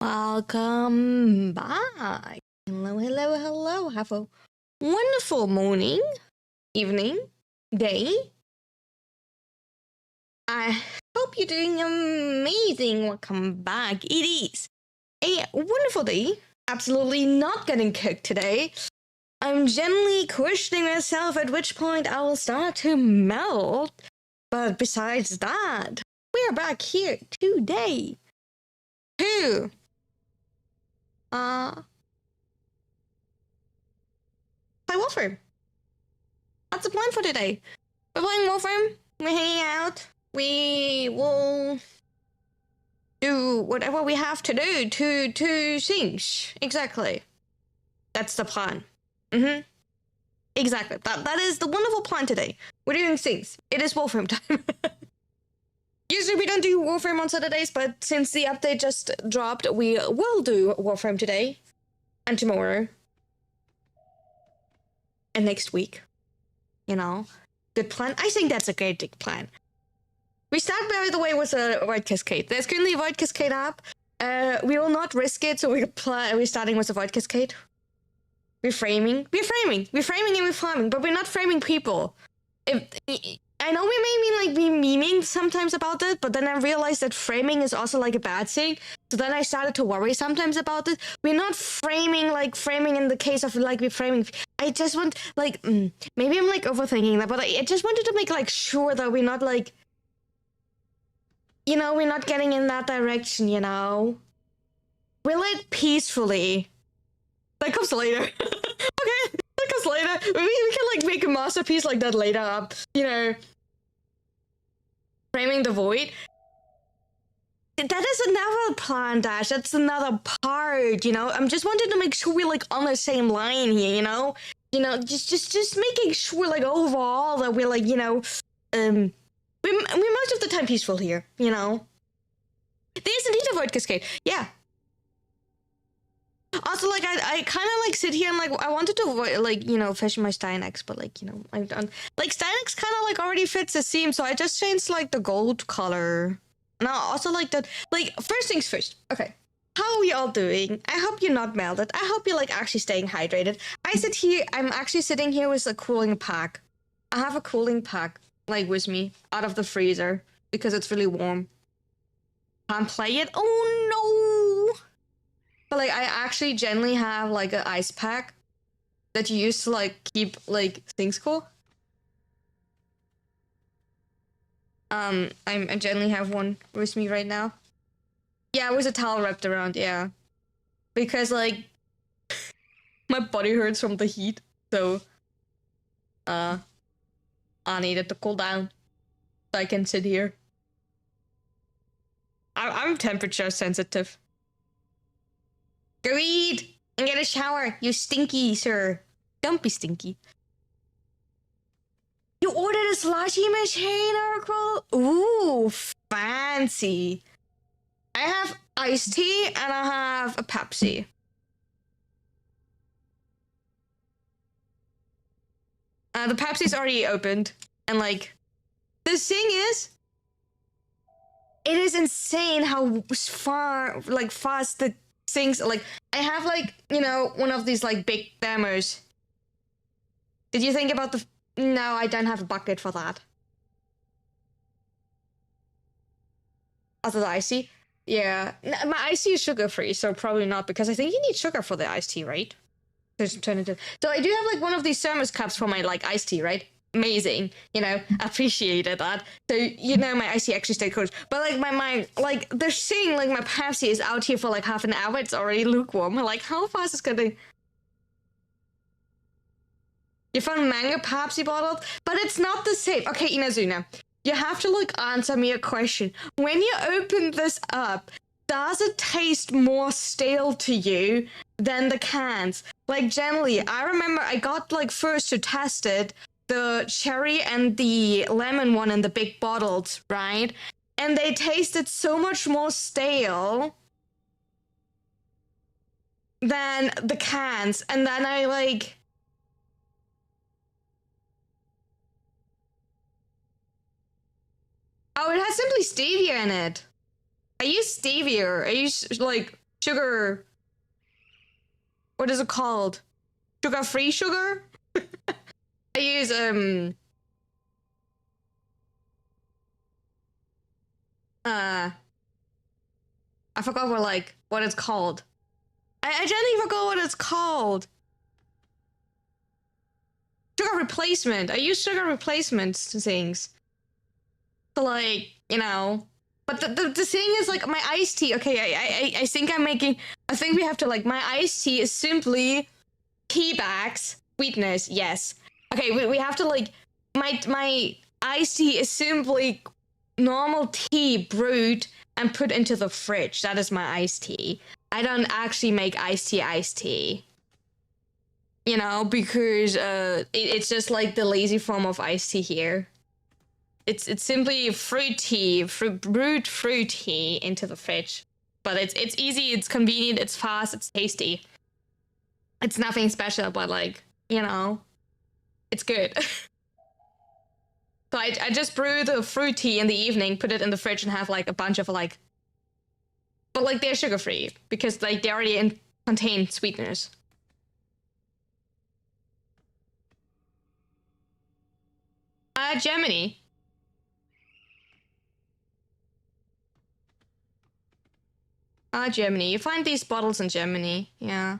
Welcome back. Hello, hello, hello. Have a wonderful morning, evening, day. I hope you're doing amazing. Welcome back. It is a wonderful day. Absolutely not getting cooked today. I'm gently questioning myself at which point I will start to melt. But besides that, we're back here today to play Wolfram. That's the plan for today. We're playing Wolfram. We're hanging out. We will do whatever we have to do to things. Exactly. That's the plan. Exactly. That is the wonderful plan today. We're doing things. It is Wolfram time. Usually we don't do Wolfram on Saturdays, but since the update just dropped, we will do Wolfram today and tomorrow and next week. You know, good plan. I think that's a great plan. We start, by the way, with a Void Cascade. There's currently a Void Cascade up. We will not risk it, so we're starting with a Void Cascade. We're framing, and we're farming, but we're not framing people. I know we may be memeing sometimes about it, but then I realized that framing is also like a bad thing. So then I started to worry sometimes about it. We're not framing in the case of like we're framing. I just want like maybe I'm like overthinking that, but I just wanted to make like sure that we're not like, you know, we're not getting in that direction. You know, we'll it peacefully. That comes later. Okay, that comes later. Maybe we can like make a masterpiece like that later. You know, framing the void. That is another plan, Dash. That's another part. You know, I'm just wanting to make sure we're like on the same line here. You know, just making sure like overall that we're like, you know, we're most of the time peaceful here. You know, there's indeed a void cascade. Yeah. Also, like, I kind of, like, sit here and, like, I wanted to, like, you know, fashion my Stynex, but, like, you know, I've done... Like, Stynex kind of, like, already fits the theme, so I just changed, like, the gold color. And I also like that... Like, first things first. Okay. How are we all doing? I hope you're not melted. I hope you're, like, actually staying hydrated. I'm actually sitting here with a cooling pack. I have a cooling pack, like, with me, out of the freezer, because it's really warm. Can't play it? Oh, no! But, like, I actually generally have, like, an ice pack that you use to, like, keep, like, things cool. I generally have one with me right now. Yeah, with a towel wrapped around, yeah. Because, like, my body hurts from the heat, so, I needed to cool down so I can sit here. I'm temperature sensitive. Go eat and get a shower, you stinky sir. Don't be stinky. You ordered a slushy machine, Oracle? Ooh, fancy. I have iced tea and I have a Pepsi. The Pepsi's already opened. And like, the thing is, it is insane how fast the things, like, I have, like, you know, one of these, like, big dammers. Did you think about the... No, I don't have a bucket for that. Also the iced tea? Yeah. My iced tea is sugar-free, so probably not, because I think you need sugar for the iced tea, right? There's alternative. So I do have, like, one of these thermos cups for my, like, iced tea, right? Amazing, you know, appreciated that. So, you know, my iced tea actually stayed cold. But, like, my like, they're saying, like, my Pepsi is out here for, like, half an hour. It's already lukewarm. Like, how fast is gonna... You found mango Pepsi bottled? But it's not the same. Okay, Inazuna, you have to, like, answer me a question. When you open this up, does it taste more stale to you than the cans? Like, generally, I remember I got, like, first to test it, the cherry and the lemon one in the big bottles, right? And they tasted so much more stale than the cans. And then I, like... Oh, it has simply stevia in it. I use stevia. I use, like, sugar. What is it called? Sugar-free sugar? I use I forgot what it's called. I generally forgot what it's called. Sugar replacement. I use sugar replacement things. So like, you know. But the thing is, like, my iced tea, okay, I think I think we have to, like, my iced tea is simply tea bags, sweetness, yes. Okay, we have to, like, my iced tea is simply normal tea brewed and put into the fridge. That is my iced tea. I don't actually make iced tea. You know, because it's just like the lazy form of iced tea here. It's simply brewed fruit tea into the fridge. But it's easy, it's convenient, it's fast, it's tasty. It's nothing special, but like, you know, it's good. So I just brew the fruit tea in the evening, put it in the fridge, and have like a bunch of like, but like they're sugar free because like they already contain sweeteners. Germany. Germany. You find these bottles in Germany, yeah.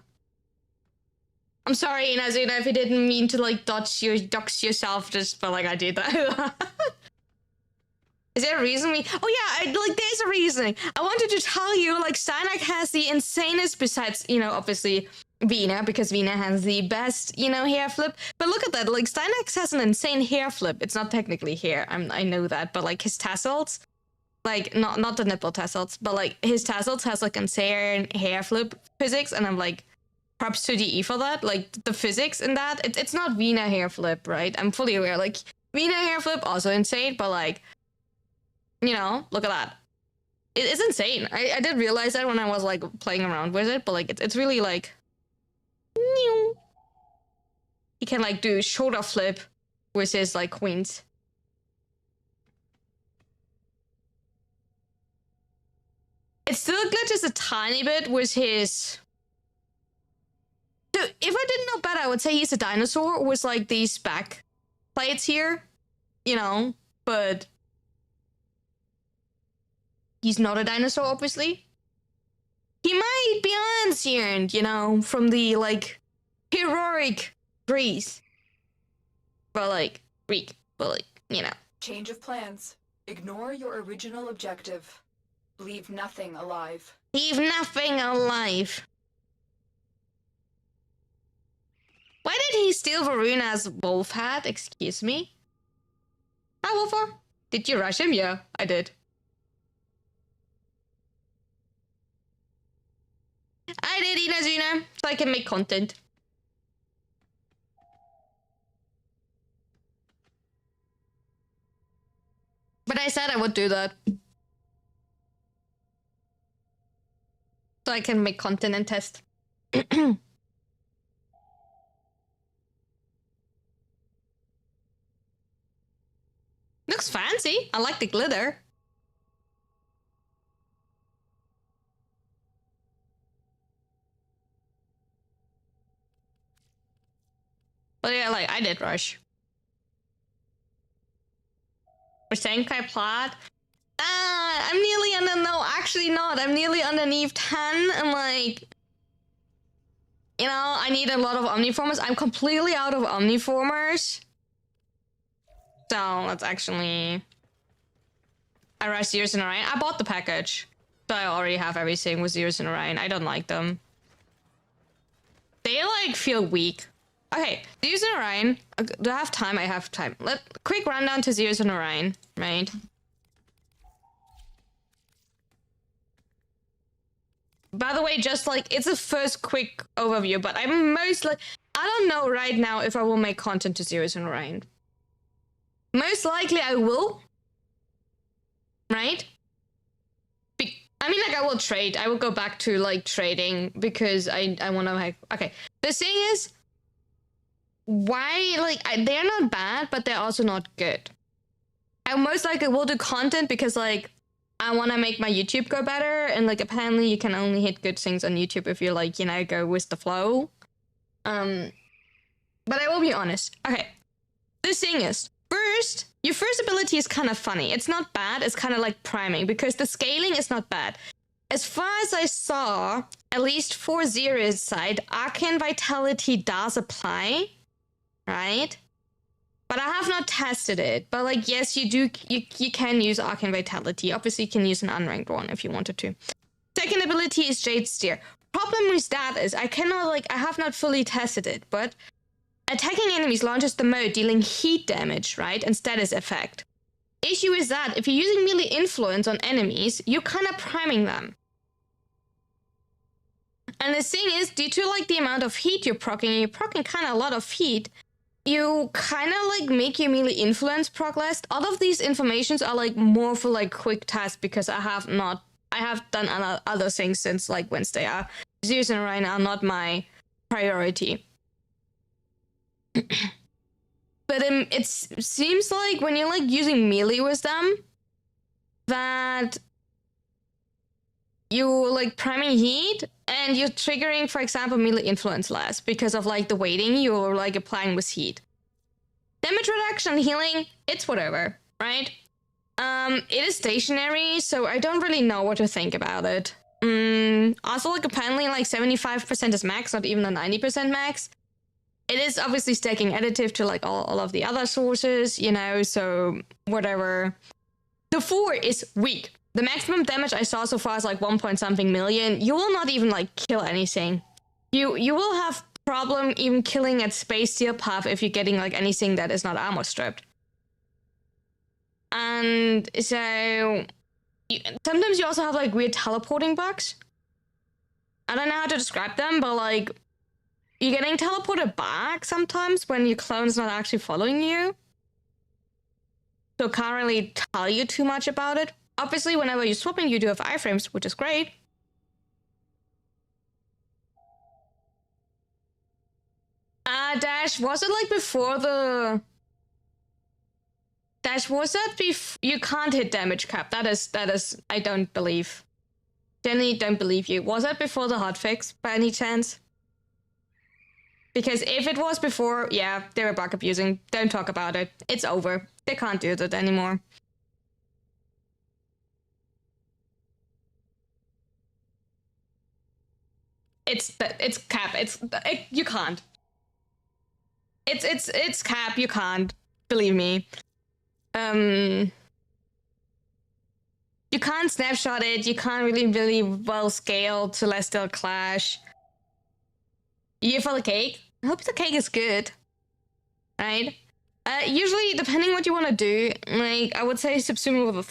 I'm sorry, Inazuna, if you didn't mean to like dox yourself, just but like I did that. Is there a reason we? Oh yeah, like there's a reason. I wanted to tell you, like Steinach has the insanest, besides, you know, obviously Wiener, because Wiener has the best, you know, hair flip. But look at that, like Steinach has an insane hair flip. It's not technically hair, I know that, but like his tassels, like not the nipple tassels, but like his tassels has like insane hair flip physics, and I'm like, props to the E for that. Like the physics in that, it's not Wiener hair flip, right? I'm fully aware. Like Wiener hair flip also insane, but like, you know, look at that. It's insane. I did realize that when I was like playing around with it, but like it's really like, he can like do shoulder flip with his like queens. It still glitches a tiny bit with his. So if I didn't know better, I would say he's a dinosaur with like these back plates here, you know, but he's not a dinosaur, obviously. He might be ancient, you know, from the like heroic Greece. But like Greek, but like, you know. Change of plans. Ignore your original objective. Leave nothing alive. Leave nothing alive. Why did he steal Varuna's wolf hat? Excuse me? Hi, Wolfer. Did you rush him? Yeah, I did. I did, Inazuna, so I can make content. But I said I would do that. So I can make content and test. Looks fancy. I like the glitter. But yeah, like, I did rush. For Senkai plot? I'm nearly under, no, actually not. I'm nearly underneath 10, and like, you know, I need a lot of Omniformers. I'm completely out of Omniformers. So, let's actually... I rushed Zeros and Orion. I bought the package. So I already have everything with Zeros and Orion. I don't like them. They, like, feel weak. Okay, Zeros and Orion. Do I have time? I have time. Quick rundown to Zeros and Orion, right? By the way, just like, it's a first quick overview, but I'm mostly... I don't know right now if I will make content to Zeros and Orion. Most likely I will. Right? I mean, like, I will trade. I will go back to, like, trading because I want to, like... Okay. The thing is, why, like, they're not bad, but they're also not good. I most likely will do content because, like, I want to make my YouTube go better, and like apparently you can only hit good things on YouTube if you like, you know, go with the flow. But I will be honest. Okay, the thing is, first, your first ability is kind of funny. It's not bad. It's kind of like priming because the scaling is not bad. As far as I saw, at least for Zero's side, Arcane Vitality does apply, right? But I have not tested it. But like, yes, you can use Arcane Vitality. Obviously, you can use an unranked one if you wanted to. Second ability is Jade Steer. Problem with that is I have not fully tested it, but attacking enemies launches the mode dealing heat damage, right? And status effect. Issue is that if you're using melee influence on enemies, you're kind of priming them. And the thing is, due to like the amount of heat you're proccing kind of a lot of heat, you kind of like make your melee influence proc less. All of these informations are like more for like quick tasks because I have done other things since like Wednesday. Zeus and Ryan are not my priority. But it seems like when you're like using melee with them, that you're like priming heat and you're triggering, for example, melee influence less because of like the weighting you're like applying with heat. Damage reduction, healing, it's whatever, right? It is stationary, so I don't really know what to think about it. Also, like apparently like 75% is max, not even a 90% max. It is obviously stacking additive to like all of the other sources, you know, so whatever. The 4 is weak. The maximum damage I saw so far is like 1 point something million. You will not even like kill anything. You will have problem even killing at Space Steel Path if you're getting like anything that is not armor stripped. And so sometimes you also have like weird teleporting bugs. I don't know how to describe them, but like you're getting teleported back sometimes when your clone's not actually following you. So can't really tell you too much about it. Obviously, whenever you're swapping, you do have iframes, which is great. Dash, was it like before the... Dash, was that before... You can't hit damage cap. That is, I don't believe. Generally don't believe you. Was that before the hotfix, by any chance? Because if it was before, yeah, they were bug abusing. Don't talk about it. It's over. They can't do that anymore. It's cap. You can't. It's cap. You can't. Believe me. You can't snapshot it. You can't really well scale Celestial Clash. You for the cake? I hope the cake is good. Right? Usually, depending what you want to do, like, I would say Subsume with a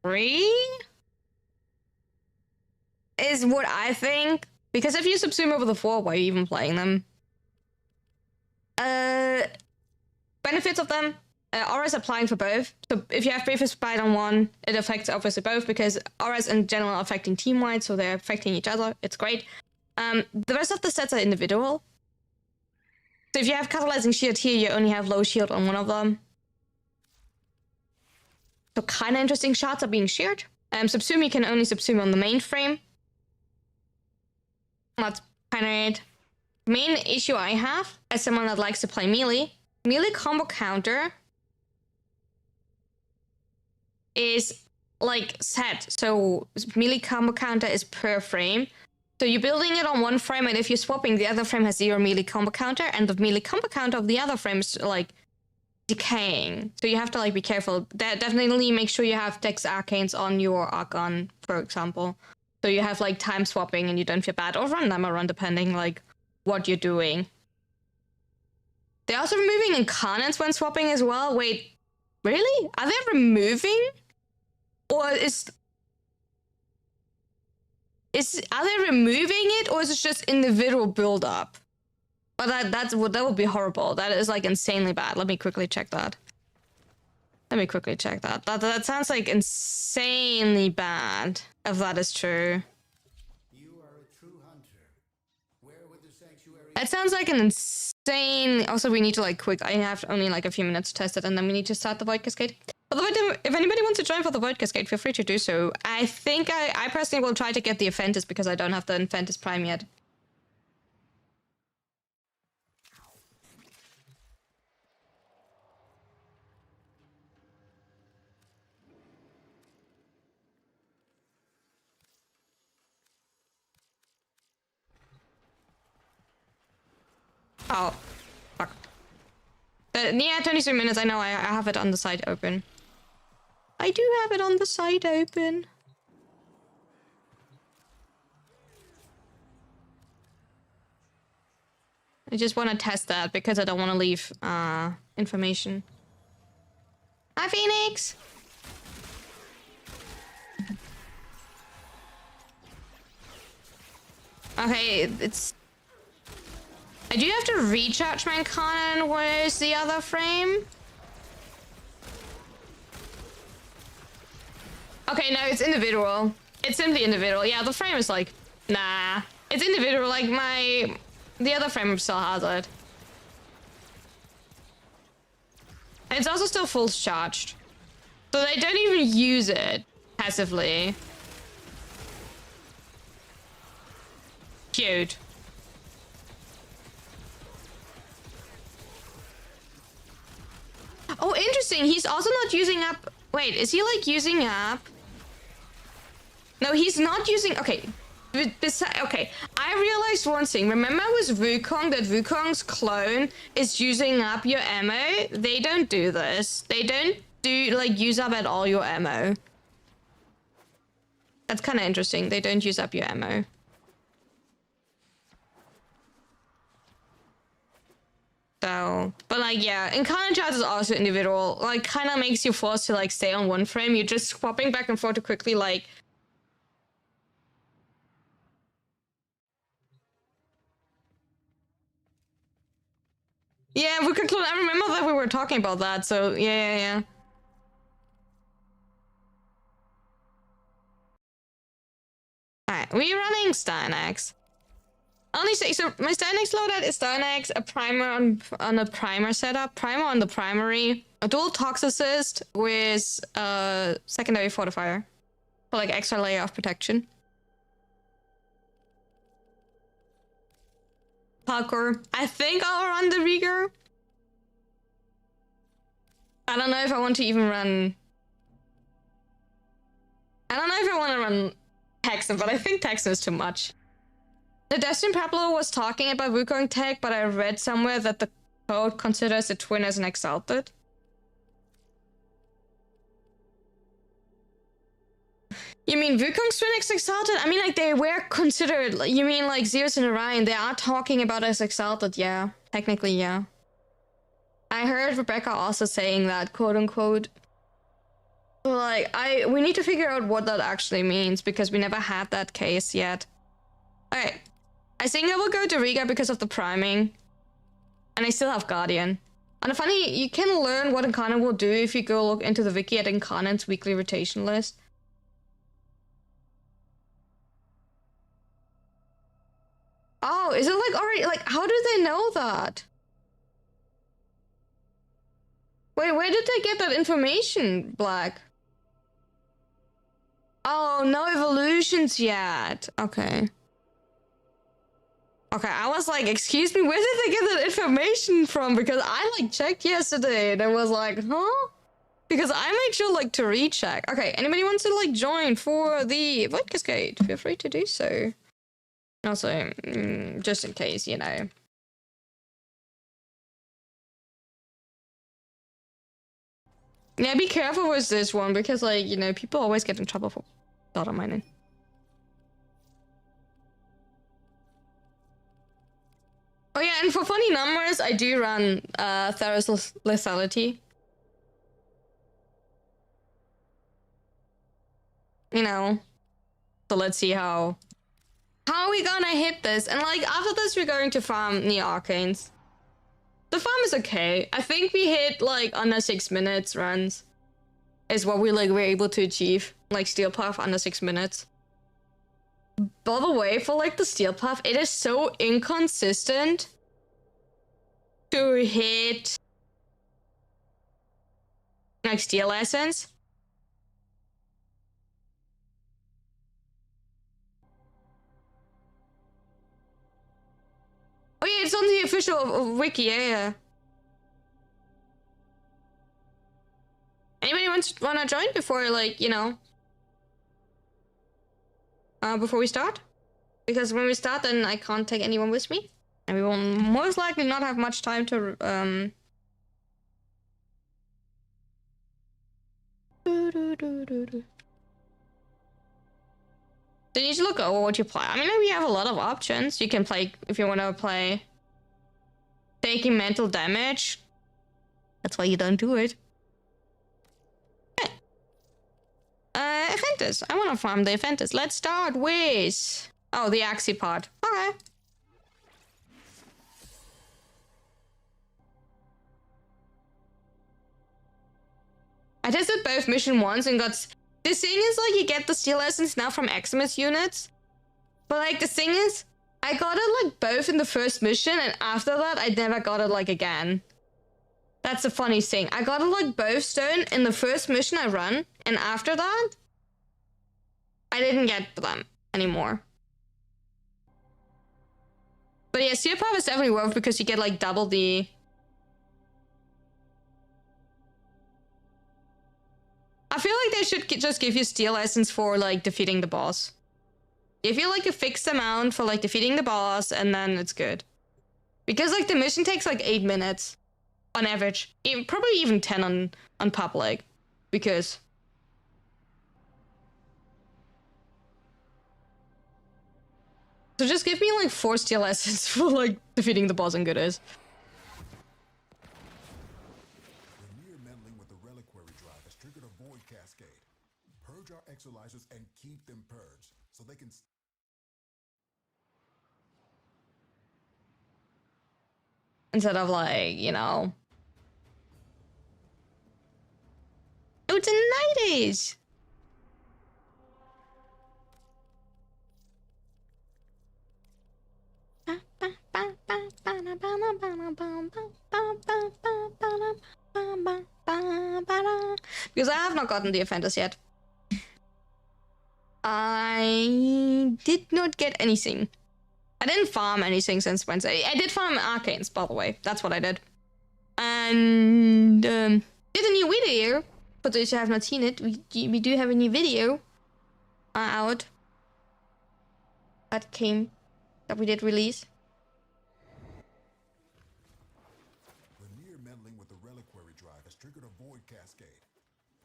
3 is what I think. Because if you Subsume with a 4, why are you even playing them? Benefits of them. Auras applying for both. So if you have Briefest Spite on one, it affects obviously both because auras in general are affecting team-wide, so they're affecting each other. It's great. The rest of the sets are individual. So if you have Catalyzing Shield here, you only have low shield on one of them. So kind of interesting shots are being shared. Subsume, you can only subsume on the main frame. That's kind of it. Main issue I have, as someone that likes to play melee combo counter is like set. So melee combo counter is per frame. So you're building it on one frame, and if you're swapping, the other frame has 0 melee combo counter, and the melee combo counter of the other frame is like decaying. So you have to like be careful. Definitely make sure you have Dex Arcanes on your Archon, for example. So you have like time swapping and you don't feel bad, or run them around depending like what you're doing. They're also removing incarnates when swapping as well. Wait, really? Are they removing? Or are they removing it, or is it just individual build up? But that would be horrible. That is like insanely bad. Let me quickly check that. That sounds like insanely bad, if that is true. You are a true hunter. Where would the sanctuary... It sounds like an insane... Also, we need to like quick... I have only like a few minutes to test it, and then we need to start the Void Cascade. Although, if anybody wants to join for the Void Cascade, feel free to do so. I think I personally will try to get the Infantis because I don't have the Infantis Prime yet. Oh, fuck. Yeah, 23 minutes. I know I have it on the side open. I do have it on the side open. I just want to test that because I don't want to leave information. Hi, Phoenix! Okay, it's... I do have to recharge my cannon. Where's the other frame? Okay, no, it's individual. It's simply individual. Yeah, the frame is like, nah. It's individual, like the other frame still has it. And it's also still full charged. So they don't even use it passively. Cute. Oh, interesting. He's also not using up... Wait, is he like using up? No, he's not using... Okay. Okay, I realized one thing. Remember with Wukong that Wukong's clone is using up your ammo? They don't do this. They don't do, like, use up at all your ammo. That's kind of interesting. They don't use up your ammo. So, but like, yeah, encounter charge is also individual. Like, kind of makes you forced to, like, stay on one frame. You're just swapping back and forth to quickly, like... Yeah, we conclude. I remember that we were talking about that, so yeah. Alright, we're running Stynax. Only say so my Stynax loadout is Stynax, a primer on a primer setup, primer on the primary, a dual toxicist with secondary fortifier for like extra layer of protection. Parkour. I think I'll run the Rigor. I don't know if I want to even run... I don't know if I want to run Texan, but I think Texan is too much. The Destin Pablo was talking about Wukong tech, but I read somewhere that the code considers the twin as an exalted. You mean Wukong's twin is exalted? I mean, like, they were considered... You mean, like, Zeus and Orion, they are talking about as exalted, yeah. Technically, yeah. I heard Rebecca also saying that, quote-unquote. Like, we need to figure out what that actually means, because we never had that case yet. Okay. I think I will go to Riga because of the priming. And I still have Guardian. And funny, you can learn what Incarnate will do if you go look into the wiki at Incarnate's weekly rotation list. Oh, is it like already, like, how do they know that? Wait, where did they get that information, Black? Oh, no evolutions yet. Okay. Okay, I was like, excuse me, where did they get that information from? Because I, like, checked yesterday and I was like, huh? Because I made sure, like, to recheck. Okay, anybody wants to, like, join for the Void Cascade? Feel free to do so. Also, just in case, you know. Yeah, be careful with this one because, like, you know, people always get in trouble for data mining. Oh yeah, and for funny numbers, I do run Theros Lethality. You know, so let's see how are we gonna hit this? And like after this, we're going to farm Neo Arcanes. The farm is okay. I think we hit like under 6 minutes runs. Is what we like were able to achieve. Like Steel Path under 6 minutes. By the way, for like the Steel Path, it is so inconsistent to hit. like Steel Essence. Oh yeah, it's on the official wiki. Yeah. Anybody wanna join before, like, you know, before we start? Because when we start, then I can't take anyone with me, and we will most likely not have much time to Then you should look over what you play. I mean, we have a lot of options. You can play, if you want to play taking mental damage. That's why you don't do it. Okay. Eventus. I want to farm the Eventus. Let's start with... Oh, the Axie pod. Okay. I tested both mission once and got... The thing is, like, you get the Steel Essence now from Eximus units. But, like, the thing is, I got it, like, both in the first mission, and after that, I never got it, like, again. That's the funny thing. I got it, like, both stone in the first mission I run, and after that, I didn't get them anymore. But yeah, Steel Power is definitely worth because you get, like, double the... I feel like they should just give you Steel Essence for, like, defeating the boss. Give you, like, a fixed amount for, like, defeating the boss, and then it's good. Because, like, the mission takes, like, 8 minutes. On average. Probably even 10 on public. Because... So just give me, like, 4 Steel Essence for, like, defeating the boss and good is. Purge our exolizers and keep them purged, so they can... Instead of, like, you know... Oh, it's a 90s! Because I have not gotten the offenders yet. I did not get anything. I didn't farm anything since Wednesday. I did farm arcanes, by the way. That's what I did. And did a new video. For those who have not seen it, we do have a new video out that we did release. The near meddling with the reliquary drive has triggered a void cascade.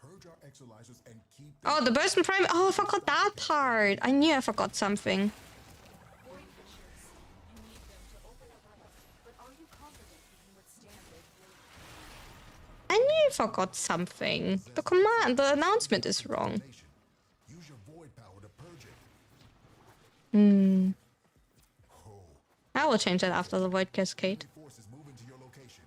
Purge our exolizers and keep them... Oh, the burst and prime. Oh, I forgot that part. I knew I forgot something. I knew I forgot something. The command, the announcement is wrong. Use your void power to purge it. I will change that after the void cascade. Forces move into your location.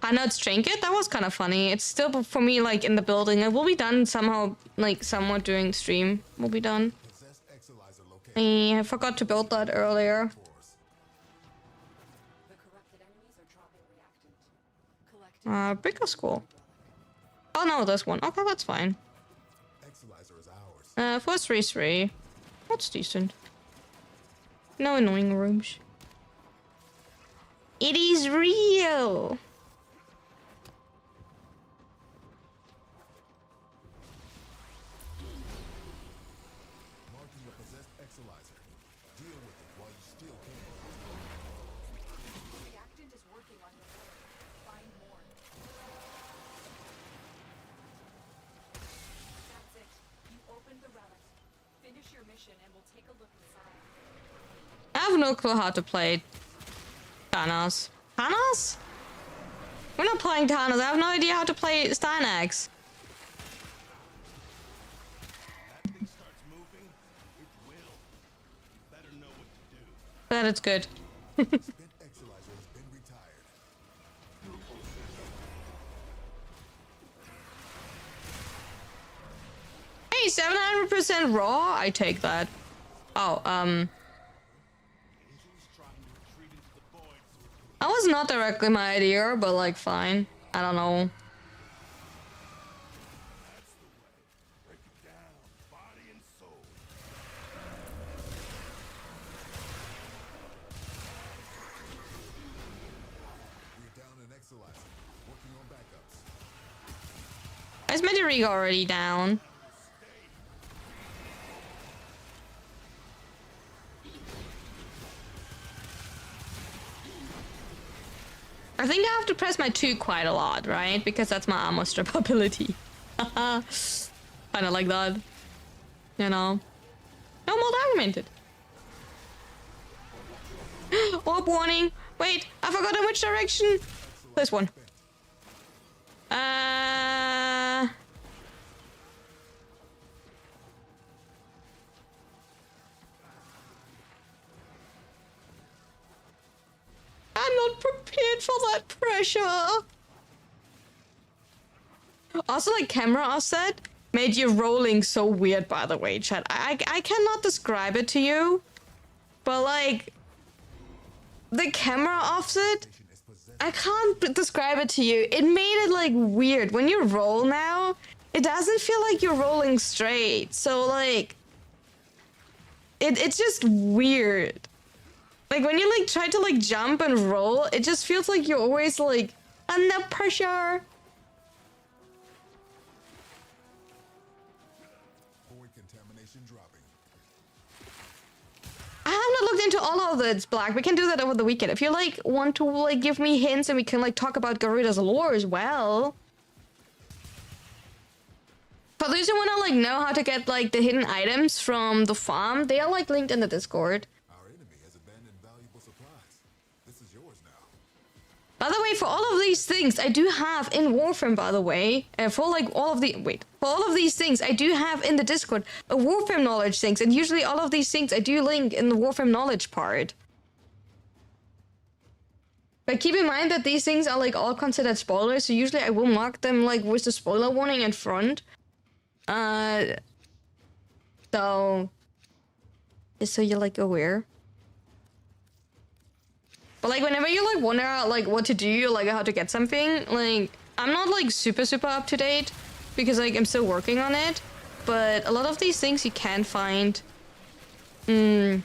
Hanard's trinket? That was kind of funny. It's still for me, like, in the building. It will be done somehow, like, somewhat during stream. Will be done. Possessed exolizer location. I forgot to build that earlier. The corrupted enemies are dropping reactant. Collecting. Bigger school. Oh no, there's one. Okay, that's fine. Exolizer is ours. 433. That's decent. No annoying rooms. It is real! Marking a possessed exolizer. Deal with it while you still can. Reactant is working on your relic. Find more. That's it. You opened the relic. Finish your mission and we'll take a look inside. I have no clue how to play Thanos. Thanos? We're not playing Thanos. I have no idea how to play Stynax. That thing starts moving, it will. You better know what to do. That it's good. Spent exolizer has been retired. Hey, 700% raw? I take that. Oh, Angel's trying to retreat into the void so it can that was not directly my idea, but like, fine. I don't know. Why is Medirigo already down? I think I have to press my 2 quite a lot, right? Because that's my armor strip ability. Kinda like that. You know? No more augmented. Orb warning. Wait, I forgot in which direction. This one. I'm not prepared for that pressure. Also, like, camera offset made your rolling so weird, by the way, chat. I cannot describe it to you, but, like, the camera offset, I can't describe it to you. It made it, like, weird. When you roll now, it doesn't feel like you're rolling straight. So, like, it's just weird. Like, when you, like, try to, like, jump and roll, it just feels like you're always, like, under pressure. Void contamination dropping. I have not looked into all of this, Black. We can do that over the weekend. If you, like, want to, like, give me hints and we can, like, talk about Garuda's lore as well. For those who want to, like, know how to get, like, the hidden items from the farm, they are, like, linked in the Discord. Our enemy has abandoned valuable supplies. This is yours now. By the way, for all of these things, I do have in Warframe, by the way, for, like, all of the... Wait. For all of these things, I do have in the Discord a Warframe knowledge things, and usually all of these things I do link in the Warframe knowledge part. But keep in mind that these things are, like, all considered spoilers, so usually I will mark them, like, with the spoiler warning in front. So... Just so you're, like, aware. But, like, whenever you, like, wonder, like, what to do, like, how to get something, like, I'm not, like, super up to date, because, like, I'm still working on it, but a lot of these things you can find, in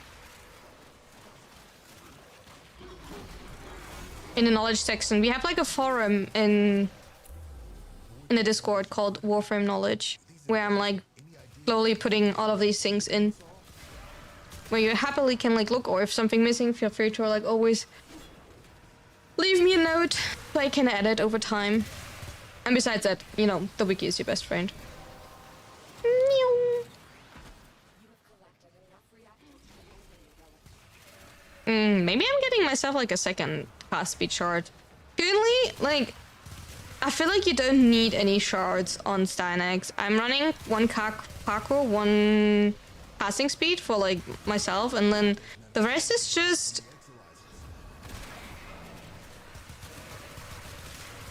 the knowledge section. We have, like, a forum in the Discord called Warframe Knowledge, where I'm, like, slowly putting all of these things in, where you happily can, like, look, or if something missing, feel free to, like, always leave me a note so I can edit over time. And besides that, you know, the wiki is your best friend. Maybe I'm getting myself, like, a second fast speed shard. Currently, like, I feel like you don't need any shards on Stynex. I'm running 1 parkour, 1 passing speed for, like, myself, and then the rest is just...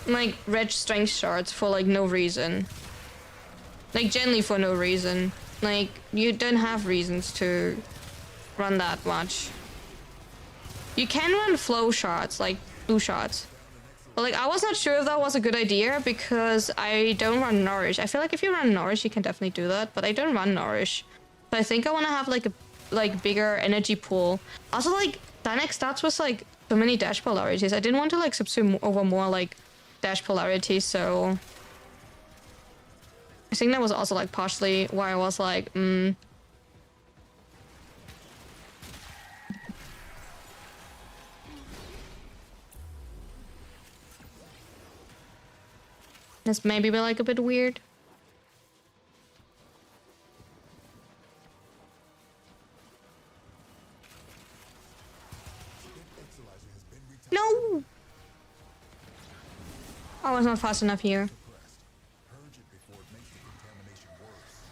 like, red strength shards for, like, no reason. Like, generally for no reason. Like, you don't have reasons to run that much. You can run flow shards, like blue shards. But, like, I was not sure if that was a good idea because I don't run Nourish. I feel like if you run Nourish, you can definitely do that, but I don't run Nourish. So I think I want to have, like, a bigger energy pool. Also, like, Dynex starts with, like, so many dash polarities. I didn't want to, like, subsume over more, like, dash polarity, so I think that was also, like, partially why I was like, this maybe be, like, a bit weird. No! I was not fast enough here. Purge it before it makes the contamination worse.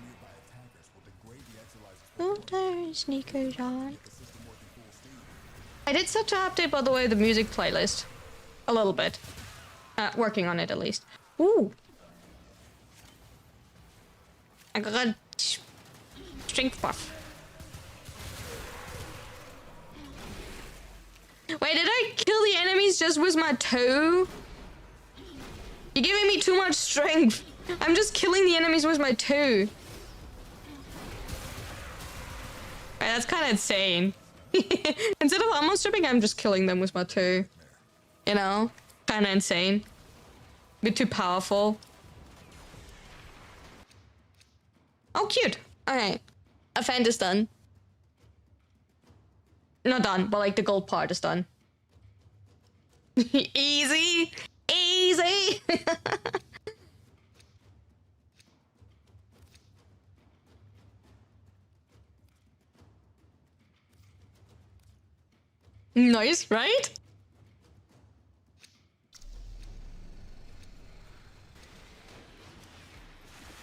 Nearby attackers will degrade the exercises Filter sneakers on. the system working full steam. I did start to update, by the way, the music playlist. A little bit. Working on it, at least. Ooh! I got a strength buff. Wait, did I kill the enemies just with my toe? You're giving me too much strength. I'm just killing the enemies with my toe. Right, that's kind of insane. Instead of armor stripping, I'm just killing them with my toe. You know? Kind of insane. Bit too powerful. Oh, cute. Okay. A fend is done. Not done, but like the gold part is done. Easy. Easy. Nice, right?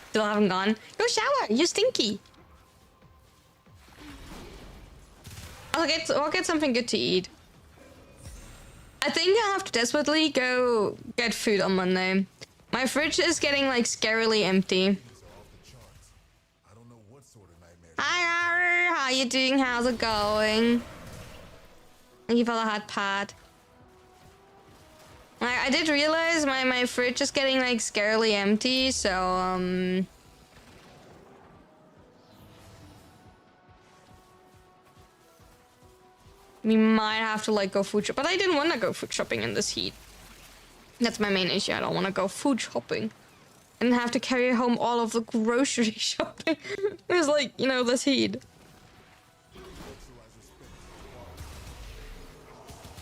Still haven't gone. Go shower. You're stinky. I'll get something good to eat. I think I have to desperately go get food on Monday. My fridge is getting like scarily empty. These are off the charts. I don't know what sort of nightmare. Hi, Ari. How you doing? How's it going? Thank you for the hot pot. I did realize my fridge is getting like scarily empty, so we might have to like go food shop. But I didn't want to go food shopping in this heat. That's my main issue. I don't want to go food shopping and have to carry home all of the grocery shopping. It's like, you know, this heat.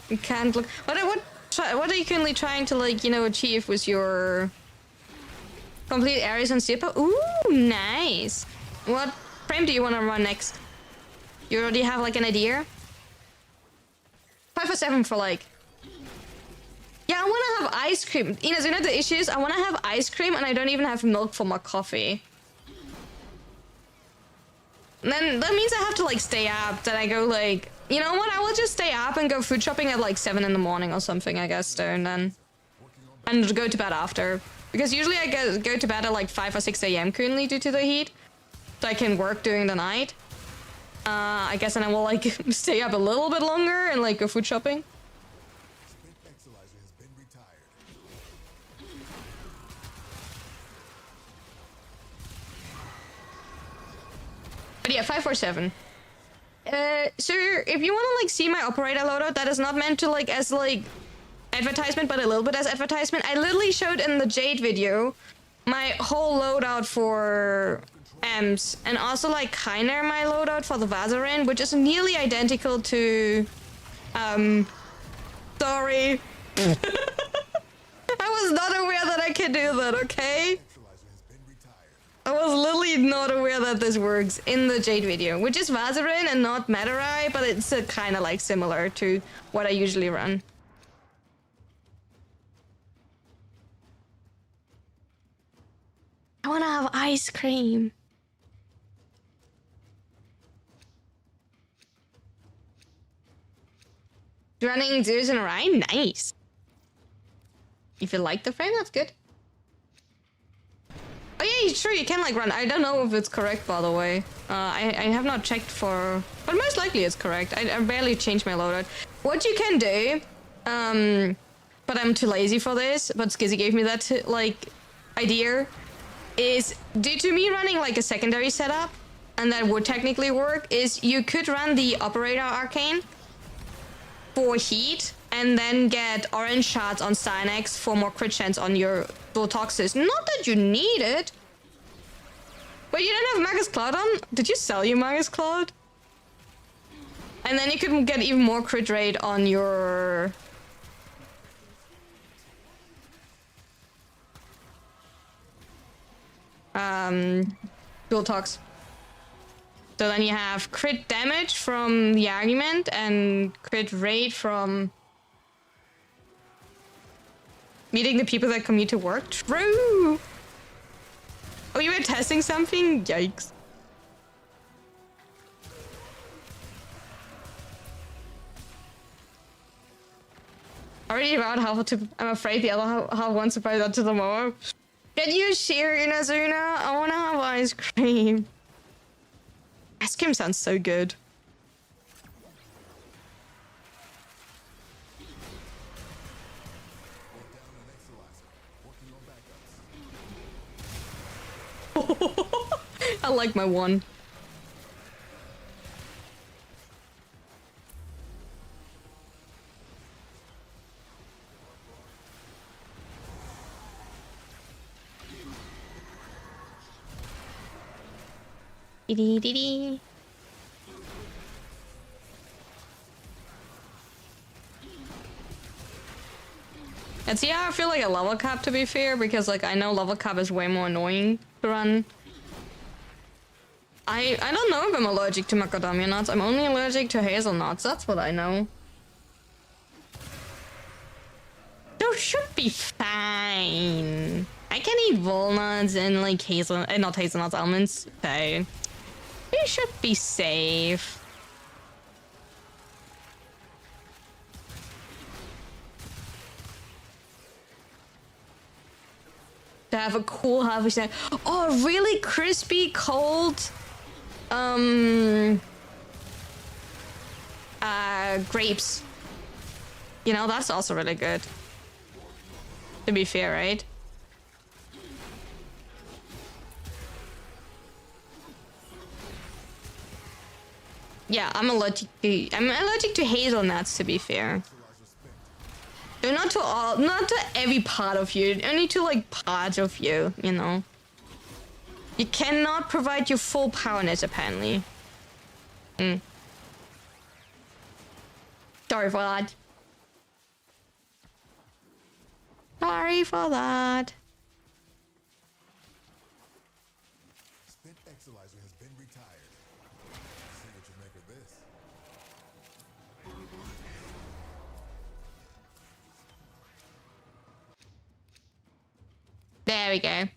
You can't look. What are you currently trying to like, you know, achieve with your complete areas on Zippo? Ooh, nice. What frame do you want to run next? You already have like an idea? 5 or 7 for like. Yeah, I want to have ice cream. You know the issue is I want to have ice cream and I don't even have milk for my coffee. And then that means I have to like stay up. Then I go like, you know what? I will just stay up and go food shopping at like 7 in the morning or something, I guess. There and go to bed after. Because usually I go to bed at like 5 or 6 a.m. currently due to the heat, so I can work during the night. I guess, and I will like stay up a little bit longer and like go food shopping. Has been retired. But yeah, 547. So if you want to like see my operator loadout, that is not meant to like as like advertisement, but a little bit as advertisement. I literally showed in the Jade video my whole loadout for Ems, and also like kinda my loadout for the Vazarin, which is nearly identical to sorry. I was not aware that I could do that, okay? I was literally not aware that this works in the Jade video, which is Vazarin and not Metarai, but it's kind of like similar to what I usually run. I want to have ice cream. Running zeros in a ride? Nice. If you like the frame, that's good. Oh yeah, sure, you can like run. I don't know if it's correct, by the way. I have not checked for... But most likely it's correct. I barely changed my loadout. What you can do, but I'm too lazy for this, but Skizzy gave me that, like, idea, is due to me running like a secondary setup, and that would technically work, is you could run the Operator Arcane for heat, and then get orange shards on Cynex for more crit chance on your Toxis. Not that you need it. But you don't have Magus Cloud on? Did you sell your Magus Cloud? And then you could get even more crit rate on your... Dual Tox. So then you have crit damage from the argument and crit rate from meeting the people that commute to work. True! Oh, you were testing something? Yikes. Already about half to... I'm afraid the other half wants to buy that to tomorrow. Can you share, Inazuna? I wanna have ice cream. Ice cream sounds so good. I like my one. Dee-dee-dee-dee. And see how I feel like a level cap, to be fair, because like I know level cap is way more annoying to run. I don't know if I'm allergic to macadamia nuts. I'm only allergic to hazelnuts. That's what I know. Those should be fine. I can eat walnuts and like not hazelnuts, almonds. So you should be safe. To have a cool harvest. Oh, really crispy, cold. Grapes. You know, that's also really good. To be fair, right? Yeah, I'm allergic to hazelnuts, to be fair. So not to every part of you, only to like part of you, you know. You cannot provide your full powerness, apparently. Sorry for that. Sorry for that. Spent Exolizer has been retired. See what you make of this. There we go.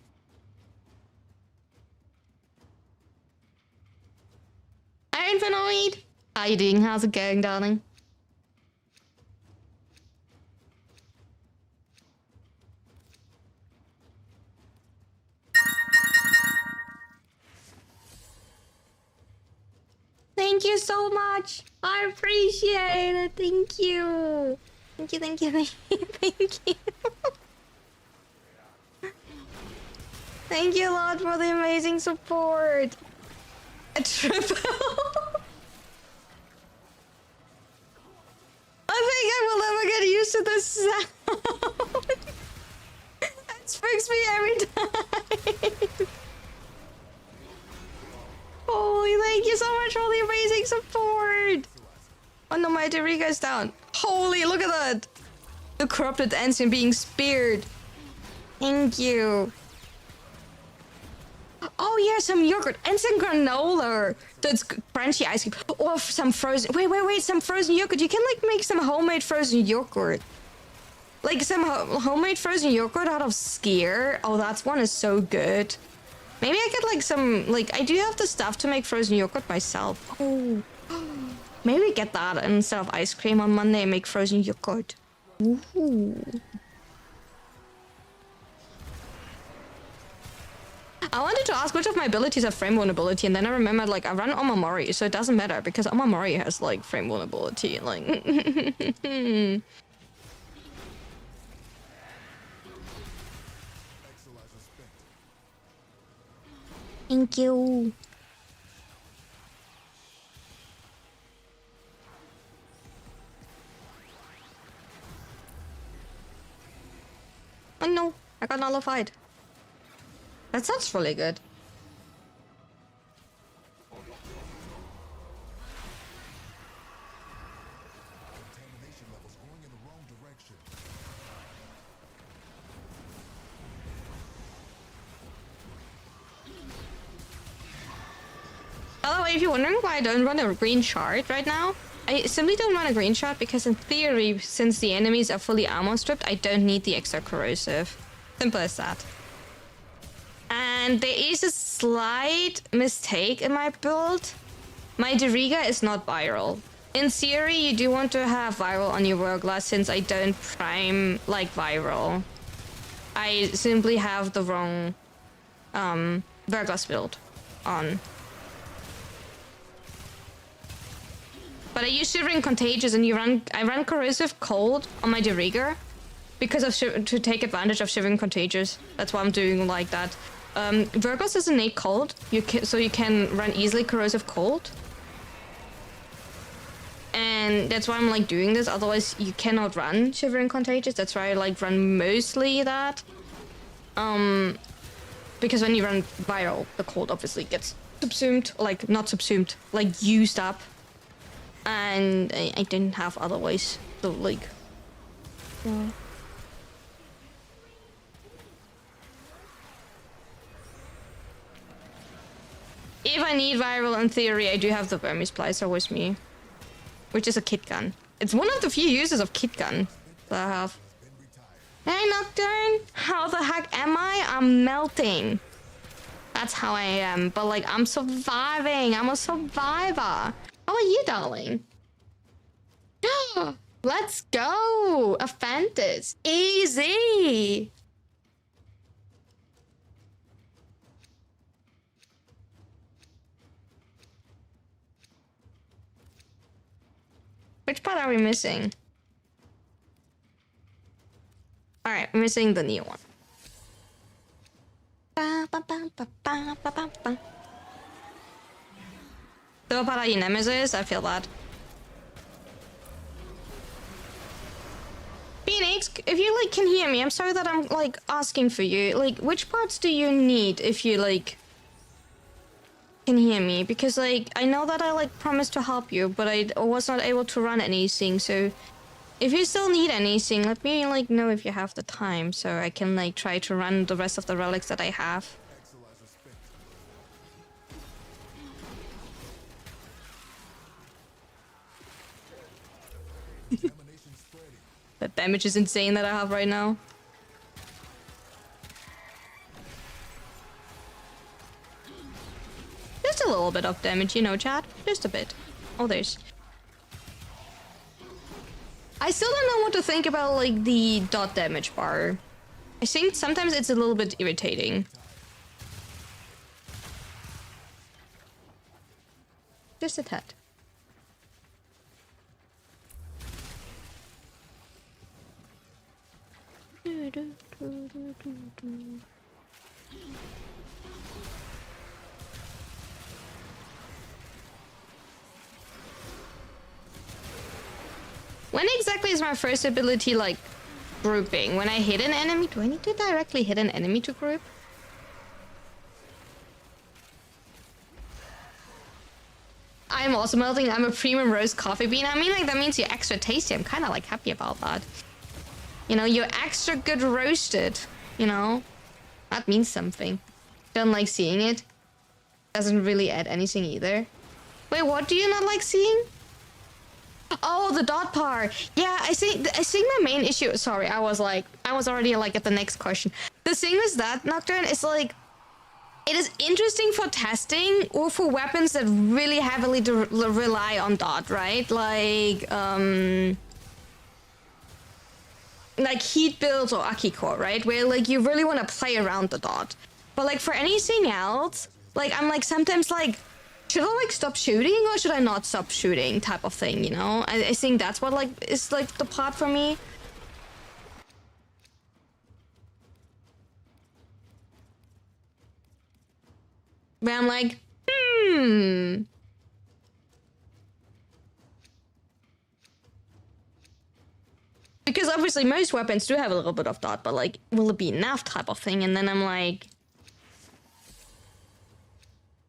Hi, Infinoid. How you doing? How's it going, darling? Thank you so much. I appreciate it. Thank you. Thank you, thank you, thank you, thank you. Thank you a lot for the amazing support. A triple. I think I will never get used to this sound. It spooks me every time. Holy, thank you so much for the amazing support. Oh no, my Doriga's down. Holy, look at that. The corrupted ensign being speared. Thank you. Oh yeah, some yogurt and some granola. That's crunchy ice cream. Or some frozen. Wait. Some frozen yogurt. You can like make some homemade frozen yogurt. Like some homemade frozen yogurt out of skyr. Oh, that one is so good. Maybe I get like some. Like I do have the stuff to make frozen yogurt myself. Oh, maybe get that instead of ice cream on Monday and make frozen yogurt. Ooh. I wanted to ask which of my abilities have frame vulnerability, and then I remembered like I run Omamori, so it doesn't matter because Omamori has like frame vulnerability. Like, thank you. Oh no, I got nullified. That sounds really good. Contamination levels going in the wrong direction. By the way, if you're wondering why I don't run a green shard right now, I simply don't run a green shard because in theory, since the enemies are fully armor stripped, I don't need the extra corrosive. Simple as that. And there is a slight mistake in my build. My Doriga is not viral. In theory, you do want to have viral on your Whirlglass since I don't prime like viral. I simply have the wrong Whirlglass build on. But I use Shivering Contagious and I run Corrosive Cold on my Doriga because of to take advantage of Shivering Contagious. That's why I'm doing like that. Virgos is innate cold, so you can run easily Corrosive Cold. And that's why I'm like doing this, otherwise you cannot run Shivering Contagious. That's why I like run mostly that. Because when you run viral, the cold obviously gets subsumed, like not subsumed, like used up, and I didn't have otherwise. So like, yeah. If I need viral, in theory, I do have the Burmese Splicer with me, which is a kit gun. It's one of the few uses of kit gun that I have. Hey Nocturne, how the heck am I? I'm melting. That's how I am, but like I'm surviving. I'm a survivor. How are you, darling? Let's go. A Fantas. Easy. Which part are we missing? Alright, we're missing the new one. So part are you nemesis? I feel that. Phoenix, if you like can hear me, I'm sorry that I'm like asking for you. Like, which parts do you need if you like can hear me? Because like I know that I like promised to help you, but I was not able to run anything. So if you still need anything, let me like know if you have the time, so I can like try to run the rest of the relics that I have. The damage is insane that I have right now. Just a little bit of damage, you know, chat. Just a bit. Oh, there's... I still don't know what to think about, like, the dot damage bar. I think sometimes it's a little bit irritating. Just a tad. When exactly is my first ability like grouping? When I hit an enemy? Do I need to directly hit an enemy to group? I'm also melting. I'm a premium roast coffee bean. I mean, like, that means you're extra tasty. I'm kind of like happy about that. You know, you're extra good roasted. You know, that means something. Don't like seeing it. Doesn't really add anything either. Wait, what do you not like seeing? Oh, the dot par. Yeah, I think my main issue. Sorry, I was already like at the next question. The thing is that Nocturne is like, it is interesting for testing or for weapons that really heavily rely on dot, right? Like heat builds or Akiko, right? Where like you really want to play around the dot. But like for anything else, like I'm like sometimes like, should I like stop shooting or should I not stop shooting type of thing, you know? I think that's what like is like the part for me. Where I'm like, because obviously most weapons do have a little bit of dot, but like, will it be enough type of thing? And then I'm like,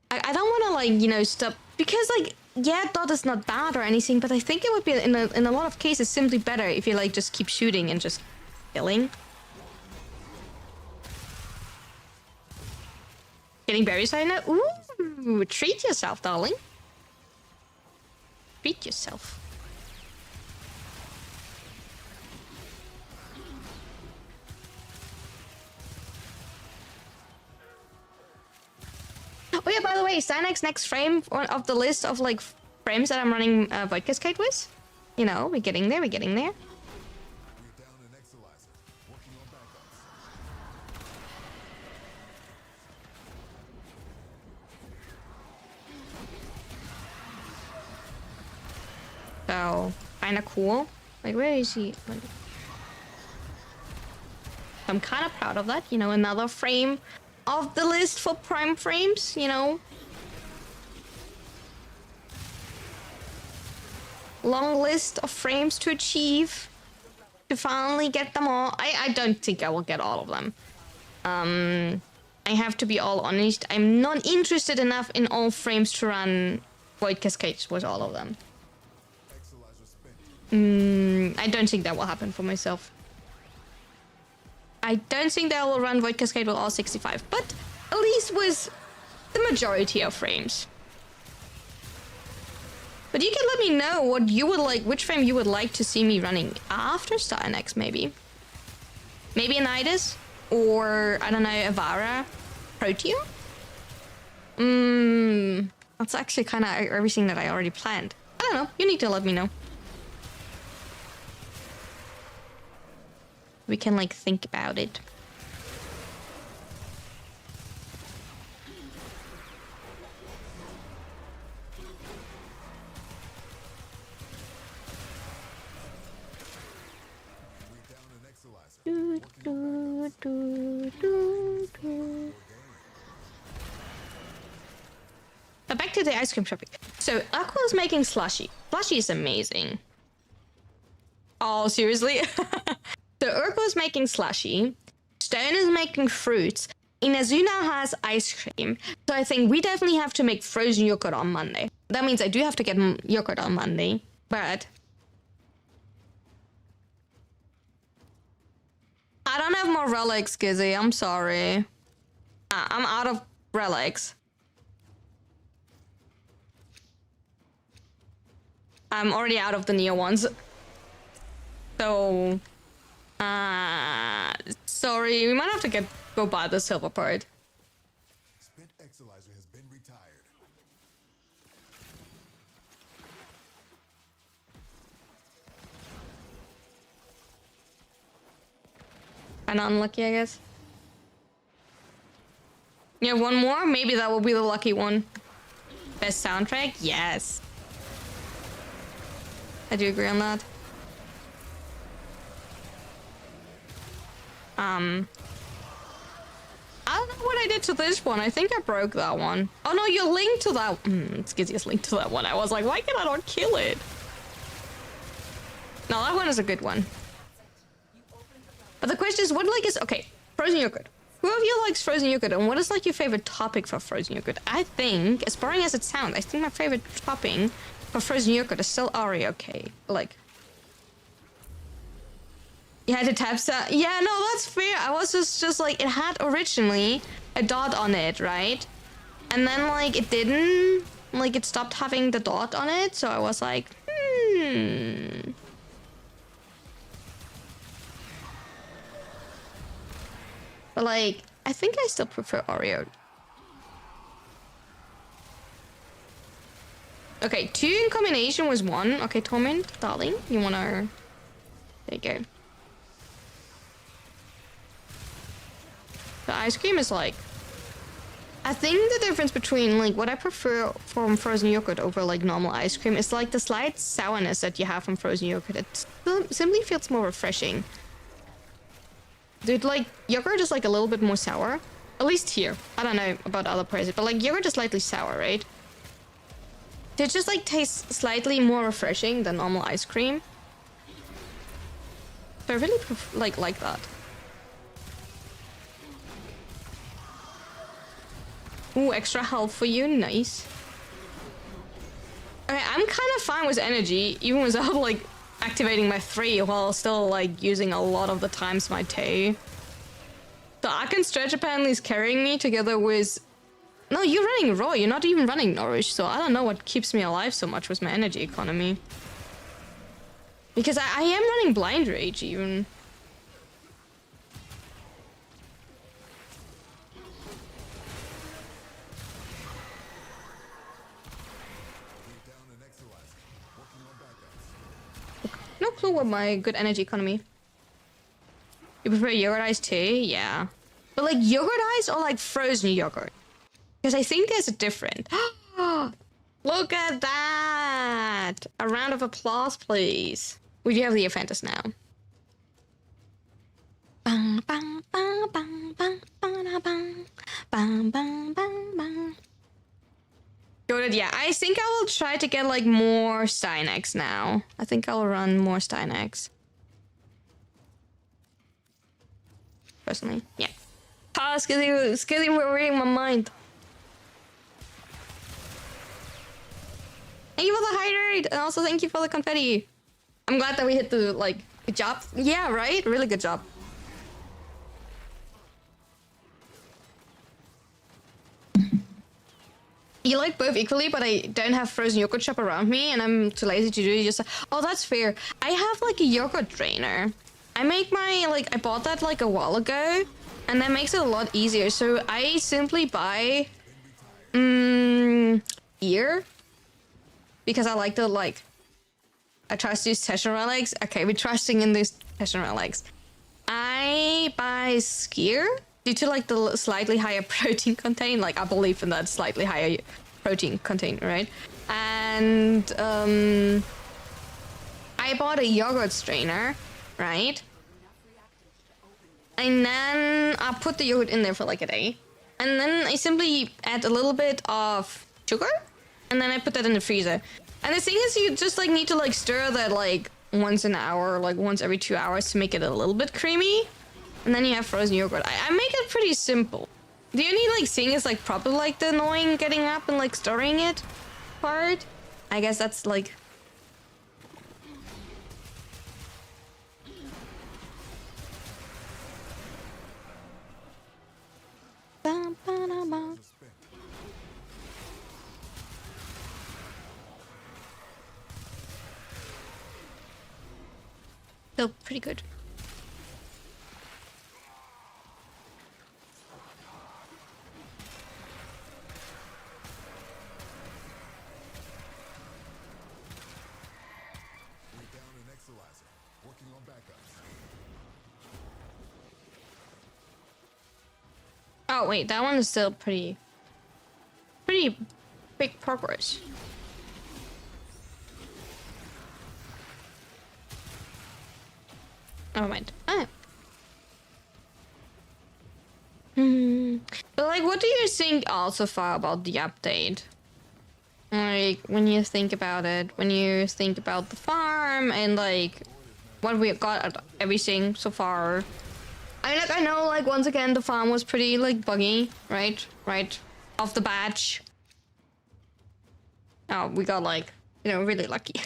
I don't want to like, you know, stop, because like, yeah, dot is not bad or anything, but I think it would be in a lot of cases simply better if you like just keep shooting and just killing. Getting berries right now? Ooh, treat yourself, darling. Treat yourself. Oh yeah, by the way, Steinek's next frame of the list of like frames that I'm running Void Cascade with. You know, we're getting there, we're getting there. So, kinda cool. Like, where is he? Like, I'm kind of proud of that. You know, another frame of the list for prime frames, you know. Long list of frames to achieve. To finally get them all. I don't think I will get all of them. And I have to be all honest. I'm not interested enough in all frames to run Void Cascades with all of them. I don't think that will happen for myself. I don't think that I will run Void Cascade with all 65, but at least with the majority of frames. But you can let me know what you would like, which frame you would like to see me running after Star NX, maybe. Maybe a Nidus, or I don't know, Avara, Protea? That's actually kind of everything that I already planned. I don't know, you need to let me know. We can like think about it. But back to the ice cream shopping. So Aqua is making slushy. Slushy is amazing. Oh, seriously? So Urko is making slushy. Stone is making fruits. Inazuna has ice cream. So I think we definitely have to make frozen yogurt on Monday. That means I do have to get yogurt on Monday. But I don't have more relics, Gizzy. I'm sorry. I'm out of relics. I'm already out of the Neo ones. So, sorry, we might have to go buy the silver part. Spent Exolizer has been retired. Kinda unlucky, I guess. Yeah, one more? Maybe that will be the lucky one. Best soundtrack? Yes. I do agree on that. I don't know what I did to this one. I think I broke that one. Oh no, you linked to that. It's Gizzy's linked to that one. I was like, why can I not kill it? No, that one is a good one. But the question is, what like is okay? Frozen yogurt. Who of you likes frozen yogurt, and what is like your favorite topic for frozen yogurt? I think, as boring as it sounds, I think my favorite topping for frozen yogurt is still Oreo cake. Like, you had to tap that. Yeah, no, that's fair. I was just like, it had originally a dot on it, right? And then like it didn't, like it stopped having the dot on it. So I was like, But like, I think I still prefer Oreo. Okay, 2 in combination was 1. Okay, Torment, darling, you wanna... There you go. The ice cream is like... I think the difference between like what I prefer from frozen yogurt over like normal ice cream is like the slight sourness that you have from frozen yogurt. It simply feels more refreshing. Dude, like yogurt is like a little bit more sour. At least here. I don't know about other places, but like yogurt is slightly sour, right? It just like tastes slightly more refreshing than normal ice cream. So I really like that. Ooh, extra health for you, nice. Okay, I'm kind of fine with energy, even without like activating my 3 while still like using a lot of the times my 2. So I can stretch apparently is carrying me together with... No, you're running Raw, you're not even running Nourish, so I don't know what keeps me alive so much with my energy economy. Because I am running Blind Rage even. No clue what my good energy economy. You prefer yogurt ice tea? Yeah. But like yogurt ice or like frozen yogurt? Because I think there's a difference. Look at that! A round of applause, please. We do have the Aphantis now. Bang, bang, bang, bang, bang, bang, bang, bang, bang, bang, bang. Good, yeah. I think I will try to get like more Stynex now. I think I'll run more Stynex. Personally, yeah. Ah, Skizzy, we're reading my mind. Thank you for the hydrate, and also thank you for the confetti. I'm glad that we hit the, like, good job. Yeah, right? Really good job. You like both equally, but I don't have frozen yogurt shop around me, and I'm too lazy to do it. Just oh, that's fair. I have like a yogurt drainer. I make my I bought that like a while ago, and that makes it a lot easier. So I simply buy here because I like the I trust these Tesla relics. Okay, we're trusting in these Tesla relics. I buy skier due to like the slightly higher protein content. Like I believe in that slightly higher protein content, right? And I bought a yogurt strainer, right? And then I put the yogurt in there for like a day. And then I simply add a little bit of sugar. And then I put that in the freezer. And the thing is, you just like need to like stir that like once an hour, like once every 2 hours to make it a little bit creamy. And then you have frozen yogurt. I make it pretty simple. The only like thing is like probably like the annoying getting up and like stirring it part. I guess that's like... Still pretty good. Oh wait, that one is still pretty big progress. Never mind. Ah. But like, what do you think also far about the update? Like, when you think about it, when you think about the farm and like what we got at everything so far. I mean, like, I know, like, once again, the farm was pretty, like, buggy, right? Right off the batch. Oh, we got, like, you know, really lucky.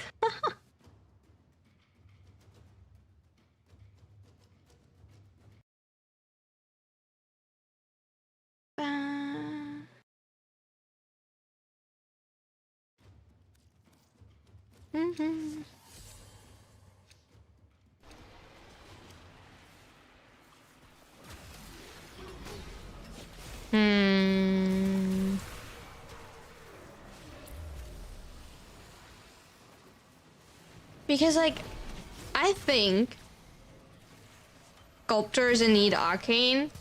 Because, like, I think sculptors in Need Arcane,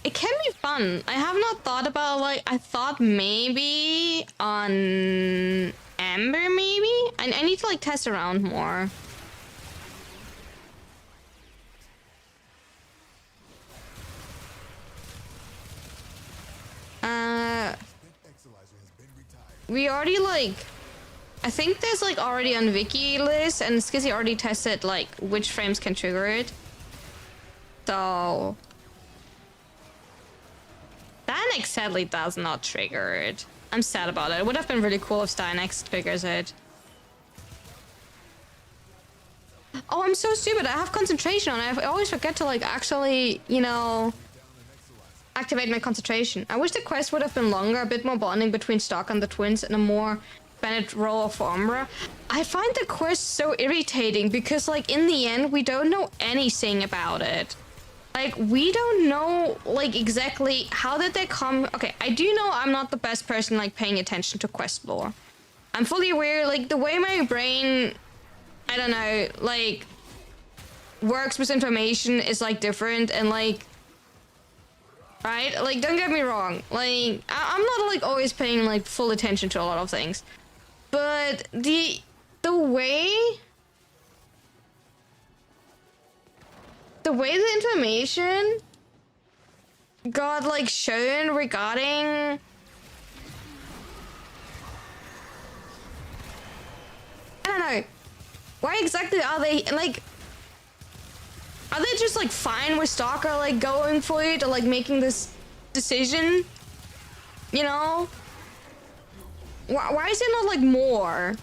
it can be fun. I have not thought about, like, I thought maybe on Amber, maybe? I need to, like, test around more. We already, like... I think there's, like, already on Wiki list, and Skizzy already tested, like, which frames can trigger it. So... Stynex sadly does not trigger it. I'm sad about it. It would have been really cool if Stynex triggers it. Oh, I'm so stupid. I have concentration on it. I always forget to, like, actually, you know... activate my concentration. I wish the quest would have been longer, a bit more bonding between Stark and the twins, and a more Bennett role for Umbra. I find the quest so irritating because, like, in the end, we don't know anything about it. Like, we don't know, like, exactly how did they come... Okay, I do know I'm not the best person, like, paying attention to quest lore. I'm fully aware, like, the way my brain, I don't know, like, works with information is, like, different, and, like... Right? Like, don't get me wrong. Like, I'm not, like, always paying, like, full attention to a lot of things. But the way... The way the information got, like, shown regarding... I don't know. Why exactly are they, like... Are they just like fine with Stalker like going for it or like making this decision? You know? Why is there not like more?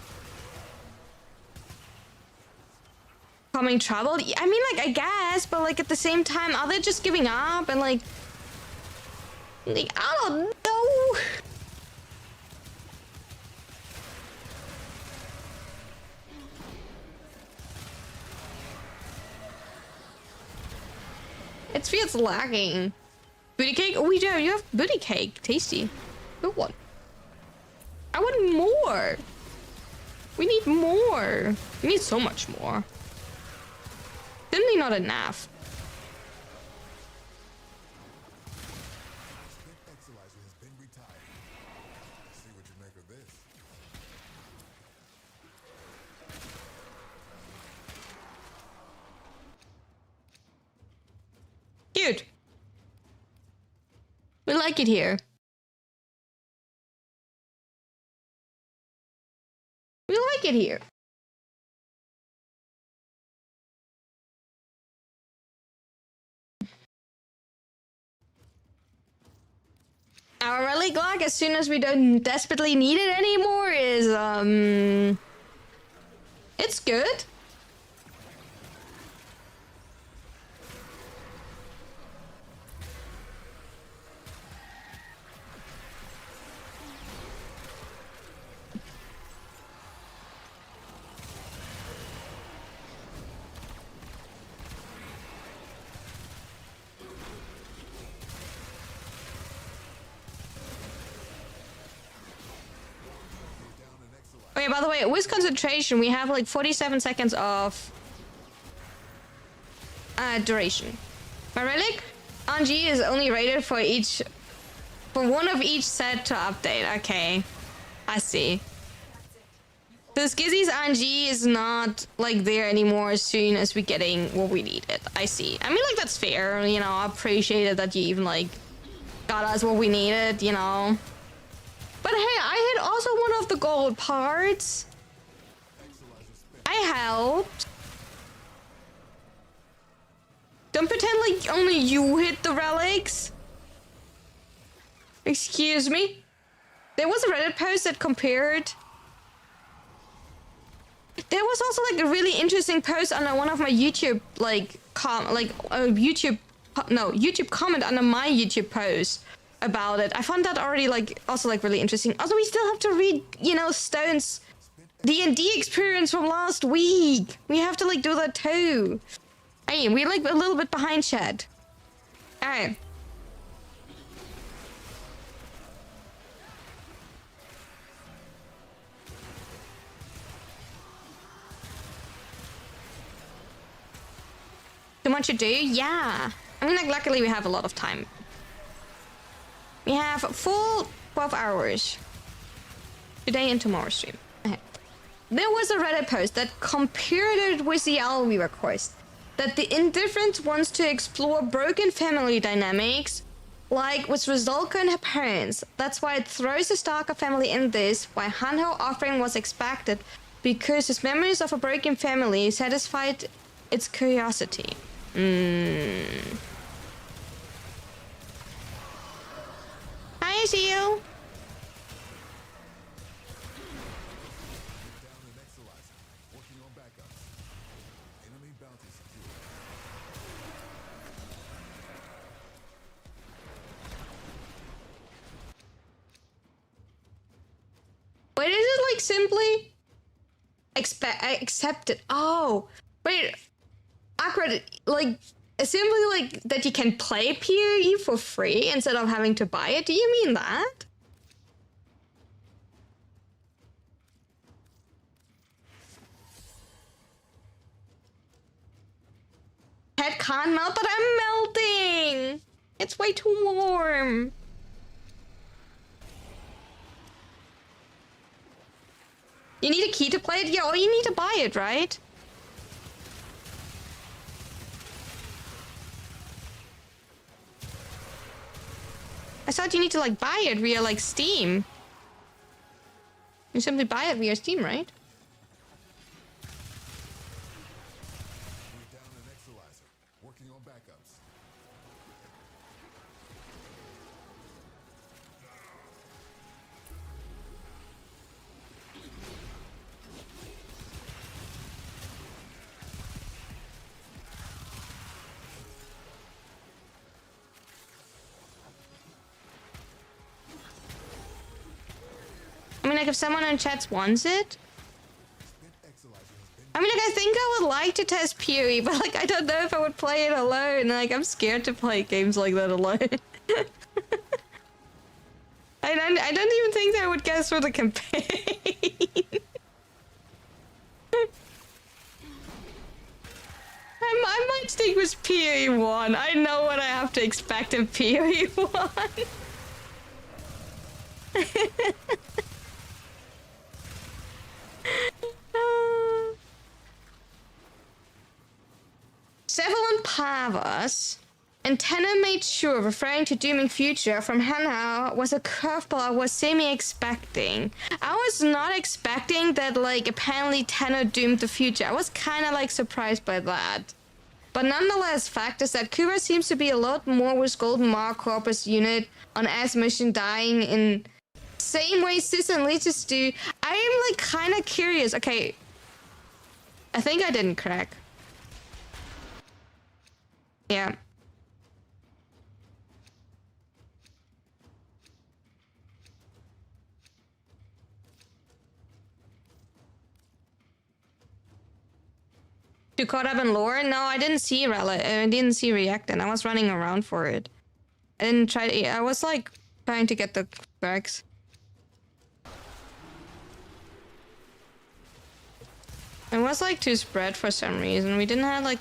Coming trouble? I mean, like, I guess, but like at the same time, are they just giving up and like I don't know. It feels lacking. Booty cake? Oh, we do. You have booty cake. Tasty. Good one. I want more. We need more. We need so much more. Simply not enough. Exilizer has been retired. See what you make of this. Cute. We like it here. We like it here. Our relic lock, as soon as we don't desperately need it anymore, is it's good. Okay, by the way, with concentration, we have like 47 seconds of duration. My relic RNG is only rated for one of each set to update. Okay, I see. So Skizzy's RNG is not like there anymore as soon as we're getting what we needed. I see. I mean, like, that's fair. You know, I appreciate it that you even like got us what we needed, you know. But hey, I hit also one of the gold parts. I helped. Don't pretend like only you hit the relics. Excuse me? There was a Reddit post that compared. There was also like a really interesting post on one of my YouTube YouTube comment under my YouTube post about it. I found that already like also like really interesting. Also, we still have to read, you know, Stone's D&D experience from last week. We have to like do that too. Hey, we're like a little bit behind Chad. Alright. Too much to do? Yeah. I mean, like, luckily we have a lot of time. We have full 12 hours. Today and tomorrow stream. Okay. There was a Reddit post that compared it with the LV request. That the Indifferent wants to explore broken family dynamics, like with Rizalka and her parents. That's why it throws the Stalker family in this, why Hanho offering was expected, because his memories of a broken family satisfied its curiosity. Hi, I see you. Wait, is it like simply accept it? Oh, wait. Awkward, like simply like that you can play PoE for free instead of having to buy it. Do you mean that? Head can't melt, but I'm melting. It's way too warm. You need a key to play it? Yeah, or you need to buy it, right? I thought you need to like buy it via like Steam. You simply buy it via Steam, right? backups. I mean, like, if someone in chat wants it. Spent Exolizer has been I mean, like, I think I would like to test Puri, but, like, I don't know if I would play it alone. Like, I'm scared to play games like that alone. I don't even think that I would get through the campaign. I might stick with Puri 1. I know what I have to expect in Puri 1. Several Pavas. Antenna made sure, referring to dooming future from Hannah was a curveball I was semi-expecting. I was not expecting that, like, apparently Tenno doomed the future. I was kind of, like, surprised by that. But nonetheless, fact is that Kura seems to be a lot more with Golden Mark Corpus unit on S mission dying in same way Sis and Leeches do. I am, like, kind of curious. Okay. I think I didn't crack. Yeah. You caught up in lore? No, I didn't see I didn't see React, and I was running around for it. I didn't try to, I was like trying to get the specs. It was like too spread for some reason. We didn't have like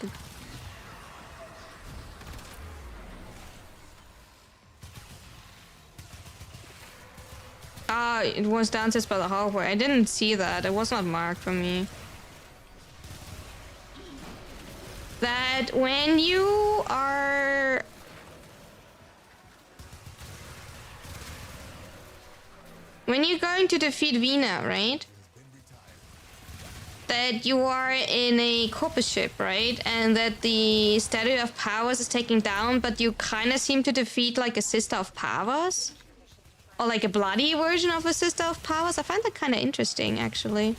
it was downstairs by the hallway. I didn't see that. It was not marked for me. That when you are when you're going to defeat Vina, right? That you are in a corpus ship, right? And that the Statue of Powers is taken down, but you kind of seem to defeat like a Sister of Powers? Or like a bloody version of a Sister of Powers? I find that kind of interesting, actually.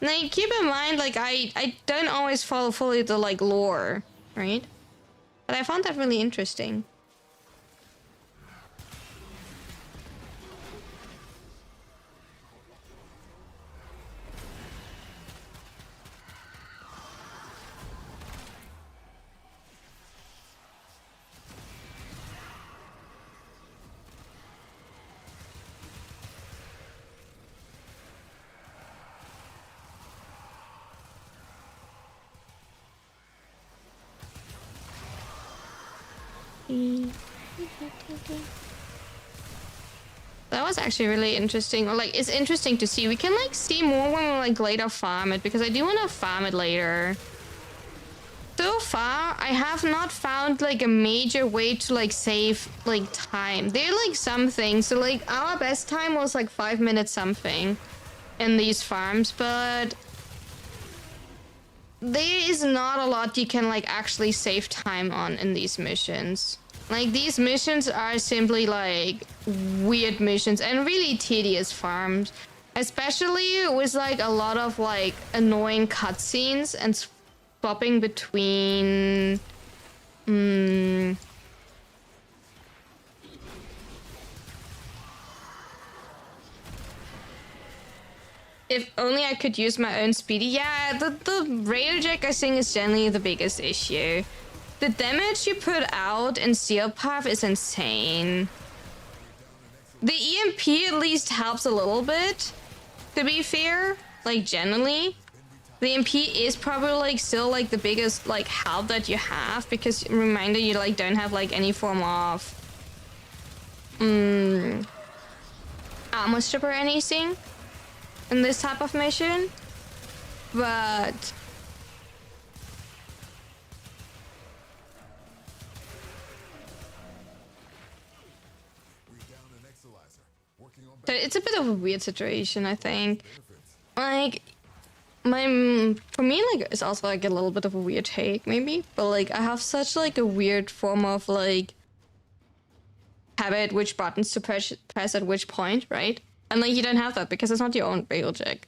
Like, keep in mind, like, I don't always follow fully the, like, lore, right? But I found that really interesting. That was actually really interesting. Or like, it's interesting to see. We can like see more when we like later farm it, because I do want to farm it later. So far, I have not found like a major way to like save like time. There are like some things. So like our best time was like 5 minutes something in these farms, but there is not a lot you can like actually save time on in these missions. Like, these missions are simply like weird missions and really tedious farms, especially with like a lot of like annoying cutscenes and swapping between if only I could use my own speedy. Yeah, the radar jack I think is generally the biggest issue. The damage you put out in Steel Path is insane. The EMP at least helps a little bit, to be fair, like generally. The EMP is probably like still like the biggest like help that you have, because reminder, you like don't have like any form of armor strip or anything in this type of mission, but so it's a bit of a weird situation, I think. Like, for me, like, it's also like a little bit of a weird take, maybe, but like I have such like a weird form of like habit which buttons to press at which point, right? And like you don't have that because it's not your own railjack.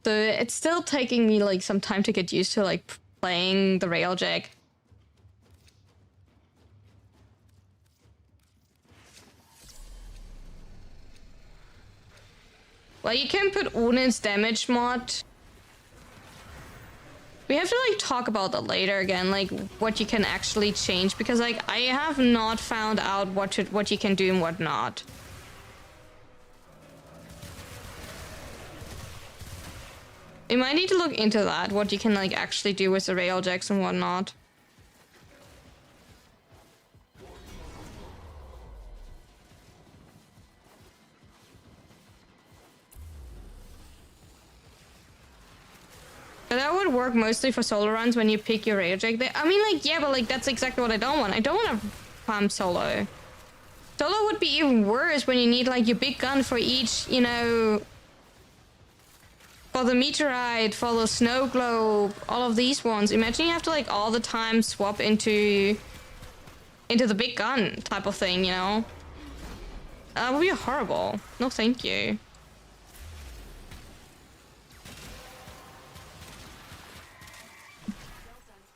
So it's still taking me like some time to get used to like playing the railjack. Well, you can put Odin's damage mod. We have to like talk about that later again, like what you can actually change, because like I have not found out what you can do and what not. We might need to look into that, what you can like actually do with the railjacks and whatnot. But that would work mostly for solo runs when you pick your railjack. I mean, like, yeah, but like that's exactly what I don't want. I don't want to farm solo. Solo would be even worse when you need like your big gun for each, you know, for the meteorite, for the snow globe, all of these ones. Imagine you have to like all the time swap into the big gun type of thing, you know? That would be horrible. No, thank you.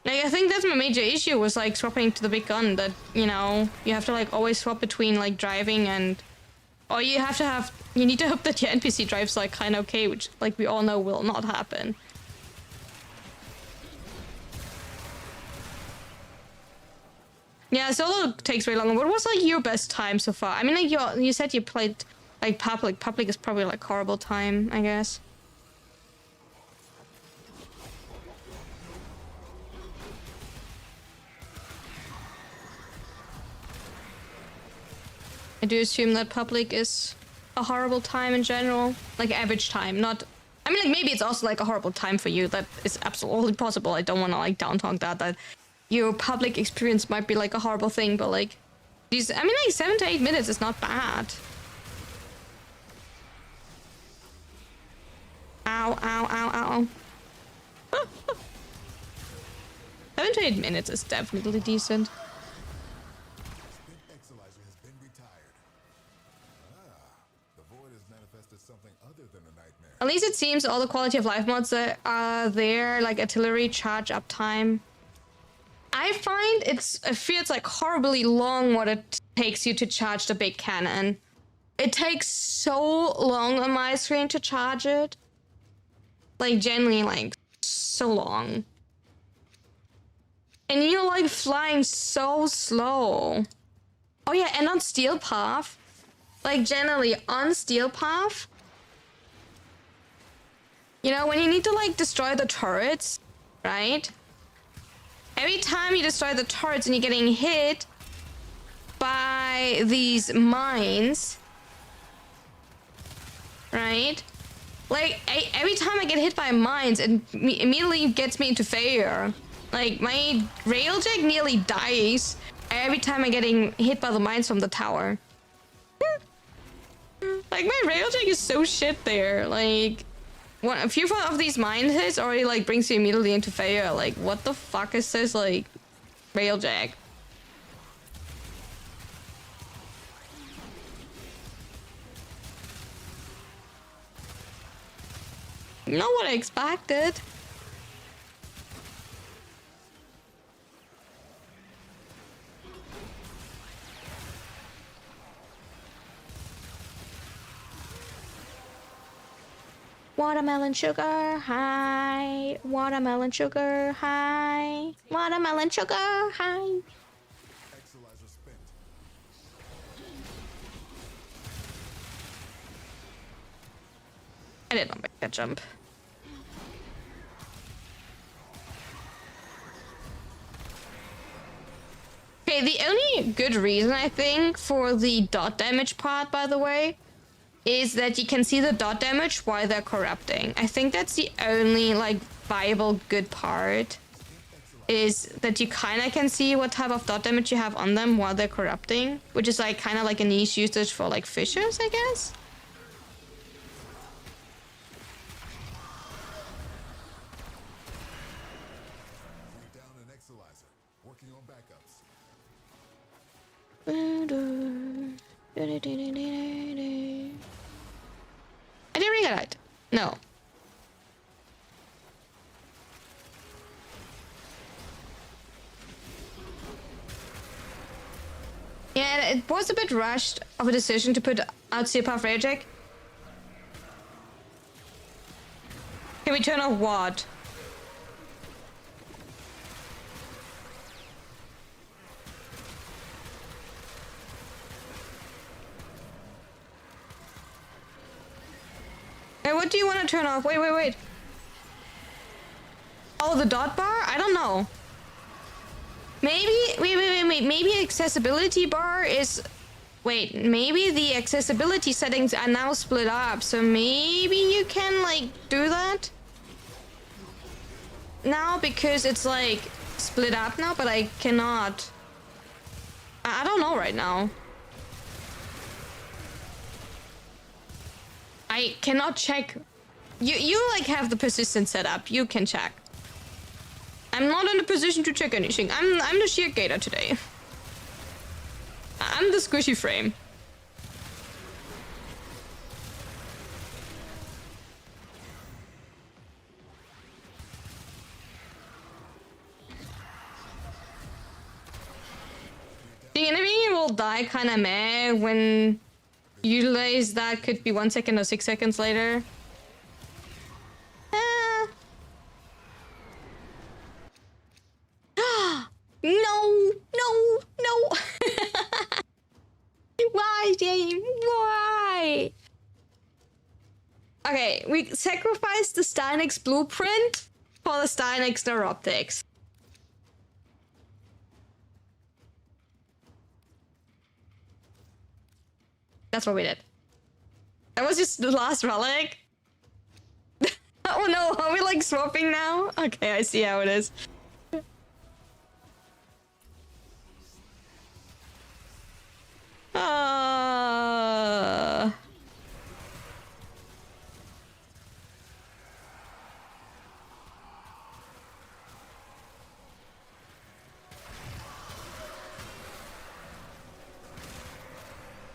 Like, I think that's my major issue was like swapping to the big gun, that, you know, you have to like always swap between like driving and, or you need to hope that your NPC drives like kind of okay, which like we all know will not happen. Yeah, solo takes way longer. What was like your best time so far? I mean, like you said you played like public. Public is probably like horrible time, I guess. I do assume that public is a horrible time in general, like average time, not. I mean, like maybe it's also like a horrible time for you. That is absolutely possible. I don't want to like down talk that your public experience might be like a horrible thing, but like these. I mean, like 7 to 8 minutes is not bad. Ow! Ow! Ow! Ow! 7 to 8 minutes is definitely decent. At least it seems all the quality of life mods that are there, like artillery charge uptime. I find it feels like horribly long what it takes you to charge the big cannon. It takes so long on my screen to charge it. Like genuinely like so long. And you're like flying so slow. Oh yeah, and on steel path. Like generally on steel path. You know, when you need to like destroy the turrets, right? Every time you destroy the turrets and you're getting hit by these mines, right? Like every time I get hit by mines, it immediately gets me into failure. Like my railjack nearly dies every time I'm getting hit by the mines from the tower. Like my railjack is so shit there. Like a few of these mine hits already like brings you immediately into failure. Like what the fuck is this like railjack? Not what I expected. Watermelon sugar high, watermelon sugar high, watermelon sugar high. I did not make that jump. Okay, the only good reason I think for the dot damage part, by the way, is that you can see the dot damage while they're corrupting. I think that's the only like viable good part, is that you kind of can see what type of dot damage you have on them while they're corrupting, which is like kind of like a niche usage for like fishers, I guess. I didn't read it. No. Yeah, it was a bit rushed of a decision to put out Seapath Reject. Can we turn off what? Hey, what do you want to turn off? Wait, wait, wait. Oh, the dot bar? I don't know. Maybe, wait. Maybe accessibility bar is... Wait, maybe the accessibility settings are now split up, so maybe you can, like, do that? Now, because it's, like, split up now, but I cannot... I don't know right now. I cannot check. You like have the persistent setup. You can check. I'm not in a position to check anything. I'm the sheer gator today. I'm the squishy frame. The enemy will die kinda meh when you realize that could be 1 second or 6 seconds later. No. Why, James? Why? Okay, we sacrificed the Steinix blueprint for the Steinix neuroptics. That's what we did. That was just the last relic. Oh no, are we like swapping now? Okay, I see how it is.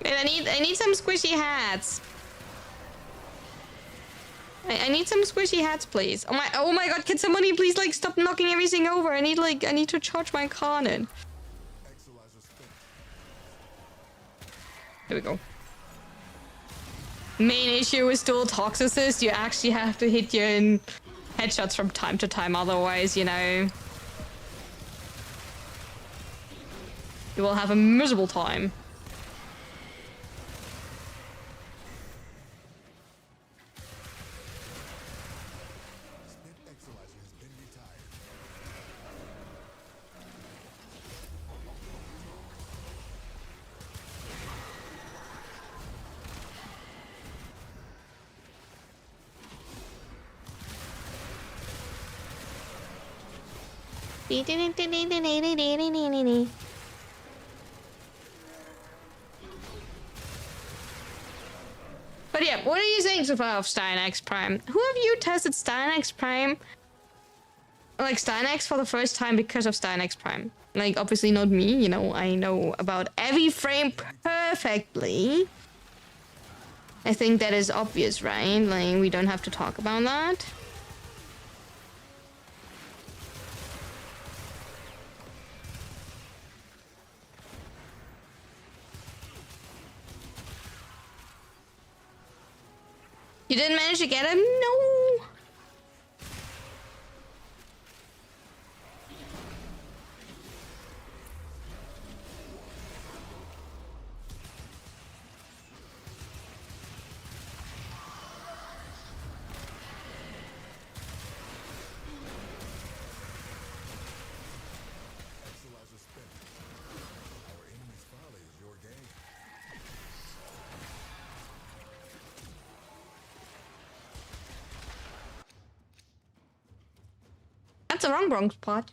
Wait, I need some squishy hats. I need some squishy hats, please. Oh my god, can somebody please like stop knocking everything over? I need to charge my cannon. There we go. Main issue is dual toxicist. You actually have to hit you in headshots from time to time, otherwise, you know, you will have a miserable time. But yeah, what are you saying so far of Steinix Prime? Who have you tested Steinix Prime? Like Steinix for the first time because of Steinix Prime? Like, obviously not me, you know, I know about every frame perfectly. I think that is obvious, right? Like, we don't have to talk about that. You didn't manage to get him? No! That's the wrong spot.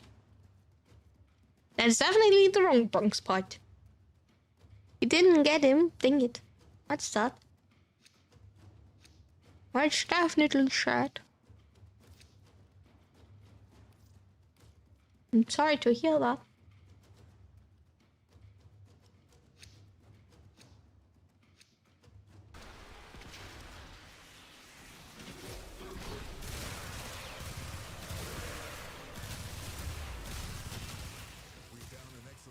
That's definitely the wrong spot. You didn't get him, dang it. What's that? That's definitely sad. I'm sorry to hear that.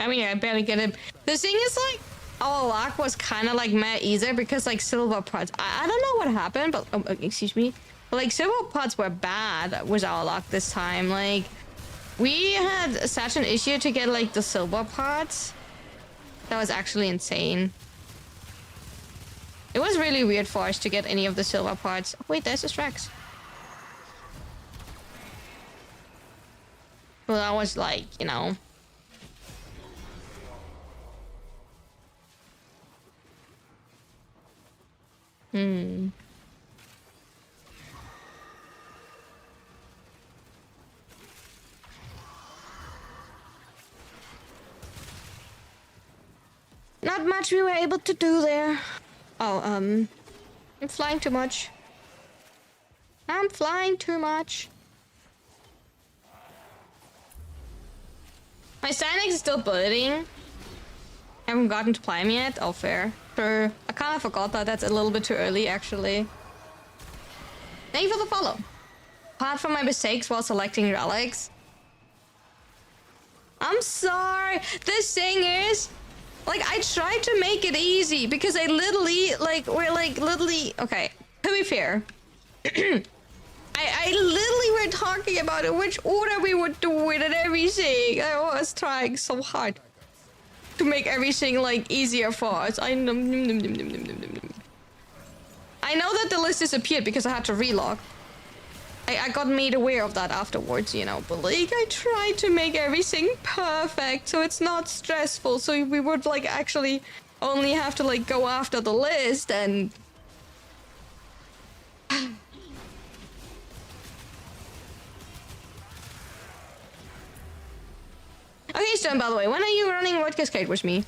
I mean, I barely get it. The thing is, like, our luck was kind of like meh easier because, like, silver pots. I don't know what happened, but excuse me. But, like, silver pots were bad with our luck this time. Like, we had such an issue to get, like, the silver pots. That was actually insane. It was really weird for us to get any of the silver parts. Oh, wait, there's a Strax. Well, that was like, you know. Not much we were able to do there. Oh, I'm flying too much. I'm flying too much. My Cynex is still bleeding. Haven't gotten to Prime yet. Oh, fair. Sure. I kind of forgot that. That's a little bit too early, actually. Thank you for the follow. Apart from my mistakes while selecting relics. I'm sorry. This thing is... Like, I tried to make it easy because I literally, like, okay, to be fair, I literally were talking about in which order we would do it and everything. I was trying so hard to make everything, like, easier for us. I know that the list disappeared because I had to relog. I got made aware of that afterwards, you know, but like I tried to make everything perfect so it's not stressful, so we would like actually only have to like go after the list and... Okay, Stone, by the way, when are you running Void Cascade with me?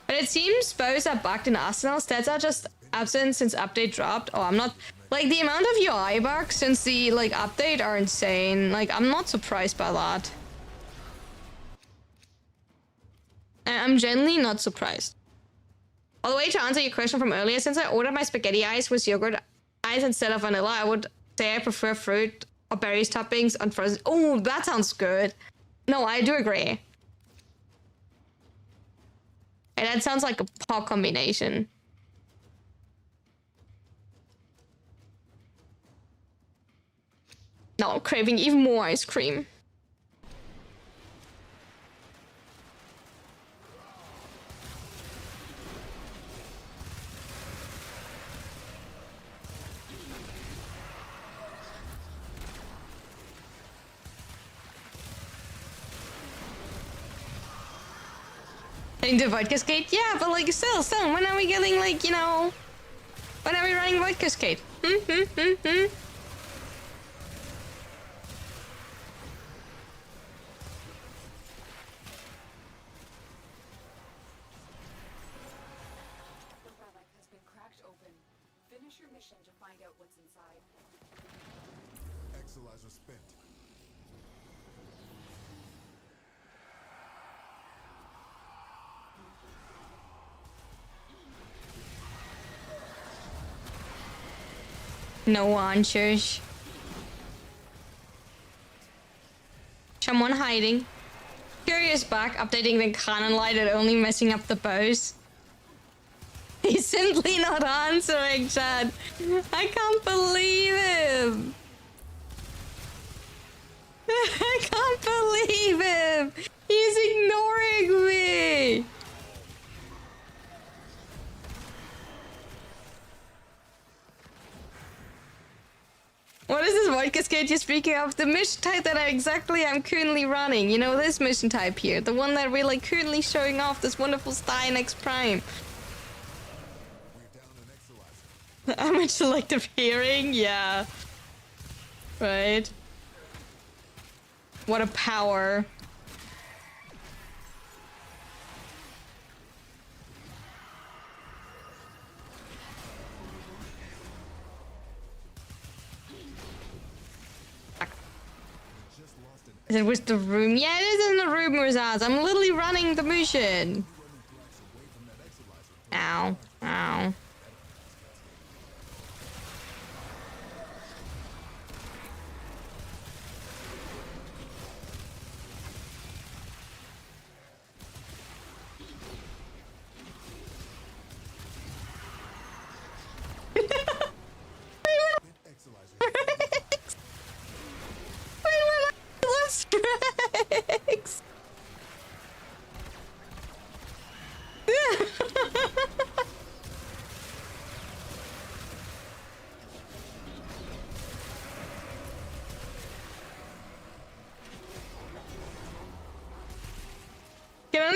But it seems bows are bugged in Arsenal. Stats are just absent since update dropped. Oh, I'm not... Like, the amount of UI bugs since the, like, update are insane. Like, I'm not surprised by that. I'm genuinely not surprised. By the way, to answer your question from earlier, since I ordered my spaghetti ice with yogurt ice instead of vanilla, I would say I prefer fruit or berries toppings on frozen... Oh, that sounds good. No, I do agree. And that sounds like a pop combination. Now I'm craving even more ice cream. Into Void Cascade? Yeah, but like still, when are we getting like, you know... When are we running Void Cascade? Exilizer spent. No answers. Someone hiding. Curious back, updating the cannon light and only messing up the bows. He's simply not answering, Chad. I can't believe him. I can't believe him. He's ignoring me. What is this Void Cascade you're speaking of? The mission type that I'm currently running. You know, this mission type here. The one that we're like currently showing off, this wonderful Stein Prime. I'm in selective hearing? Yeah. Right. What a power. Is it with the room? Yeah, it is in the room, Razaz. I'm literally running the mission. Ow. Ow.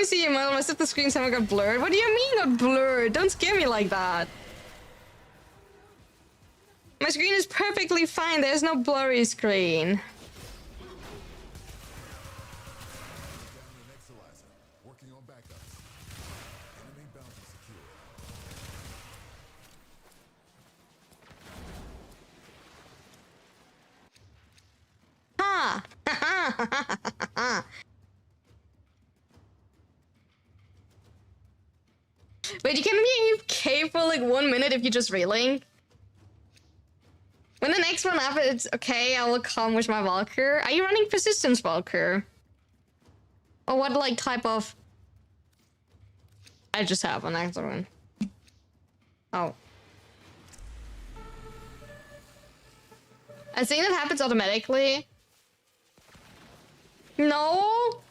me see your model. As if the screen somehow got blurred. What do you mean got blurred? Don't scare me like that. My screen is perfectly fine. There's no blurry screen. Down an Exolizer. Working on backups. Enemy bounty secure. Ha! Wait, you can be AFK for like 1 minute if you're just reeling? When the next one up, it's okay, I will come with my Valkyr. Are you running Persistence Valkyr? Or what like type of... I just have an extra one. Oh. I think that happens automatically. No!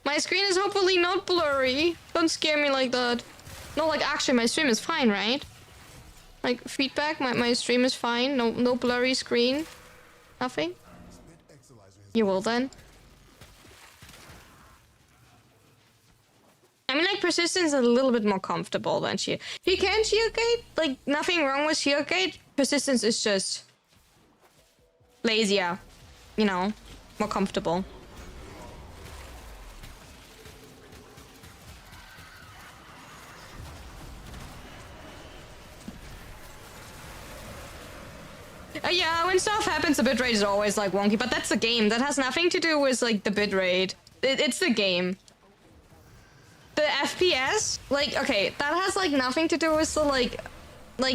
My screen is hopefully not blurry. Don't scare me like that. No, like actually my stream is fine, right? Like feedback, my stream is fine. No blurry screen. Nothing? You will then. I mean, like, Persistence is a little bit more comfortable than Shield. If you can Shield Gate, like, nothing wrong with Shield Gate. Persistence is just lazier, you know, more comfortable. Yeah, when stuff happens, the bitrate is always like wonky, but that's the game. That has nothing to do with like the bitrate. It's the game. The FPS, like, okay, that has like nothing to do with the like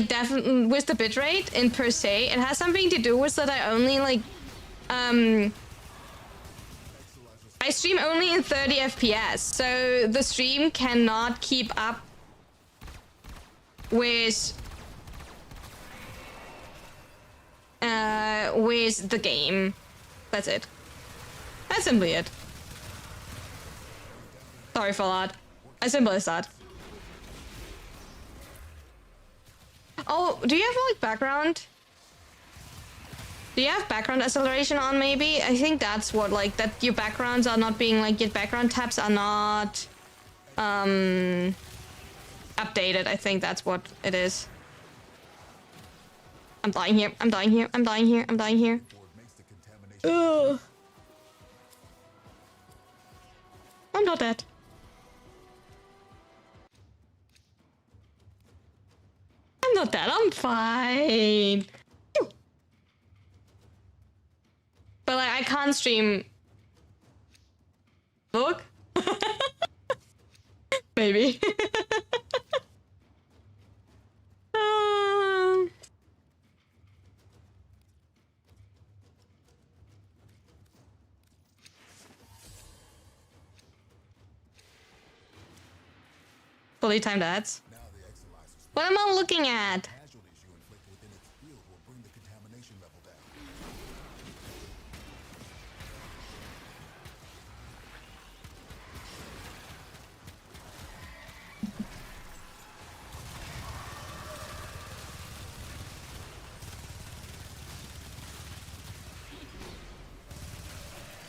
definitely with the bitrate in per se. It has something to do with that I only like I stream only in 30 FPS, so the stream cannot keep up with the game. That's it. That's simply it. Sorry for that. As simple as that. Oh, do you have like background? Do you have background acceleration on maybe? I think that's what, like, that your backgrounds are not being, like, your background tabs are not updated. I think that's what it is. I'm dying here. I'm dying here. I'm dying here. I'm dying here. Ugh. I'm not dead. I'm not dead. I'm fine. But like, I can't stream. Look. Maybe. Fully timed ads. What am I looking at? Casualties you inflict within its field will bring the contamination level down.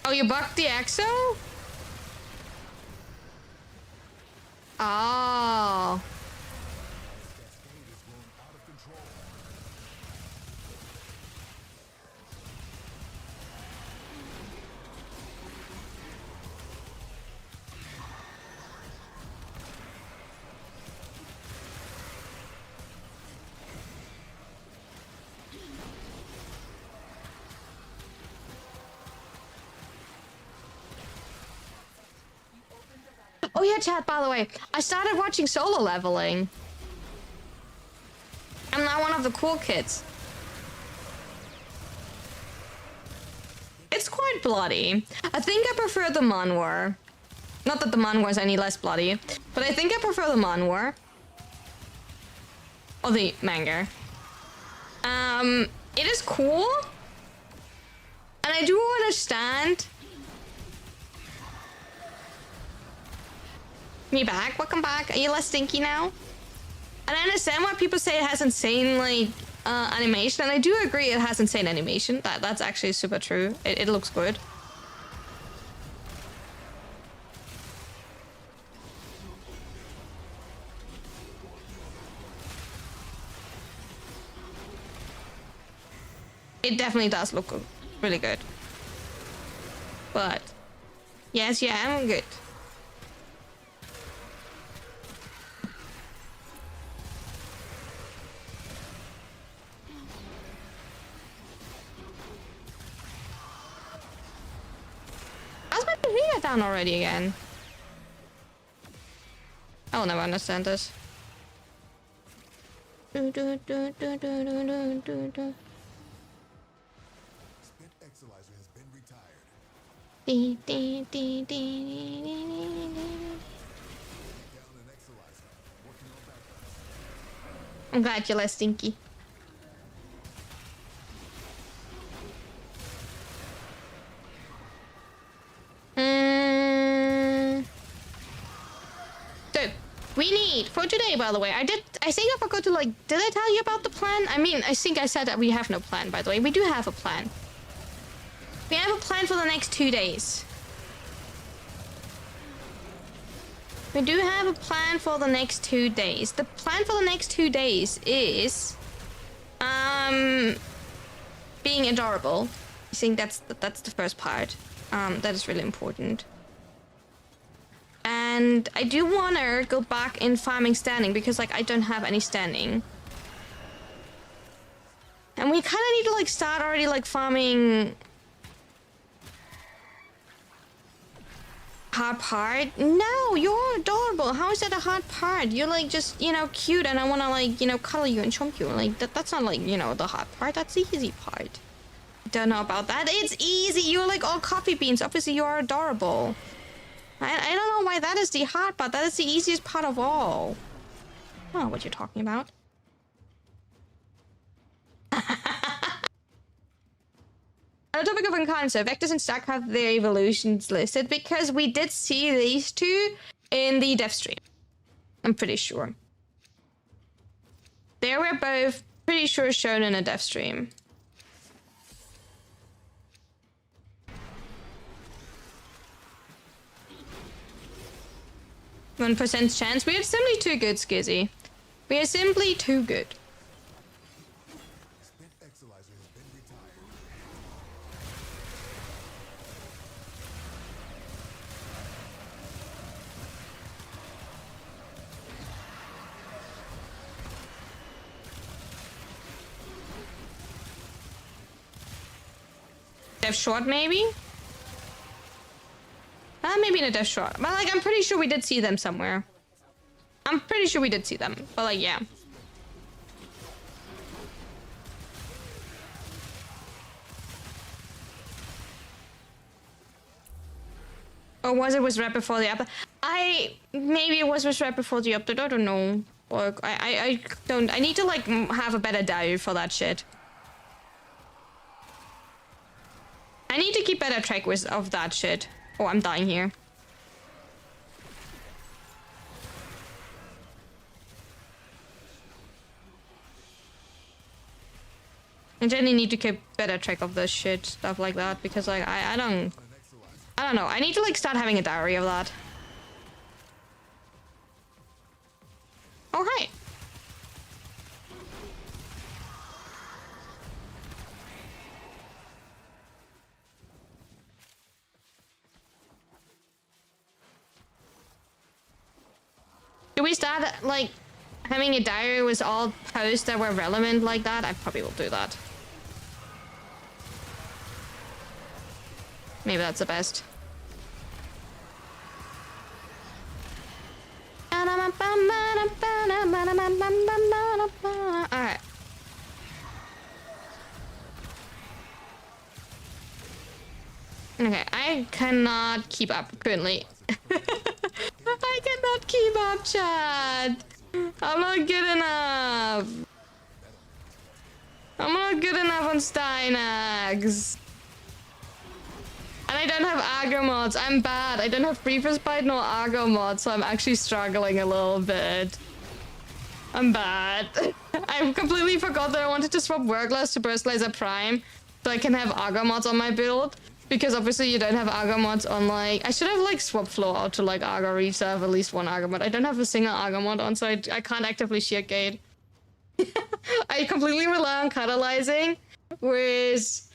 Oh, you bugged the EXO? Oh. Oh yeah, chat, by the way, I started watching Solo Leveling. I'm now one of the cool kids. It's quite bloody. I think I prefer the manhwa. Not that the manhwa is any less bloody, but I think I prefer the manhwa. Or the manga. It is cool. And I do understand. Me back? Welcome back. Are you less stinky now? And I understand why people say it has insane, like, animation. And I do agree it has insane animation. That's actually super true. It looks good. It definitely does look really good. But yes, yeah, I'm good. How's my arena down already again? I will never understand this. Spent Exolizer has been retired. Down an Exolizer. Working on backups. I'm glad you're less stinky. So we need for today, by the way. I think I forgot to did I tell you about the plan? I mean, I think I said that we have no plan, by the way. We do have a plan. We have a plan for the next 2 days. We do have a plan for the next 2 days. The plan for the next 2 days is being adorable. I think that's the first part. That is really important. And I do wanna go back in farming standing because I don't have any standing. And we kinda need to start already farming hard part. No, you're adorable. How is that a hard part? You're just, cute and I wanna cuddle you and chomp you. That's not the hard part, that's the easy part. Don't know about that. It's easy. You're all coffee beans. Obviously you are adorable. I don't know why that is the hard part. That is the easiest part of all. I don't know what you're talking about. On the topic of encounter, Vectors and Stack have their evolutions listed because we did see these two in the dev stream. I'm pretty sure. They were both pretty sure shown in a dev stream. 1% chance. We are simply too good, Skizzy. We are simply too good. Spent Exolizer has been retired. Dev short, maybe? Maybe in a dev short. But I'm pretty sure we did see them somewhere. I'm pretty sure we did see them. But yeah. Or was it right before the update? Maybe it was right before the update. I don't know. Or I don't. I need to have a better diary for that shit. I need to keep better track of that shit. Oh, I'm dying here. I generally need to keep better track of this shit, stuff like that, because I don't know. I need to start having a diary of that. Oh, hi. Do we start having a diary with all posts that were relevant like that? I probably will do that. Maybe that's the best. Alright. Okay, I cannot keep up currently. I cannot keep up, chat. I'm not good enough. I'm not good enough on Steinax. And I don't have aggro mods. I'm bad. I don't have free first bite nor aggro mods, so I'm actually struggling a little bit. I'm bad. I completely forgot that I wanted to swap Workless to Burst Laser Prime so I can have aggro mods on my build. Because obviously you don't have aggro mods on I should have swapped flow out to aggro reach to have at least one aggro mod. I don't have a single aggro mod on, so I can't actively shear gate. I completely rely on catalyzing with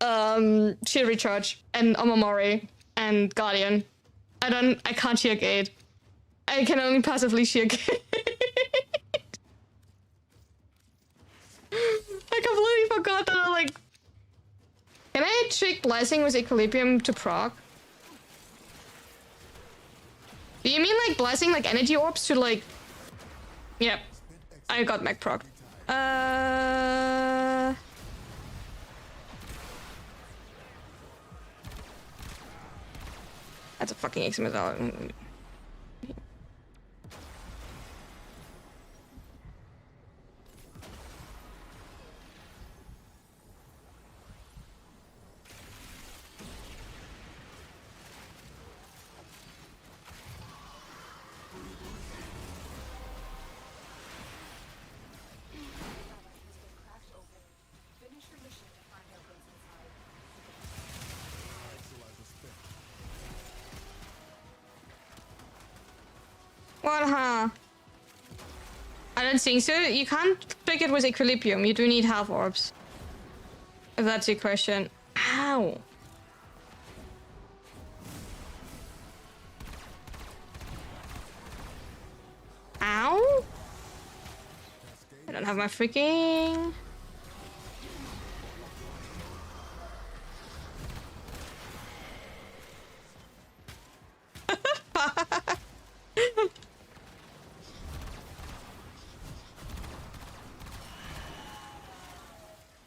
Shield Recharge and Omamori and Guardian. I can't Sheer Gate. I can only passively Sheer Gate. I completely forgot that I like... Can I trick Blessing with Equilibrium to proc? Do you mean like Blessing like energy orbs to like... Yep. I got mech proc. That's a fucking XMS. What, huh? I don't think so. You can't trick it with Equilibrium. You do need half orbs. If that's your question. Ow. Ow? I don't have my freaking...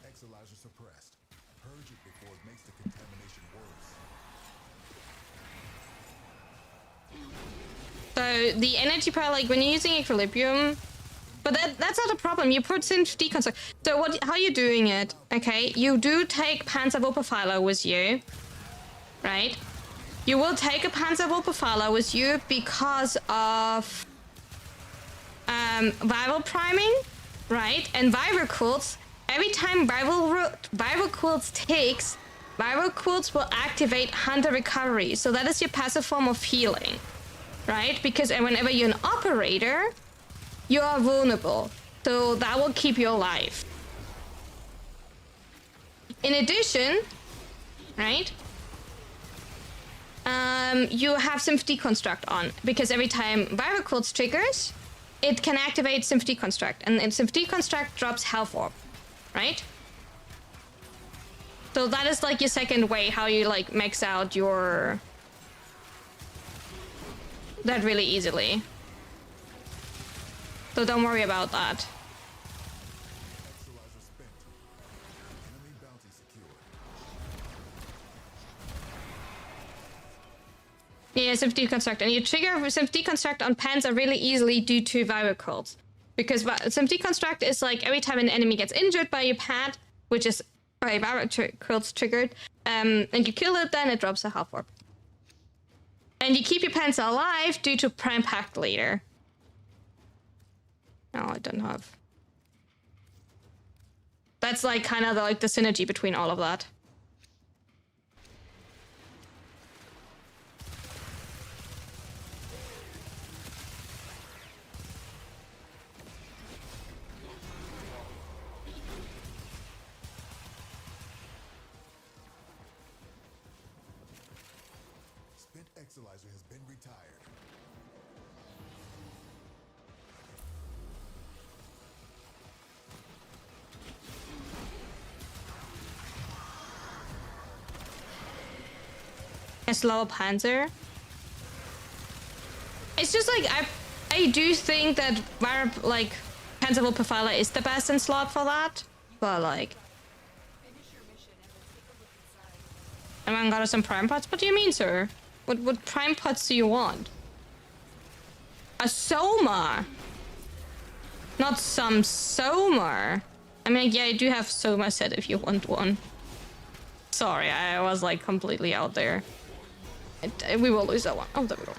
Exolizer suppressed. Purge it before it makes the contamination worse. So the energy power, like when you're using Equilibrium, but that's not a problem. You put synth deconstruct. So how you doing it? Okay, you do take Panzerwurperpfeiler with you, right? You will take a Panzerwurperpfeiler with you because of viral priming, right? And viral quilts. Every time viral quilts takes, viral quilts will activate Hunter Recovery. So that is your passive form of healing, right? Because whenever you're an operator, you are vulnerable. So that will keep you alive. In addition, right? You have Symph Deconstruct on, because every time viral quilts triggers, it can activate Symph Deconstruct, and Symph Deconstruct drops Health Orb, right? So that is like your second way how you like max out your... that really easily. So don't worry about that. Exolizer spent. Enemy bounty secured. Yeah, Symph Deconstruct. And you trigger Symph Deconstruct on Panzer really easily due to viral quilts. Because Symph Deconstruct is like every time an enemy gets injured by your pad, which is by viral quilts triggered, and you kill it, then it drops a health orb. And you keep your Panzer alive due to Prime Pact Leader. No, I don't have. That's like kind of like the synergy between all of that. Spent Exolizer has been retired. A slower Panzer. It's just like I do think that like Panzerwurperpfeiler is the best in slot for that, but like everyone got us some prime pots. What do you mean, sir? What prime pots do you want? A Soma, not some Soma. I mean, yeah, I do have Soma set if you want one. Sorry, I was like completely out there. We will lose that one. Oh, there we go.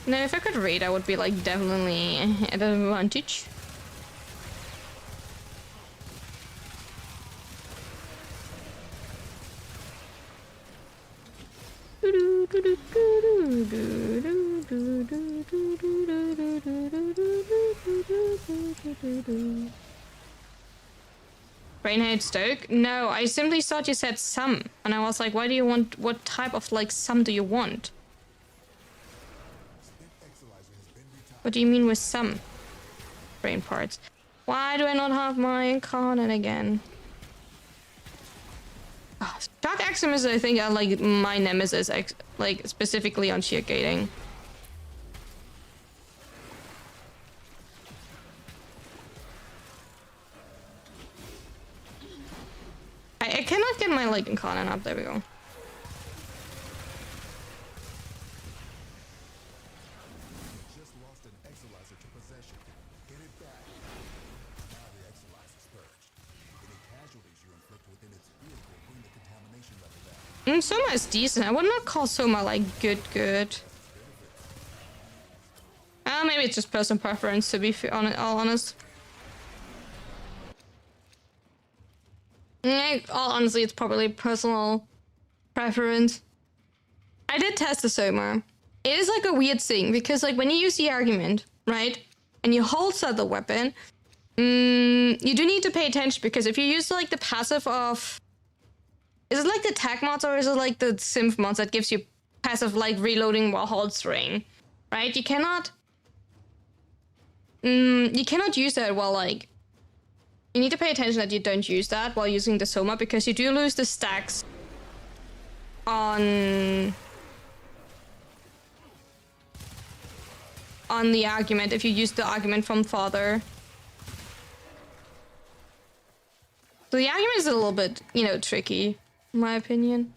No, if I could read, I would be like definitely at an advantage. Brainhead Stoke? No, I simply thought you said some. And I was like, why do you want, what type of like some do you want? What do you mean with some? Brain parts. Why do I not have my incarnate again? Oh, Shock Axiom I think, are like my nemesis, like specifically on sheer gating. I cannot get my like incarnate up. There we go. Just lost an Exolizer to possession. Get it back. Now the Exolizer's purged. Any casualties you inflict within its field will bring the contamination level down. Soma is decent. I would not call Soma like good. Maybe it's just personal preference, to be all honest. All honestly, it's probably personal preference. I did test the Soma. It is like a weird thing because like when you use the argument, right, and you hold set the weapon, you do need to pay attention because if you use like the passive of, is it like the tag mods or is it like the synth mods that gives you passive like reloading while holstering, right? You cannot use that while like. You need to pay attention that you don't use that while using the Soma because you do lose the stacks on the argument if you use the argument from father. So the argument is a little bit, you know, tricky, in my opinion.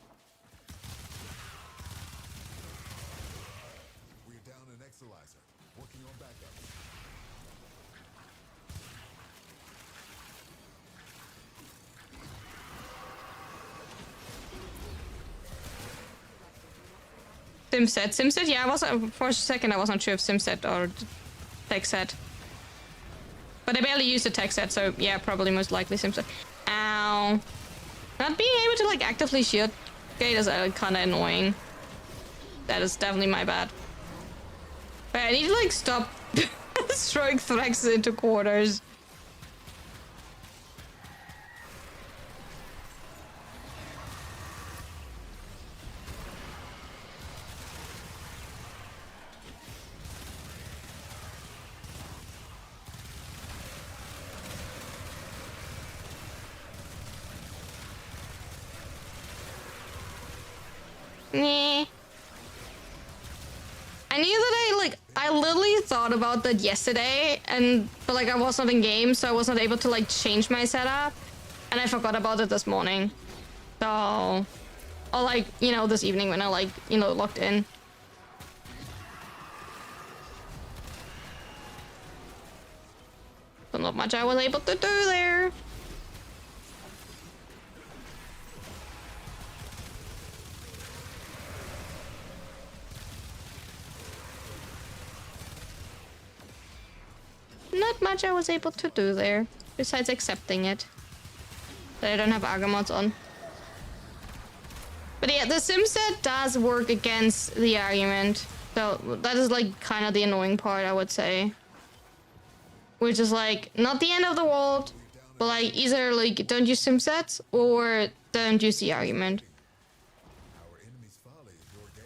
We're down an Exolizer. Working on backup. Simset, yeah, I wasn't for a second. I wasn't sure if Simset or tech set, but I barely used the tech set, so yeah, probably most likely Simset. Ow! Not being able to like actively shield gate is kind of annoying. That is definitely my bad. But I need to like stop throwing Threx into quarters. Nah. I knew that I literally thought about that yesterday, but like I was not in game, so I was not able to like change my setup, and I forgot about it this morning. So, or like, you know, this evening when I like, you know, logged in. So not much I was able to do there. Not much I was able to do there, besides accepting it. That I don't have Argomods on. But yeah, the Simset does work against the argument. So that is like kind of the annoying part, I would say. Which is like, not the end of the world, but like either like don't use Simsets or don't use the argument. Our enemy's folly is your gain.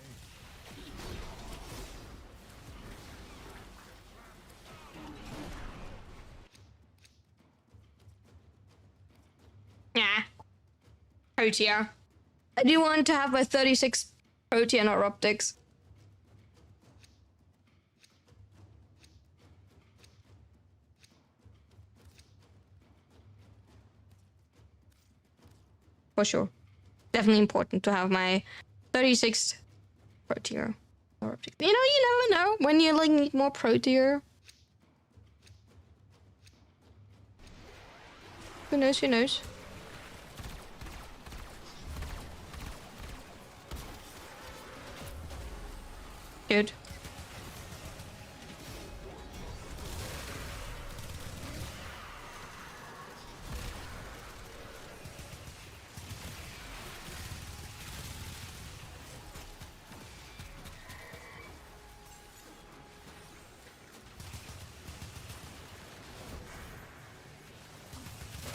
Yeah. Protea. I do want to have my 36 Protea or optics. For sure. Definitely important to have my 36 Protea or optics. You know, you never know when you like need more Protea. Who knows, who knows? Good.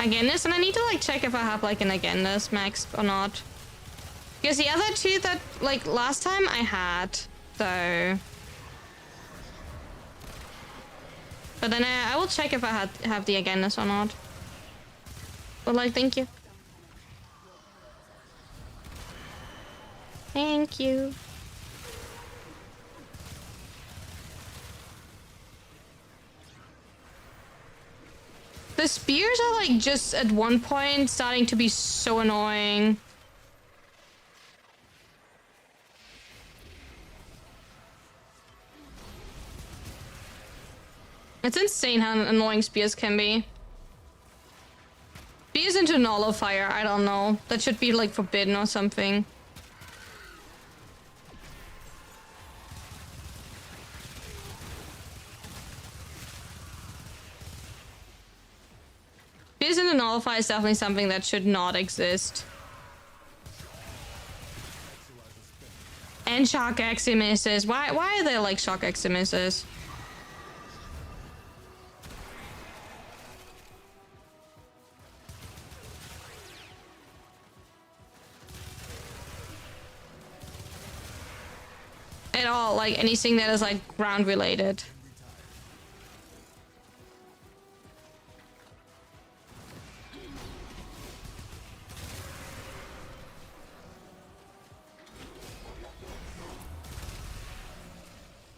Against, and I need to like check if I have like an against max or not. Because the other two that like last time I had, so. But then I will check if I have the against or not. But like, thank you. Thank you. The spears are like just at one point starting to be so annoying. It's insane how annoying spears can be. Spears into nullifier, I don't know. That should be like forbidden or something. Spears into nullify is definitely something that should not exist. And shock eximisses. Why are there like shock eximisses? At all, like anything that is like ground related.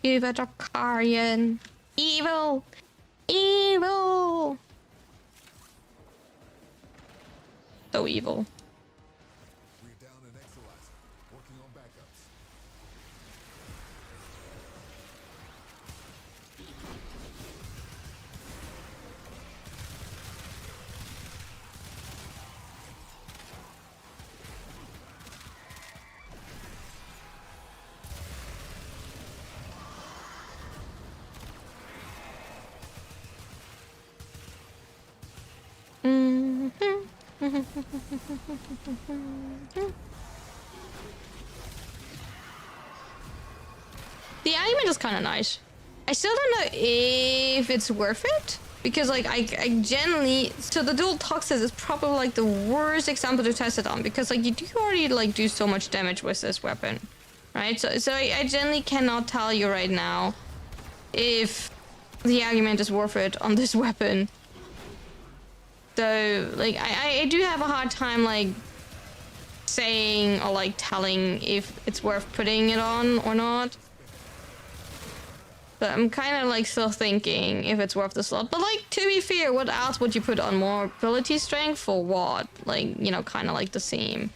Evil. Evil. Evil. So evil. We're down an Exolizer. Working on backups. The argument is kind of nice. I still don't know if it's worth it because like I generally, so the dual toxins is probably like the worst example to test it on because like you do already like do so much damage with this weapon, right? So I generally cannot tell you right now if the argument is worth it on this weapon. So like I do have a hard time like saying or like telling if it's worth putting it on or not. But I'm kind of like still thinking if it's worth the slot. But like to be fair, what else would you put on? More ability strength for what? Like, you know, kind of like the same.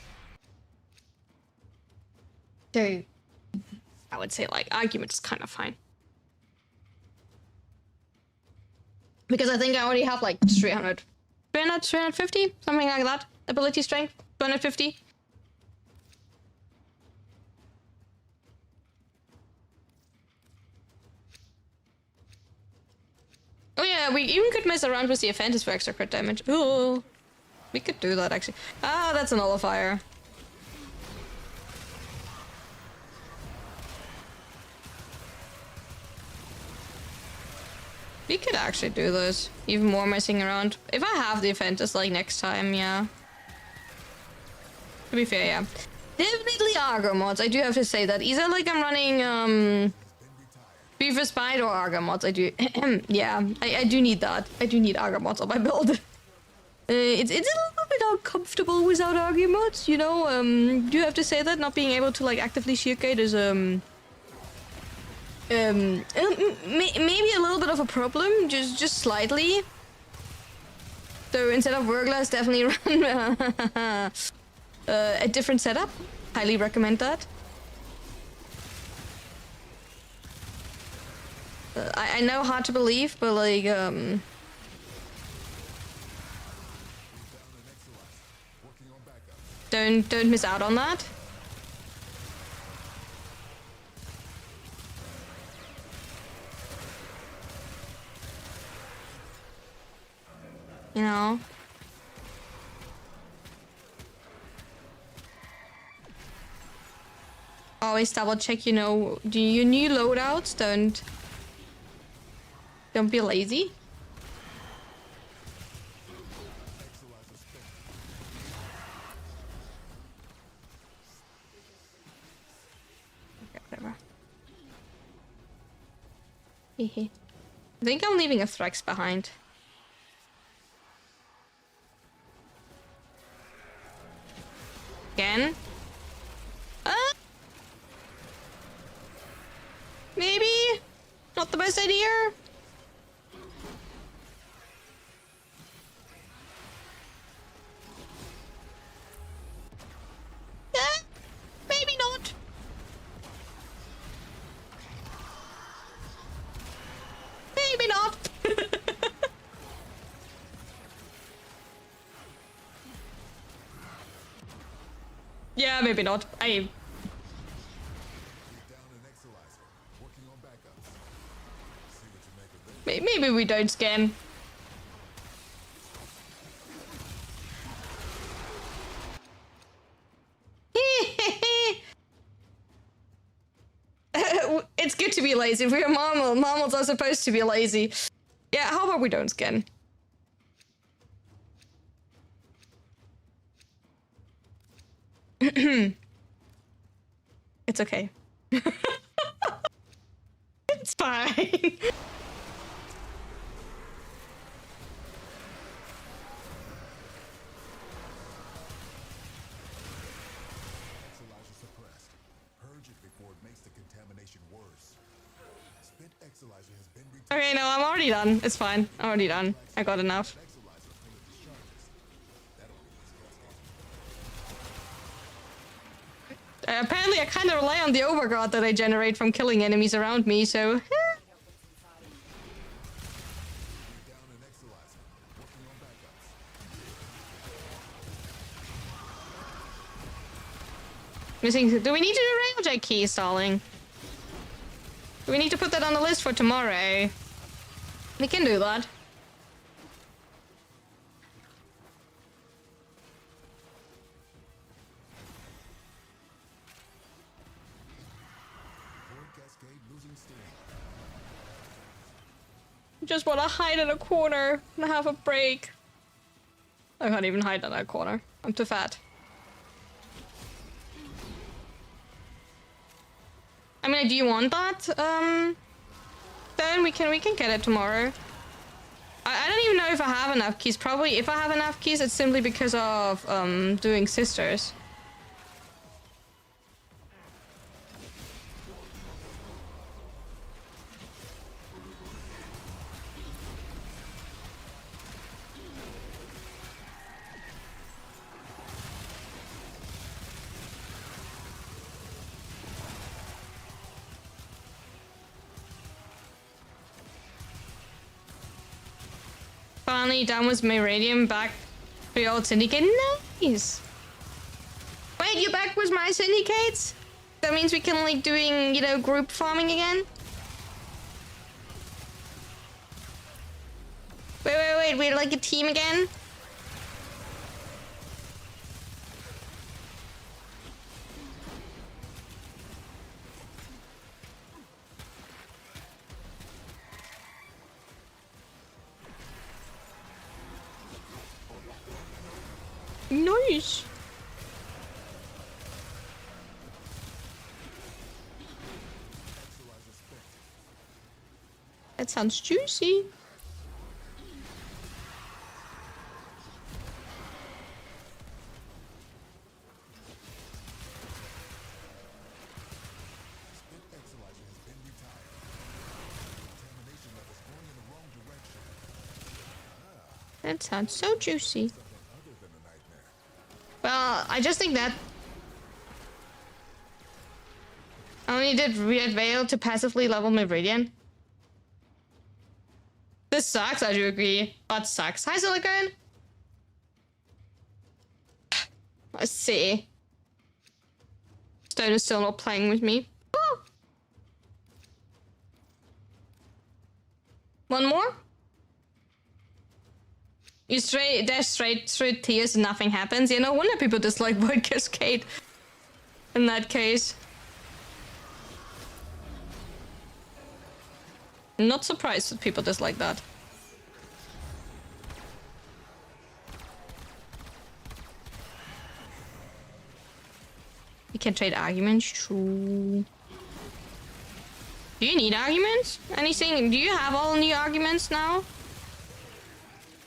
So I would say like argument is kind of fine. Because I think I already have like 350, something like that. Ability strength, 250. Oh yeah, we even could mess around with the Aphantis for extra crit damage. Oh, we could do that actually. Ah, that's a nullifier. We could actually do this. Even more messing around. If I have the Aphantis like next time, yeah. To be fair, yeah. Definitely Argo mods, I do have to say that. Either like I'm running Beaver Spide or Argo mods, I do. Yeah, I do need that. I do need Argo mods on my build. It's a little bit uncomfortable without Argo mods, you know. Do have to say that not being able to like actively shieldgate is maybe a little bit of a problem, just slightly. So instead of Wurglas, definitely run a different setup. Highly recommend that. I know, hard to believe, but like don't miss out on that. You know. Always double check, you know, do your new loadouts, don't be lazy. I think I'm leaving a Threx behind. Again? Maybe? Not the best idea? Maybe not. Maybe not. Yeah, maybe not. Down an Exilizer. Working on backups. See what you make of this. Maybe we don't scan. It's good to be lazy. If we're mammals are supposed to be lazy. Yeah, how about we don't scan? It's okay. It's fine. Exilizer suppressed. Purge it before it makes the contamination worse. Spent Exilizer has been returned. Okay, no, I'm already done. It's fine. I'm already done. I got enough. Exilizer full of discharges. That'll be disgusting. Apparently, I kind of rely on the overguard that I generate from killing enemies around me, so... Down an Exilizer. Working on backups. Missing... Do we need to do railjack key stalling? Do we need to put that on the list for tomorrow? We can do that. Void Cascade losing steam. Just want to hide in a corner and have a break. I can't even hide in that corner. I'm too fat. I mean, do you want that? Then we can get it tomorrow. I don't even know if I have enough keys. Probably if I have enough keys, it's simply because of doing sisters. Finally done with my radium, back to your old syndicate. Nice! Wait, you're back with my syndicates? That means we can like doing, you know, group farming again? Wait, we're like a team again? Nice! That sounds juicy. Spent Exilizer has been retired. Contamination levels going in the wrong direction. That sounds so juicy. Something other than a nightmare. Well, I just think that I only did Weird Veil to passively level Meridian. This sucks, I do agree. That sucks. Hi, Silicon! Let's see. Stone is still not playing with me. Oh. One more? You dash straight through tears and nothing happens. Yeah, no wonder people dislike Void Cascade. In that case. Not surprised that people dislike that. You can trade arguments, true. Do you need arguments? Anything? Do you have all new arguments now?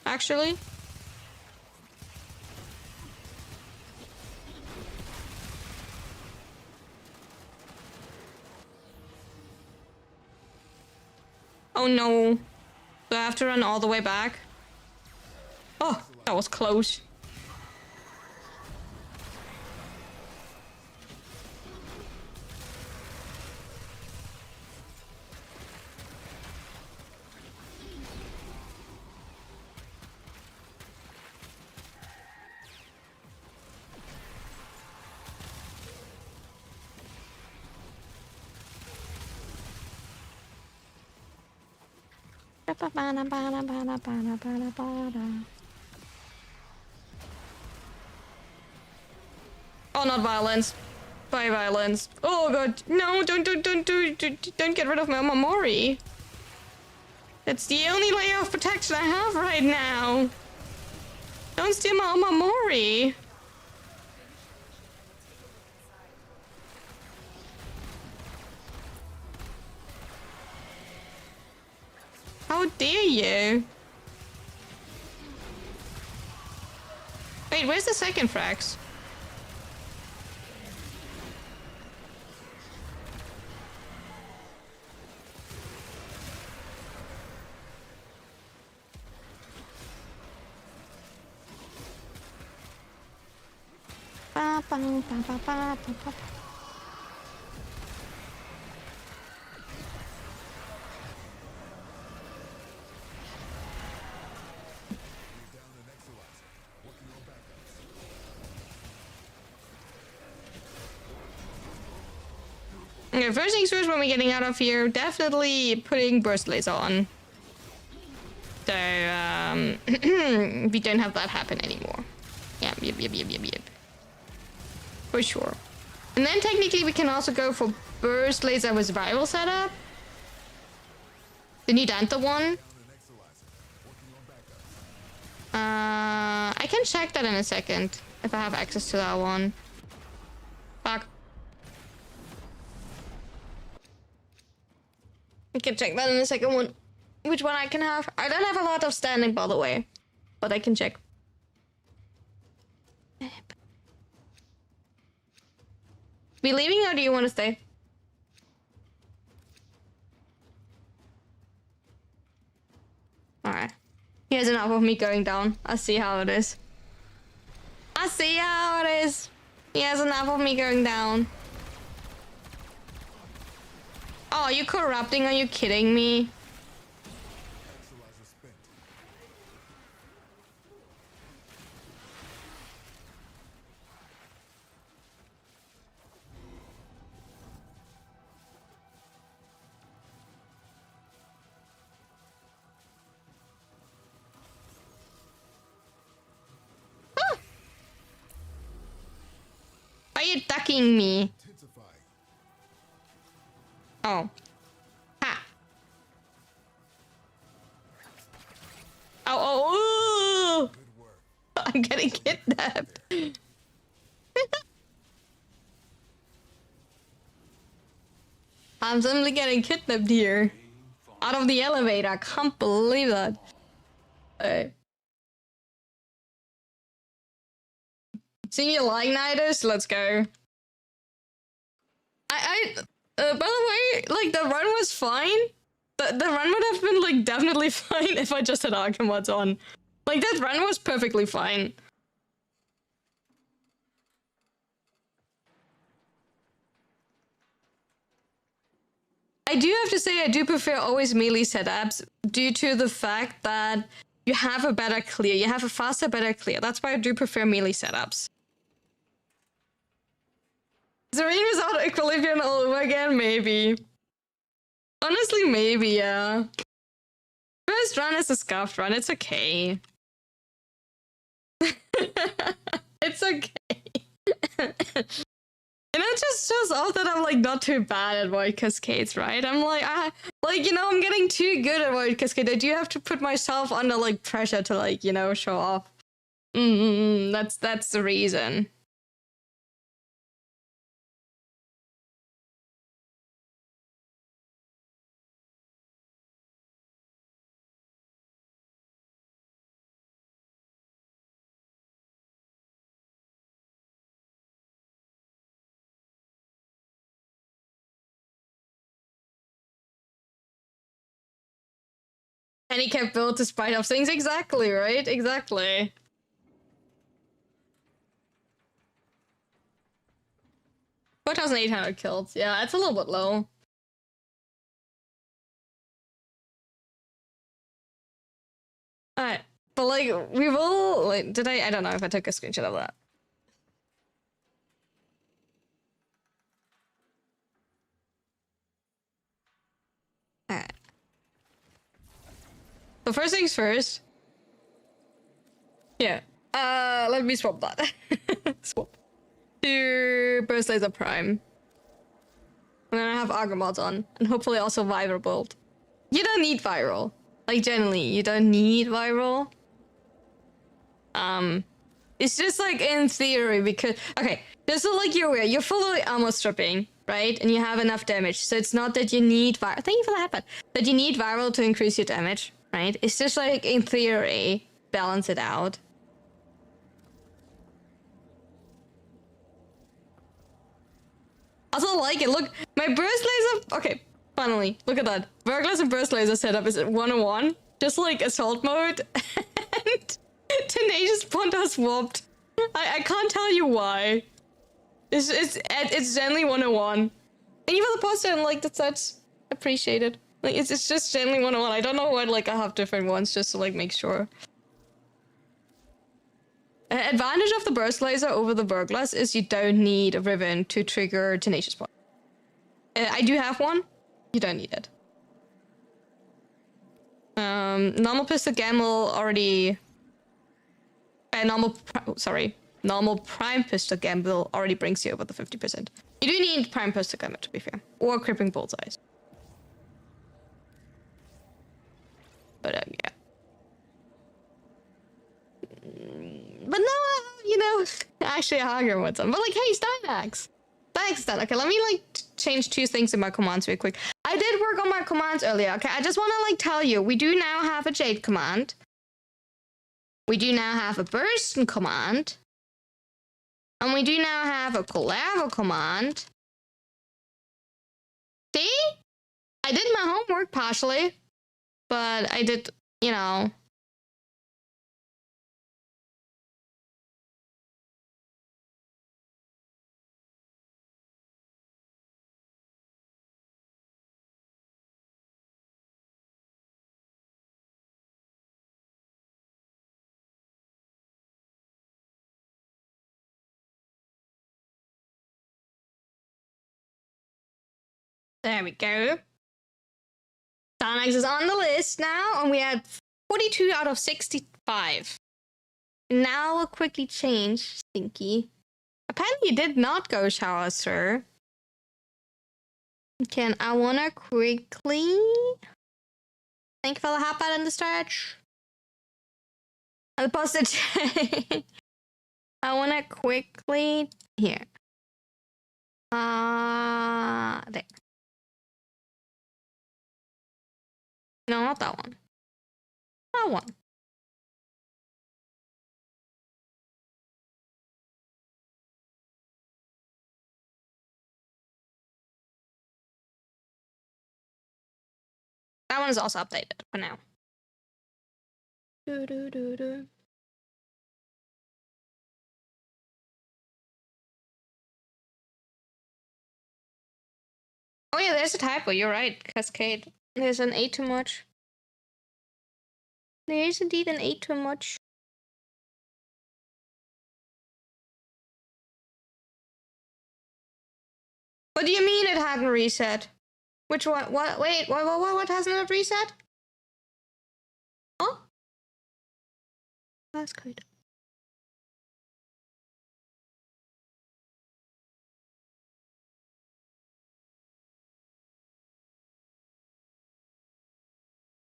Actually? Oh no. Do I have to run all the way back? Oh, that was close. Oh, not violence. By violence. Oh god, no! Don't get rid of my Mamori. That's the only layer of protection I have right now. Don't steal my Mamori. How dare you? Wait, where's the second frax? Ba, ba, ba, ba, ba, ba, ba. Okay, first things first, when we're getting out of here, definitely putting burst laser on. So, we don't have that happen anymore. Yep. For sure. And then technically we can also go for burst laser with rival setup. The new Dante one. I can check that in a second if I have access to that one. Fuck. I can check that in a second one. Which one I can have? I don't have a lot of standing, by the way, but I can check. We leaving or do you want to stay? Alright. Here's enough of me going down. I see how it is. I see how it is. Here's enough of me going down. Oh, you corrupting? Are you kidding me? Ah! Are you ducking me? Oh. Ha. Oh. I'm getting kidnapped. I'm suddenly getting kidnapped here. Out of the elevator. I can't believe that. Senior line nighters, let's go. By the way, like, the run was fine. The run would have been, like, definitely fine if I just had Archimods on. Like, that run was perfectly fine. I do have to say I do prefer always melee setups due to the fact that you have a better clear. You have a faster, better clear. That's why I do prefer melee setups. Serene without equilibrium all over again? Maybe. Honestly, maybe, yeah. First run is a scuffed run. It's okay. It's okay. And it just shows off that I'm, like, not too bad at Void Cascades, right? I'm like, you know, I'm getting too good at Void Cascade. I do have to put myself under, like, pressure to, like, you know, show off. That's the reason. Handicap build to spite up things. Exactly, right? Exactly. $4,800 kills. Yeah, it's a little bit low. Alright. But like, we will like, did I don't know if I took a screenshot of that. Alright. So first things first. Yeah. Let me swap that. Swap. To Burst Laser Prime. And then I have Auger mods on. And hopefully also Viral build. You don't need Viral. Like, generally, you don't need Viral. It's just like in theory because... Okay, just so like you're aware, you're fully armor stripping, right? And you have enough damage. So it's not that you need Viral... Thank you for the headbutt. That you need Viral to increase your damage, right? It's just like, in theory, balance it out. Also like it. Look, my burst laser. Okay, finally, look at that. Burglars and burst laser setup is at 101, just like assault mode. And Tenacious Pond are swapped. I can't tell you why. It's generally 101. And even the poster, like that's appreciated. Like it's just generally 101. I don't know why like I have different ones just to like make sure. Advantage of the burst laser over the burglars is you don't need a ribbon to trigger Tenacious Point. I do have one. You don't need it. Normal pistol gamble already. Normal prime pistol gamble already brings you over the 50%. You do need prime pistol gamble to be fair, or crippling bullseyes. But yeah. But now, you know, actually a Hager what's on. But like, hey, Steinax. Thanks, Stan. Okay, let me like change two things in my commands real quick. I did work on my commands earlier. Okay, I just want to like tell you, we do now have a Jade command. We do now have a Bursten command. And we do now have a Collabo command. See? I did my homework partially. But I did, you know... There we go. Sonics is on the list now, and we had 42 out of 65. Now we'll quickly change Stinky. Apparently you did not go shower, sir. Can I wanna quickly... Thank you for the hop out in the stretch. And the postage. I wanna quickly... Here. There. No, not that one. That one. That one is also updated for now. Do, do, do, do. Oh yeah, there's a typo. You're right, Cascade. There's an 8 too much. There is indeed an 8 too much. What do you mean it hadn't reset? Which one? What? Wait, what hasn't it reset? Huh? That's good.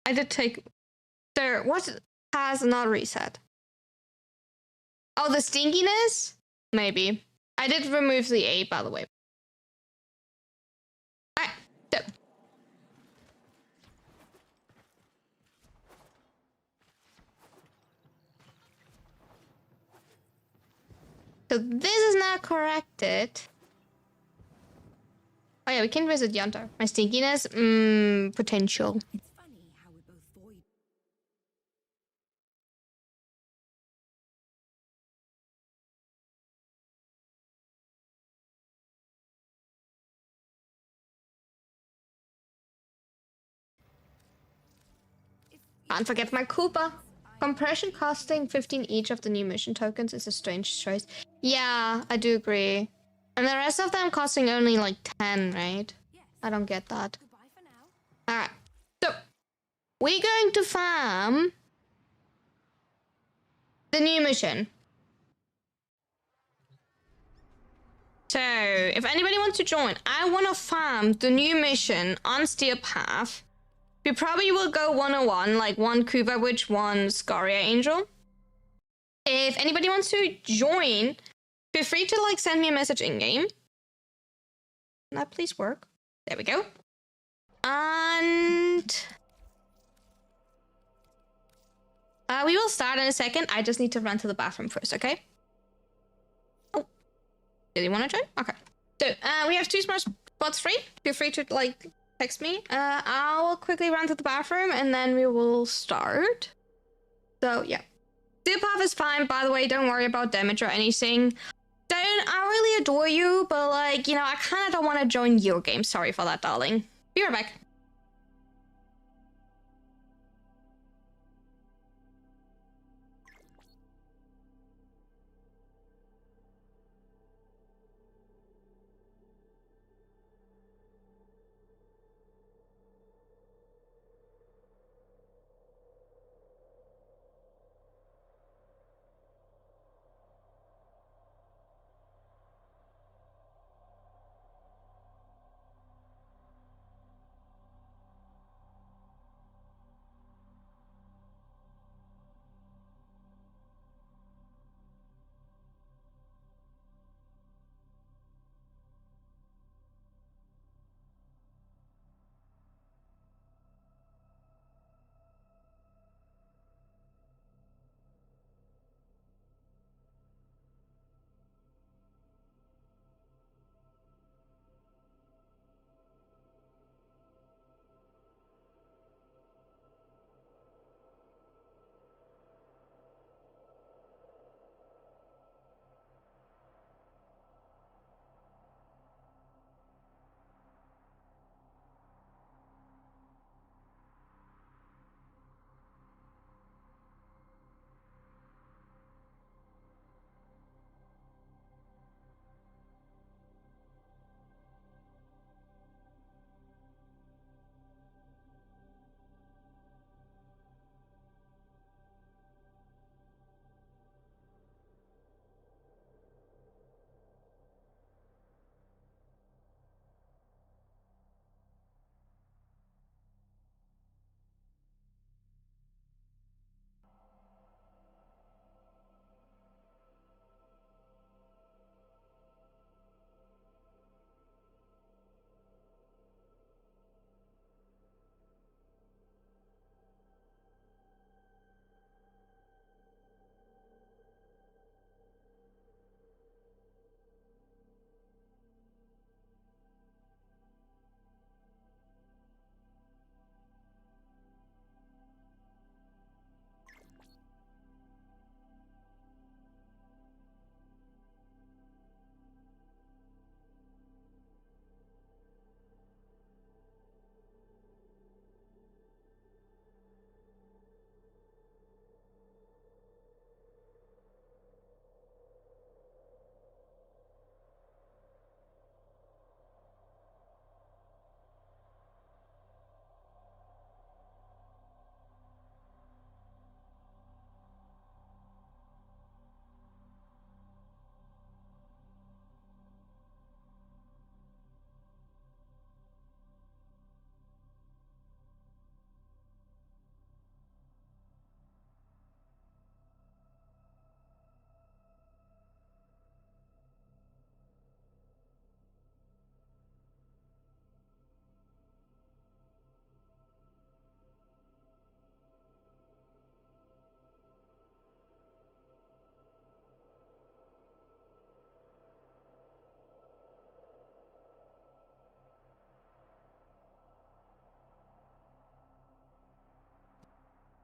I did take... There, what has not reset? Oh, the stinkiness? Maybe. I did remove the 8, by the way. Alright, so. So this is now corrected. Oh yeah, we can visit Yontar. My stinkiness? Potential. It's funny how we both void. Can't forget my Koopa. Compression costing 15 each of the new mission tokens is a strange choice. Yeah, I do agree. And the rest of them costing only like 10, right? I don't get that. Alright, so we're going to farm the new mission. So, if anybody wants to join, I want to farm the new mission on Steel Path. We probably will go 101, like one Koopa Witch, one Scaria Angel. If anybody wants to join, feel free to like send me a message in-game. Can that please work? There we go. And we will start in a second. I just need to run to the bathroom first, okay? Oh, do you want to join? Okay. So we have 2 smart spots free. Feel free to like text me. I'll quickly run to the bathroom and then we will start. So yeah. Steel Path is fine, by the way. Don't worry about damage or anything. I really adore you, but like, you know, I kind of don't want to join your game. Sorry for that, darling. Be right back.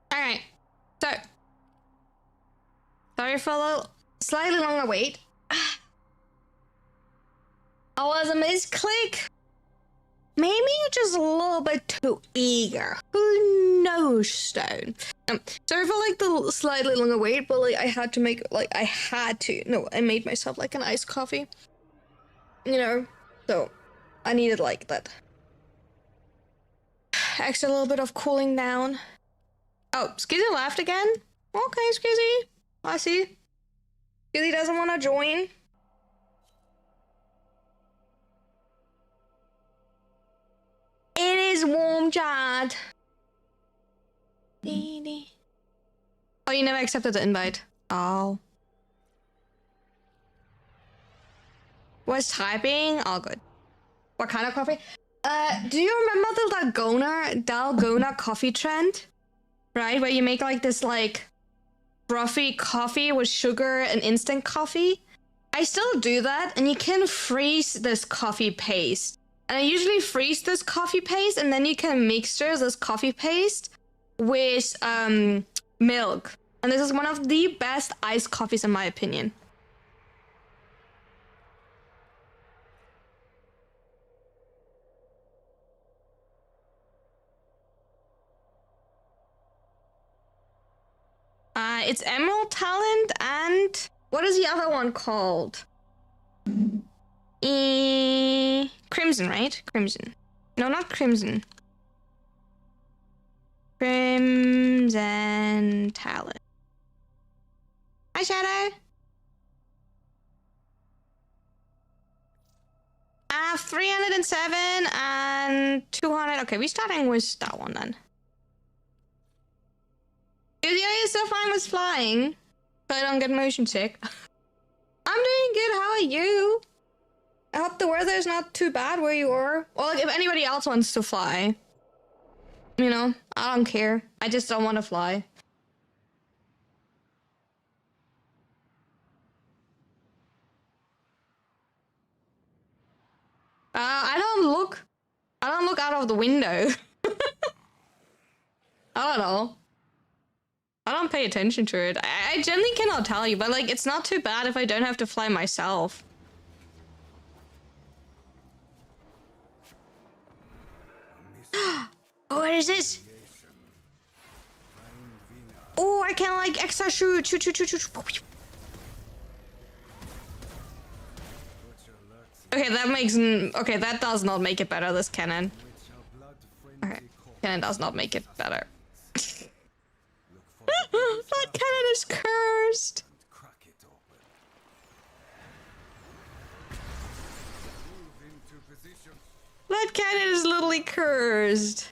All right. So, sorry for a little, slightly longer wait. I was a misclick. Maybe you're just a little bit too eager. Who stone. Sorry for like the slightly longer wait, but like I had to make I made myself like an iced coffee. You know, so I needed like that extra little bit of cooling down. Oh, Skizzy left again? Okay, Skizzy. I see. Skizzy doesn't want to join. It is warm, Chad. Oh, you never accepted the invite. Oh. Was typing? All good. What kind of coffee? Do you remember the Dalgona coffee trend? Right? Where you make like this like frothy coffee with sugar and instant coffee? I still do that, and you can freeze this coffee paste. And I usually freeze this coffee paste, and then you can mixture this coffee paste with milk. And this is one of the best iced coffees in my opinion. It's Emerald Talent and what is the other one called? Crimson, right? Crimson. No, not Crimson. Crimson Talent. Hi, Shadow. 307 and 200. Okay, we're starting with that one then. Are you still fine with flying? So I don't get motion sick. I'm doing good. How are you? I hope the weather is not too bad where you are. Well, like, if anybody else wants to fly, you know, I don't care. I just don't want to fly. I don't look out of the window. I don't know. I don't pay attention to it. I generally cannot tell you, but like, it's not too bad if I don't have to fly myself. Oh, what is this? Oh, I can like extra shoot. Okay, that does not make it better, this cannon. Okay, cannon does not make it better. That cannon is cursed. That cannon is literally cursed.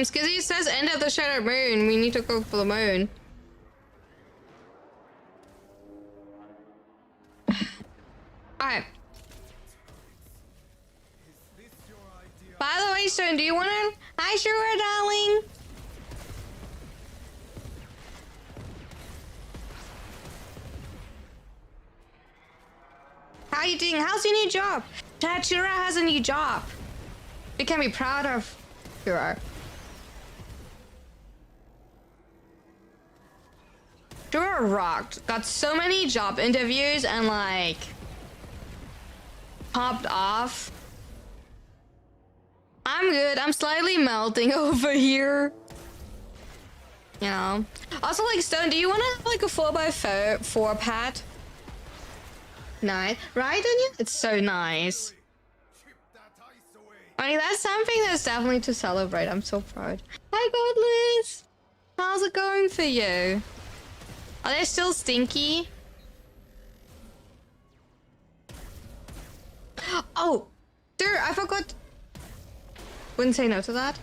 Skizzy says end of the shattered moon. We need to go for the moon. Alright. By the way, Stone, do you wanna... Hi, sure, darling. How are you doing? How's your new job? Shura has a new job. You can be proud of Shura. Shura rocked. Got so many job interviews and like popped off. I'm good. I'm slightly melting over here. You know. Also, like, Stone, do you want to have like a 4x4 pad? Nice. Right, Anya? It's so nice. I mean, that's something that's definitely to celebrate. I'm so proud. Hi, Godless. How's it going for you? Are they still stinky? Oh, dude, I forgot. Wouldn't say no to that.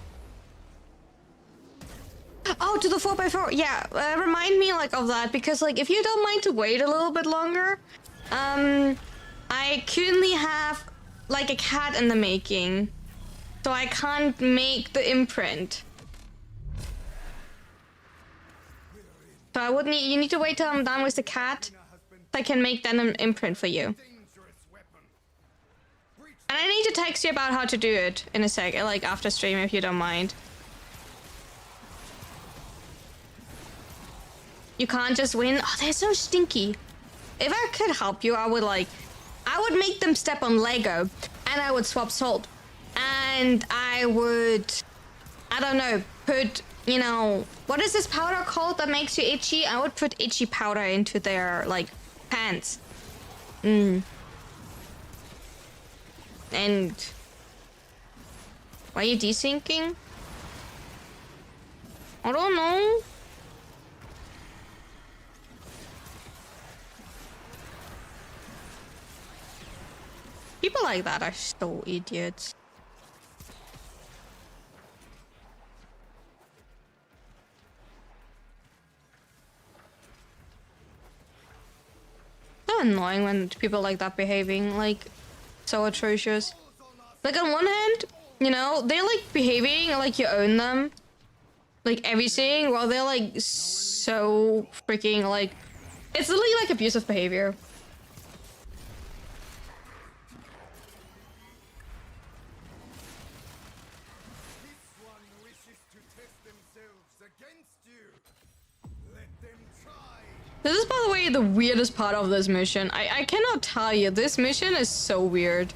Oh, to the 4x4. Yeah, remind me like of that because like if you don't mind to wait a little bit longer, I I currently have like a cat in the making, so I can't make the imprint. So I would need, you need to wait till I'm done with the cat, so I can make then an imprint for you. And I need to text you about how to do it in a sec, like after stream, if you don't mind. You can't just win. Oh, they're so stinky. If I could help you, I would make them step on Lego, and I would swap salt, and I would, I don't know, put, you know, what is this powder called that makes you itchy? I would put itchy powder into their like pants. And why are you desyncing? I don't know. People like that are so idiots. So annoying when people like that behaving, like, so atrocious. Like, on one hand, you know, they're like behaving like you own them, like everything, while they're like so freaking like, it's literally like abusive behavior. This is, by the way, the weirdest part of this mission. I cannot tell you. This mission is so weird.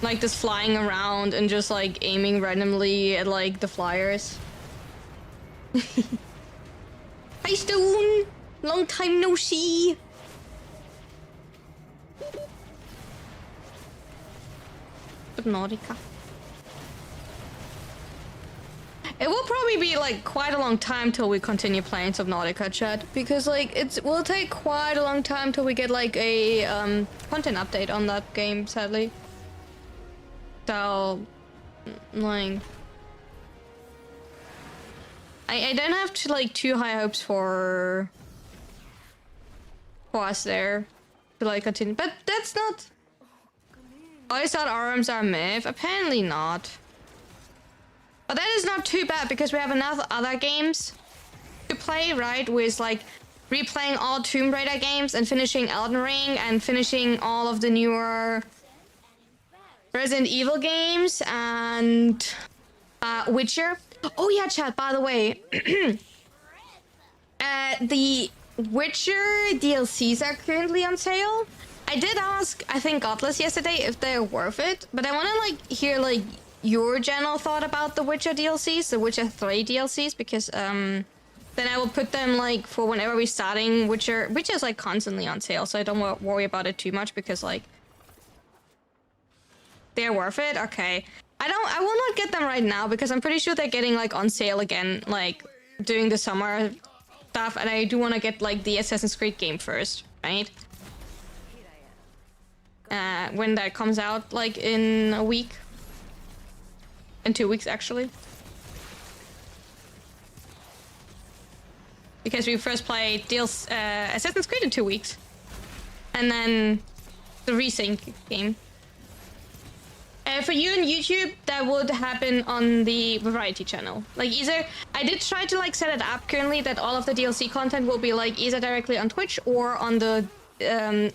Like, this flying around and just, like, aiming randomly at, like, the flyers. Hi, Stone! Long time no see! Subnautica. It will probably be like quite a long time till we continue playing Subnautica, chat, because like it will take quite a long time till we get like a content update on that game, sadly. So like I don't have to like too high hopes for us there to like continue, but that's not. I thought arms are a myth. Apparently not. But that is not too bad because we have enough other games to play, right? With like replaying all Tomb Raider games and finishing Elden Ring and finishing all of the newer Resident Evil games and Witcher. Oh yeah, chat, by the way. The Witcher DLCs are currently on sale. I did ask, I think, Godless yesterday if they're worth it, but I want to like hear like your general thought about the Witcher DLCs, the Witcher 3 DLCs, because then I will put them like for whenever we're starting Witcher. Witcher's like constantly on sale, so I don't worry about it too much because like they're worth it. Okay, I will not get them right now because I'm pretty sure they're getting like on sale again, like during the summer stuff, and I do want to get like the Assassin's Creed game first, right? When that comes out, like in a week. In 2 weeks, actually. Because we first played Assassin's Creed in 2 weeks. And then the resync game. For you on YouTube, that would happen on the Variety channel. Like either, I did try to like set it up currently that all of the DLC content will be like either directly on Twitch or on the,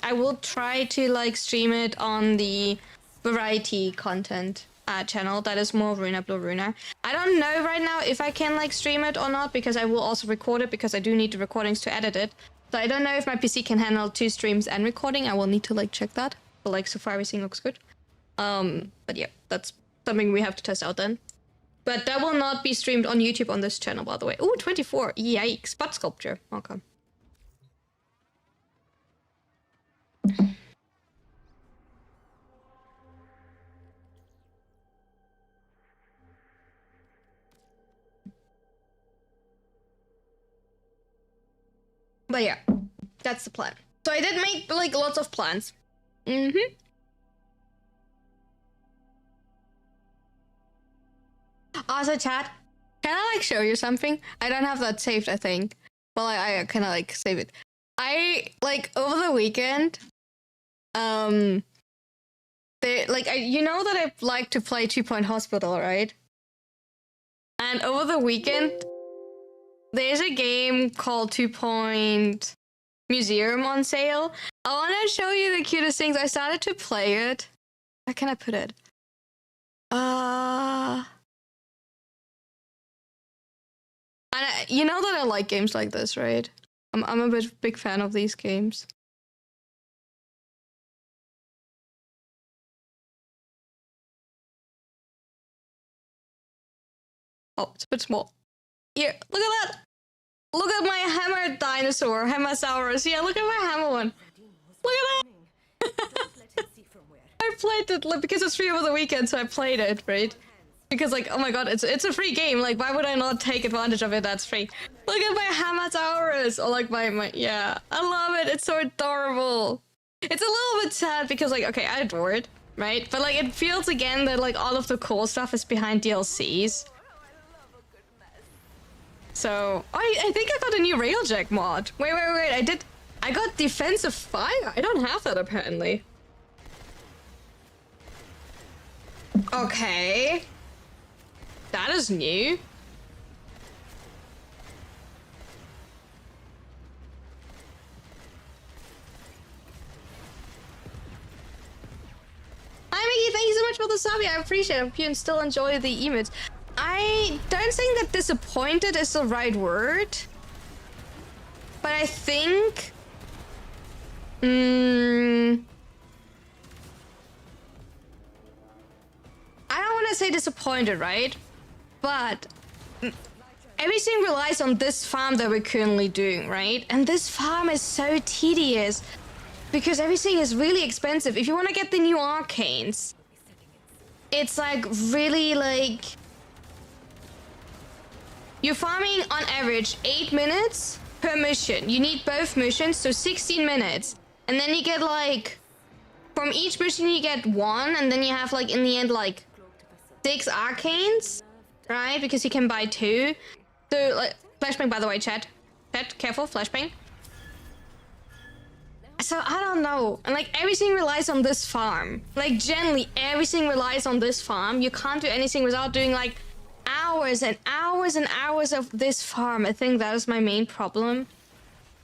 I will try to like stream it on the Variety content channel that is more Runa Blue Runa. I don't know right now if I can like stream it or not because I will also record it because I do need the recordings to edit it. So I don't know if my PC can handle 2 streams and recording. I will need to like check that. But like so far everything looks good. But yeah, that's something we have to test out then. But that will not be streamed on YouTube on this channel, by the way. Ooh, 24. Yikes. Butt sculpture. Okay. But yeah, that's the plan. So I did make like lots of plans. Also, chat, can I like show you something? I don't have that saved, I think. Well, I kind of like save it. I like over the weekend, they like you know that I like to play 2 Point Hospital, right? And over the weekend, there's a game called 2 Point Museum on sale. I want to show you the cutest things. I started to play it. Where can I put it? You know that I like games like this, right? I'm a big fan of these games. Oh, it's a bit small. Here, look at that! Look at my hammer dinosaur, Hammersaurus. Yeah, look at my hammer one. Look at that! I played it because it's free over the weekend, so I played it, right? Because like, oh my god, it's a free game. Like, why would I not take advantage of it? That's free. Look at my Hammersaurus, or like my yeah, I love it. It's so adorable. It's a little bit sad because like, okay, I adore it, right? But like, it feels again that like all of the cool stuff is behind DLCs. So I think I got a new Railjack mod. Wait, I got Defensive Fire. I don't have that apparently. Okay. That is new. Hi Mickey, thank you so much for the sub. I appreciate it. I hope you still enjoy the emotes. I don't think that disappointed is the right word. But I think... I don't want to say disappointed, right? But everything relies on this farm that we're currently doing, right? And this farm is so tedious because everything is really expensive. If you want to get the new arcanes, it's like really like... You're farming on average 8 minutes per mission. You need both missions, so 16 minutes. And then you get like... From each mission you get 1, and then you have like in the end like 6 arcanes, right? Because you can buy 2. So like, flashbang by the way, chat. Chat, careful, flashbang. So I don't know. And like everything relies on this farm. Like generally everything relies on this farm. You can't do anything without doing like hours and hours and hours of this farm. I think that is my main problem.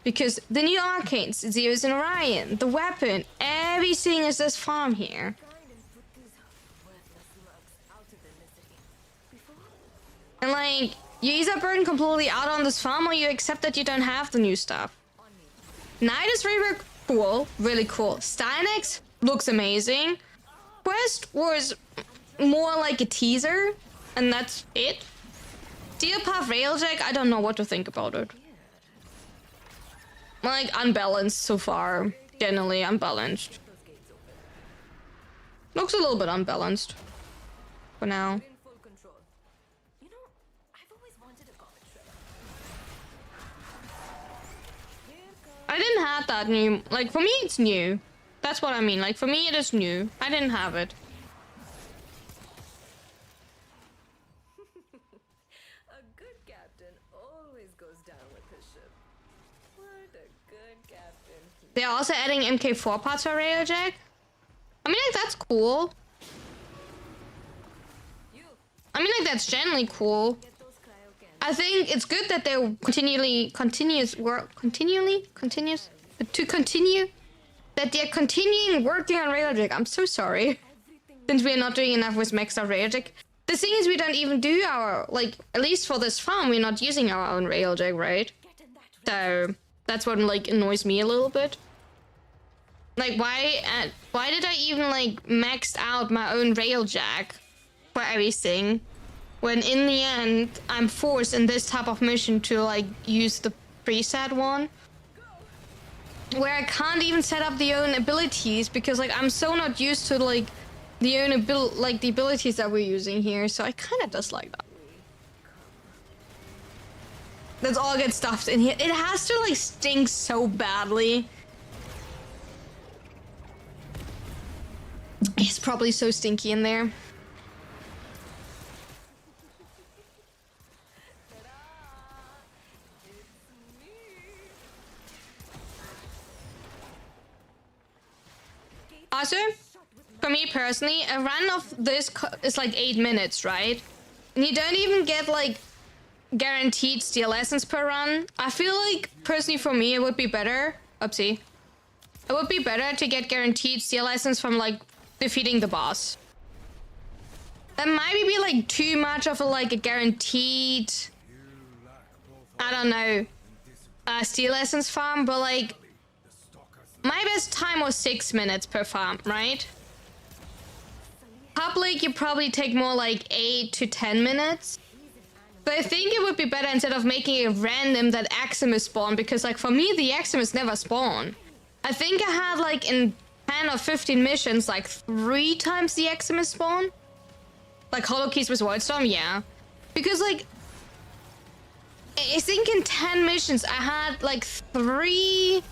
Because the new arcanes, Zeus and Orion, the weapon, everything is this farm here. And like, you either burn completely out on this farm or you accept that you don't have the new stuff. Night is really cool, really cool. Stynex looks amazing. Quest was more like a teaser, and that's it. Steel Path Railjack, I don't know what to think about it. Like, unbalanced so far. Generally unbalanced. Looks a little bit unbalanced. For now. I didn't have that new... Like, for me it's new. That's what I mean. Like, for me it is new. I didn't have it. A good captain always goes down with his ship. What a good captain. They're also adding MK4 parts for Railjack. I mean, like, that's cool. I mean, like, that's generally cool. I think it's good that they're continuing working on Railjack. I'm so sorry. Since we're not doing enough with maxed out Railjack. The thing is, we don't even do our, like, at least for this farm, we're not using our own Railjack, right? So, that's what, like, annoys me a little bit. Like, why did I even, like, maxed out my own Railjack for everything? When in the end, I'm forced in this type of mission to, like, use the preset one. Where I can't even set up the own abilities because, like, I'm so not used to, like, the own the abilities that we're using here. So I kind of dislike that. Let's all get stuffed in here. It has to, like, stink so badly. It's probably so stinky in there. Also, for me personally, a run of this is like 8 minutes, right? And you don't even get like guaranteed steal essence per run. I feel like personally for me it would be better. Oopsie. It would be better to get guaranteed steal essence from like defeating the boss. That might be like too much of a like a guaranteed, I don't know, steal essence farm, but like my best time was 6 minutes per farm, right? Public, you probably take more like 8 to 10 minutes. But I think it would be better instead of making it random that Aximus spawn, because like for me the Aximus never spawn. I think I had like in 10 or 15 missions like 3 times the Aximus spawn. Like Hollow Keys with Wildstorm, yeah. Because like I think in 10 missions I had like 3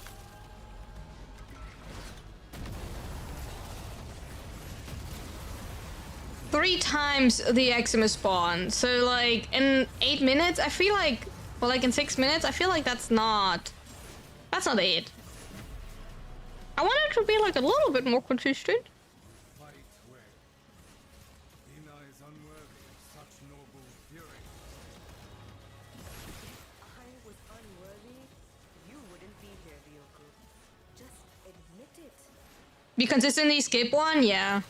times the Aximus spawn. So like in 8 minutes I feel like, well, like in 6 minutes I feel like that's not 8. I want it to be like a little bit more consistent. I was unworthy. You wouldn't be here, Ryoko. Just admit it. You consistently skip one, yeah.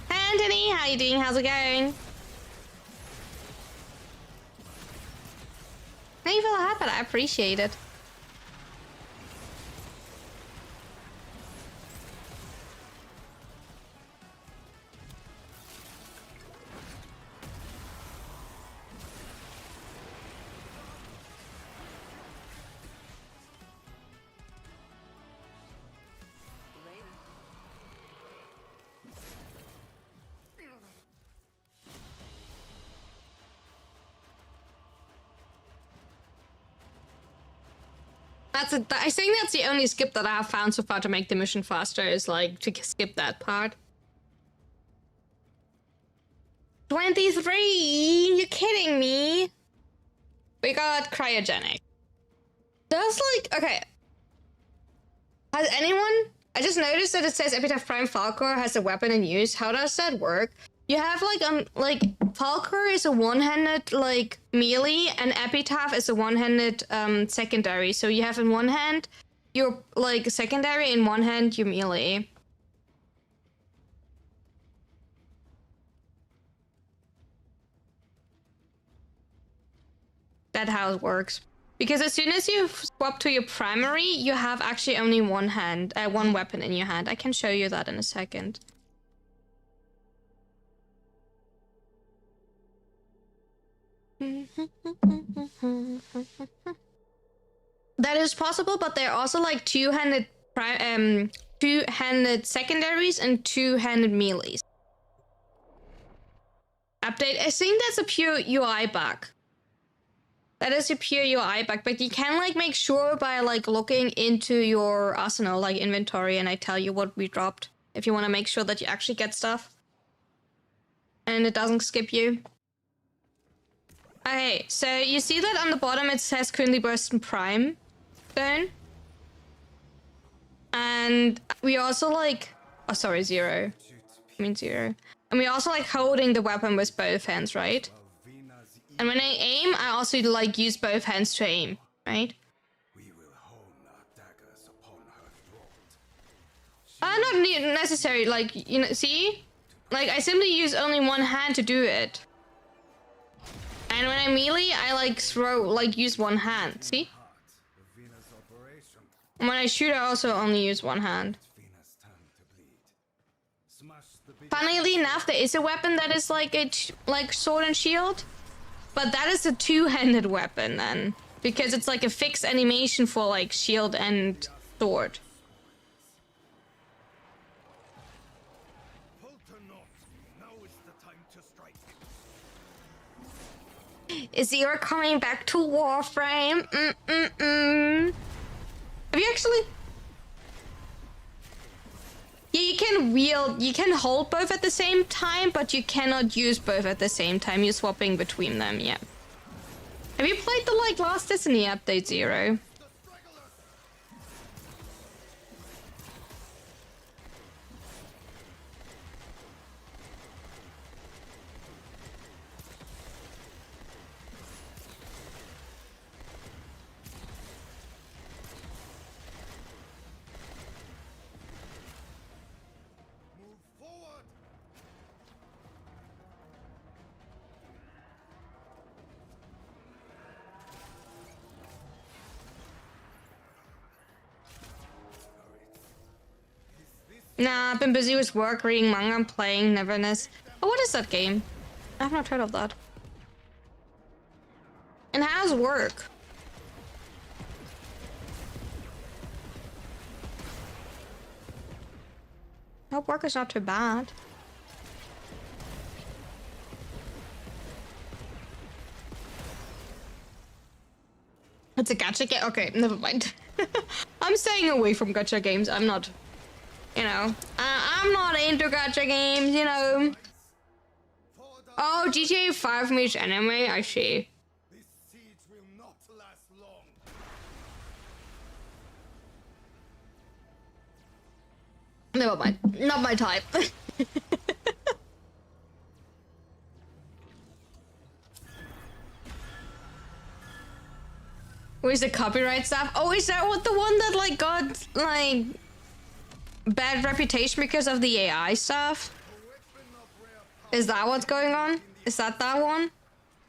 Anthony, how you doing? How's it going? Thank you for the habit, I appreciate it. I think that's the only skip that I have found so far to make the mission faster, is like to skip that part. 23? You're kidding me? We got cryogenic. Does like, okay. Has anyone, I just noticed that it says Epitaph Prime Falcor has a weapon in use. How does that work? You have like Falcor is a one-handed like melee, and Epitaph is a one-handed secondary. So you have in one hand your like secondary, in one hand your melee. That's how it works. Because as soon as you swap to your primary, you have actually only one weapon in your hand. I can show you that in a second. That is possible, but they're also like two-handed secondaries and two-handed melees. Update. I think that's a pure UI bug. That is a pure UI bug, but you can like make sure by like looking into your arsenal, like inventory, and I tell you what we dropped if you want to make sure that you actually get stuff and it doesn't skip you. Okay, so you see that on the bottom it says currently burst in prime stone, and we also like, oh sorry, 0. I mean 0. And we also like holding the weapon with both hands, right? And when I aim, I also like use both hands to aim, right? Not necessary, like, you know, see? Like, I simply use only one hand to do it. And when I melee, I like use one hand, see? And when I shoot, I also only use one hand. Funnily enough, there is a weapon that is like a sword and shield. But that is a two-handed weapon then. Because it's like a fixed animation for like shield and sword. Is Zero coming back to Warframe? Have you actually? Yeah, you can hold both at the same time, but you cannot use both at the same time. You're swapping between them, yeah. Have you played the like last Disney update, Zero? Move forward! Nah, I've been busy with work, reading manga, and playing Neverness. Oh, what is that game? I've not heard of that. And how's work? Hope work is not too bad. It's a gacha game? Okay, never mind. I'm staying away from gacha games. I'm not, you know, I'm not into gacha games, you know. Oh, GTA 5 meets anime? I see. This siege will not last long. Never mind. Not my type. Where's the copyright stuff? Oh, is that what the one that like got like bad reputation because of the AI stuff? Is that what's going on? Is that one?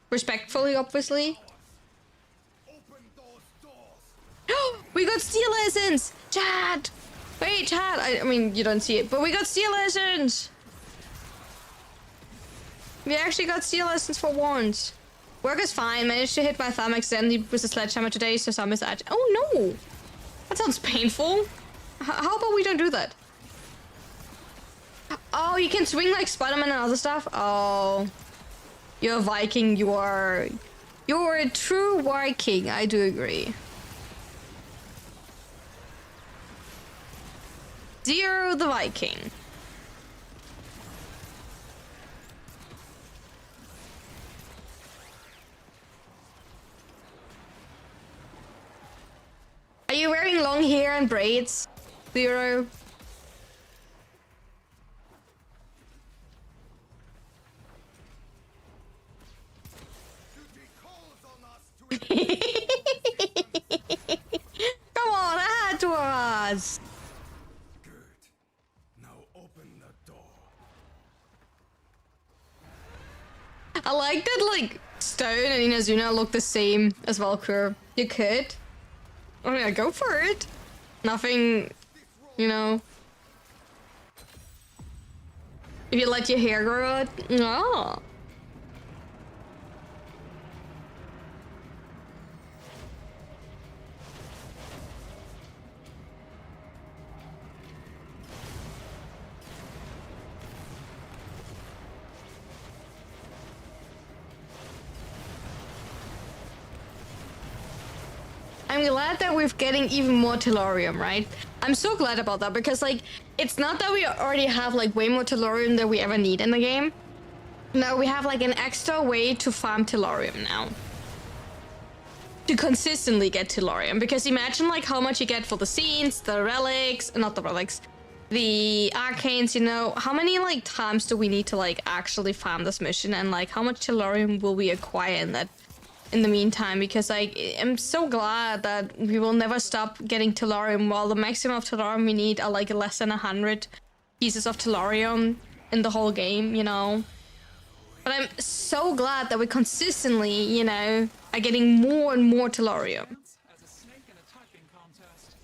Respectfully, obviously. Open those doors. We got steel essence! Chat! Wait, chat! I mean, you don't see it, but we got steel essence! We actually got steel essence for once. Work is fine. Managed to hit my thumb accidentally with a sledgehammer today, so some is at. Oh no! That sounds painful. How about we don't do that? Oh, you can swing like Spider-Man and other stuff? Oh. You're a Viking, you're a true Viking, I do agree. Zero the Viking. Are you wearing long hair and braids, Zero? Duty calls on us to Come on, add to us. Good. Now open the door. I like that, like, Stone and Inazuna look the same as Valkyr. You could. I mean, go for it. Nothing, you know. If you let your hair grow out, no. I'm glad that we're getting even more tellurium, right? I'm so glad about that because, like, it's not that we already have, like, way more tellurium than we ever need in the game. No, we have, like, an extra way to farm tellurium now. To consistently get tellurium. Because imagine, like, how much you get for the scenes, the relics, not the relics, the arcanes, you know. How many, like, times do we need to, like, actually farm this mission? And, like, how much tellurium will we acquire in that? In the meantime, because like I'm so glad that we will never stop getting tellurium, while the maximum of tellurium we need are like less than 100 pieces of tellurium in the whole game, you know. But I'm so glad that we consistently, you know, are getting more and more tellurium. As a snake in a typing contest.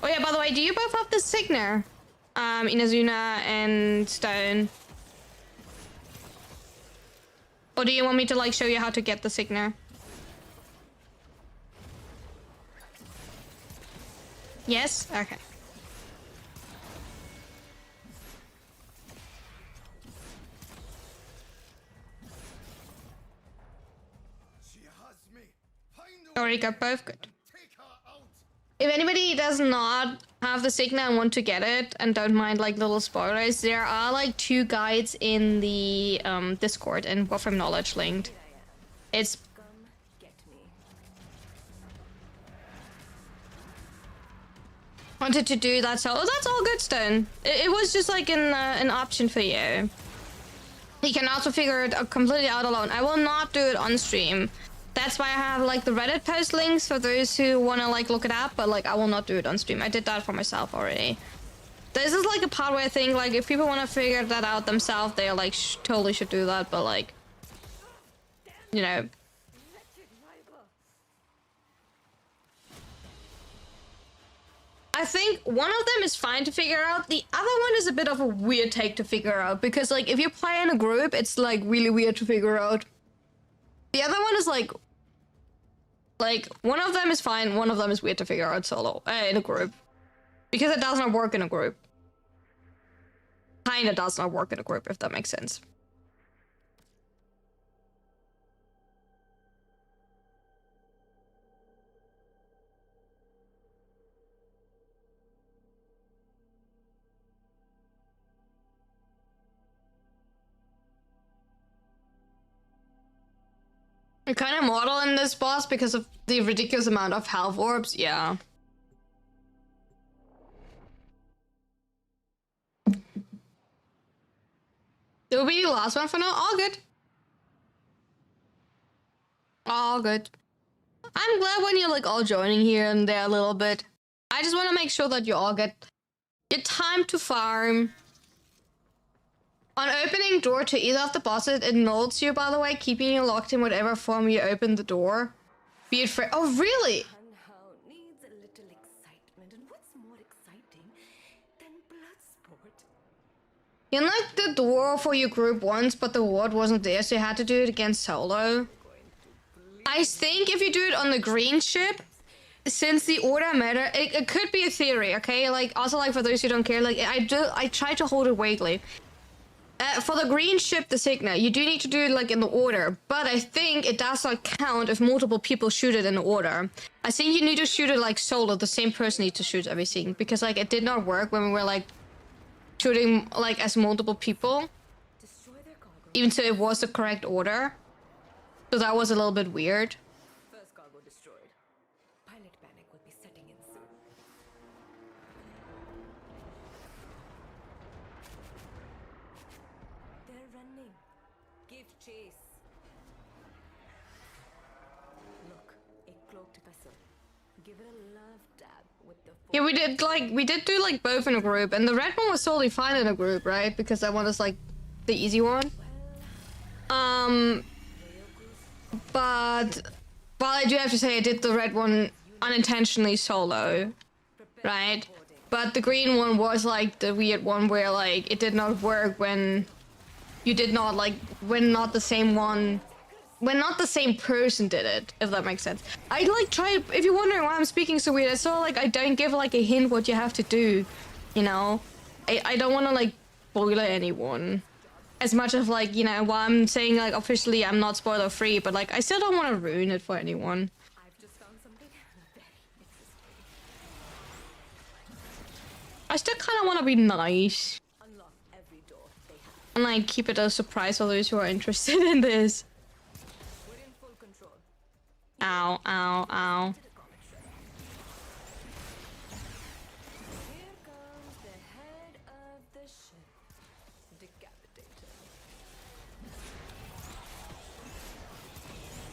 Oh yeah, by the way, do you both have the Signer? Inazuna and Stone. Or do you want me to like show you how to get the Signer? Yes? Okay. She has me. Find a Already got both, good. take her out. If anybody does not have the signal and want to get it and don't mind like little spoilers, there are like 2 guides in the Discord and Warframe Knowledge linked. It's Come get me. wanted to do that, so that's all good, Stone. It was just like an option for you. You can also figure it completely out alone. I will not do it on stream. That's why I have like the Reddit post links for those who want to like look it up, but like I will not do it on stream. I did that for myself already. This is like a part where I think like if people want to figure that out themselves, they like totally should do that, but like, you know. I think one of them is fine to figure out. The other one is a bit of a weird take to figure out because like if you play in a group, it's like really weird to figure out. The other one is like one of them is fine, one of them is weird to figure out solo in a group because it does not work in a group. Kinda does not work in a group, if that makes sense. You're kind of mortal in this boss because of the ridiculous amount of health orbs, yeah. It will be the last one for now. All good. All good. I'm glad when you're like all joining here and there a little bit. I just want to make sure that you all get your time to farm. On opening door to either of the bosses, it notes you, by the way, keeping you locked in whatever form you open the door. Be it for— oh, really? Funhound needs a little excitement, and what's more exciting than blood sport? You unlocked the door for your group once, but the ward wasn't there, so you had to do it against solo. I think if you do it on the green ship, since the order matter, it could be a theory, okay? Like, also, like, for those who don't care, like, I try to hold it vaguely. For the green ship, the Signa, you do need to do it like in the order, but I think it does not count if multiple people shoot it in order. I think you need to shoot it like solo, the same person needs to shoot everything, because like it did not work when we were like shooting like as multiple people, Destroy their cargo. even so it was the correct order. So that was a little bit weird. First cargo destroyed. Pilot panic will be setting in soon. They're running. Give chase. Look, a cloaked vessel. Give it a love dab with the Yeah, we did do like both in a group, and the red one was totally fine in a group, right? Because that one is like the easy one. But while I do have to say I did the red one unintentionally solo, right? But the green one was like the weird one where like it did not work when you did not like when not the same person did it, if that makes sense. I like try, if you're wondering why I'm speaking so weird, I saw like I don't give like a hint what you have to do, you know? I don't want to like spoiler anyone. As much as like, you know, while I'm saying like officially I'm not spoiler free, but like I still don't want to ruin it for anyone. I've just found something very interesting. I still kind of want to be nice Unlock every door they have. and like keep it a surprise for those who are interested in this. We're in full control. Ow, ow, ow. To the comic strip. Here comes the head of the ship. Decapitated.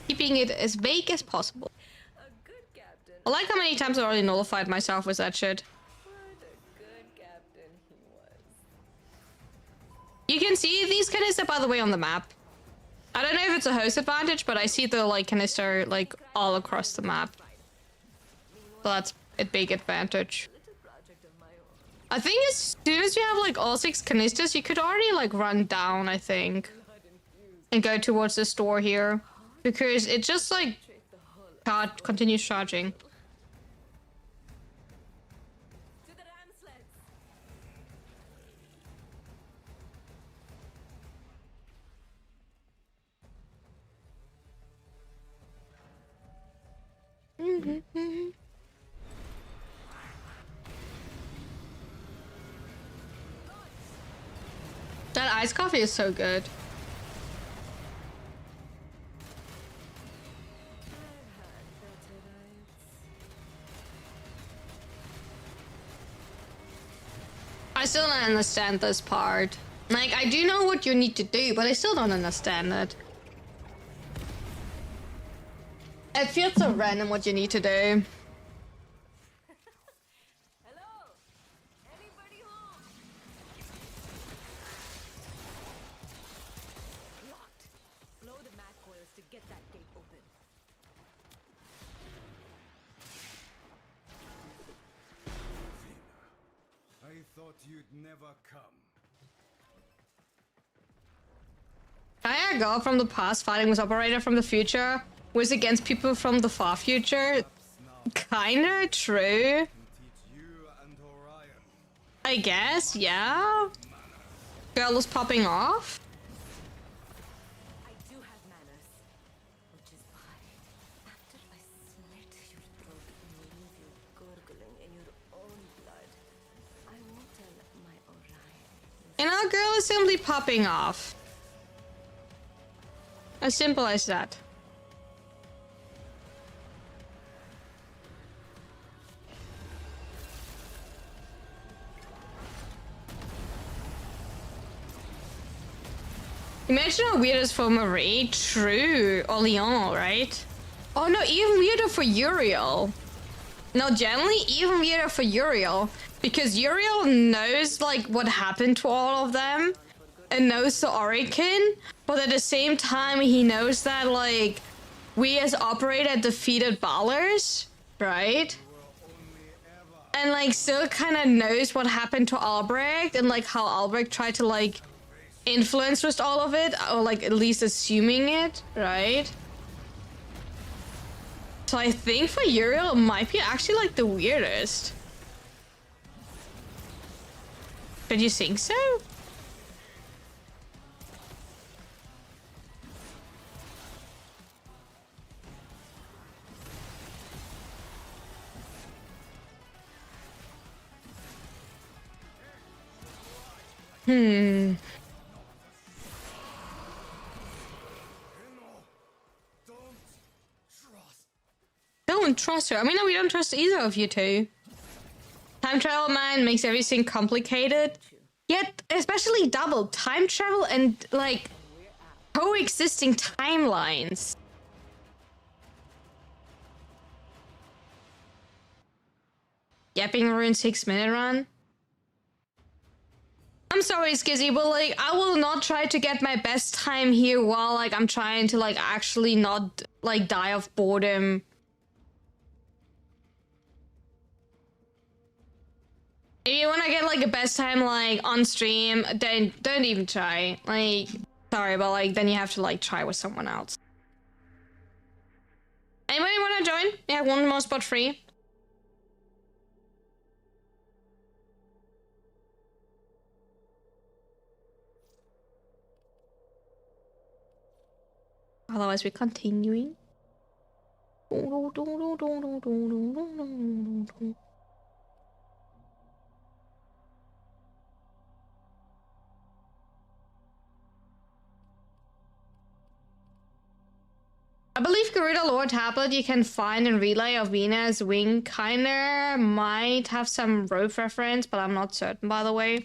Keeping it as vague as possible. A good captain. I like how many times I already nullified myself with that shit. What a good captain he was. You can see these canister, by the way, on the map. I don't know if it's a host advantage, but I see the like canister like all across the map. So that's a big advantage. Little project of my own. I think as soon as you have like all 6 canisters, you could already like run down, I think, and go towards the store here, because it just like continues charging. To the ram sleds. iced coffee is so good. I still don't understand this part. Like, I do know what you need to do, but I still don't understand it. It feels so random what you need to do. Hello? Anybody home? Locked. Blow the mag coils to get that gate open. I thought you'd never come. A girl from the past fighting with operator from the future was against people from the far future. Kinda true. Teach you and Orion. I guess, yeah. Girl is popping off. I do have manners, which is why after I slit your throat and leave you gurgling in your own blood, I won't tell my Orion. And our girl is simply popping off. As simple as that. Imagine how weird it is for Marie. True. Or Leon, right? Oh no, even weirder for Uriel. No, generally even weirder for Uriel. Because Uriel knows like what happened to all of them. And knows the Oricon. But at the same time he knows that like we as operator defeated Ballers. Right? And like still kind of knows what happened to Albrecht. And like how Albrecht tried to like influence with all of it, or like at least assuming it, right? So I think for Uriel it might be actually like the weirdest. Did you think so? Don't trust her. I mean, no, we don't trust either of you two. Time travel, man, makes everything complicated. Yet, especially double time travel and like coexisting timelines. Yapping ruined 6-minute run. I'm sorry, Skizzy, but like I will not try to get my best time here while like I'm trying to like actually not like die of boredom. If you want to get like a best time like on stream, then don't even try. Like, sorry, but like then you have to like try with someone else. Anybody want to join? Yeah, one more spot free. Otherwise, we're continuing. I believe Garuda Lore tablet you can find in Relay of Venus Wing kinda might have some rope reference, but I'm not certain by the way.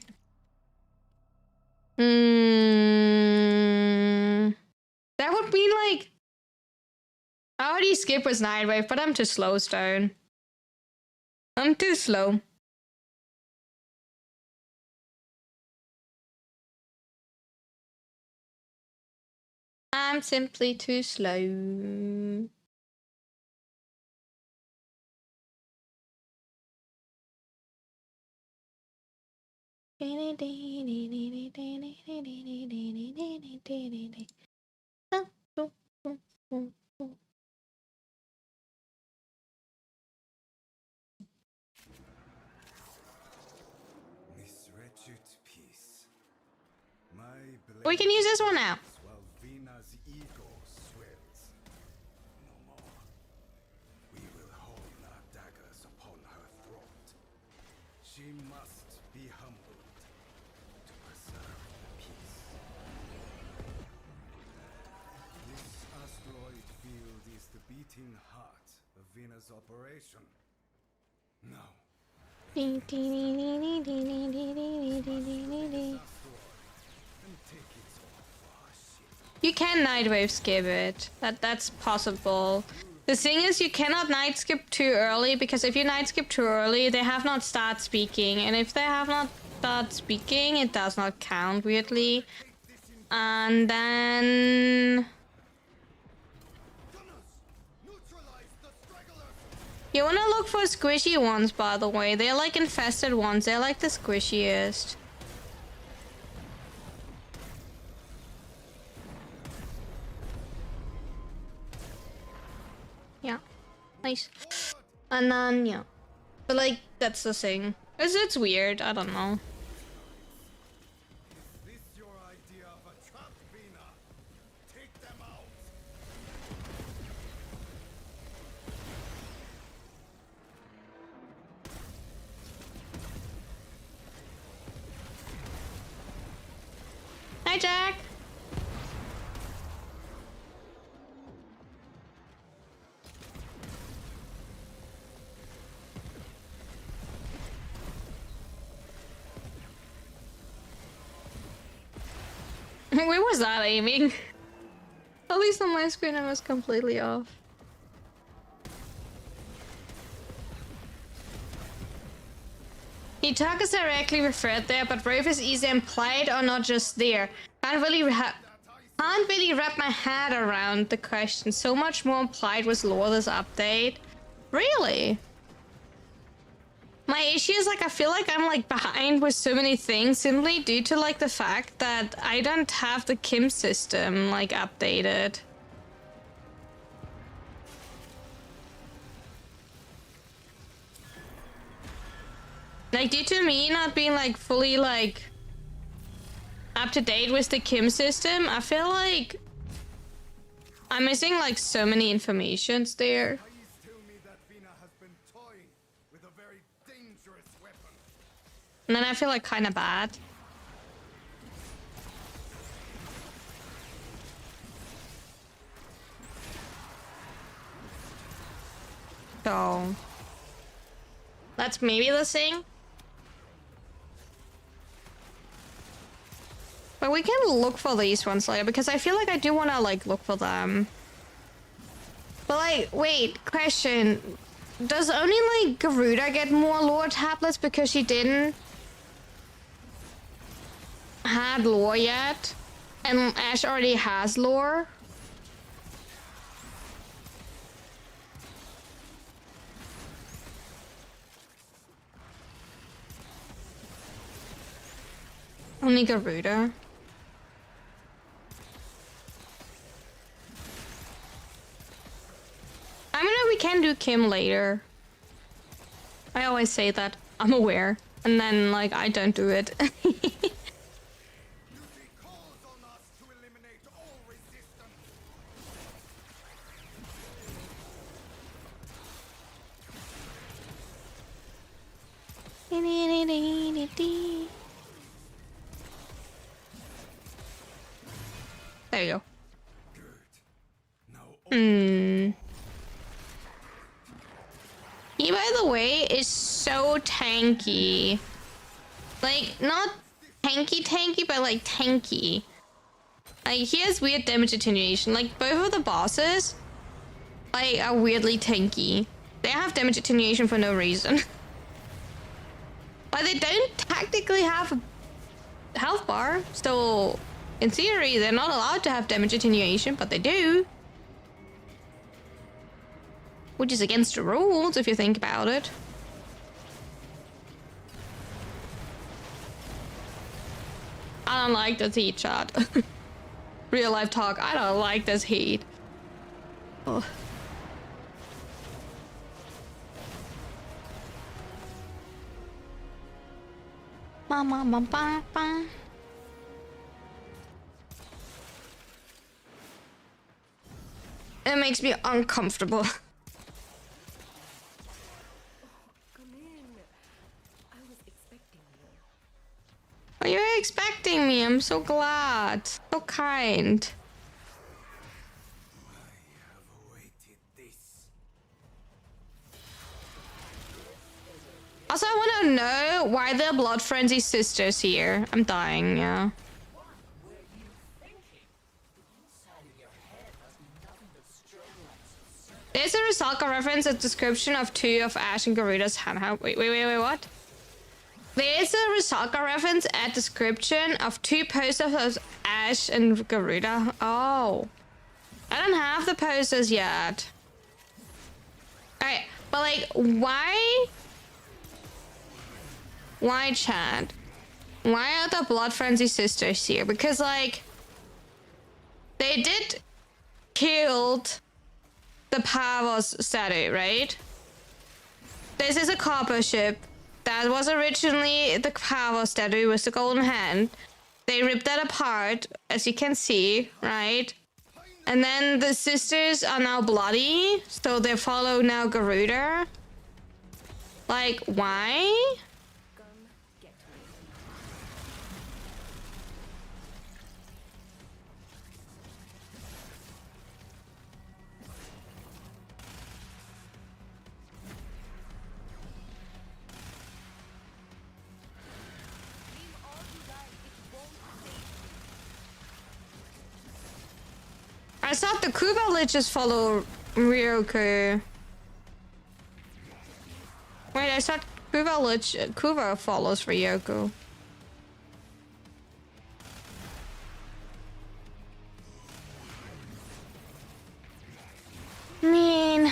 That would mean like I already skipped with Nightwave, but I'm too slow, Stone. I'm too slow. I'm simply too slow. This wretched peace. My We can use this one now. while Vina's ego swells. No more. We will hone our daggers upon her throat. She must be humbled to preserve the peace. Venus operation. No. You can nightwave skip it. That's possible. The thing is, you cannot night skip too early, because if you night skip too early, they have not started speaking, and if they have not started speaking, it does not count, weirdly. And then you wanna look for squishy ones, by the way. They're like infested ones. They're like the squishiest. Yeah, nice. And then yeah, but like that's the thing. It's weird. I don't know. Is this your idea of a trap, Vina? Take them out. Hi, Jack. Where was that aiming? At least on my screen I was completely off. He talks directly referred there, but Rove is either implied or not just there. Can't really wrap my head around the question. So much more implied was lore this update. Really? My issue is like I feel like I'm like behind with so many things simply due to like the fact that I don't have the Kim system like updated. Like due to me not being like fully like up to date with the Kim system, I feel like I'm missing like so many informations there. Please tell me that Vina has been toying with a very dangerous weapon. And then I feel like kind of bad. So that's maybe the thing. But we can look for these ones later because I feel like I do want to like look for them. But like, wait, question. Does only like Garuda get more lore tablets because she didn't had lore yet? And Ash already has lore? Only Garuda. I mean, we can do Kim later. I always say that. I'm aware. And then, like, I don't do it. Duty calls on us to eliminate all resistance. There you go. Now He, by the way, is so tanky. Like, not tanky, but like tanky. Like, he has weird damage attenuation. Like, both of the bosses, like, are weirdly tanky. They have damage attenuation for no reason. But they don't technically have a health bar. So, in theory, they're not allowed to have damage attenuation, but they do. Which is against the rules, if you think about it. I don't like this heat shot. Real life talk, I don't like this heat. Oh. Ba. It makes me uncomfortable. Come in. I was expecting you. Oh, you're expecting me. I'm so glad. So kind. I have awaited this. Also, I want to know why the blood frenzy sisters here. I'm dying, yeah. There's a Rusalka reference, a description of two of Ash and Garuda's hand. Wait, what? There's a Rusalka reference at description of two posters of Ash and Garuda. Oh. I don't have the posters yet. Alright, but like, why? Why, Chad? Why are the Blood Frenzy sisters here? Because like, they did killed the Pavos statue, right? This is a copper ship. That was originally the Pavos statue with the golden hand. They ripped that apart, as you can see, right? And then the sisters are now bloody, so they follow now Garuda. Like, why? I thought the Kuba liches follow Ryoku. Wait, I thought Kuba follows Ryoku. Man.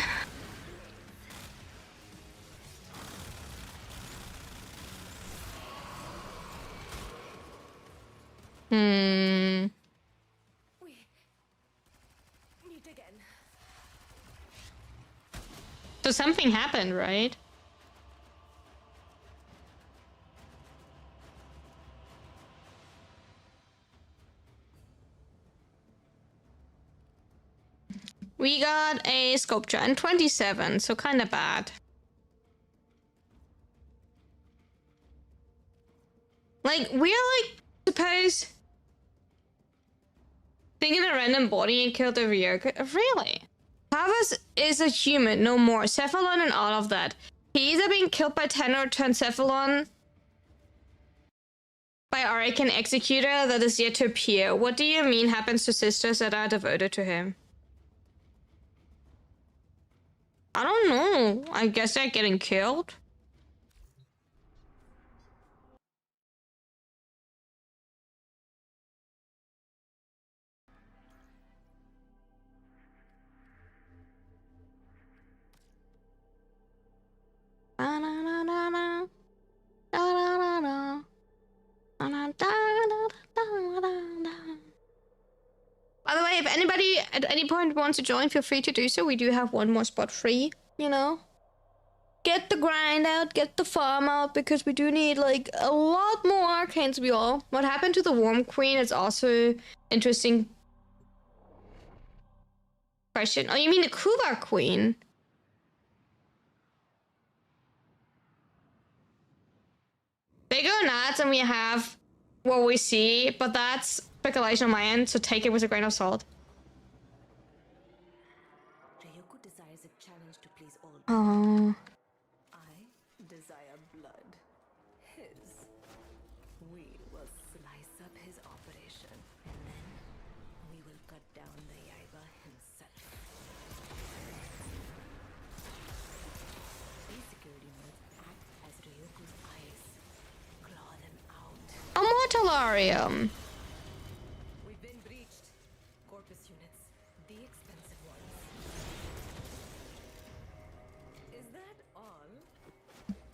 So something happened, right? We got a sculpture and 27, so kind of bad. Like, we're like, suppose thinking a random body and killed the Ryoku. Really? Pavos is a human, no more. Cephalon and all of that. He either being killed by Tenor or Cephalon by Arakan Executor that is yet to appear. What do you mean happens to sisters that are devoted to him? I don't know. I guess they're getting killed. By the way, if anybody at any point wants to join, feel free to do so. We do have one more spot free, you know. Get the grind out, get the farm out, because we do need like a lot more arcanes, we all. What happened to the Worm Queen is also interesting question. Oh, you mean the Kuva Queen? They go nuts and we have what we see, but that's speculation on my end, so take it with a grain of salt. Ryoku desires a challenge to please all. Oh. I desire blood. His. We will slice up his operation, and then we will cut down the Yaiba himself. These security modes act as Ryoku's eyes. Claw them out. A mortalarium. We've been breached. Corpus units, the expensive ones. Is that all?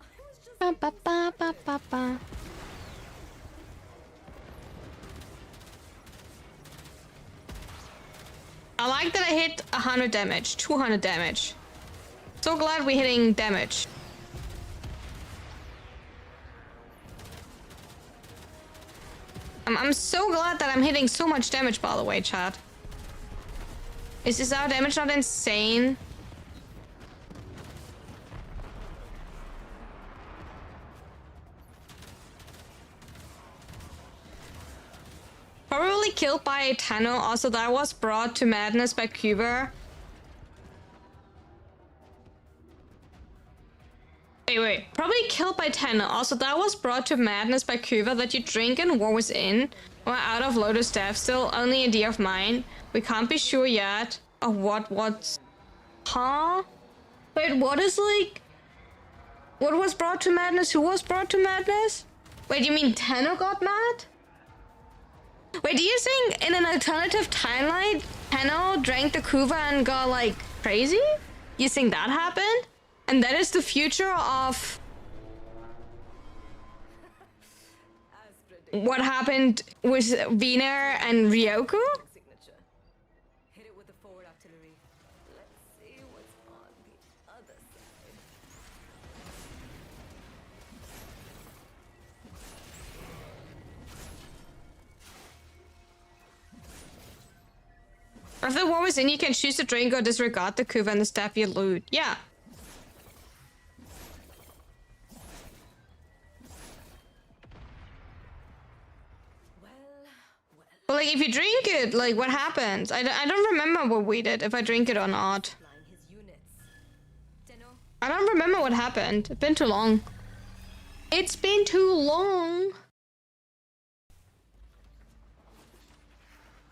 I was just Ba, ba, ba, ba, ba, ba. I like that I hit 100 damage, 200 damage. So glad we're hitting damage. I'm so glad that I'm hitting so much damage, by the way, chat. Is our damage not insane? Probably killed by a Tano. Also, that was brought to madness by Cuba. Wait. Probably killed by Tenno. Also, that was brought to madness by Kuva that you drink and war was in. Or out of Lotus Death. Still only idea of mine. We can't be sure yet of what's... Huh? Wait, what is like... What was brought to madness? Who was brought to madness? Wait, you mean Tenno got mad? Wait, do you think in an alternative timeline, Tenno drank the Kuva and got like crazy? You think that happened? And that is the future of As predicted. what happened with Wiener and Ryoku? Signature. Hit it with the forward artillery. Let's see what's on the other side. If the war was in, you can choose to drink or disregard the Kuva and the staff you loot. Yeah. Well. But like, if you drink it, like, what happens? I don't remember what we did, if I drink it or not. Flying his units. Tenno, I don't remember what happened. It's been too long. It's been too long.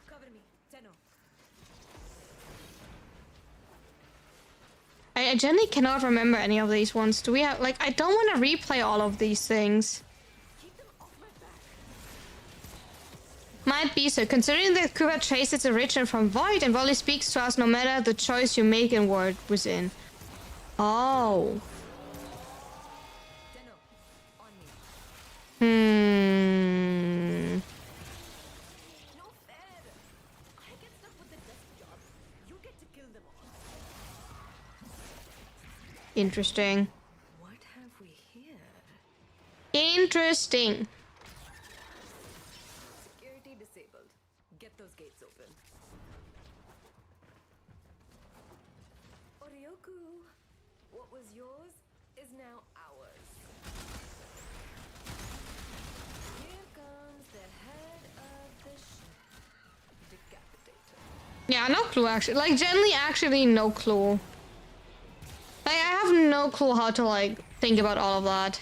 cover me. Tenno. I generally cannot remember any of these ones. Do we have, like, I don't want to replay all of these things. Keep them off my back. Might be so, considering that Kuva traced its origin from Void and Volley speaks to us no matter the choice you make in World within. Oh. Tenno, on me. No fair. I get stuck with the desk job. You get to kill them all. Interesting. What have we here? Interesting. Security disabled. Get those gates open. Oryoku, what was yours is now ours. Here comes the head of the ship. Decapitator. Yeah, no clue actually. Like, generally, actually, no clue. Like, I have no clue how to, like, think about all of that.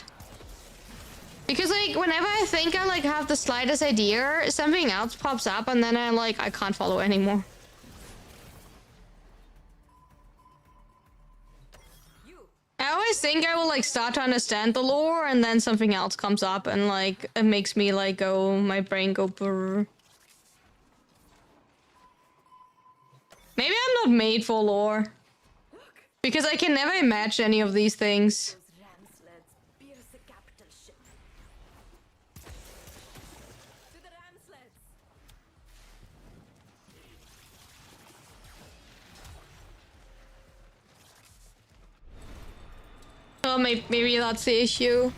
Because, like, whenever I think I, like, have the slightest idea, something else pops up and then I'm like, I can't follow anymore. You! I always think I will, like, start to understand the lore and then something else comes up and, like, it makes me, like, go, my brain go brrr. Maybe I'm not made for lore. Because I can never imagine any of these things. Those ram sleds pierce the capital ship. To the ram sleds! Oh, maybe that's the issue.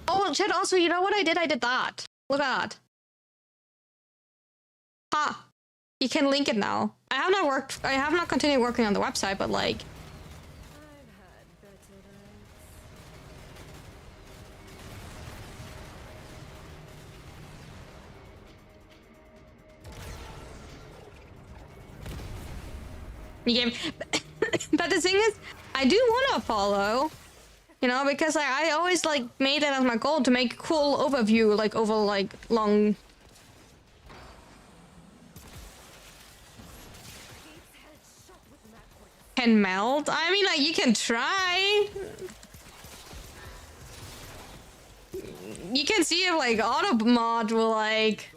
Oh, shit, also, you know what I did? I did that. Look at that. Ha! You can link it now. I have not continued working on the website, but like... I've had better nights. You gave... But the thing is, I do want to follow. You know, because I always, like, made it as my goal to make a cool overview, like, over, like, long... Gates held shut with macquarie. Can melt? I mean, like, you can try. You can see if, like, auto mod will, like...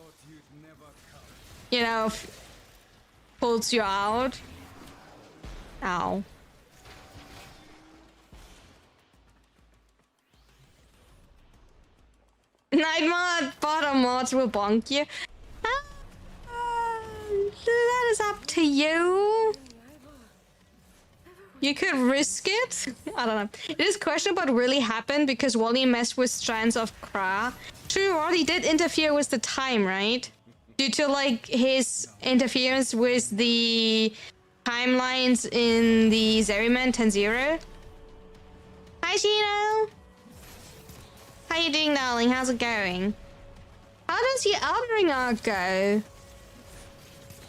You know, pulls you out. Ow. Night mod, bottom mods will bonk you. That is up to you. You could risk it. I don't know. It is questionable what really happened because Wally messed with strands of Kra. True, Wally did interfere with the time, right? Due to like his interference with the timelines in the Zeriman 10-0. Hi, Shino. How you doing, darling? How's it going? How does your Elden Ring arc go?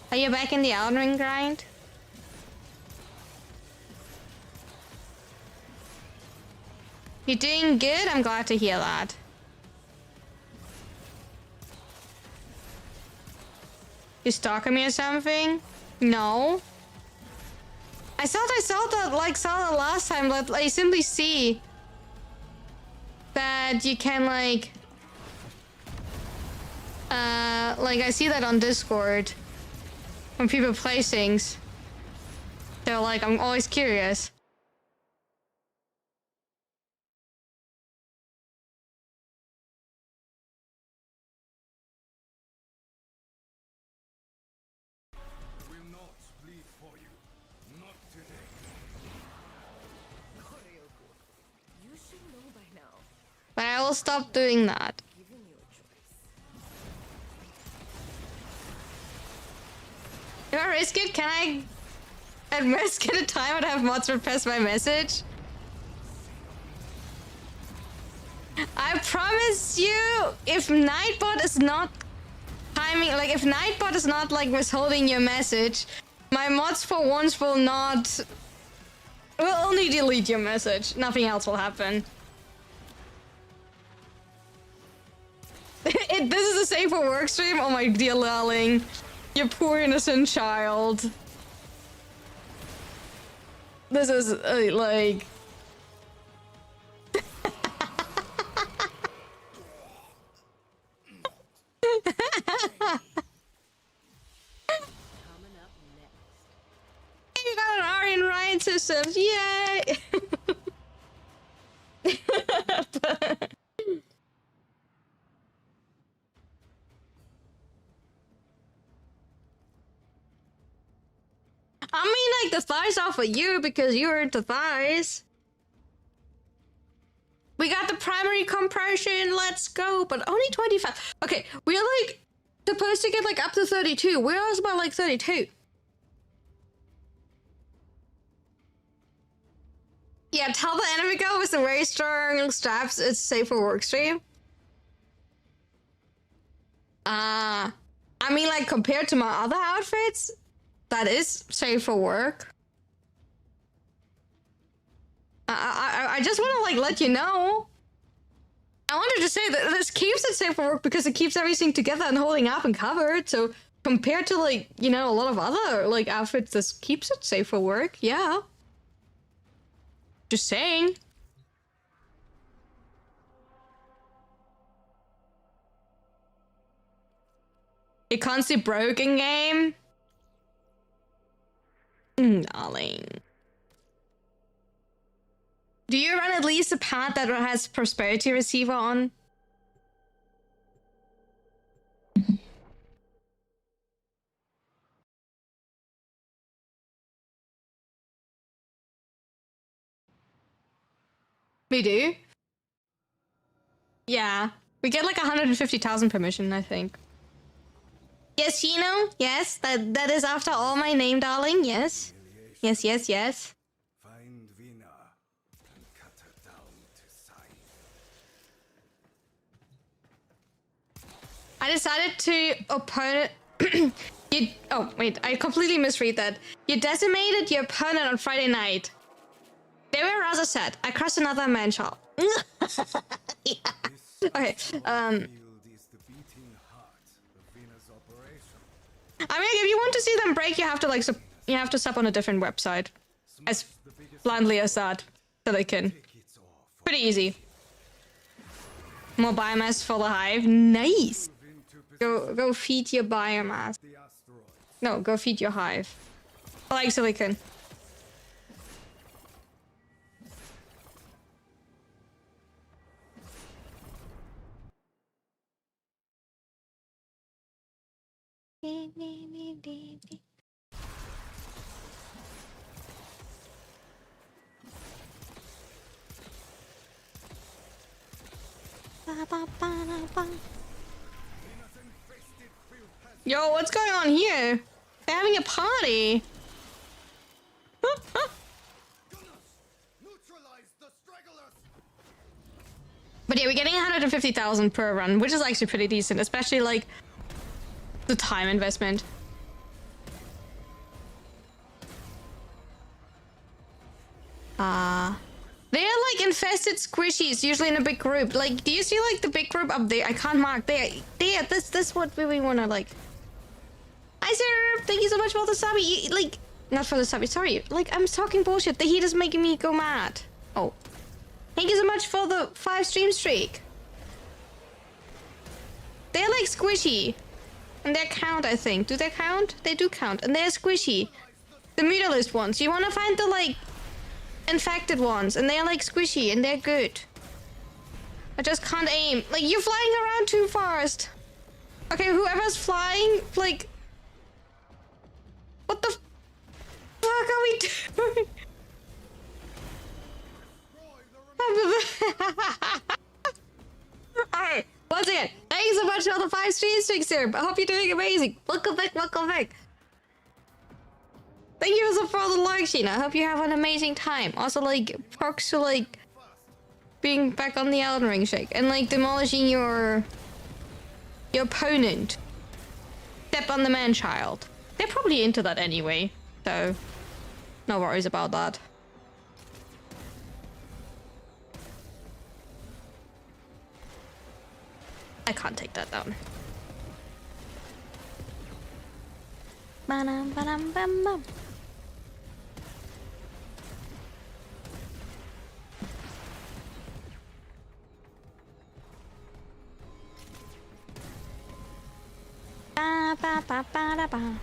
Are you back in the Elden Ring grind? You're doing good? I'm glad to hear that. You stalking me or something? No. I thought I saw that last time, but I simply see that you can like I see that on Discord when people play things. They're like, I'm always curious. Will not bleed for you. Not today. You should know by now. But I will stop doing that. Giving you a choice. If I risk it, can I at risk at a time and have mods repress my message? I promise you, if Nightbot is not timing, like if Nightbot is not like withholding your message, my mods for once will only delete your message. Nothing else will happen. This is a safe for work stream? Oh my dear darling. You poor innocent child. This is like... Coming up next. You got an Aryan Ryan systems, yay! I mean, like, the thighs are for you because you're into thighs. We got the primary compression, let's go, but only 25. Okay, we're like supposed to get like up to 32. We're about like 32. Yeah, tell the enemy girl with the very strong straps it's safe for work stream. I mean, like, compared to my other outfits, that is safe for work. I just want to, like, let you know. I wanted to say that this keeps it safe for work because it keeps everything together and holding up and covered. So, compared to, like, you know, a lot of other, like, outfits, this keeps it safe for work. Yeah. Just saying. You can't see broken game? Darling. Do you run at least a pad that has prosperity receiver on? We do? Yeah. We get like 150,000 permission, I think. Yes, Chino? Yes, that is after all my name, darling. Yes. Yes, yes, yes. Find Vina and cut her down to size. I decided to opponent. Oh, wait, I completely misread that. You decimated your opponent on Friday night. They were rather sad. I crushed another man child. Yeah. Okay, Field is the beating heart of Vina's operation. I mean, if you want to see them break, you have to like you have to sub on a different website. As bluntly as that, so they can. It's off. Pretty easy. More biomass for the hive. Nice. Go feed your biomass. The asteroids. No, go feed your hive. I like silicon. Yo, what's going on here? They're having a party. Neutralize the stragglers. But yeah, we're getting 150,000 per run, which is actually pretty decent, especially like the time investment. They're like infested squishies, usually in a big group. Like, do you see like the big group up there? I can't mark. There. This what we wanna like. Hi, sir. Thank you so much for the subby. Like, not for the subby. Sorry. Like, I'm talking bullshit. The heat is making me go mad. Oh, thank you so much for the 5 stream streak. They're like squishy, and they count. I think. Do they count? They do count, and they're squishy. The mutalised ones. You wanna find the like infected ones, and they're like squishy, and they're good. I just can't aim. Like, you're flying around too fast. Okay, whoever's flying, like, what the fuck are we doing? Alright, once again, thank you so much for the 5 stream streaks here. I hope you're doing amazing. Welcome back, welcome back. Thank you so for the like, Sheena. I hope you have an amazing time. Also, like, perks to, like, being back on the Elden Ring shake. And, like, demolishing your opponent. Step on the man-child. They're probably into that anyway. So, no worries about that. I can't take that down. Ba-dum, ba-dum, bum, bum. Ba, ba, ba, ba, da, ba.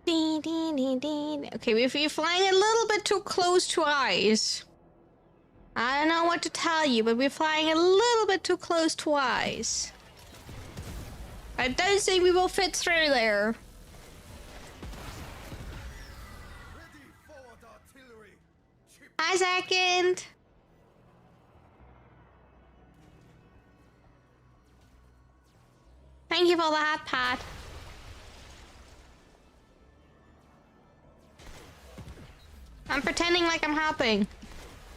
Dee, dee, dee, dee. Okay, if you're flying a little bit too close to eyes. I don't know what to tell you, but we're flying a little bit too close to eyes. I don't think we will fit through there. Hi, second. Thank you for the hot pot. I'm pretending like I'm helping.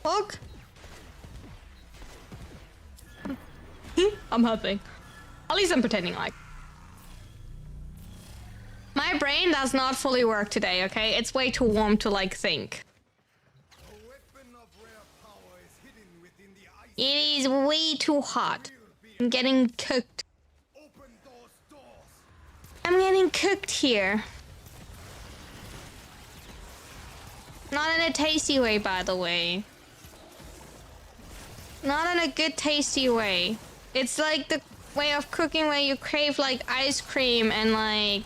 Look. I'm helping. At least I'm pretending like. My brain does not fully work today, okay? It's way too warm to, like, think. It is way too hot. I'm getting cooked. I'm getting cooked here. Not in a tasty way, by the way. Not in a good, tasty way. It's like the way of cooking where you crave, like, ice cream and, like,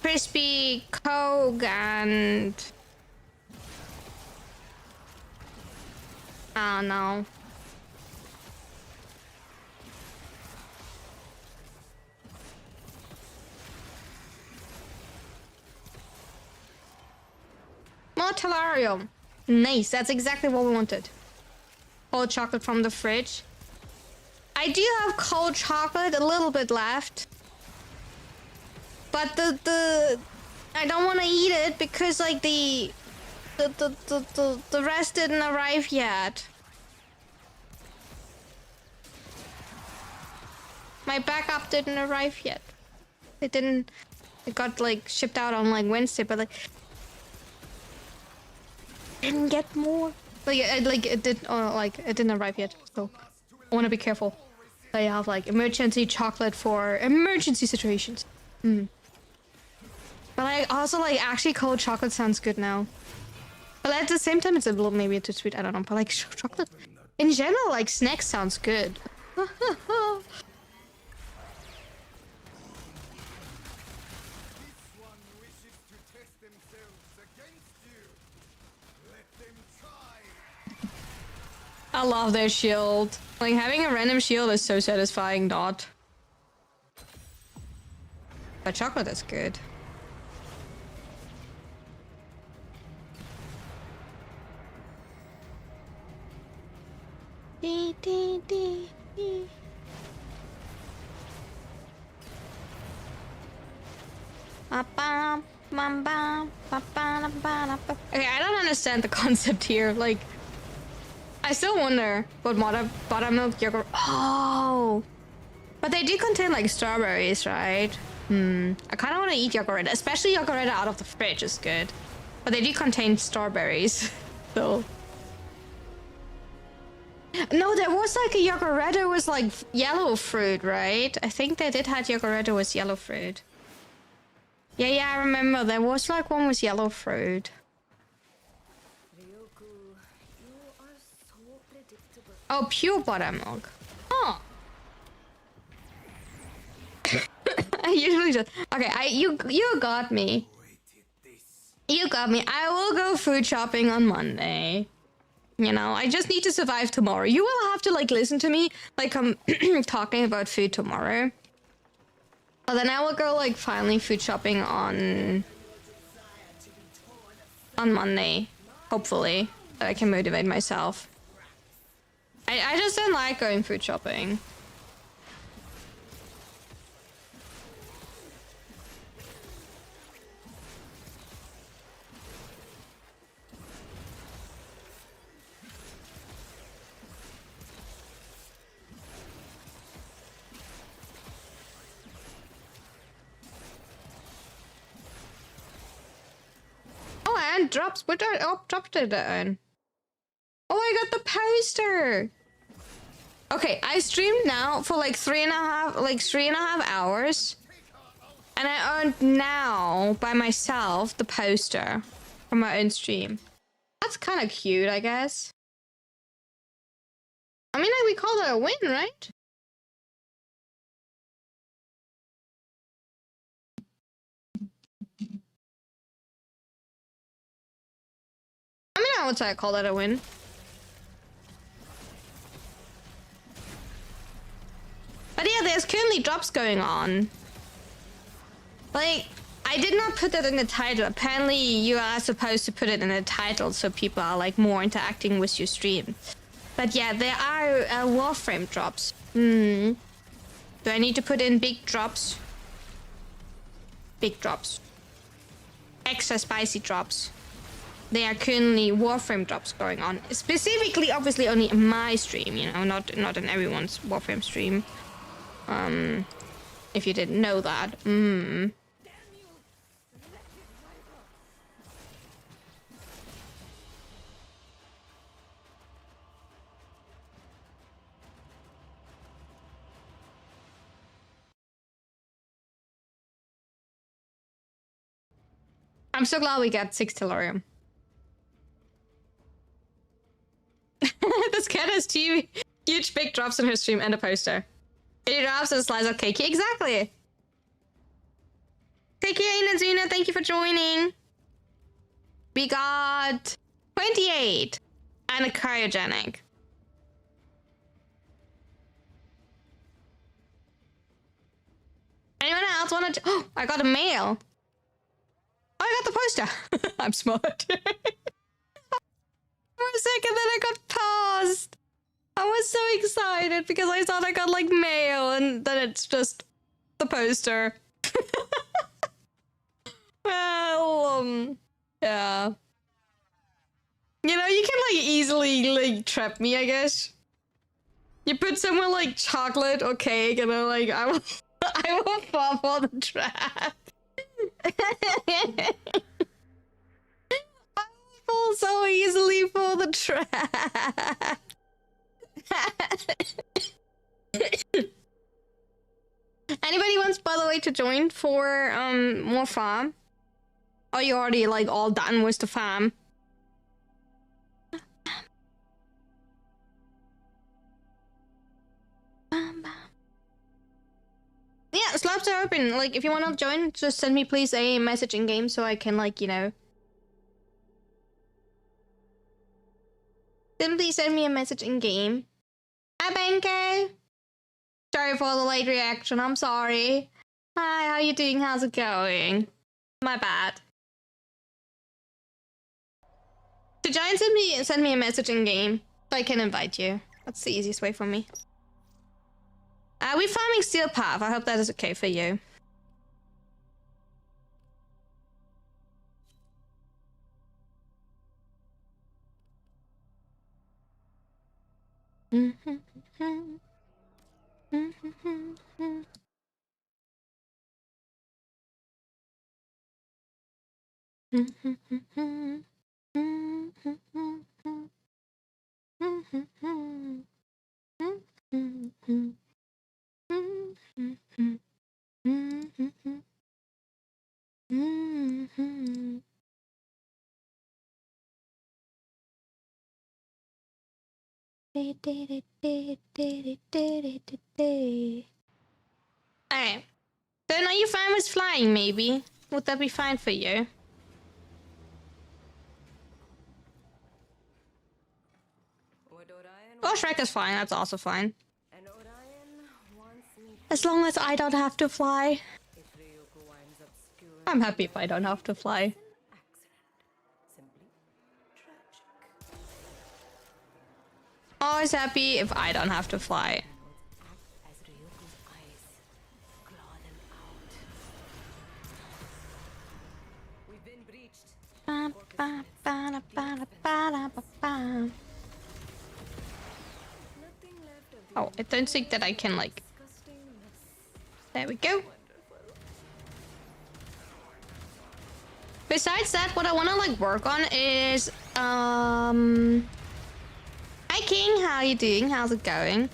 crispy Coke and... I don't know. More Tellarium. Nice, that's exactly what we wanted. Cold chocolate from the fridge. I do have cold chocolate, a little bit left. But the I don't want to eat it because, like, the rest didn't arrive yet. My backup didn't arrive yet. It didn't. It got, like, shipped out on, like, Wednesday, but, like, didn't get more. Like, it didn't arrive yet. So I want to be careful. I have, like, emergency chocolate for emergency situations. But I also, like, actually cold chocolate sounds good now. But at the same time, it's a little maybe too sweet. I don't know. But, like, chocolate in general, like, snacks sounds good. I love their shield. Like, having a random shield is so satisfying, not. But chocolate is good. Dee, dee, dee, dee. Ba-bam, bam-bam, ba-ba-da-ba-da-ba. Okay, I don't understand the concept here. Like, I still wonder what buttermilk yogurt. Oh, but they do contain, like, strawberries, right? I kind of want to eat Yakareta, especially Yakareta out of the fridge is good. But they do contain strawberries, so... No, there was like a Yakareta was like yellow fruit, right? I think they did have Yakareta was yellow fruit. Yeah, I remember. There was like one with yellow fruit. Ryoku, you are so predictable. Oh, pure buttermilk. Oh. I usually just... Okay, you got me. You got me. I will go food shopping on Monday. You know, I just need to survive tomorrow. You will have to like listen to me like I'm talking about food tomorrow. But then I will go like finally food shopping on Monday. Hopefully. That I can motivate myself. I just don't like going food shopping. Oh, and drops. What I dropped it on? Oh, I got the poster. Okay, I streamed now for like 3.5 hours. And I earned now by myself the poster from my own stream. That's kind of cute, I guess. I mean, like, we call that a win, right? I mean, I would say I call that a win. But yeah, there's currently drops going on. Like, I did not put that in the title. Apparently, you are supposed to put it in the title so people are like more interacting with your stream. But yeah, there are Warframe drops. Do I need to put in big drops? Big drops. Extra spicy drops. There are currently Warframe drops going on. Specifically, obviously, only in my stream, you know, not in everyone's Warframe stream. If you didn't know that. I'm so glad we got 6 Tellurium. This cat has two huge big drops in her stream and a poster. It drops and a slice of cake. Exactly. Take care, Inazuna. Thank you for joining. We got 28 and a cryogenic. Anyone else want to? Oh, I got a mail. Oh, I got the poster. I'm smart. For a second, then I got paused. I was so excited because I thought I got like mail, and then it's just the poster. Well, yeah. You know, you can like easily like trap me, I guess. You put somewhere like chocolate or cake, and I'm like, I will fall for the trap. I fall so easily for the trap. Anybody wants, by the way, to join for more farm? Or you already like all done with the farm? Yeah, slabs are open. Like, if you want to join, just send me please a message in game so I can, like, you know. Simply send me a message in game. Hi, Banko. Sorry for the late reaction. I'm sorry. Hi, how you doing? How's it going? My bad. To join, send me a message in game so I can invite you. That's the easiest way for me. We're farming Steel Path. I hope that is okay for you. Alright. Then are you fine with flying, maybe? Would that be fine for you? What Orion Oh, Shrek is fine. That's also fine. and Orion wants me As long as I don't have to fly. if Ryoko winds up skewering I'm happy if I don't have to fly. an accident. Simply tragic. Always happy if I don't have to fly. Act as Ryoko's eyes. Claw them out. We've been breached. Ba, ba, ba, ba, ba, ba, ba, ba. Nothing left of the Oh, I don't think that I can, like... disgusting mess. There we go. Besides that, what I want to, like, work on is... Hi, King. How are you doing? How's it going?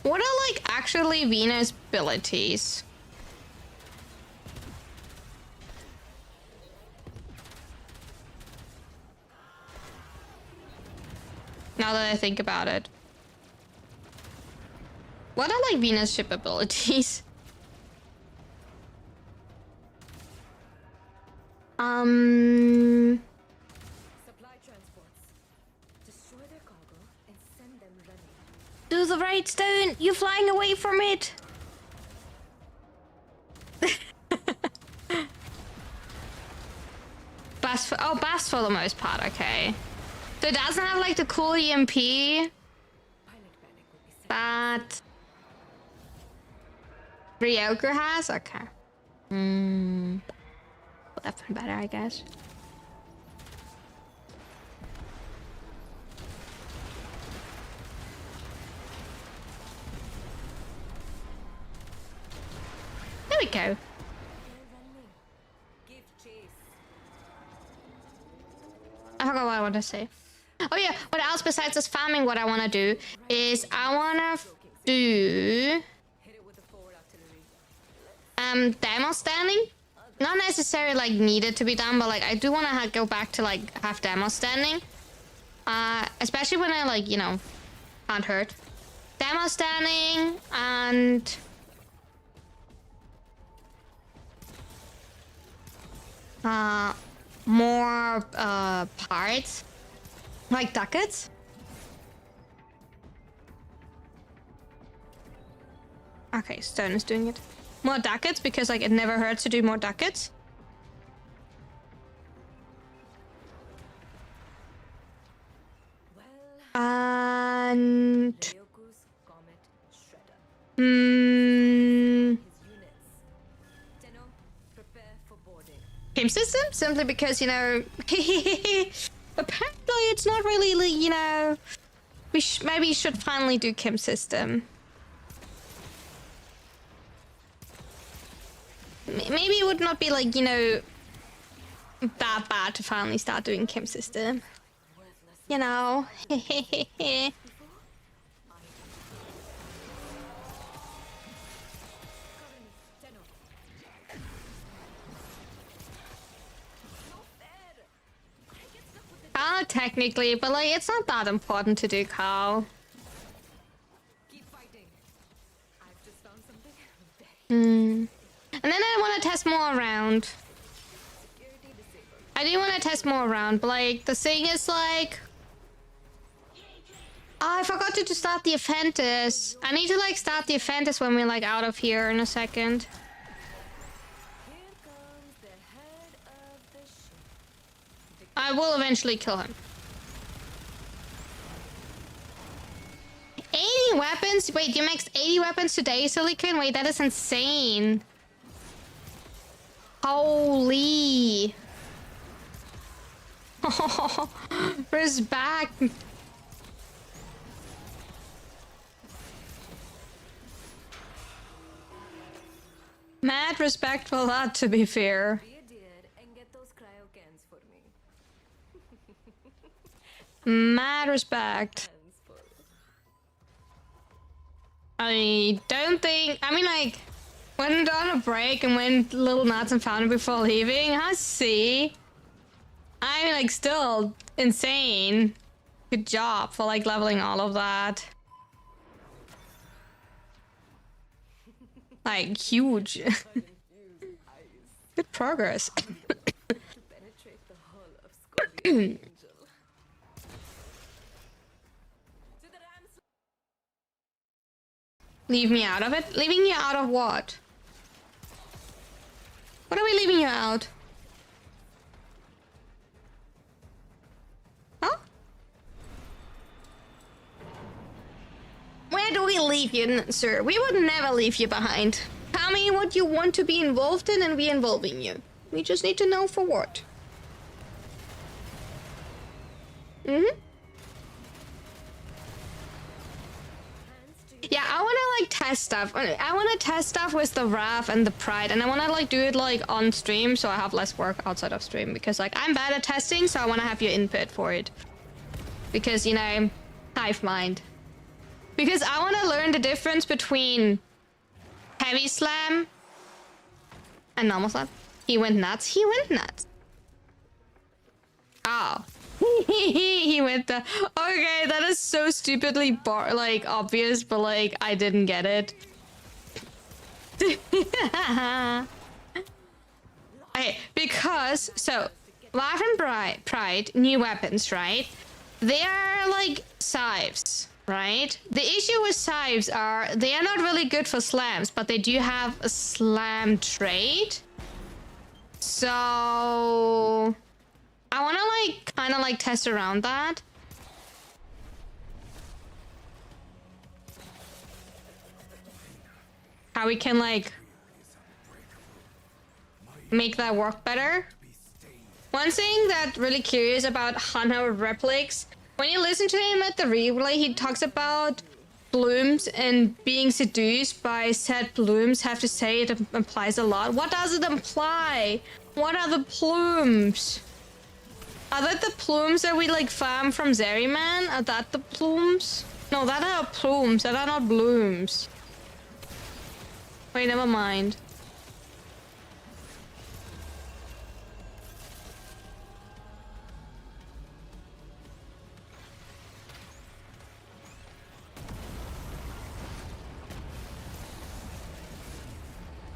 What are, like, actually Venus' abilities? Now that I think about it. What are, like, Venus ship abilities? Supply transports. Destroy their cargo and send them running. Do the right stone! You're flying away from it! Bast for the most part, okay. So it doesn't have like the cool EMP, Pilot panic would be set. but Ryoko has? Okay. Well, that's better, I guess. There we go. They're running. Give chase. I forgot what I want to say. Oh yeah, what else besides this farming, what I want to do is I want to do Hit it with the forward artillery. demo standing. Not necessarily like needed to be done, but like I do want to go back to like have demo standing. Especially when I like, you know, can't hurt. Demo standing and more parts. Like ducats? Okay, Stone is doing it. More ducats because like it never hurts to do more ducats. Well, And Ryoku's Comet Shredder. mm, His units. Tenno, prepare for boarding. game system simply because, you know, apparently it's not really like, you know, we maybe should finally do Kim system. Maybe it would not be like, you know, that bad to finally start doing Kim system. You know. Tenno. Technically, but like it's not that important to do, Carl. Keep fighting. I've just found something very And then I want to test more around. security disabled. I do want to test more around, but like the thing is like, oh, I forgot to start the Apprentice. I need to like start the Apprentice when we're like out of here in a second. Here comes the head of the ship. I will eventually kill him. 80 weapons? Wait, you maxed 80 weapons today, Silicon? Wait, that is insane. Holy. Respect. Mad respect for that, to be fair. Be a dear and get those cryo cans for me. Mad respect. Hands full. I don't think. I mean, like, went on a break and went little nuts and found it before leaving. I see. I mean, like, still insane. Good job for like leveling all of that. Like, huge. Good progress. To penetrate the hull of Scorpion Angel. To the Rams. Leave me out of it? Leaving you out of what? What are we leaving you out? Huh? Where do we leave you, sir? We would never leave you behind. Tell me what you want to be involved in and we involving you. We just need to know for what. Yeah, I wanna like test stuff. I wanna test stuff with the Wrath and the Pride, and I wanna like do it like on stream so I have less work outside of stream, because like I'm bad at testing, so I wanna have your input for it. Because, you know, hive mind. Because I wanna learn the difference between heavy slam and normal slam. He went nuts. He went nuts. Oh. He went the. Okay, that is so stupidly like obvious, but like I didn't get it. Okay, because so Life and Pride, new weapons, right? They are like scythes, right? The issue with scythes are they are not really good for slams, but they do have a slam trait. So I want to like kind of like test around that. How we can like make that work better. One thing that really curious about Hanno Replics, when you listen to him at the replay, he talks about blooms and being seduced by said blooms. Have to say it implies a lot. What does it imply? What are the plumes? Are that the plumes that we like farm from Zeriman? Are that the plumes? No, that are plumes. That are not blooms. Wait, never mind.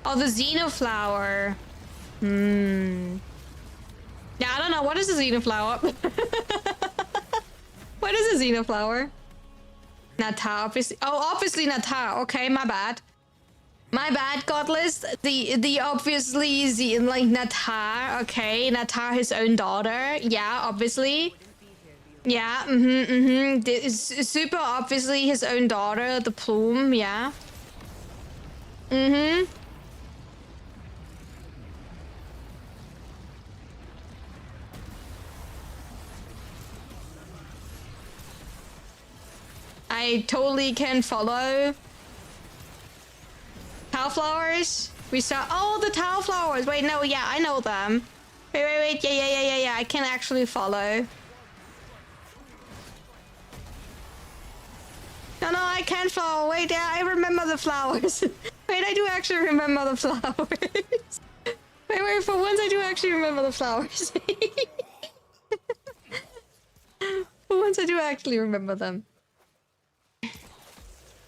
Oh, the Xenoflower. Yeah, I don't know. What is a Xenoflower? What is a Xenoflower? Natar, obviously. Oh, obviously Natar. Okay, my bad. My bad, Godless. The obviously like Natar. Okay, Natar, his own daughter. Yeah, obviously. Yeah, It's super obviously his own daughter, the plume. Yeah. I totally can follow. Tau flowers? We saw. Oh, the tau flowers. Wait, no, yeah, I know them. Wait. Yeah. I can actually follow. No, I can't follow. Wait, yeah, I remember the flowers. Wait, I do actually remember the flowers. Wait, for once I do actually remember the flowers. For once I do actually remember them.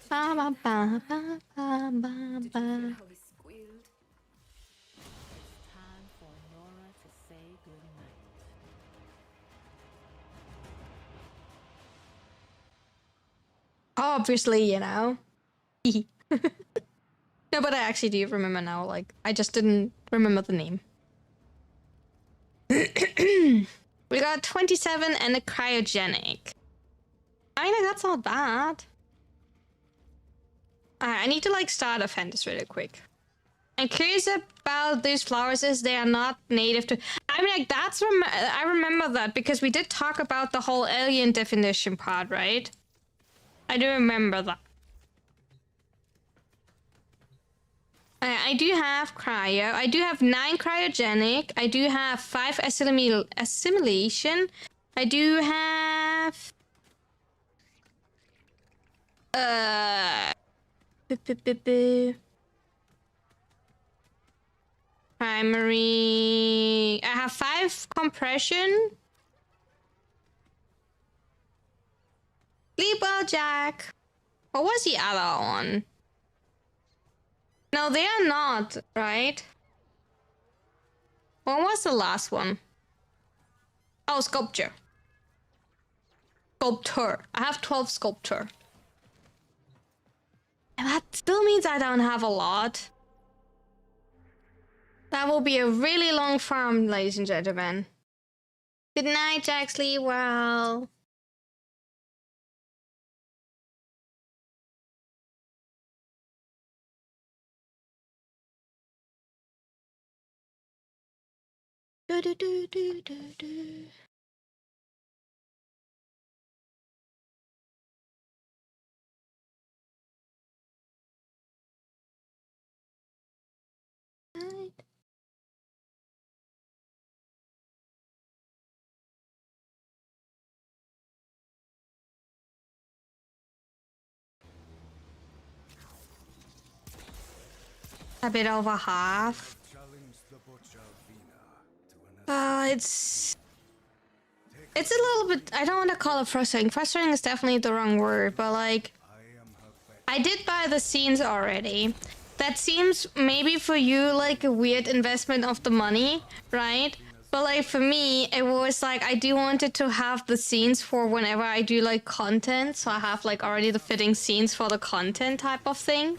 Did you hear how he squealed? Time for Nora to say goodnight. Obviously, you know. No, but I actually do remember now. Like, I just didn't remember the name. We got 27 and a cryogenic. I mean, that's not bad. Alright, I need to like start a Fenris really quick. I'm curious about these flowers is they are not native to. I mean, like that's I remember that because we did talk about the whole alien definition part, right? I do remember that. I do have cryo. I do have 9 cryogenic. I do have 5 assimilation. I do have primary. I have 5 compression. Sleep well, Jack. What was the other one? No, they are not, right? What was the last one? Oh, sculpture. Sculptor. I have 12 sculptor. And that still means I don't have a lot. That will be a really long farm, ladies and gentlemen. Good night, Jack. Sleep well. Do do do do do do. A bit over half. It's a little bit. I don't want to call it frustrating. Frustrating is definitely the wrong word, but like, I did buy the scenes already. That seems maybe for you like a weird investment of the money, right? But like for me, it was like I do wanted to have the scenes for whenever I do like content, so I have like already the fitting scenes for the content type of thing.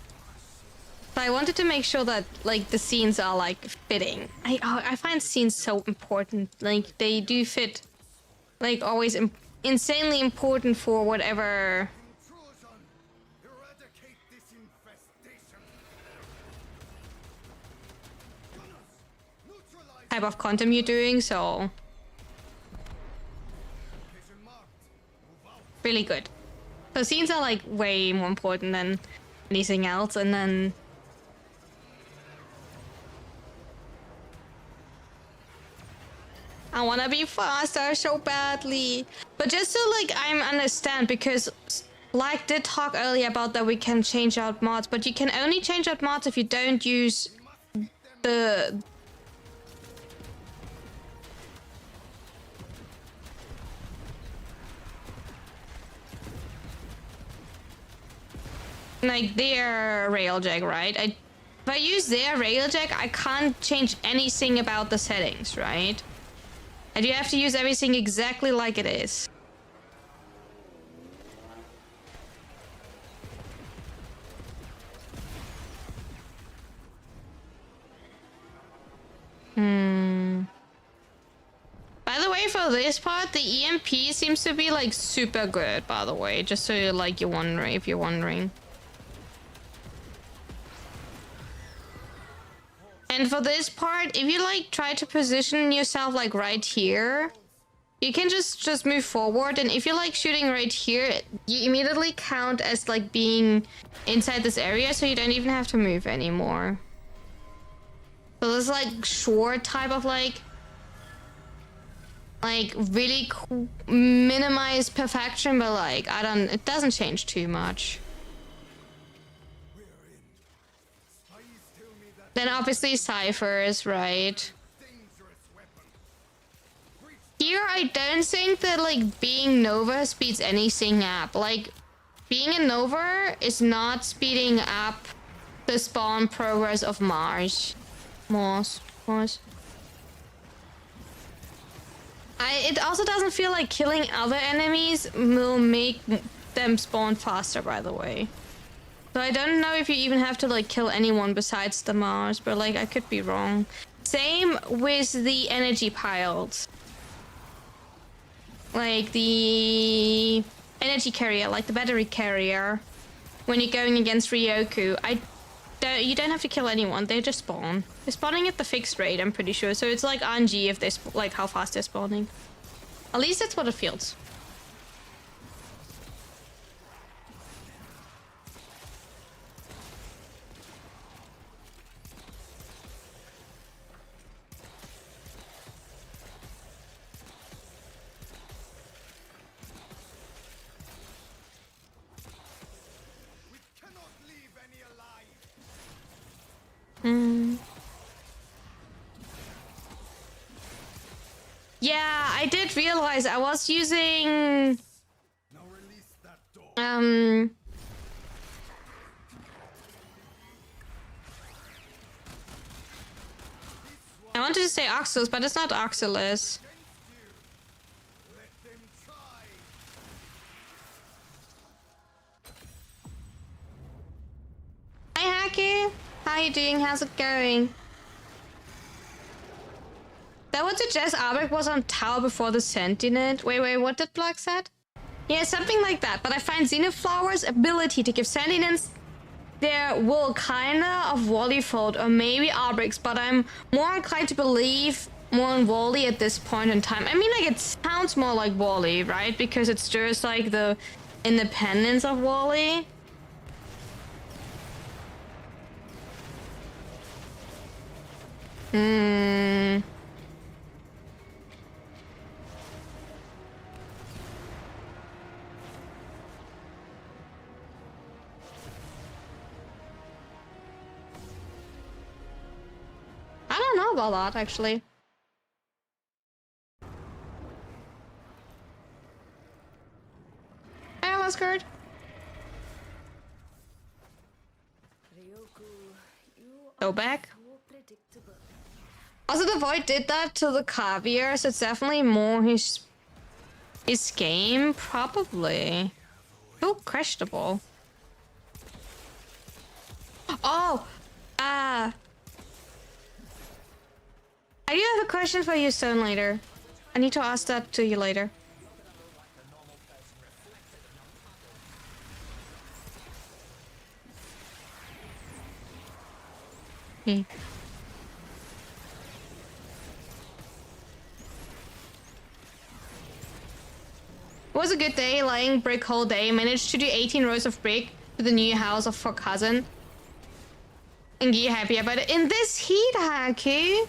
But I wanted to make sure that like the scenes are like fitting. I find scenes so important. Like they do fit, like always insanely important for whatever Eradicate this infestation. Neutralize type of content you're doing. So location marked. Move out. really good. So scenes are like way more important than anything else, and then I wanna be faster so badly. But just so like I understand, because like did talk earlier about that we can change out mods, but you can only change out mods if you don't use the like their railjack, right? If I use their railjack, I can't change anything about the settings, right? I do have to use everything exactly like it is. By the way, for this part, the EMP seems to be like super good, by the way, just so you're wondering, if you're wondering. And for this part, if you like try to position yourself like right here, you can just move forward, and if you're like shooting right here, you immediately count as like being inside this area, so you don't even have to move anymore. So this like short type of like really minimize perfection, but like it doesn't change too much. Then obviously ciphers, right? Here I don't think that like being Nova speeds anything up. Like being a Nova is not speeding up the spawn progress of Mars. Mars. It also doesn't feel like killing other enemies will make them spawn faster, by the way. So I don't know if you even have to like kill anyone besides the Mars, but like I could be wrong. Same with the energy piles. Like the energy carrier, like the battery carrier. When you're going against Ryoku, you don't have to kill anyone, they just spawn. They're spawning at the fixed rate, I'm pretty sure. So it's like RNG if they like how fast they're spawning. At least that's what it feels. just realized I was using Now release that door. I wanted to say Oxalis, but it's not Oxalis. Let them try. Hi Haku! How you doing? How's it going? That would suggest Albrecht was on tower before the sentient. Wait, what did Black said? Yeah, something like that. But I find Xenoflower's ability to give sentients their will kinda of Wally fault, or maybe Albrecht's, but I'm more inclined to believe more in Wally at this point in time. I mean, like, it sounds more like Wally, right? Because it's just like the independence of Wally. I don't know about that, actually. Hey, Alaskard. Ryoku, you Go are back. so predictable. Also, the Void did that to the Caviar, so it's definitely more his game, probably. Oh, questionable. Oh, I do have a question for you, Stone, later. I need to ask that to you later. Hmm. It was a good day, laying brick whole day. Managed to do 18 rows of brick to the new house of for cousin. And get happy about it. In this heat, Haku,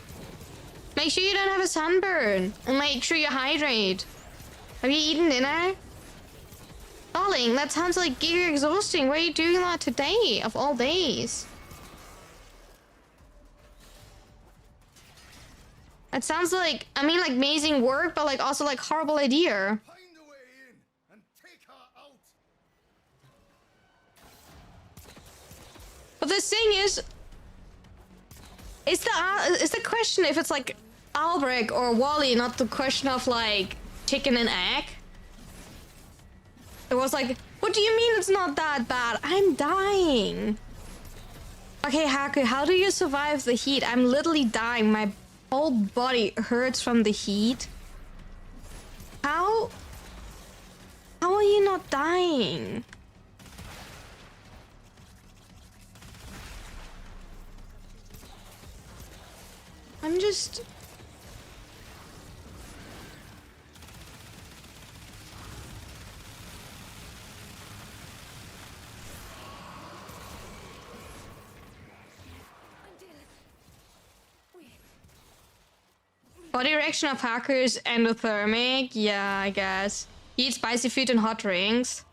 make sure you don't have a sunburn. And make sure you hydrate. Have you eaten dinner? Darling, that sounds like gear exhausting. Why are you doing that today, of all days? That sounds like, I mean, like amazing work, but like also like horrible idea. Find a way in and take her out. But the thing is the question if it's like Albrecht or Wally, not the question of like chicken and egg. It was like, what do you mean it's not that bad? I'm dying. Okay, Haku, how do you survive the heat? I'm literally dying. My whole body hurts from the heat. How are you not dying? I'm just... Body reaction of hackers, endothermic. Yeah, I guess. Eat spicy food and hot drinks.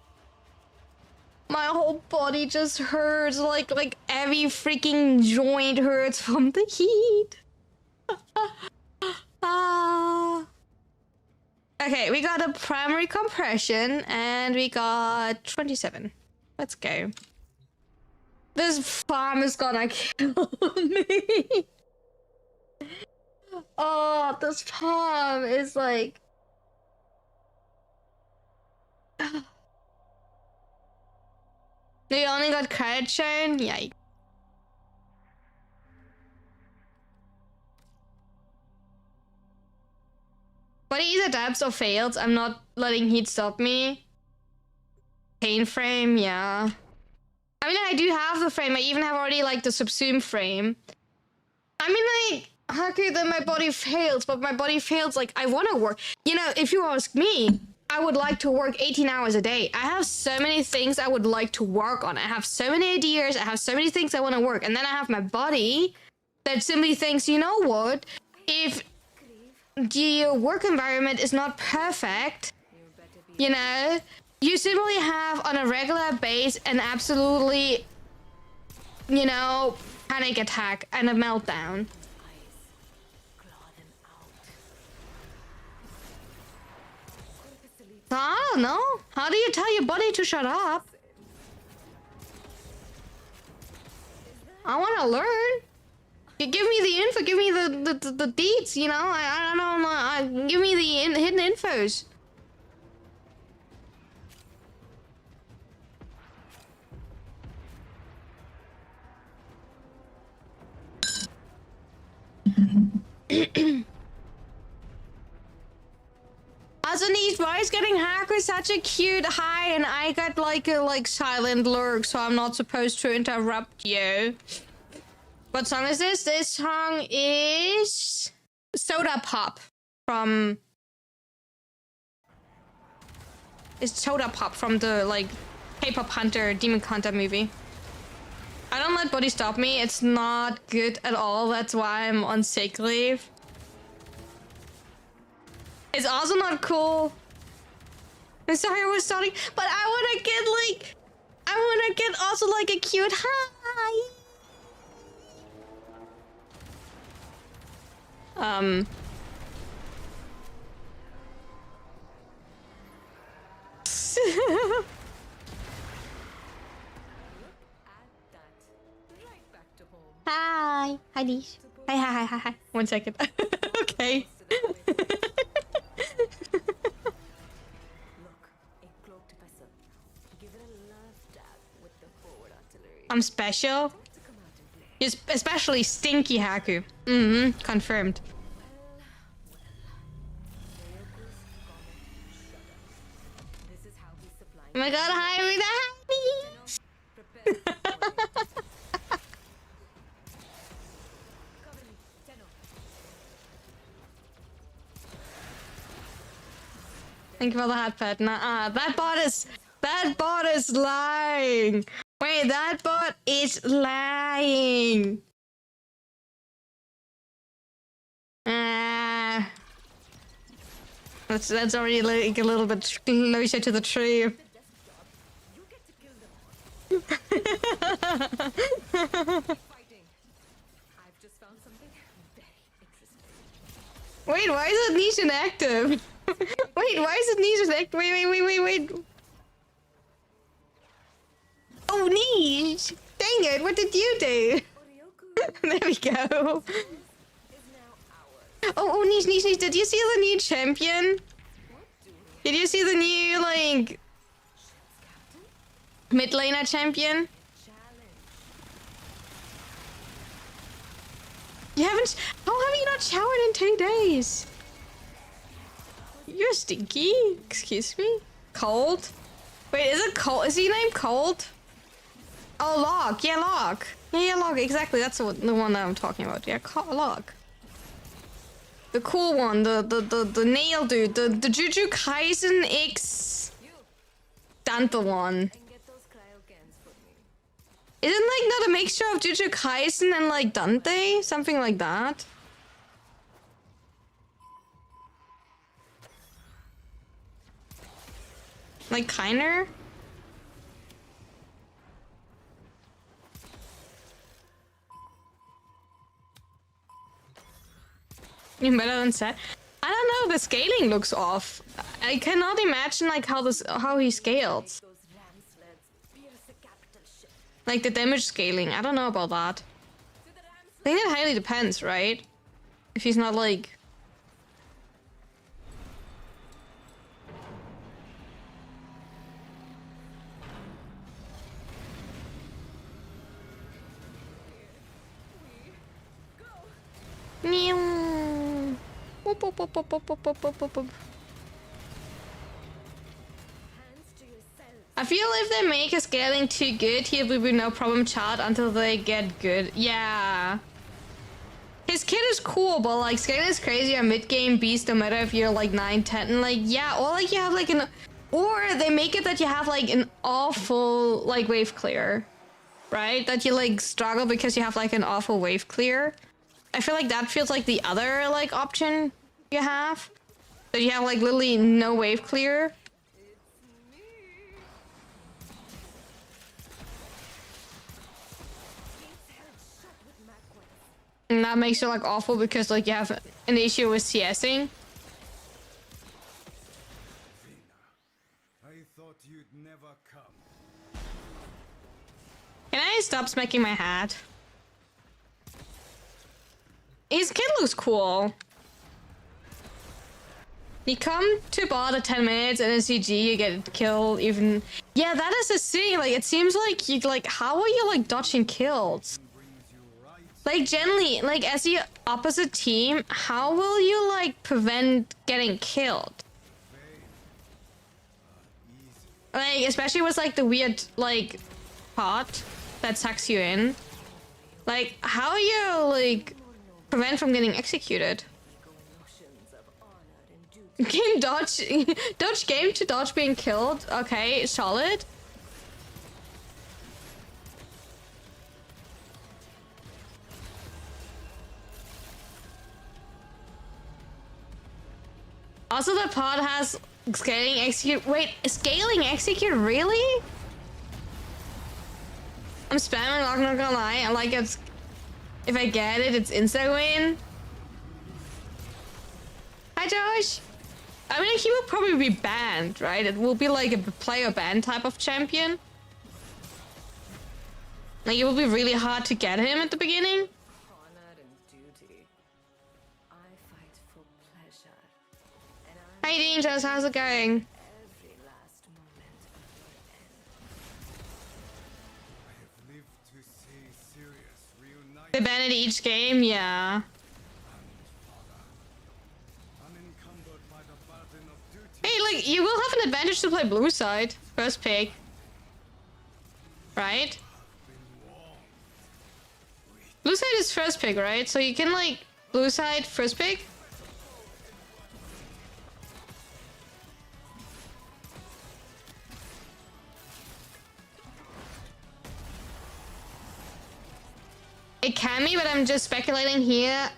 My whole body just hurts. Like every freaking joint hurts from the heat. Ah. Okay, we got a primary compression and we got 27. Let's go. This farm is gonna kill me. Oh, this farm is like... You only got credit shown? Yikes. But it either dabs or fails. I'm not letting heat stop me. Pain frame, yeah. I mean, I do have the frame. I even have already like the subsume frame. I mean, like, Haku, then my body fails, but my body fails like I want to work. You know, if you ask me, I would like to work 18 hours a day. I have so many things I would like to work on. I have so many ideas. I have so many things I want to work. And then I have my body that simply thinks, you know what? If the work environment is not perfect, you know, you simply have on a regular base an absolutely, you know, panic attack and a meltdown. I don't know. How do you tell your body to shut up? I want to learn. You give me the info. Give me the deets. You know. I don't know. Give me the hidden infos. Azanish, why is getting hacker such a cute hi and I got like a silent lurk, so I'm not supposed to interrupt you. What song is this? This song is Soda Pop from the like K-pop Hunter Demon Hunter movie. I don't let Buddy stop me. It's not good at all. That's why I'm on sick leave. It's also not cool. I'm sorry I was starting, but I wanna get also like a cute hi. Hi. Hi, Nish. Hi. 1 second. Okay. I'm special. You're especially stinky, Haku. Confirmed. Oh my god, hi, with the Thank you for the hat pet. Nah, that bot is lying. Wait, that bot is lying. That's already like a little bit closer to the truth. Wait, why is it niche inactive? Wait, why is it niche inactive? Wait. Oh, niche! Dang it, what did you do? There we go. Oh, niche. Did you see the new champion? Did you see the new, like, mid laner champion? You haven't? How have you not showered in 2 days? You're stinky. Excuse me? Cold? Wait, is it Cold? Is he named Cold? Oh, Locke. Yeah, Locke. Yeah, Locke. Exactly. That's the one that I'm talking about. Yeah, Locke. The cool one. The nail dude. The Jujutsu Kaisen X Dante one. Isn't like not a mixture of Jujutsu Kaisen and like Dante? Something like that. Like Kiner? You're better than Set. I don't know, the scaling looks off. I cannot imagine like how he scaled. Like the damage scaling, I don't know about that. I think it highly depends, right? If he's not like... Meow. Whoop, whoop, whoop, whoop, whoop, whoop, whoop, whoop, whoop. I feel if they make a scaling too good, he will be no problem child until they get good. Yeah. His kit is cool, but like scaling is crazy on mid-game beast no matter if you're like 9, 10. Like, yeah, or like you have like an... Or they make it that you have like an awful like wave clear. Right? That you like struggle because you have like an awful wave clear. I feel like that feels like the other like option you have. That you have like literally no wave clear. And that makes it like awful because like you have an issue with CSing. you'd never come. Can I stop smacking my hat? His kid looks cool. You come to bot at 10 minutes and in CG you get killed even. Yeah, that is the thing. Like, it seems like you like, how are you like dodging kills? Like, generally, like as the opposite team, how will you like prevent getting killed? Like, especially with like the weird like pot that sucks you in. Like, how you like prevent from getting executed? Game dodge, dodge game to dodge being killed. Okay, solid. Also, the pod has scaling execute. Wait, scaling execute really? I'm spamming. Not gonna lie. I like it. If I get it, it's insta win. Hi, Josh. I mean, he will probably be banned, right? It will be like a player ban type of champion. Like, it will be really hard to get him at the beginning. Honor and duty. I fight for pleasure. And I Hi, Dangerous. How's it going? every last moment I have lived to see Sirius reunite They ban it each game, yeah. unencumbered by the burden of duty. Hey, like, you will have an advantage to play blue side. First pick. Right? Blue side is first pick, right? So you can, like, blue side, first pick. It can be, but I'm just speculating here.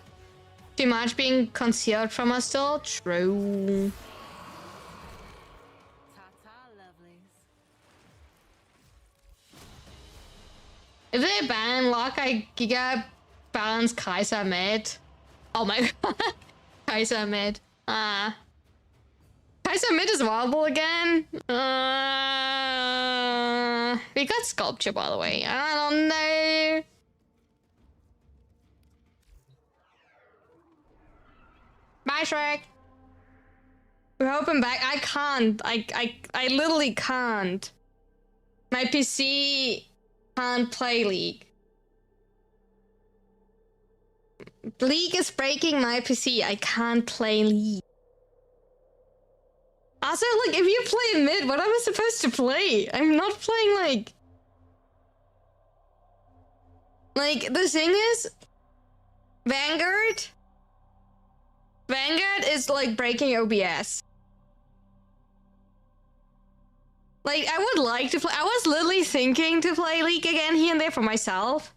Too much being concealed from us still. True. Ta-ta, lovelies. If they ban lock, I Giga balance Kaiser mid. Oh my god. Kaiser mid. Kaiser mid is wobble again. We got sculpture, by the way. I don't know. Bye, Shrek. We're hoping back. I can't. I literally can't. My PC can't play League. League is breaking my PC. I can't play League. Also, like, if you play mid, what am I supposed to play? I'm not playing, like... Like, the thing is... Vanguard is, like, breaking OBS. Like, I would like to play... I was literally thinking to play League again here and there for myself.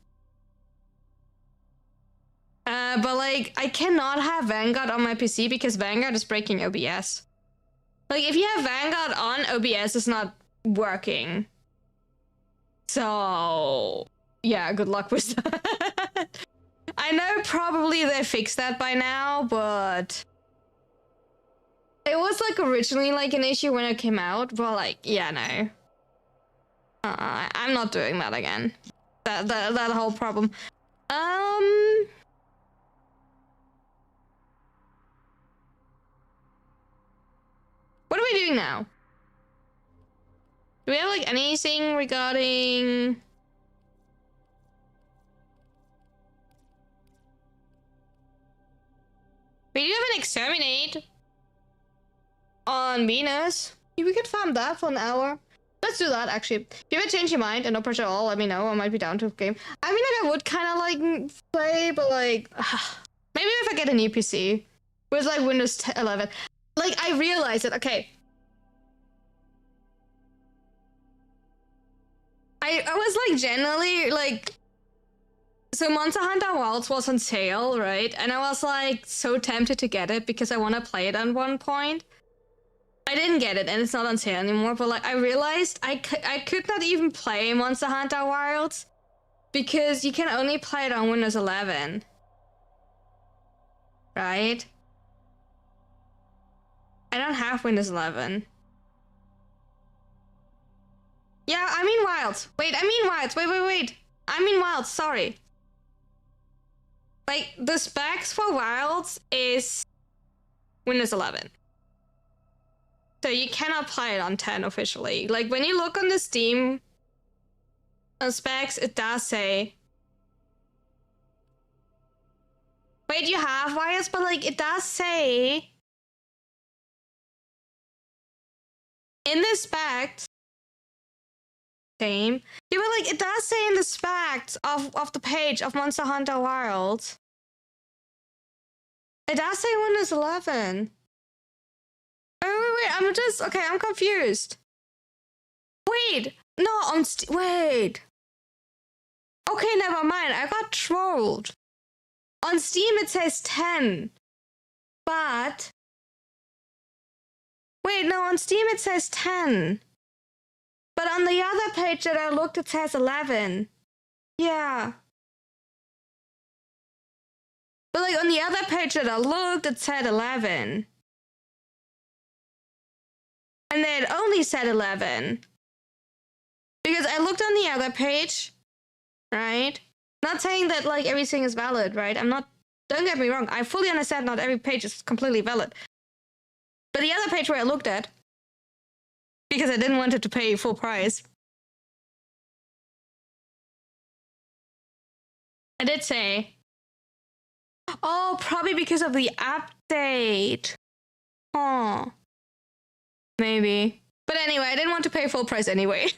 But, like, I cannot have Vanguard on my PC because Vanguard is breaking OBS. Like, if you have Vanguard on, OBS is not working. So... yeah, good luck with that. I know probably they fixed that by now, but... It was, like, originally, like, an issue when it came out, but, like, yeah, no. I'm not doing that again. That whole problem. What are we doing now? Do we have, like, anything regarding... We do have an exterminate on Venus. We could farm that for an hour. Let's do that, actually. If you ever change your mind and no pressure at all, let me know. I might be down to a game. I mean, like, I would kind of, like, play, but, like... maybe if I get a new PC. With, like, Windows 11. Like, I realized it. Okay. I was, like, generally, like... So Monster Hunter Wilds was on sale, right? And I was, like, so tempted to get it because I want to play it at one point. I didn't get it, and it's not on sale anymore, but, like, I realized I could not even play Monster Hunter Wilds because you can only play it on Windows 11. Right? I don't have Windows 11. I mean wilds. Wait, I mean wilds. Wait. I mean wilds, sorry. Like, the specs for wilds is Windows 11. So you cannot play it on 10 officially. Like, when you look on the Steam specs, it does say... Wait, you have wilds? But, like, it does say... In the specs... Same. Yeah, but, like, it does say in the specs of the page of Monster Hunter Wilds. It does say Windows 11. Wait, I'm confused. Wait, no, wait. Okay, never mind, I got trolled. On Steam it says 10, but... Wait, no, on Steam it says 10. But on the other page that I looked, it says 11. Yeah. But like on the other page that I looked, it said 11. And then it only said 11. Because I looked on the other page, right? Not saying that like everything is valid, right? Don't get me wrong, I fully understand not every page is completely valid. But the other page where I looked at, because I didn't want it to pay full price, I did say, oh, probably because of the update. Oh. Maybe. But anyway, I didn't want to pay full price anyway.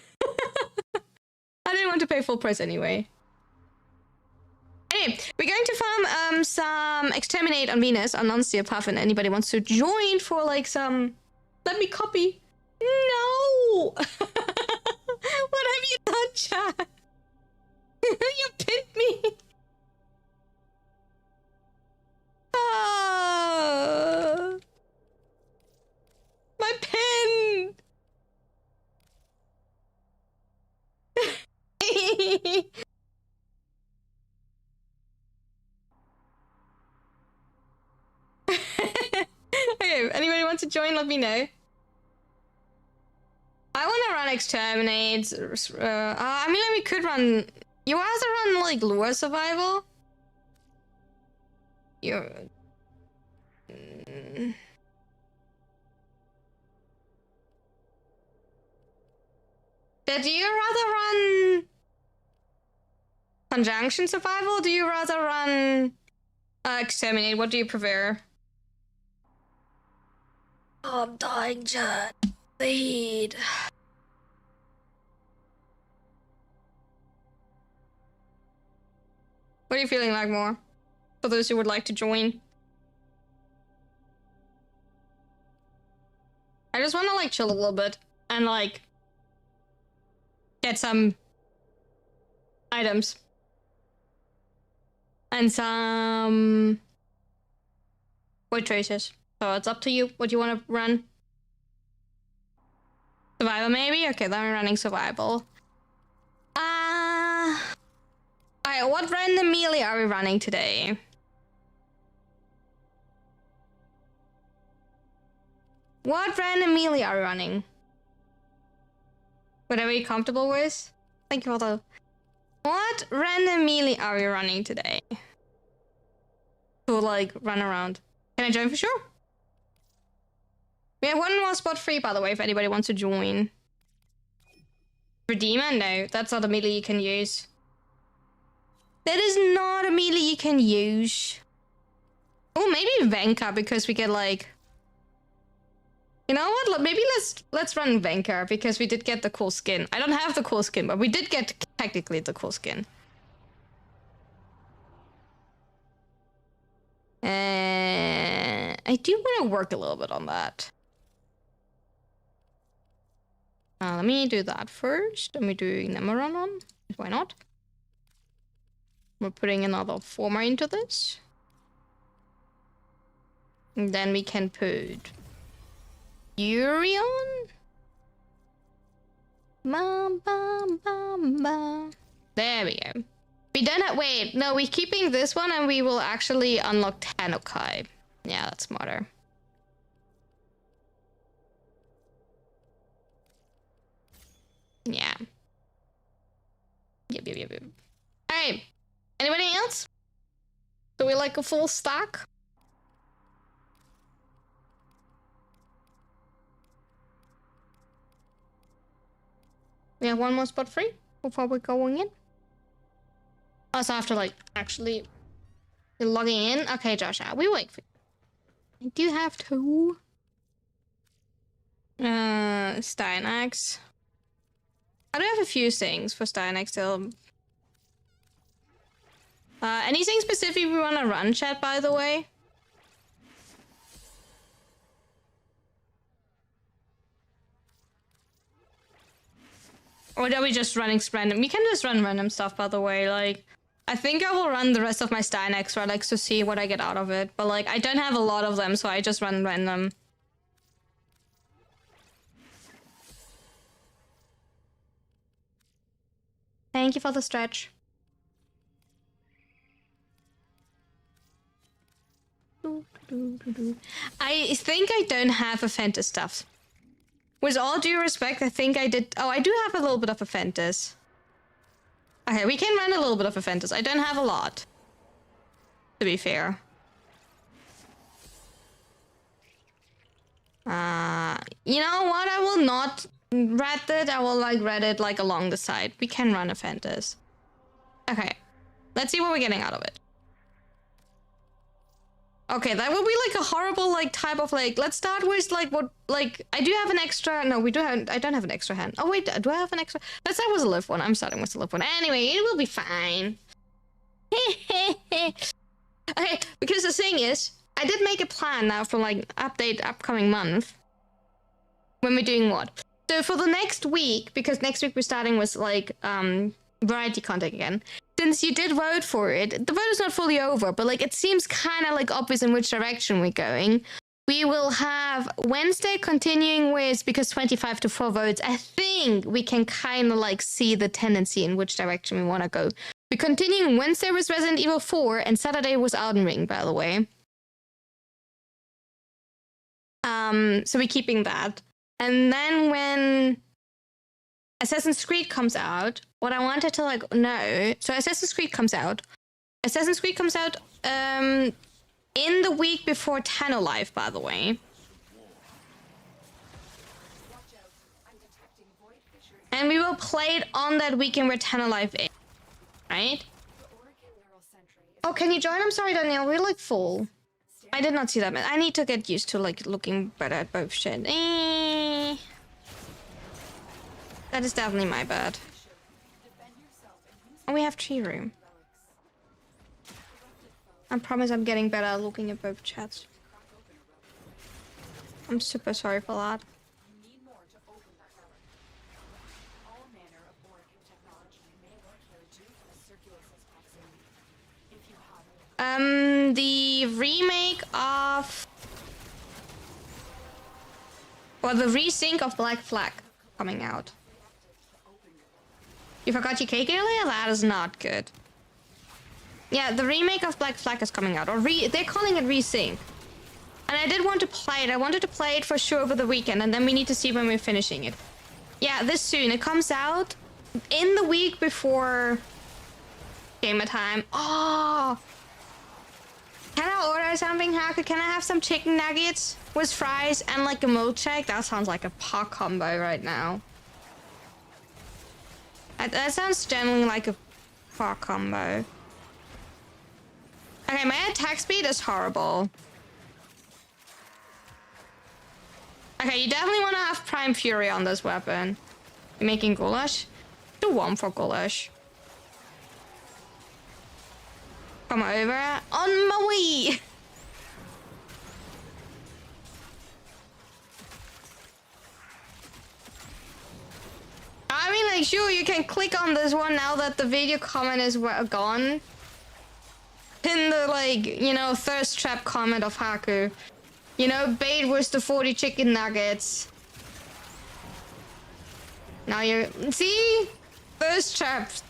Anyway, we're going to farm some Exterminate on Venus on non-steel puff, and anybody wants to join for like some... Let me copy. No! What have you done, chat? You pinned me. Ah. My pen! Okay, if anybody wants to join, let me know. I want to run Exterminates. I mean, we could run... You also run, like, Lure Survival? You're... Do you rather run Conjunction Survival? Or do you rather run Exterminate? What do you prefer? Oh, I'm dying, chat. Bleed. What are you feeling like more? For those who would like to join. I just want to like chill a little bit and like get some items and some void traces. So it's up to you what you want to run. Survival maybe? Okay, then we're running survival. Alright, what random melee are we running today? What random melee are we running? Whatever you're comfortable with? Thank you for the... What random melee are we running today? To like run around. Can I join for sure? We have one more spot free, by the way, if anybody wants to join. Redeemer? No, that's not a melee you can use. That is not a melee you can use. Oh, maybe Venka, because we get like... You know what? Maybe let's run Venka, because we did get the cool skin. I don't have the cool skin, but we did get technically the cool skin. I do want to work a little bit on that. Let me do that first. Let me do Nemeron on. Why not? We're putting another former into this. And then we can put Urion. Bum, bum, bum, bum. There we go. We don't have... Wait, no, we're keeping this one and we will actually unlock Tanokai. Yeah, that's smarter. Yeah. Alright. Anybody else? Do we like a full stack? We have one more spot free before we're going in. Also have to like actually logging in. Okay, Joshua, we wait for you. I do have to. Stynax. I do have a few things for Stynax still. Anything specific we want to run, chat, by the way? Or are we just running random? We can just run random stuff, by the way. Like, I think I will run the rest of my Stynax relics to see what I get out of it. But, like, I don't have a lot of them, so I just run random. Thank you for the stretch. I think I don't have Aphentus stuff. With all due respect, I think I did... Oh, I do have a little bit of Aphentus. Okay, we can run a little bit of Aphentus. I don't have a lot. To be fair. You know what? I will not red it. I will like red it like along the side. We can run Aphentus. Okay. Let's see what we're getting out of it. Okay, that would be like a horrible like type of like, let's start with like what, like, I do have an extra, no, we do have, I don't have an extra hand. Oh wait, do I have an extra? Let's start with a live one. I'm starting with the live one. Anyway, it will be fine. Okay, because the thing is, I did make a plan now for like update upcoming month. When we're doing what? So for the next week, because next week we're starting with like, variety content again. Since you did vote for it, the vote is not fully over, but like it seems kind of like obvious in which direction we're going. We will have Wednesday continuing with, because 25 to 4 votes, I think we can kind of like see the tendency in which direction we want to go. We're continuing Wednesday with Resident Evil 4 and Saturday with Elden Ring, by the way. So we're keeping that. And then when Assassin's Creed comes out, what I wanted to like know, so Assassin's Creed comes out in the week before Tenno Live, by the way. And we will play it on that weekend where Tenno Live is, right? Oh, can you join? I'm sorry, Danielle, we're like full. I did not see that. I need to get used to like looking better at both shit. That is definitely my bad. Oh, we have tree room. I promise I'm getting better at looking at both chats. I'm super sorry for that. The remake of... Or the resync of Black Flag coming out. You forgot your cake earlier? That is not good. Yeah, the remake of Black Flag is coming out. Or they're calling it resync. And I did want to play it. I wanted to play it for sure over the weekend. And then we need to see when we're finishing it. Yeah, this soon. It comes out in the week before gamer time. Oh! Can I order something, Hacker? Can I have some chicken nuggets with fries and like a milkshake? That sounds like a pot combo right now. That sounds generally like a pot combo. Okay, my attack speed is horrible. Okay, you definitely want to have Prime Fury on this weapon. You're making goulash? Too warm for goulash. Come over. On my way! I mean, like, sure, you can click on this one now that the video comment is gone. Pin the, like, you know, thirst trap comment of Haku. You know, bait was the 40 chicken nuggets. Now you're... See? Thirst traps.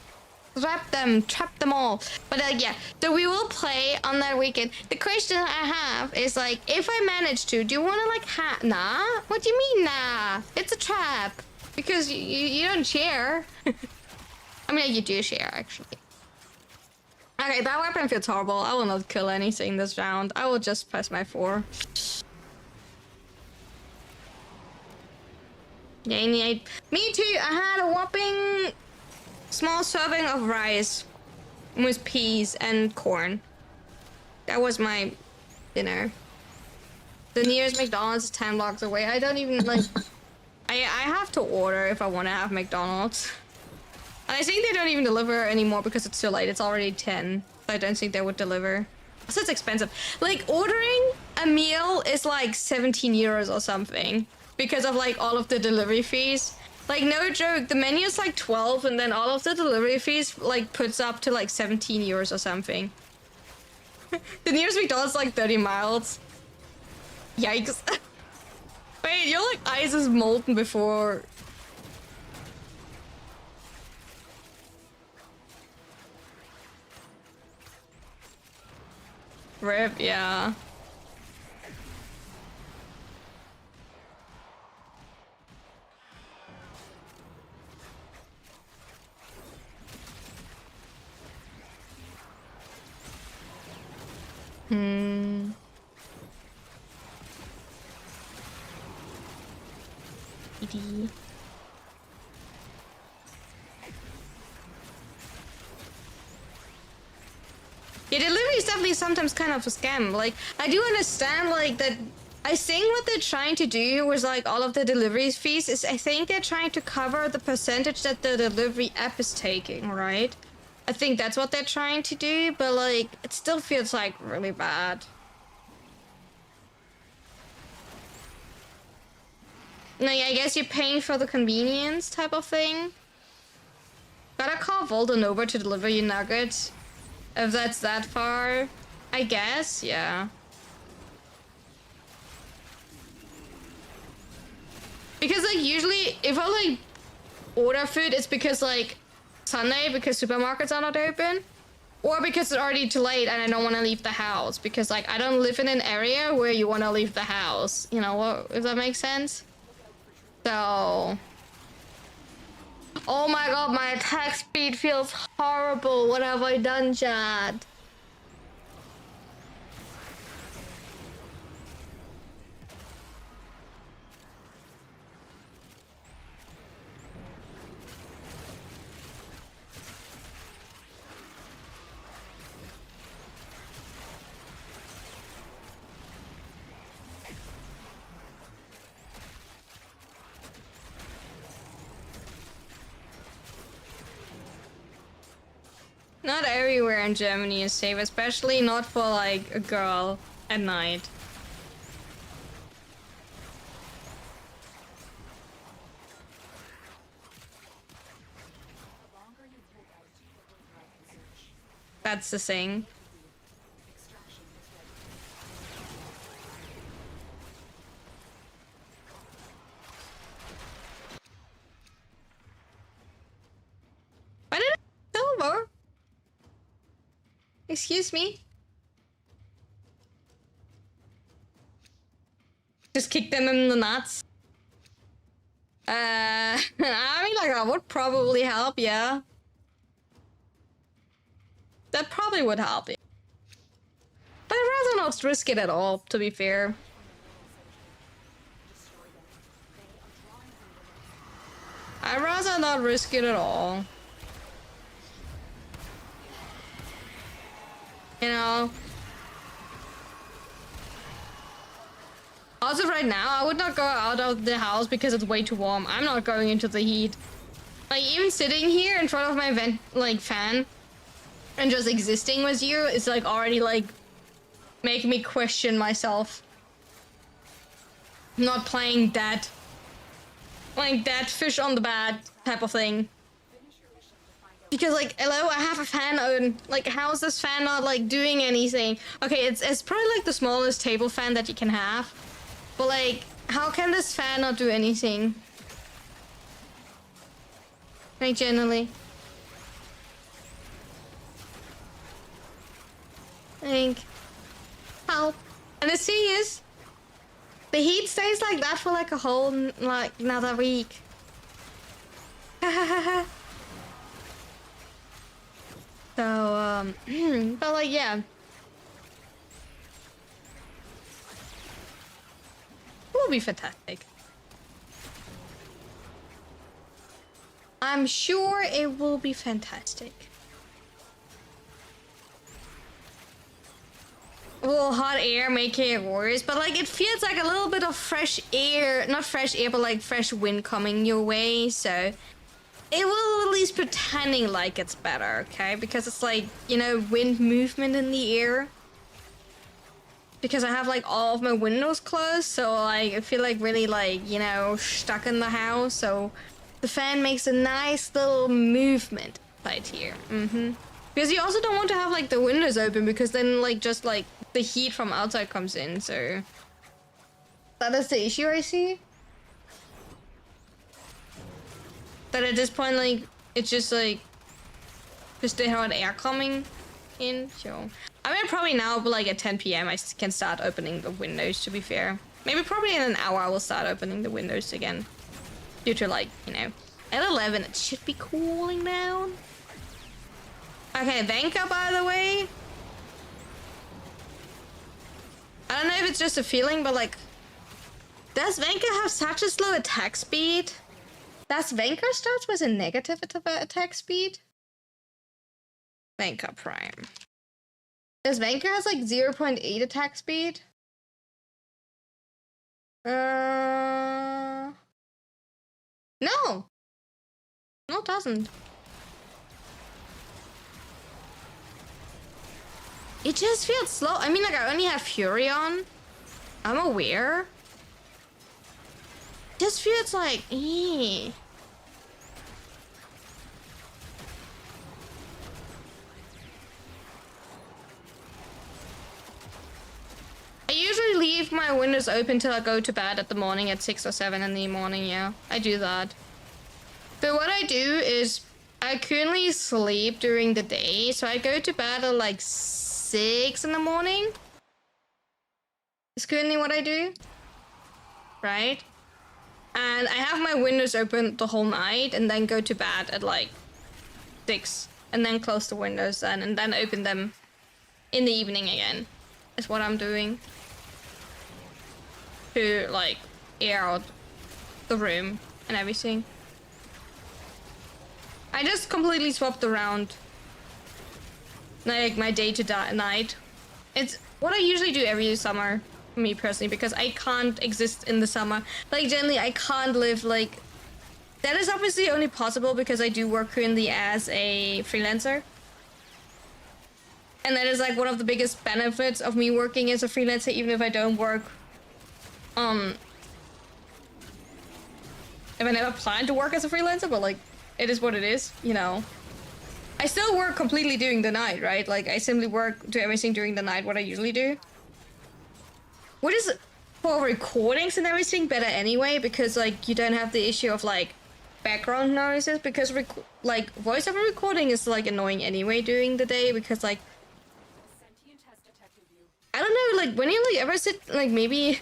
Trap them all. But yeah, so we will play on that weekend. The question I have is like, if I manage to, do you want to like nah? What do you mean nah? It's a trap. Because you don't share. I mean, you do share, actually. Okay, that weapon feels horrible. I will not kill anything this round. I will just press my 4. Yeah, me too. I had a whopping small serving of rice with peas and corn. That was my dinner. The nearest McDonald's is 10 blocks away. I don't even like... I have to order if I want to have McDonald's. And I think they don't even deliver anymore because it's too late. It's already 10. So I don't think they would deliver. So it's expensive. Like, ordering a meal is like 17 euros or something. Because of like all of the delivery fees. Like, no joke, the menu is like 12 and then all of the delivery fees like puts up to like 17 euros or something. The nearest McDonald's is like 30 miles. Yikes. Wait, your like ice is molten before. RIP, yeah. PD. Yeah, delivery is definitely sometimes kind of a scam. Like, I do understand, like, that... I think what they're trying to do was, like, all of the delivery fees is I think they're trying to cover the percentage that the delivery app is taking, right? I think that's what they're trying to do, but, like, it still feels, like, really bad. No, yeah, I guess you're paying for the convenience type of thing. Gotta call Volden over to deliver you nuggets. If that's that far. I guess, yeah. Because, like, usually, if I, like, order food, it's because, like, Sunday, because supermarkets are not open. Or because it's already too late and I don't want to leave the house. Because, like, I don't live in an area where you want to leave the house. You know, what, if that makes sense? So... Oh my god, my attack speed feels horrible. What have I done, Chad? Not everywhere in Germany is safe, especially not for like a girl at night. That's the thing. Why did I silver? Excuse me? Just kick them in the nuts? I mean, like, that would probably help, yeah. That probably would help, yeah. But I'd rather not risk it at all, to be fair. I'd rather not risk it at all. You know? Also right now, I would not go out of the house because it's way too warm. I'm not going into the heat. Like, even sitting here in front of my vent, like, fan and just existing with you is, like, already, like, making me question myself. Not playing that. Like, that fish on the bed type of thing. Because, like, hello, I have a fan on. Like, how is this fan not, like, doing anything? Okay, it's probably, like, the smallest table fan that you can have. But, like, how can this fan not do anything? Like, generally. Like, help. And the thing is, the heat stays like that for, like, a whole, like, another week. So, but like, yeah. It will be fantastic. I'm sure it will be fantastic. Well, hot air making it worse, but like it feels like a little bit of fresh air, not fresh air, but like fresh wind coming your way, so it will at least pretending like it's better, okay? Because it's like, you know, wind movement in the air. Because I have like all of my windows closed, so like I feel like really like, you know, stuck in the house, so the fan makes a nice little movement right here. Because you also don't want to have like the windows open because then like just like the heat from outside comes in, so that is the issue I see. That at this point like it's just like just the hot air coming in, so I mean probably now but like at 10 p.m. I can start opening the windows, to be fair. Maybe probably in an hour I will start opening the windows again. Due to like, you know, at 11 it should be cooling down. Okay, Vanka, by the way. I don't know if it's just a feeling, but like, does Vanka have such a slow attack speed? Does Vanka start with a negative attack speed? Vanka Prime. Does Vanka has like 0.8 attack speed? No. No, it doesn't. It just feels slow. I mean, like, I only have Fury on. I'm aware. Just feels like, I usually leave my windows open till I go to bed at the morning at 6 or 7 in the morning, yeah. I do that. But what I do is, I currently sleep during the day, so I go to bed at like 6 in the morning. It's currently what I do. Right? And I have my windows open the whole night and then go to bed at like 6 and then close the windows then and then open them in the evening again. Is what I'm doing. To like air out the room and everything. I just completely swapped around like my day to night. It's what I usually do every summer. Me personally, because I can't exist in the summer. Like generally I can't live like that is obviously only possible because I do work currently as a freelancer. And that is like one of the biggest benefits of me working as a freelancer, even if I don't work if I never plan to work as a freelancer, but like it is what it is, you know. I still work completely during the night, right? Like I simply work do everything during the night what I usually do. What is for recordings and everything better anyway, because like you don't have the issue of like background noises, because like voiceover recording is like annoying anyway during the day, because like I don't know, like when you like ever sit like maybe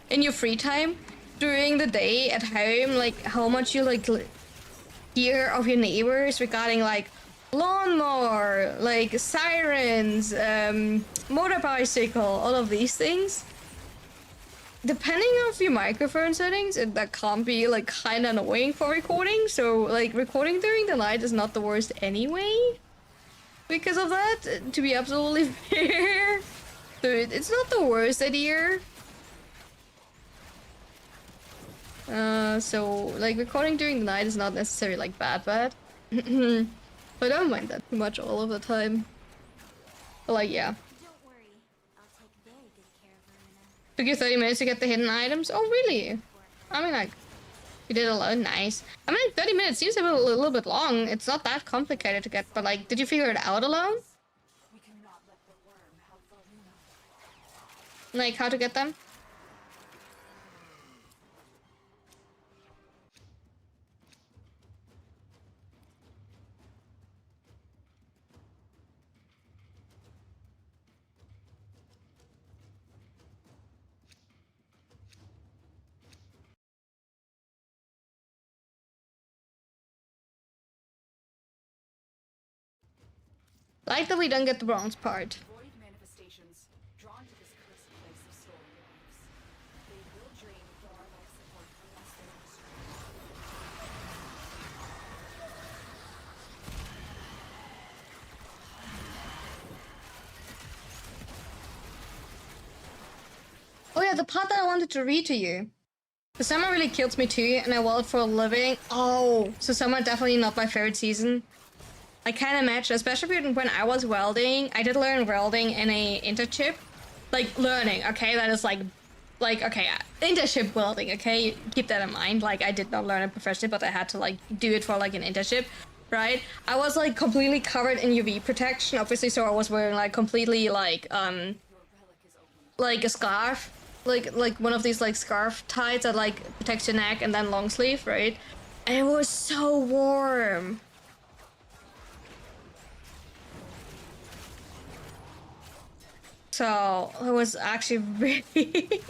in your free time during the day at home, like how much you like hear of your neighbors regarding like lawnmower, like sirens, motor bicycle, all of these things. Depending on your microphone settings, that can be like kind of annoying for recording. So like recording during the night is not the worst anyway. Because of that, to be absolutely fair. So it's not the worst idea. So like recording during the night is not necessarily like bad. But I don't mind that too much all of the time. But like yeah. Took you 30 minutes to get the hidden items? Oh, really? I mean, like, you did it alone? Nice. I mean, 30 minutes seems a little bit long. It's not that complicated to get, but, like, did you figure it out alone? Like, how to get them? Like that we don't get the bronze part. Void manifestations drawn to this cursed place of stolen lives. They will drain your life support unless they are destroyed. Oh yeah, the part that I wanted to read to you. The summer really kills me too, and I weld for a living. Oh, so summer definitely not my favorite season. I can't imagine, especially when I was welding. I did learn welding in a internship. Like, learning, okay? That is okay, internship welding, okay? Keep that in mind. Like, I did not learn it professionally, but I had to, like, do it for, like, an internship, right? I was, like, completely covered in UV protection, obviously, so I was wearing, like, completely, like a scarf. Like one of these, like, scarf ties that, like, protects your neck, and then long sleeve, right? And it was so warm. So it was actually really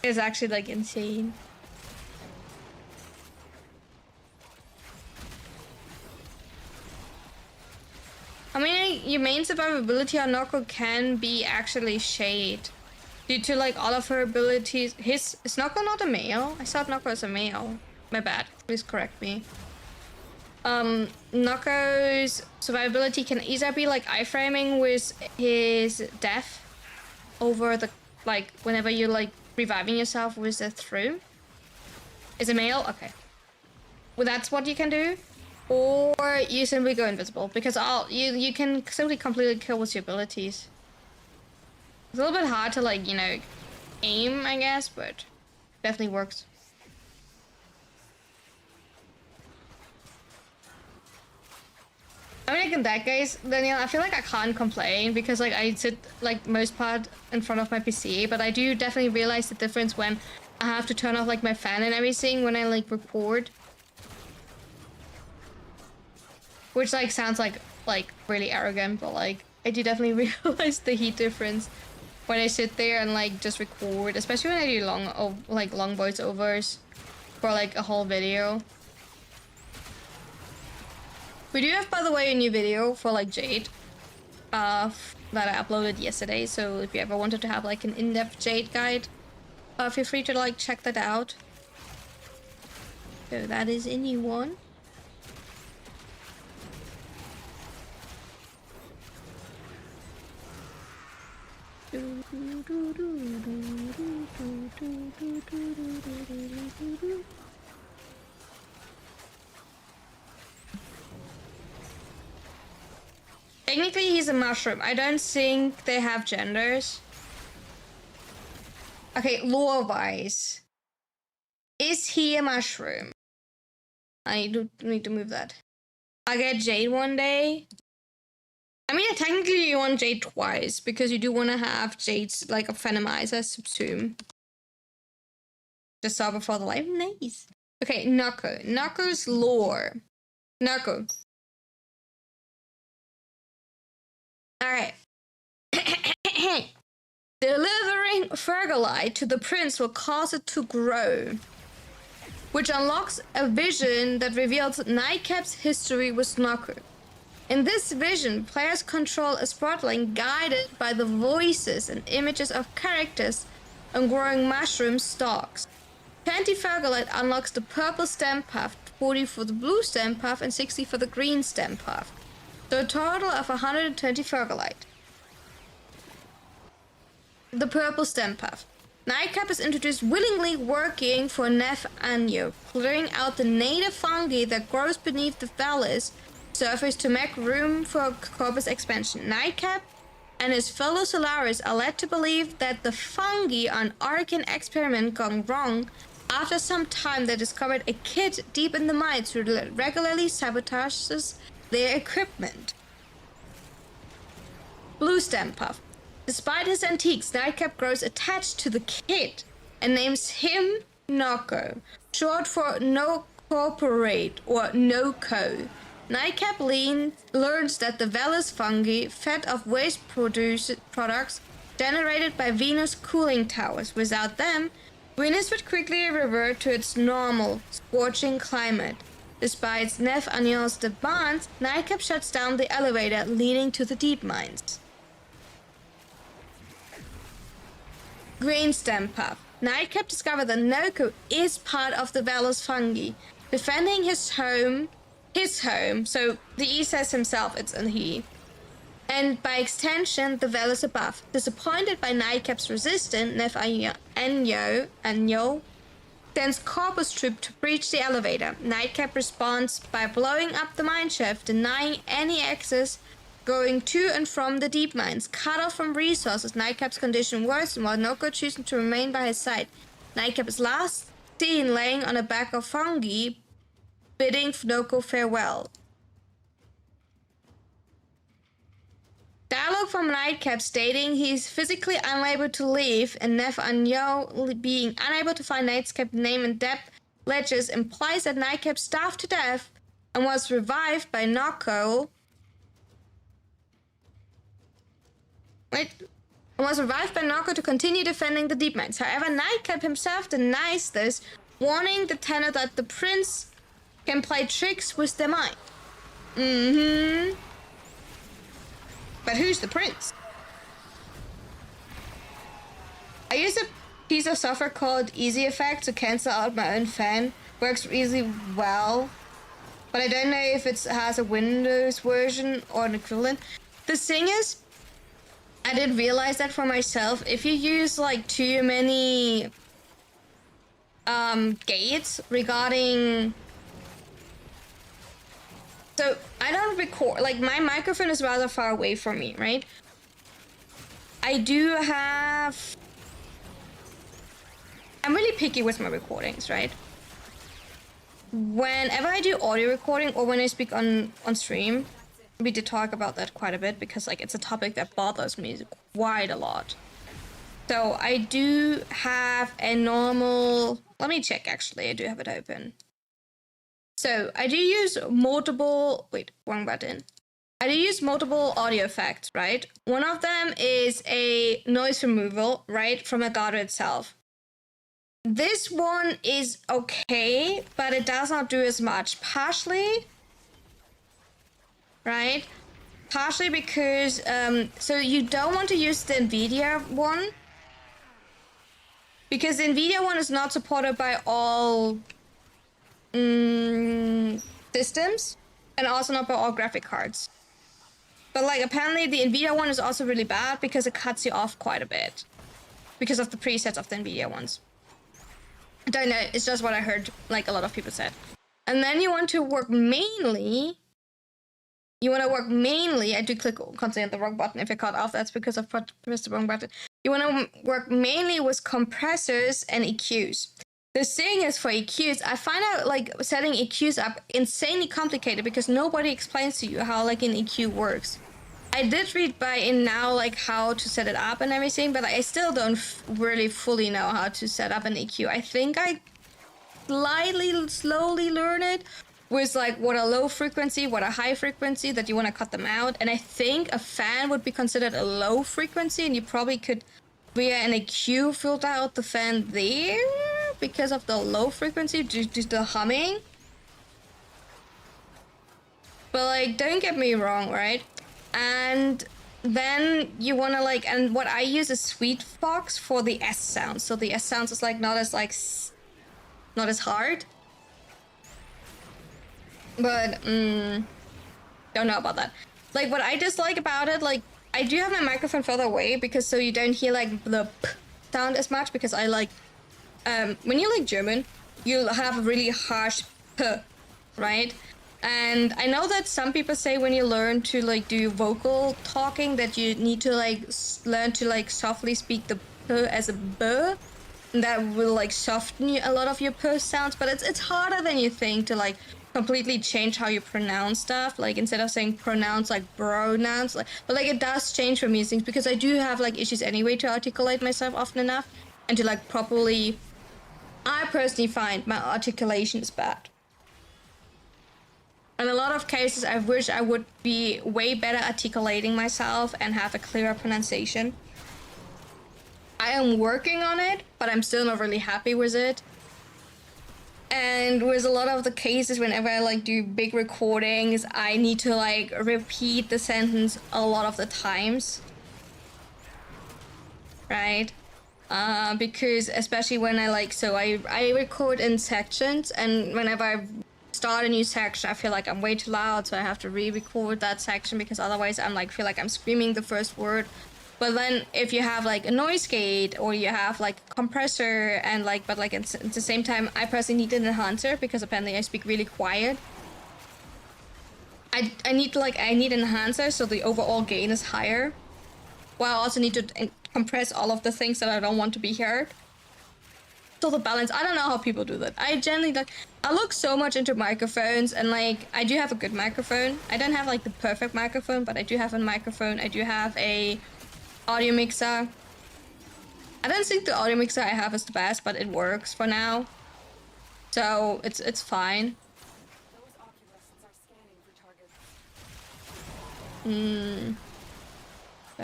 it's actually like insane. I mean, your main survivability on Noko can be actually Shade. Due to like all of her abilities. Is Noko not a male? I thought Noko was a male. My bad. Please correct me. Noko's survivability can either be like iframing with his death over the, like, whenever you're like reviving yourself with a through. Is a male? Okay. Well, that's what you can do. Or you simply go invisible, because you can simply completely kill with your abilities. It's a little bit hard to, like, you know, aim, I guess, but definitely works. I mean, like in that case, Daniel, I feel like I can't complain because, like, I sit, like, most part in front of my PC, but I do definitely realize the difference when I have to turn off, like, my fan and everything when I, like, record. Which, like, sounds like really arrogant, but, like, I do definitely realize the heat difference when I sit there and, like, just record, especially when I do long voiceovers for, like, a whole video. We do have, by the way, a new video for, like, Jade that I uploaded yesterday, so if you ever wanted to have, like, an in-depth Jade guide, feel free to, like, check that out. So that is a new one. Technically, he's a mushroom. I don't think they have genders. Okay, lore-wise, is he a mushroom? I need to move that. I get Jade one day. I mean, technically you want Jade twice, because you do want to have Jade's, like, a Venomizer, I subsume. Just saw before the live. Nice. Okay, Noko. Noko's lore. Noko. Alright. Delivering Fergalite to the prince will cause it to grow, which unlocks a vision that reveals Nightcap's history with Noko. In this vision, players control a spotlight guided by the voices and images of characters on growing mushroom stalks. 20 Fergalite unlocks the purple stem path, 40 for the blue stem path, and 60 for the green stem path. So a total of 120 Fergalite. The purple stem path. Nightcap is introduced willingly working for Nef Anyo, clearing out the native fungi that grows beneath the valleys surface to make room for corpus expansion. Nightcap and his fellow Solaris are led to believe that the fungi on Arcan experiment gone wrong. After some time, they discovered a kid deep in the mines who regularly sabotages their equipment. Blue stem puff. Despite his antiques, Nightcap grows attached to the kid and names him Noko, short for No Corporate or No-Co. Nightcap learns that the Velis fungi fed off waste products generated by Venus cooling towers. Without them, Venus would quickly revert to its normal, scorching climate. Despite Nef Anion's demands, Nightcap shuts down the elevator leading to the deep mines. Grainstem Puff. Nightcap discovered that Noko is part of the Velos fungi, defending his home, so the E says himself, it's a he, and by extension, the Velos above. Disappointed by Nightcap's resistance, Nef Anyo sends Corpus Troop to breach the elevator. Nightcap responds by blowing up the mineshaft, denying any access going to and from the deep mines. Cut off from resources, Nightcap's condition worsens while Noko choosing to remain by his side. Nightcap is last seen laying on a bag of fungi, bidding Noko farewell. Dialogue from Nightcap stating he's physically unable to leave, and Nef Anyo being unable to find Nightcap's name in depth ledgers implies that Nightcap starved to death and was revived by Noko. To continue defending the deep mines. However, Nightcap himself denies this, warning the tenor that the prince can play tricks with their mind. But who's the prince? I use a piece of software called Easy Effect to cancel out my own fan. Works really well, but I don't know if it has a Windows version or an equivalent. The thing is, I didn't realize that for myself. If you use like too many gates regarding, so I don't record, like my microphone is rather far away from me, right? I do have, I'm really picky with my recordings, right? Whenever I do audio recording or when I speak on stream, we did talk about that quite a bit because like it's a topic that bothers me quite a lot. So I do have a normal, let me check actually, I do have it open. So I do use multiple, wait, wrong button. I do use multiple audio effects, right? One of them is a noise removal, right, from Elgato itself. This one is okay, but it does not do as much. Partially, right? Partially because, so you don't want to use the NVIDIA one, because the NVIDIA one is not supported by all systems, and also not by all graphic cards. But like apparently the NVIDIA one is also really bad because it cuts you off quite a bit because of the presets of the NVIDIA ones. I don't know, it's just what I heard like a lot of people said. And then you want to work mainly, I do click constantly on the wrong button. If I cut off, that's because I've pressed the wrong button. You want to work mainly with compressors and EQs. The thing is, for EQs, I find out like setting EQs up insanely complicated because nobody explains to you how like an EQ works. I did read by in now like how to set it up and everything, but I still don't really fully know how to set up an EQ. I think I slowly learn it with like what a low frequency, what a high frequency, that you want to cut them out. And I think a fan would be considered a low frequency, and you probably could via an EQ filter out the fan there because of the low frequency due to the humming. But like, don't get me wrong, right? And then you want to like, and what I use is Sweet Fox for the S sounds. So the S sounds is like not as hard. But don't know about that. Like what I dislike about it, like I do have my microphone further away because so you don't hear like the p sound as much, because I like when you like German, you'll have a really harsh p, right? And I know that some people say when you learn to like do vocal talking that you need to like learn to like softly speak the p as a b, and that will like soften a lot of your p sounds. But it's harder than you think to like completely change how you pronounce stuff. Like instead of saying pronounce like pronouns, like, but like it does change for me things because I do have like issues anyway to articulate myself often enough and to like properly. I personally find my articulation is bad. In a lot of cases, I wish I would be way better articulating myself and have a clearer pronunciation. I am working on it, but I'm still not really happy with it. And with a lot of the cases, whenever I like do big recordings, I need to like repeat the sentence a lot of the times. Right? Because especially when I like, so I record in sections, and whenever I start a new section, I feel like I'm way too loud, so I have to re-record that section, because otherwise I'm like, feel like I'm screaming the first word. But then if you have like a noise gate, or you have like a compressor, and like, but like at the same time, I personally need an enhancer, because apparently I speak really quiet. I need an enhancer so the overall gain is higher. Well, I also need to compress all of the things that I don't want to be heard. So the balance, I don't know how people do that. I generally like, I look so much into microphones, and like, I do have a good microphone. I don't have like the perfect microphone, but I do have a microphone. I do have a audio mixer. I don't think the audio mixer I have is the best, but it works for now. So it's fine. Those oculists are scanning for targets. So, They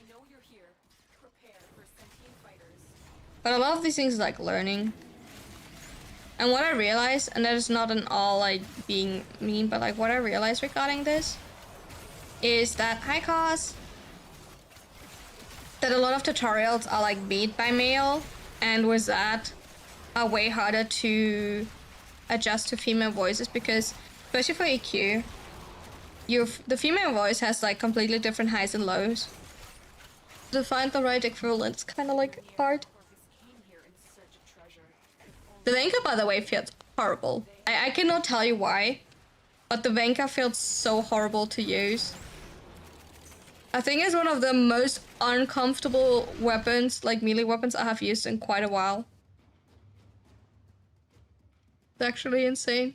know you're here. Prepare for sentient fighters. but a lot of these things is like learning. And what I realized, and that is not an all like being mean, but like what I realized regarding this is that, hi cause, that a lot of tutorials are like made by male, and with that are way harder to adjust to female voices, because especially for EQ, the female voice has like completely different highs and lows. To find the right equivalent is kind of like hard. Corvus came here in search of treasure. The Venka, by the way, feels horrible. I cannot tell you why, but the Venka feels so horrible to use. I think it's one of the most uncomfortable weapons, like melee weapons, I have used in quite a while. It's actually insane.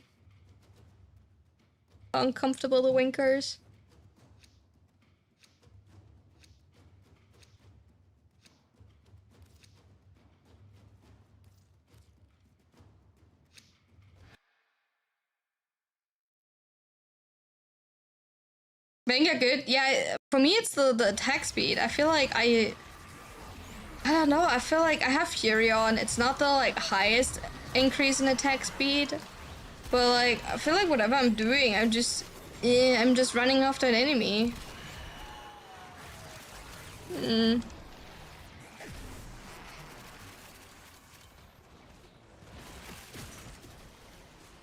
How uncomfortable the Winkers. Venga good. Yeah, for me it's the attack speed. I feel like I don't know, I feel like I have Fury on. It's not the like highest increase in attack speed, but like I feel like whatever I'm doing, I'm just running after an enemy.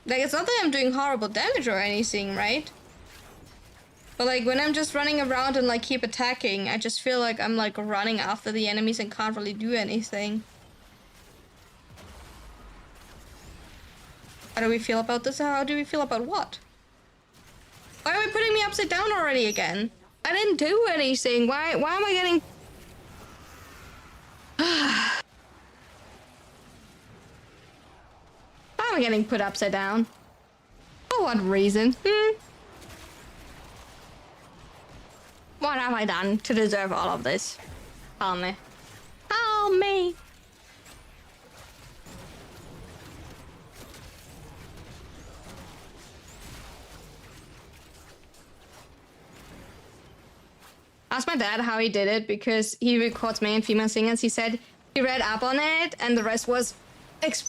Like, it's not that I'm doing horrible damage or anything, right? But like when I'm just running around and like keep attacking, I just feel like I'm like running after the enemies and can't really do anything. How do we feel about this? How do we feel about what? Why are we putting me upside down already again? I didn't do anything. Why am I getting... Why am I getting put upside down? For what reason? What have I done to deserve all of this? Tell me. Tell me! Asked my dad how he did it, because he records male and female singers. He said he read up on it and the rest was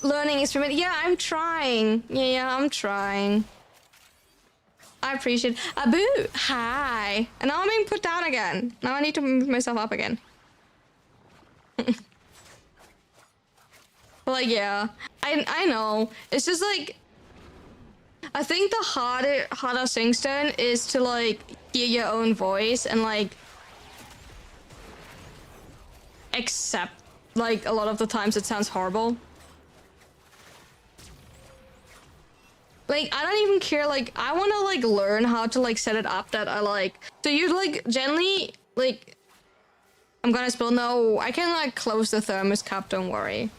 learning experiment. Yeah, I'm trying. Yeah, I'm trying. I appreciate Abu, hi. And now I'm being put down again. Now I need to move myself up again. But like, yeah. I know. It's just like, I think the harder things then is to like hear your own voice and like accept like a lot of the times it sounds horrible. Like, I don't even care, like, I want to, like, learn how to, like, set it up that I, like... So you, like, generally, like... I'm gonna spill... No, I can, like, close the thermos cup, don't worry.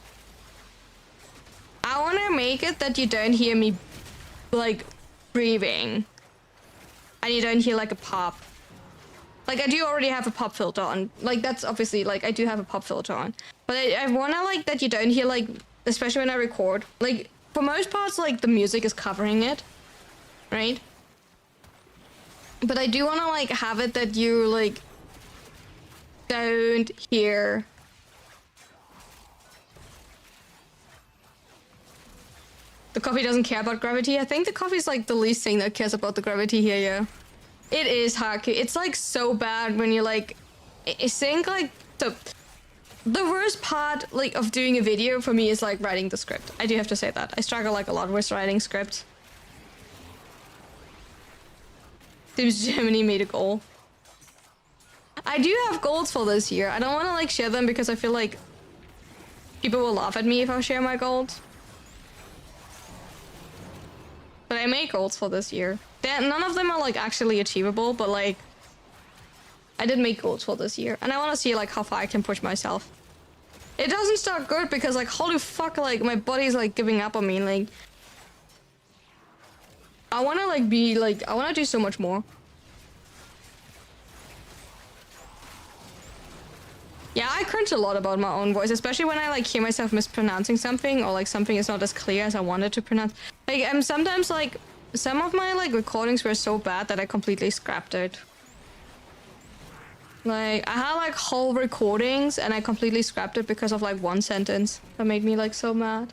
I want to make it that you don't hear me, like, breathing. And you don't hear, like, a pop. Like, I do already have a pop filter on. Like, that's obviously, like, I do have a pop filter on. But I want to, like, that you don't hear, like... Especially when I record. Like... For most parts, like, the music is covering it, right? But I do want to, like, have it that you, like, don't hear The coffee doesn't care about gravity. I think the coffee is like the least thing that cares about the gravity here, yeah. It is Haku. It's like so bad when you like... I think like the worst part like of doing a video for me is like writing the script. I do have to say that. I struggle like a lot with writing scripts. Seems Germany made a goal. I do have goals for this year. I don't want to like share them because I feel like people will laugh at me if I share my goals. But I made goals for this year. None of them are like actually achievable, but like I did make goals for this year, and I want to see like how far I can push myself. It doesn't start good because like holy fuck, like my body's like giving up on me. Like I want to like be like I want to do so much more. Yeah, I cringe a lot about my own voice, especially when I like hear myself mispronouncing something or like something is not as clear as I wanted to pronounce. Like sometimes like some of my like recordings were so bad that I completely scrapped it. Like I had like whole recordings and I completely scrapped it because of like one sentence that made me like so mad.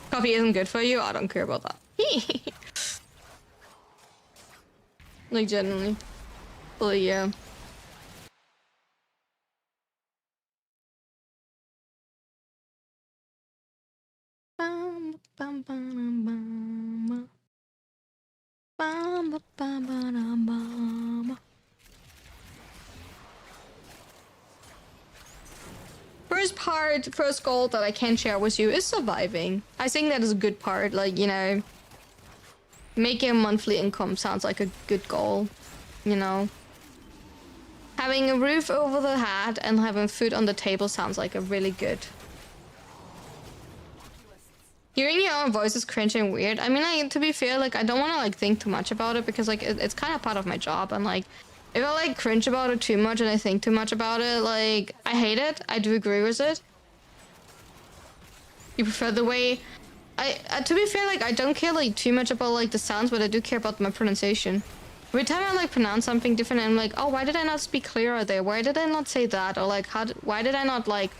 Coffee isn't good for you? I don't care about that. Like genuinely. Well, yeah. Bum, bum, bum, bum, bum, bum, bum, bum, bum. First goal that I can share with you is surviving. I think that is a good part. Like, you know, making a monthly income sounds like a good goal, you know. Having a roof over the head and having food on the table sounds like a really good. Hearing your own voice is cringe and weird. I mean, like, to be fair, like, I don't want to, like, think too much about it because, like, it's kind of part of my job. And, like, if I, like, cringe about it too much and I think too much about it, like, I hate it. I do agree with it. You prefer the way... to be fair, like, I don't care, like, too much about, like, the sounds, but I do care about my pronunciation. Every time I, like, pronounce something different, I'm like, oh, why did I not speak clearer there? Why did I not say that? Or, like, why did I not, like...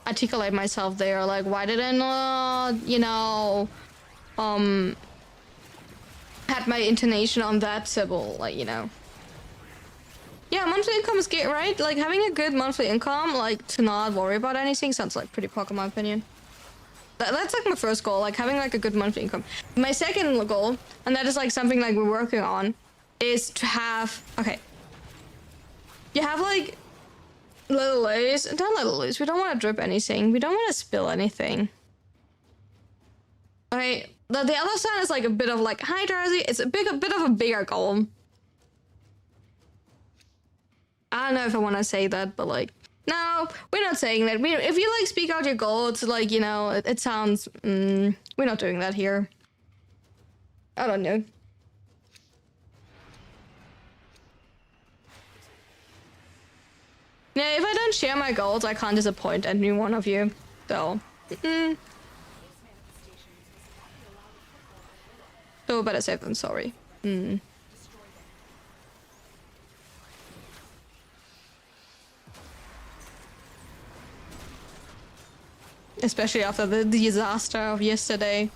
articulate myself there? Like, why did I not, you know, had my intonation on that syllable, like, you know. Yeah, monthly income is good, right? Like, having a good monthly income, like, to not worry about anything sounds like pretty poor in my opinion. That's like my first goal, like having like a good monthly income. My second goal, and that is like something like we're working on, is to have, okay, you have like little loos, not little loos, we don't want to drip anything, we don't want to spill anything. Okay, the other side is like a bit of like, hi Darcy, it's a bit of a bigger goal. I don't know if I want to say that, but like, no, we're not saying that. If you like speak out your goal, it's like, you know, it sounds, we're not doing that here. I don't know. Yeah, if I don't share my goals, I can't disappoint any one of you. So, so better safe than sorry. Especially after the disaster of yesterday.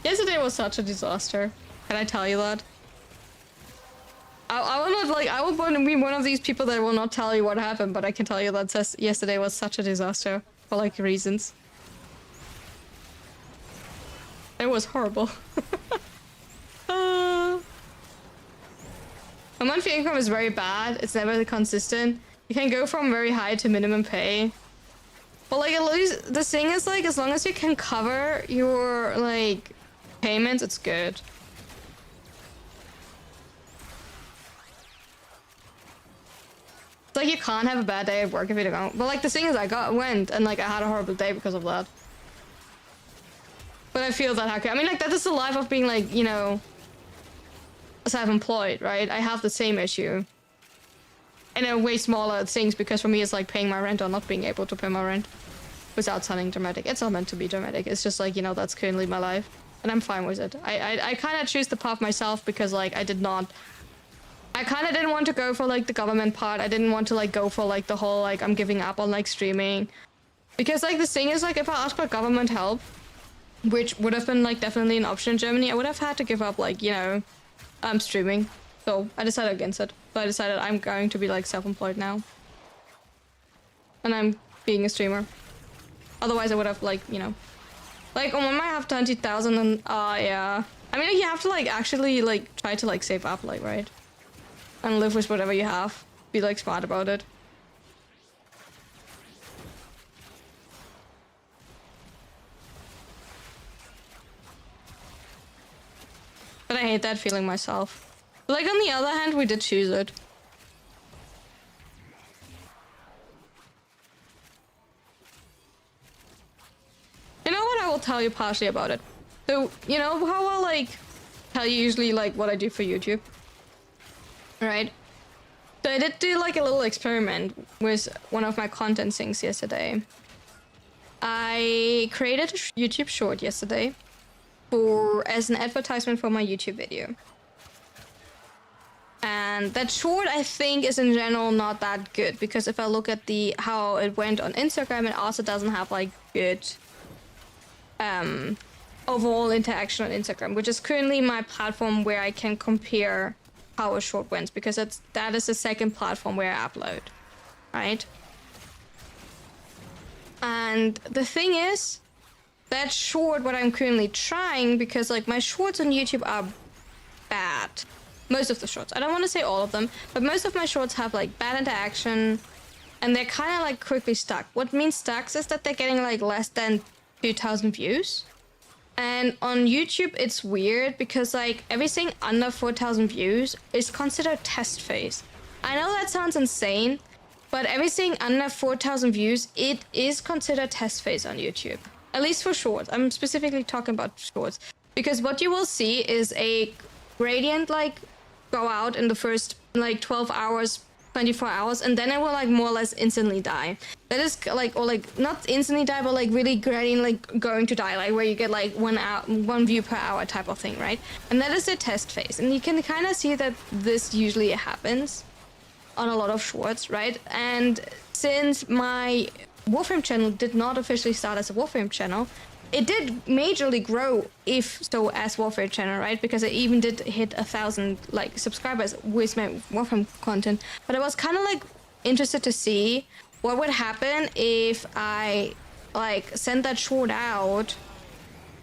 Yesterday was such a disaster. Can I tell you that? I will not, like, I will be one of these people that will not tell you what happened, but I can tell you that yesterday was such a disaster for like reasons. It was horrible. My monthly income is very bad. It's never consistent. You can go from very high to minimum pay. But like, at least the thing is, like, as long as you can cover your like payments, it's good. It's like you can't have a bad day at work if you don't. But like, the thing is, I went and like I had a horrible day because of that. But I feel that happy. I mean, like, that is the life of being like, you know, self-employed, right? I have the same issue. And a way smaller things, because for me it's like paying my rent or not being able to pay my rent without sounding dramatic. It's not meant to be dramatic. It's just like, you know, that's currently my life and I'm fine with it. I kind of choose the path myself because like I did not I kind of didn't want to go for like the government part. I didn't want to like go for like the whole like I'm giving up on like streaming. Because like the thing is like if I asked for government help, which would have been like definitely an option in Germany, I would have had to give up like, you know, streaming. So I decided against it. So I decided I'm going to be like self-employed now. And I'm being a streamer. Otherwise I would have like, you know, like when I have 20,000 and yeah. I mean like, you have to like actually like try to like save up, like, right? And live with whatever you have. Be like smart about it. But I hate that feeling myself. But like on the other hand, we did choose it. You know what? I will tell you partially about it. So, you know how I'll like tell you usually like what I do for YouTube? Right? So I did do like a little experiment with one of my content things yesterday. I created a YouTube short yesterday as an advertisement for my YouTube video. And that short I think is in general not that good, because if I look at how it went on Instagram, it also doesn't have like good overall interaction on Instagram, which is currently my platform where I can compare how a short went, because that is the second platform where I upload, right? And the thing is, that short, what I'm currently trying, because like my shorts on YouTube are bad. Most of the shorts. I don't want to say all of them, but most of my shorts have like bad interaction, and they're kind of like quickly stuck. What means stuck is that they're getting like less than 2,000 views. And on YouTube, it's weird because like everything under 4,000 views is considered test phase. I know that sounds insane, but everything under 4,000 views, it is considered test phase on YouTube. At least for shorts. I'm specifically talking about shorts. Because what you will see is a gradient like go out in the first like 12 hours, 24 hours, and then it will like more or less instantly die. That is like, or like not instantly die, but like really gradient like going to die, like where you get like 1 view per hour type of thing, right? And that is the test phase. And you can kind of see that this usually happens on a lot of shorts, right? And since my Warframe channel did not officially start as a Warframe channel, it did majorly grow, if so, as Warframe channel, right? Because I even did hit 1,000 like subscribers with my Warframe content. But I was kind of like interested to see what would happen if I like sent that short out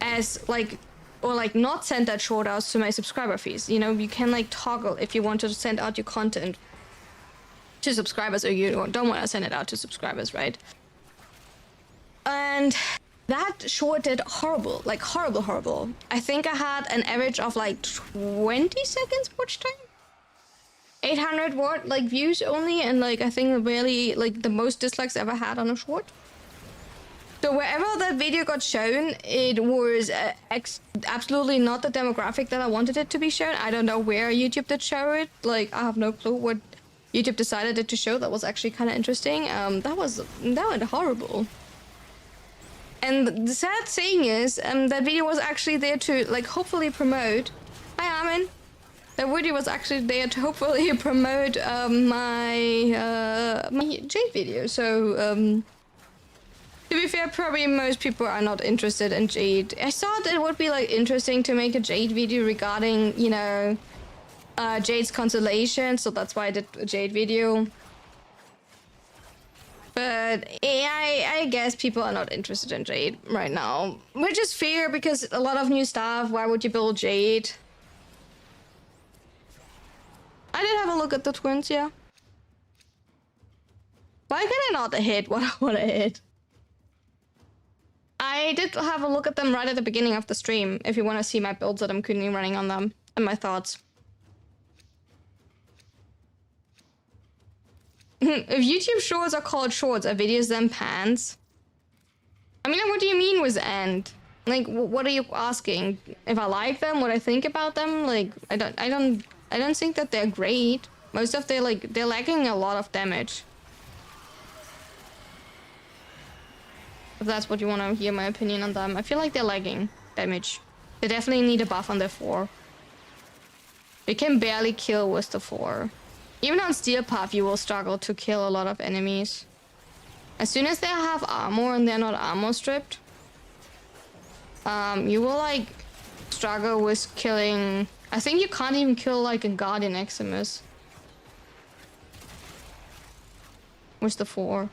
as like, or like not send that short out to my subscriber fees. You know, you can like toggle if you want to send out your content to subscribers, or you don't want to send it out to subscribers, right? And that short did horrible, like horrible. I think I had an average of like 20 seconds watch time, 800 like views only, and like I think really like the most dislikes I ever had on a short. So wherever that video got shown, it was absolutely not the demographic that I wanted it to be shown. I don't know where YouTube did show it. Like I have no clue what YouTube decided it to show. That was actually kind of interesting. That went horrible. And the sad thing is, that video was actually there to like hopefully promote. Hi, Armin. That video was actually there to hopefully promote my Jade video. So to be fair, probably most people are not interested in Jade. I thought it would be like interesting to make a Jade video regarding, you know, Jade's constellation. So that's why I did a Jade video. But I guess people are not interested in Jade right now, which is fair because a lot of new stuff. Why would you build Jade? I did have a look at the twins, yeah. Why can I not hit what I want to hit? I did have a look at them right at the beginning of the stream, if you want to see my builds that I'm currently running on them, and my thoughts. If YouTube shorts are called shorts, are videos then pans? I mean, what do you mean with end? Like, what are you asking? If I like them, what I think about them? Like, I don't think that they're great. Most of they're lacking a lot of damage. If that's what you want to hear my opinion on them, I feel like they're lagging damage. They definitely need a buff on their 4. You can barely kill with the 4. Even on Steel Path, you will struggle to kill a lot of enemies. As soon as they have armor and they're not armor stripped, you will like struggle with killing. I think you can't even kill like a Guardian Eximus with the 4.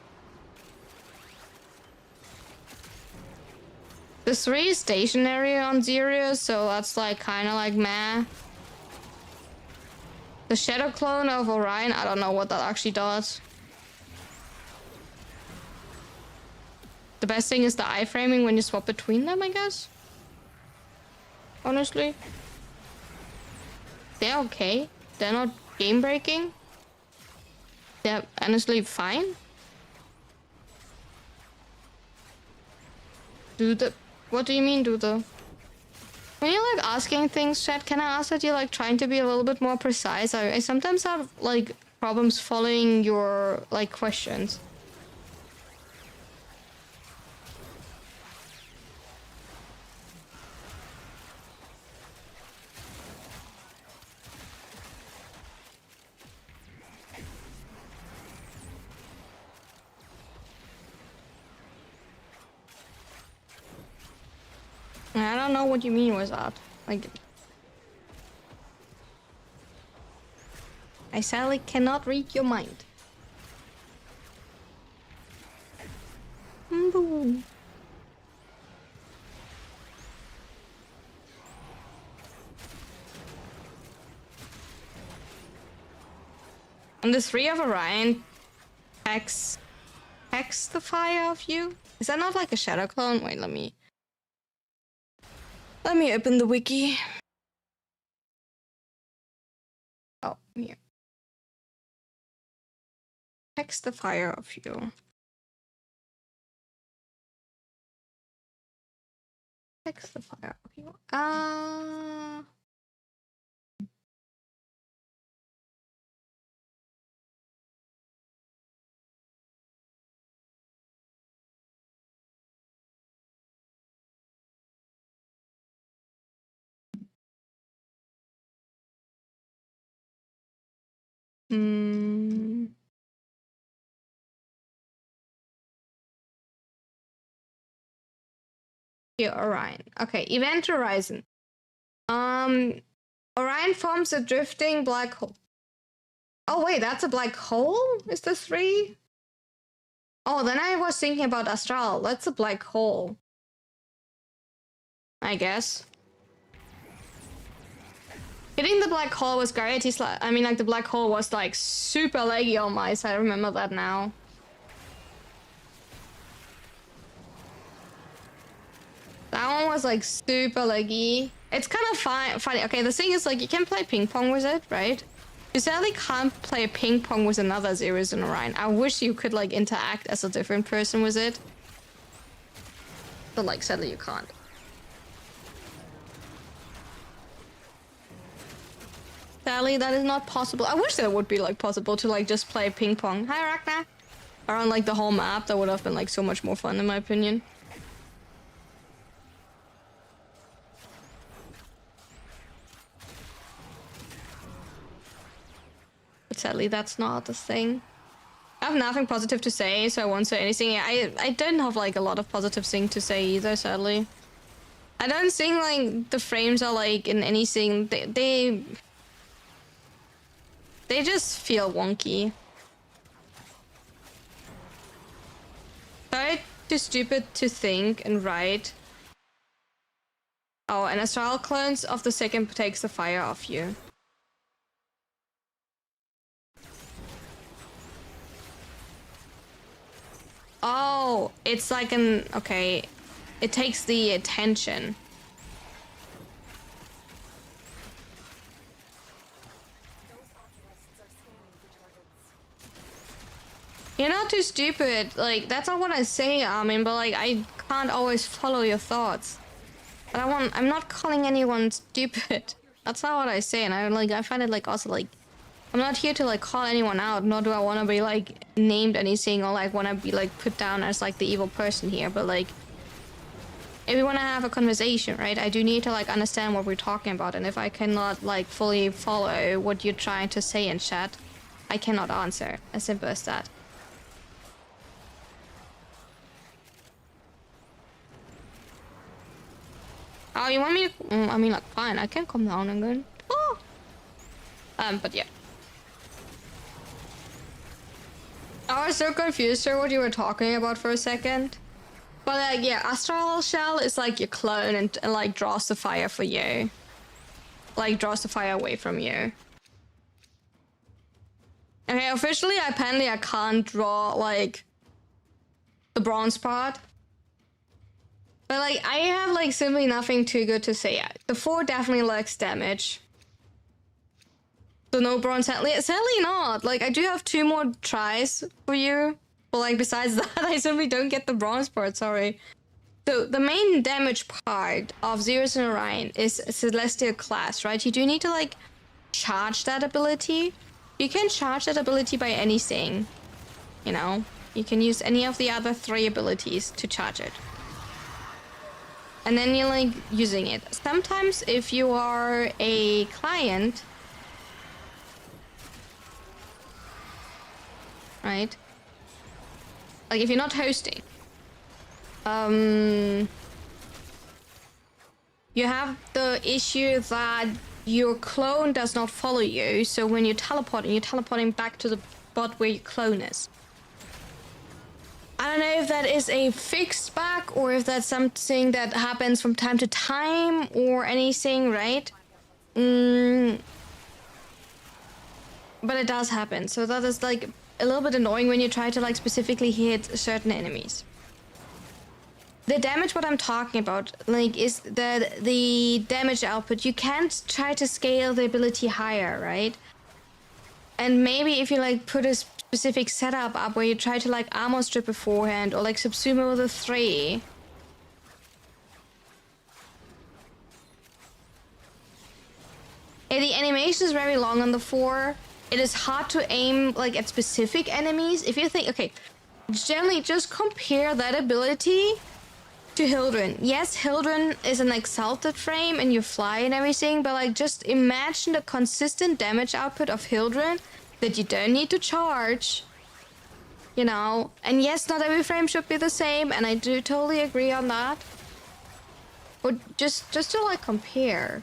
The 3 is stationary on Sirius, so that's like kind of like meh. The Shadow Clone of Orion, I don't know what that actually does. The best thing is the iframing when you swap between them, I guess. Honestly. They're okay. They're not game breaking. They're honestly fine. What do you mean do the? When you're like asking things, chat, can I ask that you're like trying to be a little bit more precise? I sometimes have like problems following your like questions. I don't know what you mean with that. Like, I sadly cannot read your mind. Boom. And the 3 of Orion hex the fire of you? Is that not like a shadow clone? Wait, let me open the wiki. Oh, here. Hex the fire of you. Hex the fire of you. Here, Orion. Okay, Event Horizon. Orion forms a drifting black hole. Oh wait, that's a black hole? Is the 3? Oh, then I was thinking about Astral. That's a black hole. I guess. Hitting the black hole was great. I mean, like, the black hole was, like, super laggy on my side. I remember that now. That one was, like, super laggy. It's kind of funny. Okay, the thing is, like, you can play ping pong with it, right? You sadly can't play ping pong with another Sirius and Orion. I wish you could, like, interact as a different person with it. But, like, sadly you can't. Sadly, that is not possible. I wish that would be, like, possible to, like, just play ping pong. Hi, Ragnar! Around, like, the whole map. That would have been, like, so much more fun, in my opinion. But sadly, that's not the thing. I have nothing positive to say, so I won't say anything. I don't have, like, a lot of positive things to say either, sadly. I don't think, like, the frames are, like, in anything. They just feel wonky. Sorry, too stupid to think and write. Oh, and Astral Clones of the second takes the fire off you. Oh, it's like an... Okay. It takes the attention. You're not too stupid. Like, that's not what I say, Armin, but like, I can't always follow your thoughts. But I'm not calling anyone stupid. That's not what I say, and I find it like also like, I'm not here to like call anyone out, nor do I want to be like named anything or like want to be like put down as like the evil person here, but like, if we want to have a conversation, right, I do need to like understand what we're talking about, and if I cannot like fully follow what you're trying to say in chat, I cannot answer. As simple as that. Oh, you want me to? I mean, like, fine, I can come down again. Oh. But yeah. I was so confused sir, what you were talking about for a second. But like, yeah, Astral Shell is like your clone and like draws the fire for you. Like draws the fire away from you. Okay, officially, apparently I can't draw like the bronze part. But like, I have like simply nothing too good to say yet. The 4 definitely lacks damage. So no bronze, sadly not. Like, I do have 2 more tries for you. But like, besides that, I simply don't get the bronze part, sorry. So the main damage part of Zeus and Orion is Celestial Class, right? You do need to like charge that ability. You can charge that ability by anything, you know? You can use any of the other 3 abilities to charge it. And then you're like using it. Sometimes if you are a client, right? Like if you're not hosting, you have the issue that your clone does not follow you. So when you're teleporting back to the spot where your clone is. I don't know if that is a fixed bug or if that's something that happens from time to time or anything, right? But it does happen. So that is like a little bit annoying when you try to like specifically hit certain enemies. The damage what I'm talking about like is that the damage output, you can't try to scale the ability higher, right? And maybe if you like put a specific setup up where you try to like armor strip beforehand or like subsume with a 3. The animation is very long on the 4. It is hard to aim like at specific enemies. If you think, okay, generally just compare that ability to Hildren. Yes, Hildren is an exalted frame and you fly and everything, but like just imagine the consistent damage output of Hildren that you don't need to charge, you know. And yes, not every frame should be the same, and I do totally agree on that. But just to like compare.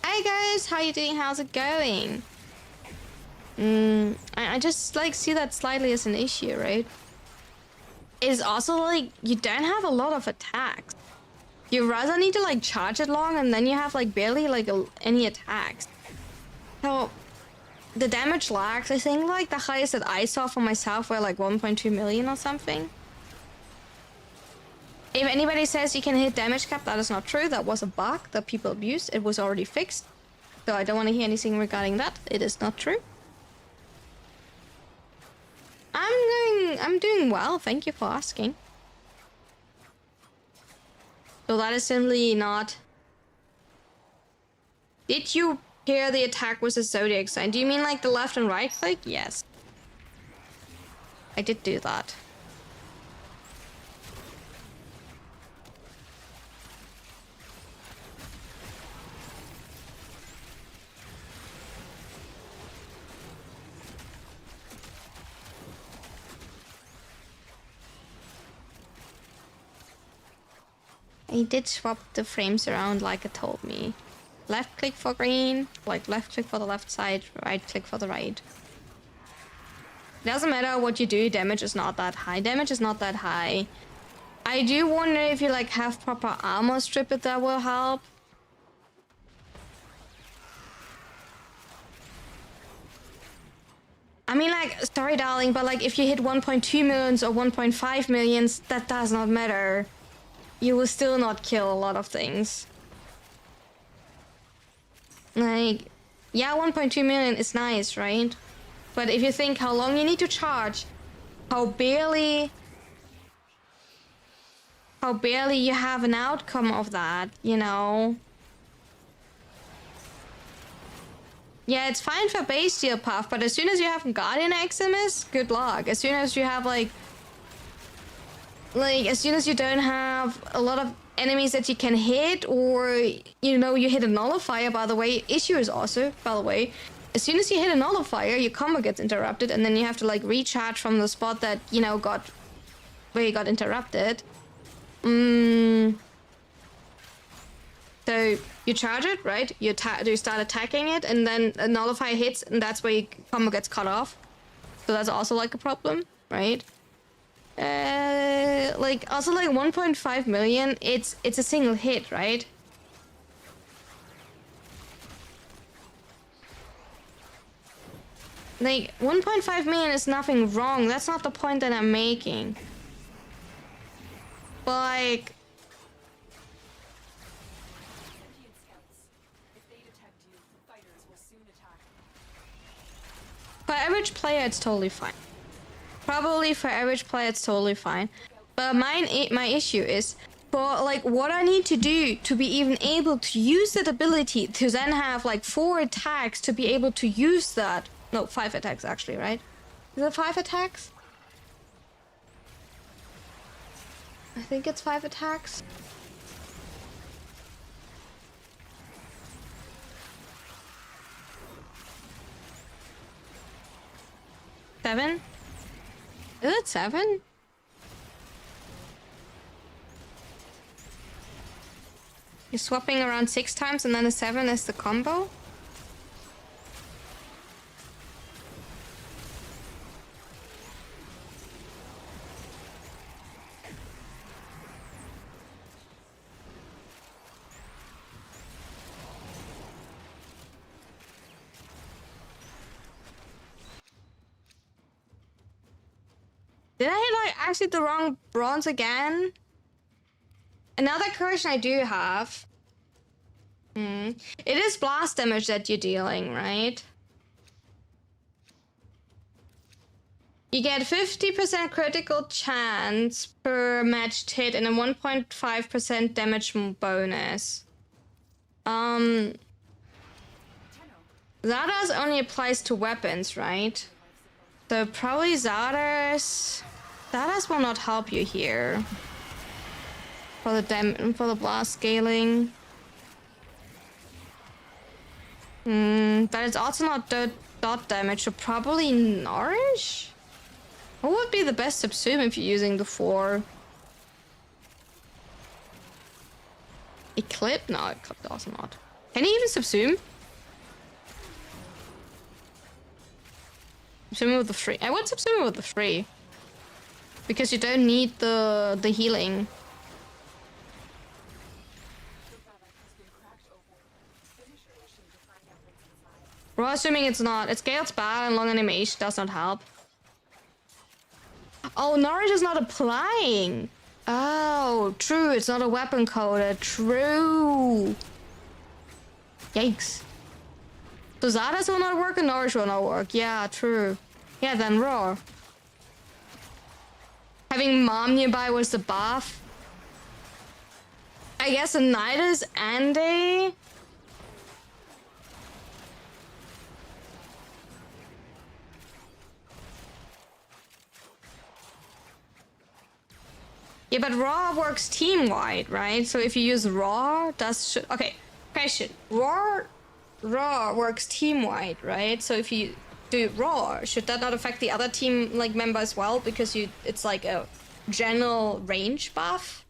Hi guys, how you doing? How's it going? I just like see that slightly as an issue, right? It's also like you don't have a lot of attacks. You rather need to like charge it long, and then you have like barely like any attacks. So the damage lags, I think like the highest that I saw for myself were like 1.2 million or something. If anybody says you can hit damage cap, that is not true. That was a bug that people abused. It was already fixed. So I don't want to hear anything regarding that. It is not true. I'm doing well. Thank you for asking. So that is simply not... Did you hear the attack was a zodiac sign? Do you mean like the left and right click? Yes. I did do that. I did swap the frames around like it told me. Left click for green, like left click for the left side, right click for the right. Doesn't matter what you do, damage is not that high. Damage is not that high. I do wonder if you like have proper armor strip, if that will help. I mean, like, sorry darling, but like if you hit 1.2 millions or 1.5 millions, that does not matter. You will still not kill a lot of things. Like, yeah, 1.2 million is nice, right? But if you think how long you need to charge, how barely you have an outcome of that, you know? Yeah, it's fine for base steel puff, but as soon as you have Guardian Eximus, good luck. As soon as you have like as soon as you don't have a lot of enemies that you can hit, or you know, you hit a nullifier. By the way, issue is also, by the way, as soon as you hit a nullifier, your combo gets interrupted, and then you have to like recharge from the spot that, you know, where you got interrupted. So you charge it, right? You start attacking it, and then a nullifier hits, and that's where your combo gets cut off. So that's also like a problem, right? Like also like 1.5 million. It's a single hit, right? Like 1.5 million is nothing wrong. That's not the point that I'm making. But like. Sentient scouts. If they detect you, fighters will soon attack. For average player, it's totally fine. Probably for average player, it's totally fine. But my issue is, for like what I need to do to be even able to use that ability to then have like 4 attacks to be able to use that. No, 5 attacks actually, right? Is it 5 attacks? I think it's 5 attacks. Seven? Is it 7? You're swapping around 6 times and then a 7 is the combo? Did I hit like actually the wrong bronze again? Another correction I do have. It is blast damage that you're dealing, right? You get 50% critical chance per matched hit and a 1.5% damage bonus. Zardoz only applies to weapons, right? So probably Zardoz will not help you here. For the blast scaling. But it's also not dot damage, so probably Nourish? What would be the best subsume if you're using the 4? Eclipse? No, Eclipse also not. Can he even subsume? Subsume with the 3. I would subsume with the 3. Because you don't need the healing. We're assuming it's not. It scales bad and long animation does not help. Oh, Nourish is not applying. Oh, true. It's not a weapon coder. True. Yikes. So Zardoz will not work and Nourish will not work. Yeah, true. Yeah, then Roar. Having Mom nearby was the buff. I guess a Nidus and a... Yeah, but Raw works team-wide, right? So if you use Raw, okay, question. Raw works team-wide, right? So if you do Raw, should that not affect the other team like member as well? Because it's like a general range buff?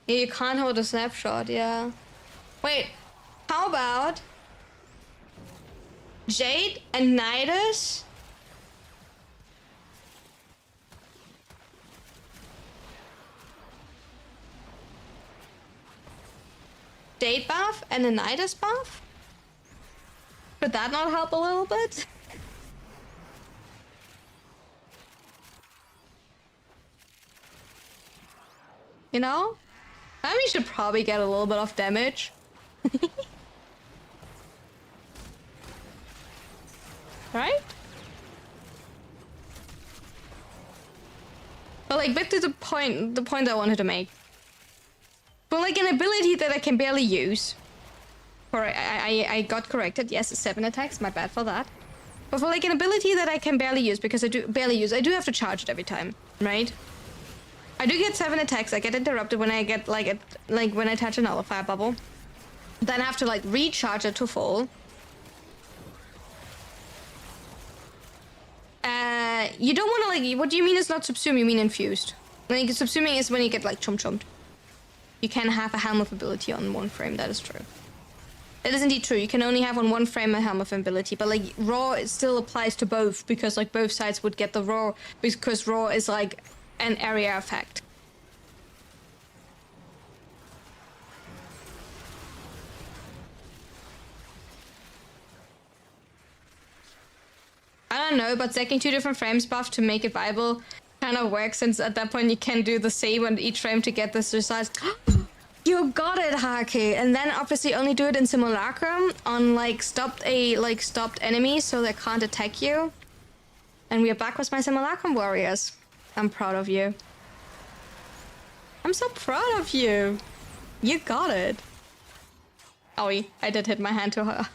Yeah, you can't hold a snapshot, yeah. Wait, how about Jade and Nidus? Jade buff and a Nidus buff? Could that not help a little bit? You know? We should probably get a little bit of damage. Right? But like back to the point I wanted to make. For like an ability that I can barely use. I got corrected. Yes, 7 attacks. My bad for that. But for like an ability that I can barely use, because I do have to charge it every time. right? I do get 7 attacks. I get interrupted when I get like when I touch another fire bubble. Then I have to like recharge it to full. You don't want to like. What do you mean it's not subsume? You mean infused? Like subsuming is when you get like chumped. You can have a helm of ability on one frame. That is true. That is indeed true. You can only have on one frame a helm of ability, but like raw, it still applies to both because like both sides would get the raw because raw is like an area effect. I don't know, but stacking 2 different frames buff to make it viable kind of works, since at that point you can do the same on each frame to get this result. You got it, Haki. And then obviously only do it in Simulacrum on like stopped enemies so they can't attack you. And we are back with my Simulacrum warriors. I'm proud of you. I'm so proud of you. You got it. Owie, I did hit my hand too hard.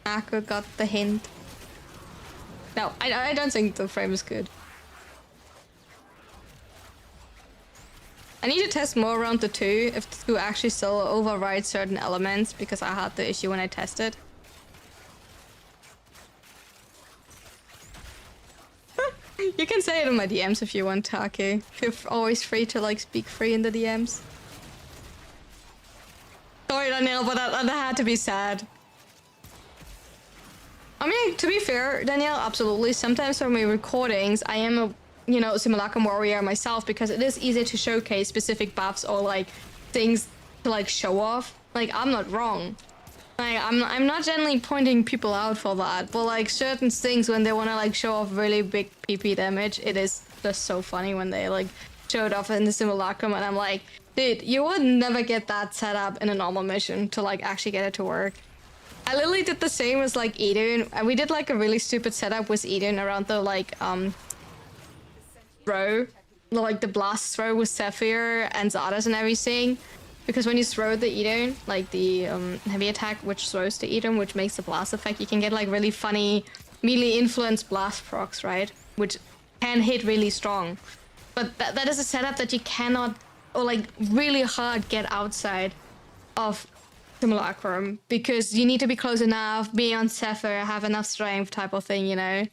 Aku got the hint. No, I don't think the frame is good. I need to test more around the 2 if to actually still override certain elements, because I had the issue when I tested. You can say it in my DMs if you want, Taki. You're always free to like speak free in the DMs. Sorry, Danielle, but that had to be sad. I mean, to be fair, Danielle, absolutely. Sometimes for my recordings, I am a, you know, Simulacrum warrior myself because it is easy to showcase specific buffs or like things to like show off. Like, I'm not wrong. Like, I'm not generally pointing people out for that, but like certain things when they want to like show off really big PP damage, it is just so funny when they like show it off in the Simulacrum, and I'm like, dude, you would never get that set up in a normal mission to like actually get it to work. I literally did the same as like Eden, and we did like a really stupid setup with Eden around the like throw, like the blast throw with Zephyr and Zardas and everything. Because when you throw the Eden, like the heavy attack, which throws the Eden, which makes the blast effect, you can get like really funny melee influenced blast procs, right? Which can hit really strong. But that is a setup that you cannot, or like really hard get outside of Simulacrum, because you need to be close enough, be on Zephyr, have enough strength type of thing, you know?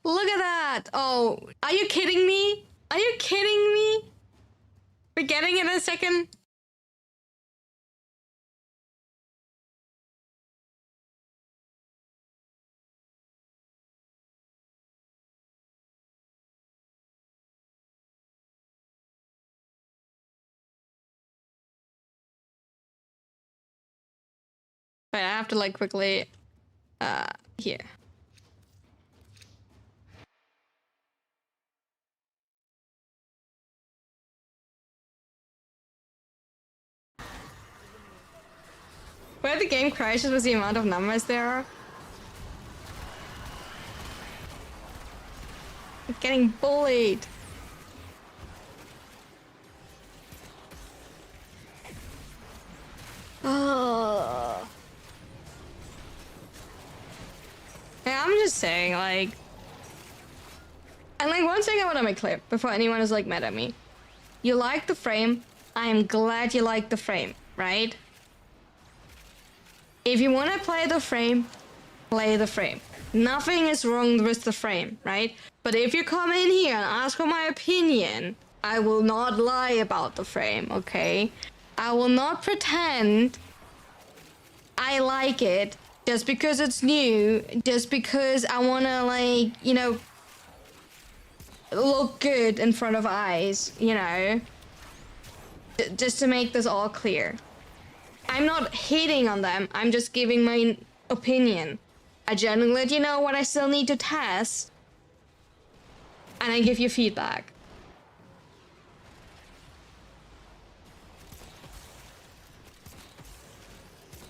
Look at that! Oh, are you kidding me? Are you kidding me? We're getting it in a second. Wait, I have to like quickly, here. Where the game crashes with the amount of numbers there are. I'm getting bullied. Oh. Yeah, I'm just saying, like... And like, one thing I want to make clear before anyone is like mad at me. You like the frame. I am glad you like the frame, right? If you want to play the frame, play the frame. Nothing is wrong with the frame, right? But if you come in here and ask for my opinion, I will not lie about the frame, okay? I will not pretend I like it just because it's new, just because I want to, like, you know, look good in front of eyes, you know? Just to make this all clear. I'm not hating on them, I'm just giving my opinion. I generally let you know what I still need to test. and I give you feedback.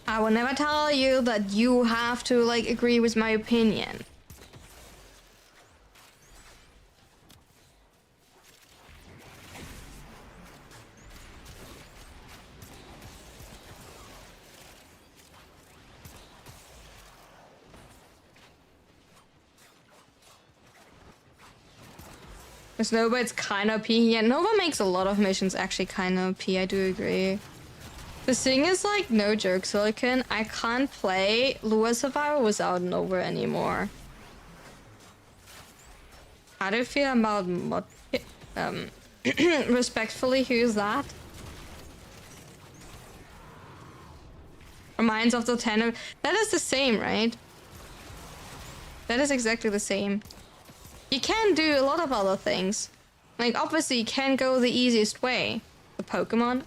I will never tell you that you have to like agree with my opinion. Because Nova, it's kind of OP. Yeah, Nova makes a lot of missions actually kind of OP, I do agree. The thing is, like, no joke, Silicon, I can't play Lua Survivor without Nova anymore. How do you feel about mod... respectfully, who's that? Reminds of the 10. That is the same, right? That is exactly the same. You can do a lot of other things. Like, obviously, you can go the easiest way. The Pokemon.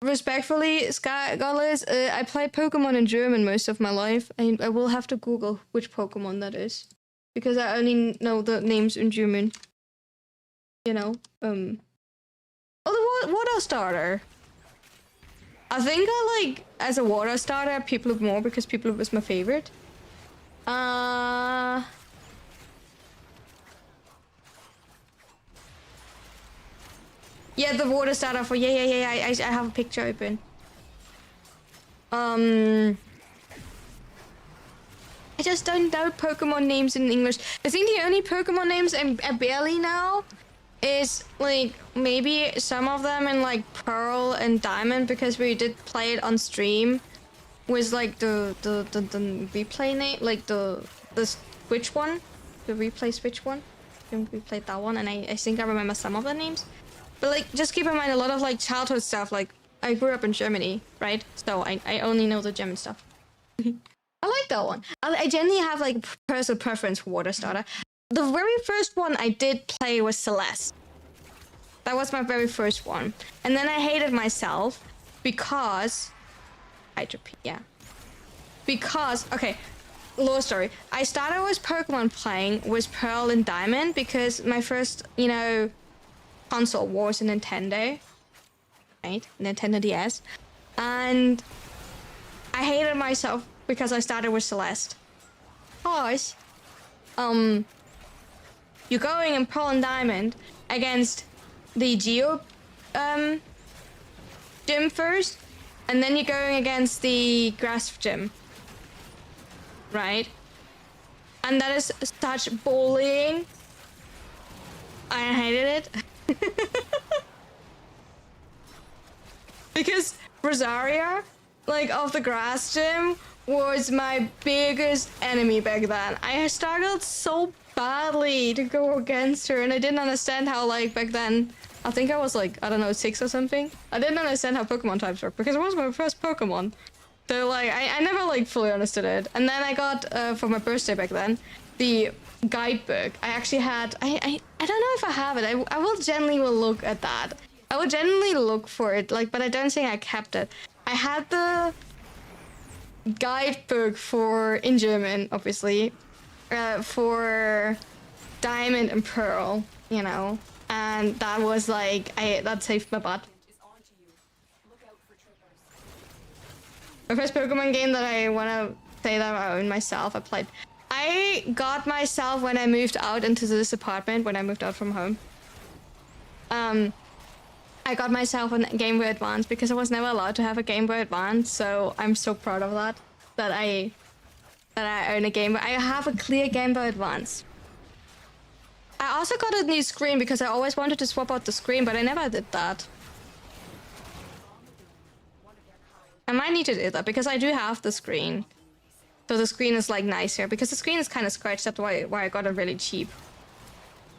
Respectfully, Sky Godless, I played Pokemon in German most of my life. I will have to Google which Pokemon that is. Because I only know the names in German. You know? Oh, the water starter. I think I like, as a water starter, Piplup more because Piplup was my favorite. Yeah, the water starter for yeah. I have a picture open. I just don't know Pokemon names in English. I think the only Pokemon names I barely know is like maybe some of them in like Pearl and Diamond because we did play it on stream. Was like the replay name, like the Switch one, the replay Switch one. I think we played that one, and I think I remember some of the names. But like, just keep in mind a lot of like childhood stuff. Like, I grew up in Germany, right? So I only know the German stuff. I like that one. I generally have like personal preference for water starter. The very first one I did play was Celeste. That was my very first one, and then I hated myself because. Yeah. Because, okay, lore story. I started with Pokemon playing with Pearl and Diamond because my first, you know, console was a Nintendo. Right? Nintendo DS. And I hated myself because I started with Celeste. Because, you're going in Pearl and Diamond against the Geo, gym first. And then you're going against the grass gym. Right? And that is such bullying. I hated it. Because Rosaria, like, of the grass gym, was my biggest enemy back then. I struggled so badly to go against her, and I didn't understand how, like, back then... I think I was like, I don't know, 6 or something. I didn't understand how Pokemon types work because it was my first Pokemon. So like, I never like fully understood it. And then I got, for my birthday back then, the guidebook. I actually had, I don't know if I have it. I will generally will look at that. I will generally look for it, like, but I don't think I kept it. I had the guidebook for, in German, obviously, for Diamond and Pearl, you know. And that was like, that saved my butt. My first Pokemon game that I want to say that I own myself, I played. I got myself when I moved out into this apartment, when I moved out from home. I got myself a Game Boy Advance because I was never allowed to have a Game Boy Advance, so I'm so proud of that. That I own a Game Boy. I have a clear Game Boy Advance. I also got a new screen because I always wanted to swap out the screen, but I never did that. I might need to do that because I do have the screen. So the screen is like nicer because the screen is kind of scratched. That's why I got it really cheap.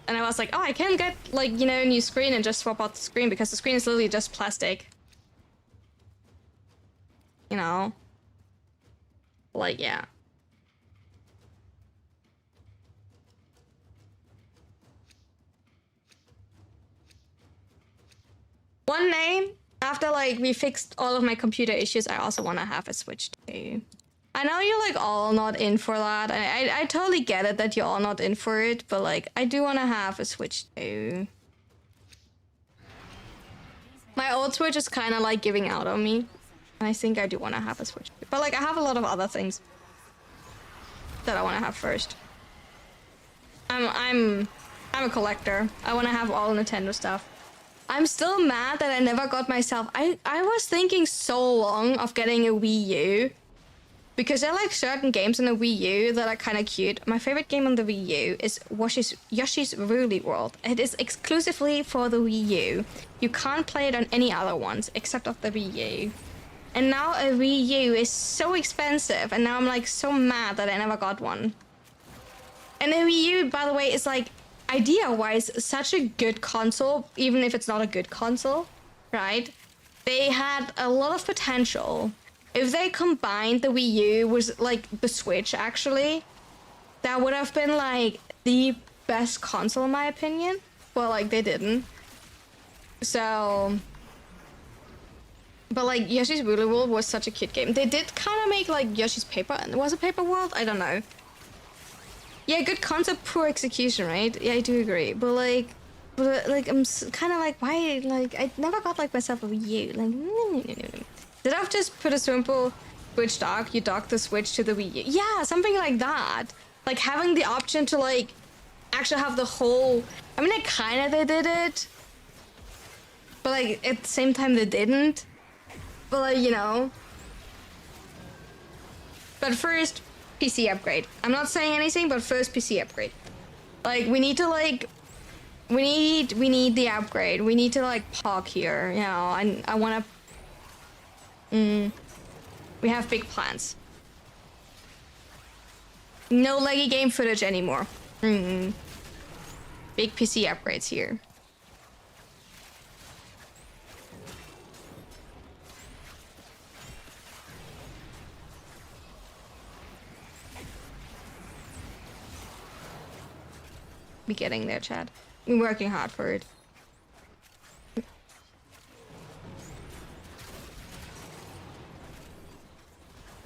And I was like, oh, I can get like, you know, a new screen and just swap out the screen because the screen is literally just plastic. You know? Like, yeah. One day, after like we fixed all of my computer issues, I also want to have a Switch too. I know you're like all not in for that. I totally get it that you're all not in for it, but like I do want to have a Switch too. My old Switch is kind of like giving out on me. And I think I do want to have a Switch. But like I have a lot of other things that I want to have first. I'm a collector. I want to have all Nintendo stuff. I'm still mad that I never got myself. I was thinking so long of getting a Wii U. Because there are like certain games on the Wii U that are kind of cute. My favorite game on the Wii U is Yoshi's Woolly World. It is exclusively for the Wii U. You can't play it on any other ones except of the Wii U. And now a Wii U is so expensive, and now I'm like so mad that I never got one. And the Wii U, by the way, is like idea-wise such a good console, even if it's not a good console, right? They had a lot of potential. If they combined the Wii U with like the Switch, actually, that would have been like the best console in my opinion. Well, like they didn't. So, but like Yoshi's Woolly World was such a cute game. They did kind of make like Yoshi's Paper. Was it Paper World? I don't know. Yeah, good concept, poor execution, right? Yeah, I do agree. But like I'm kind of like, why? Like I never got like myself a Wii U. Like. Did I just put a simple Switch dock? You dock the Switch to the Wii U. Yeah, something like that. Like having the option to like actually have the whole. I mean, like kind of they did it, but like at the same time they didn't. But like you know. But first, PC upgrade. I'm not saying anything, but first PC upgrade. Like we need to like. We need the upgrade. We need to like pog here. You know, I want to. We have big plans. No laggy game footage anymore. Big PC upgrades here. Be getting there, Chad. We're working hard for it.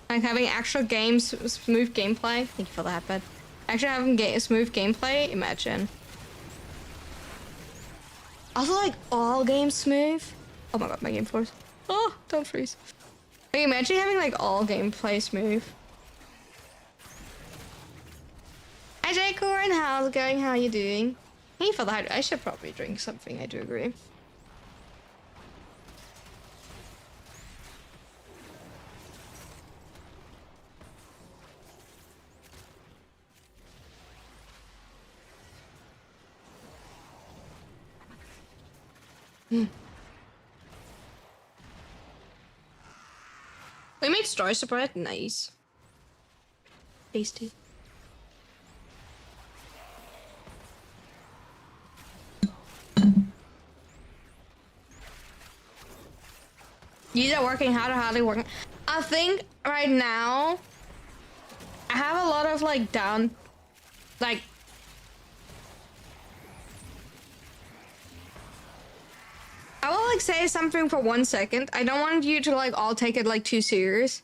Like having actual games, smooth gameplay. Thank you for that, but actually having smooth gameplay, imagine. Also, like all games smooth. Oh my god, my game froze. Oh, don't freeze. Like, imagine having like all gameplay smooth. Hi, Jaycorn. How's it going? How are you doing? Thank you for that. I should probably drink something. I do agree. We made stars bread. Nice. Tasty. You are working harder, hardly working. I think right now I have a lot of like down, like I will like say something for 1 second. I don't want you to like all take it like too serious.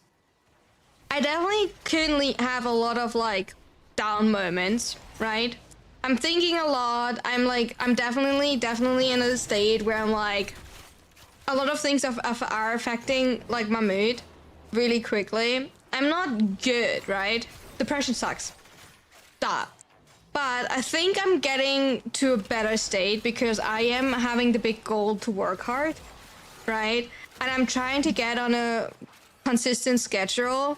I definitely currently have a lot of like down moments, right? I'm thinking a lot. I'm definitely in a state where I'm like a lot of things are affecting like my mood really quickly. I'm not good, right? Depression sucks. Duh. But I think I'm getting to a better state because I am having the big goal to work hard, right? And I'm trying to get on a consistent schedule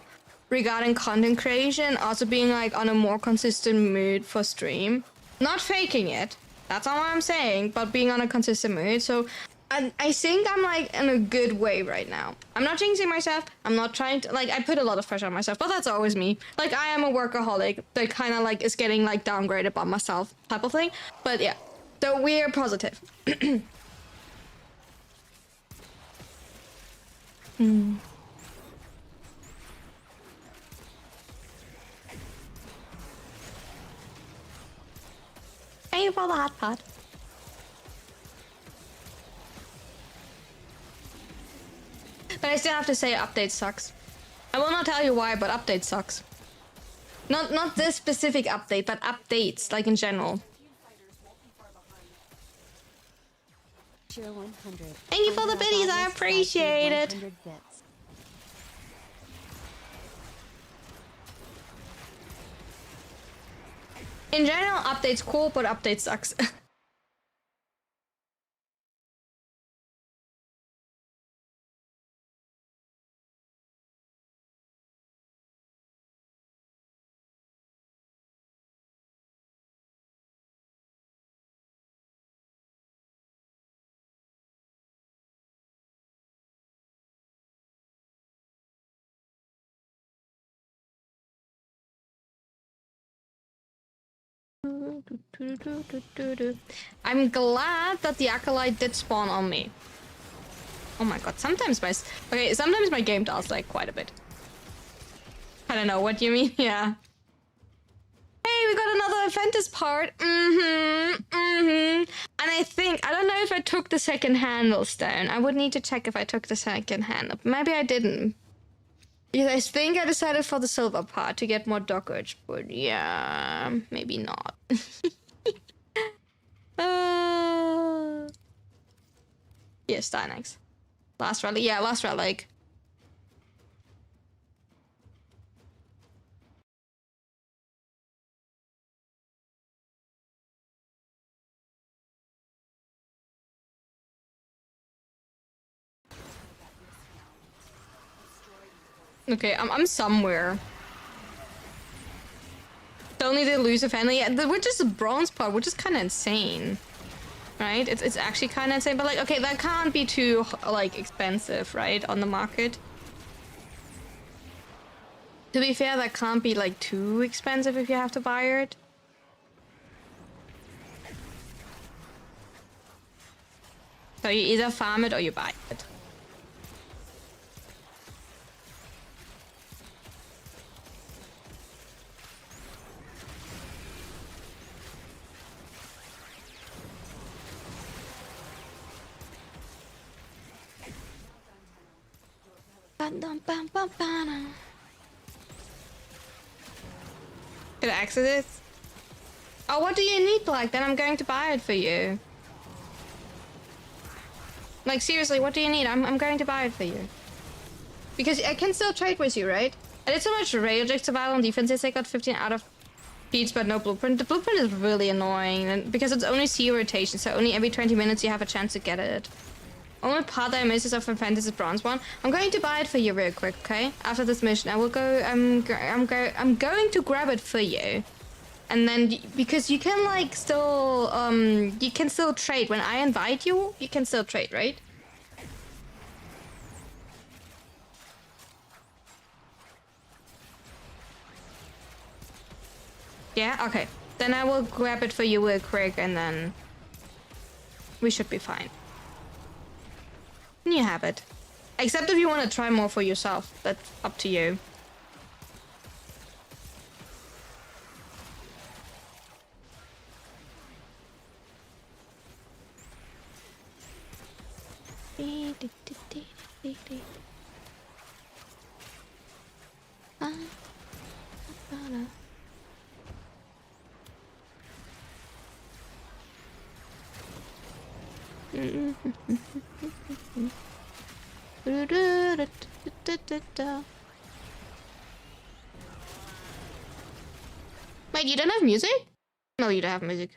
regarding content creation, also being like on a more consistent mood for stream. Not faking it, that's not what I'm saying, but being on a consistent mood. So I think I'm like in a good way right now. I'm not jinxing myself. I'm not trying to like, I put a lot of pressure on myself, but that's always me. Like I am a workaholic that kind of like is getting like downgraded by myself type of thing. But yeah, so we're positive. Thank you for the hot pot. But I still have to say update sucks. I will not tell you why, but update sucks. Not this specific update, but updates, like in general. Tier 100. Thank you for the biddies, I appreciate it. 100 bits. In general, updates cool, but update sucks. I'm glad that the Acolyte did spawn on me. Oh my god, sometimes my game does like quite a bit. I don't know what you mean, yeah. Hey, we got another Ventus part. And I think, I don't know if I took the second handle stone. I would need to check if I took the second handle. Maybe I didn't. Because I think I decided for the silver part to get more dockage, but yeah, maybe not. Yes, Dynex. Last relic. Yeah, last relic. Okay, I'm somewhere. Only the elusive handle. Yeah, which is the bronze part, which is kind of insane. Right? It's actually kind of insane, but like, okay, that can't be too, like, expensive, right? On the market. To be fair, that can't be, like, too expensive if you have to buy it. So you either farm it or you buy it. Did I exit it? Oh, what do you need, Black? Then I'm going to buy it for you. Like, seriously, what do you need? I'm going to buy it for you. Because I can still trade with you, right? I did so much Rayoject survival and defenses. I got 15 out of feeds, but no blueprint. The blueprint is really annoying, and because it's only C rotation, so only every 20 minutes you have a chance to get it. Only part that I miss is of Fantasy Bronze one. I'm going to buy it for you real quick, okay? After this mission, I will go. I'm going to grab it for you, and then because you can like still you can still trade when I invite you. You can still trade, right? Yeah. Okay. Then I will grab it for you real quick, and then we should be fine. You have it. Except if you want to try more for yourself. That's up to you. Wait, you don't have music? No, you don't have music.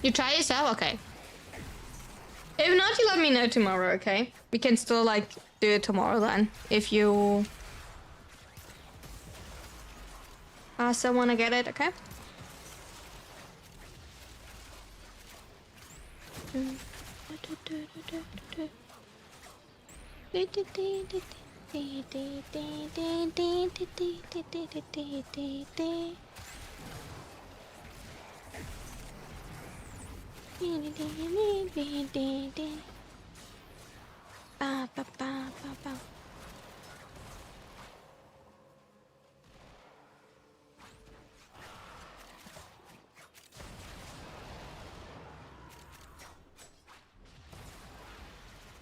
You try yourself? Okay. If not, you let me know tomorrow, okay? We can still, like, do it tomorrow then. If you... still wanna get it, okay?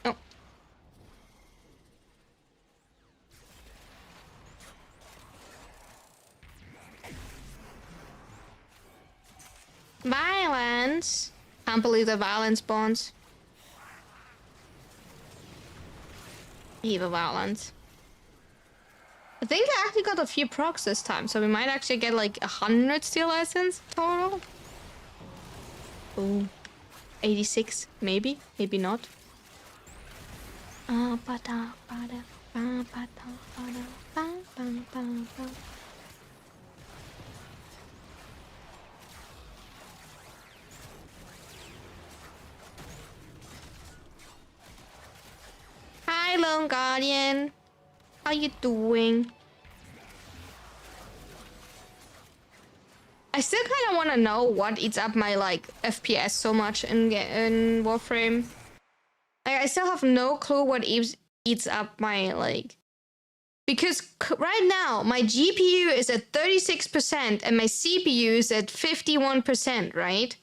Oh. violence. Can't believe the violence spawns. Evil violence. I think I actually got a few procs this time, so we might actually get like 100 steel essence total. Ooh. 86, maybe, maybe not. Hi, Lone Guardian. How you doing? I still kind of want to know what eats up my like FPS so much in Warframe. Like, I still have no clue what eats up my like, because right now my GPU is at 36% and my CPU is at 51%, right?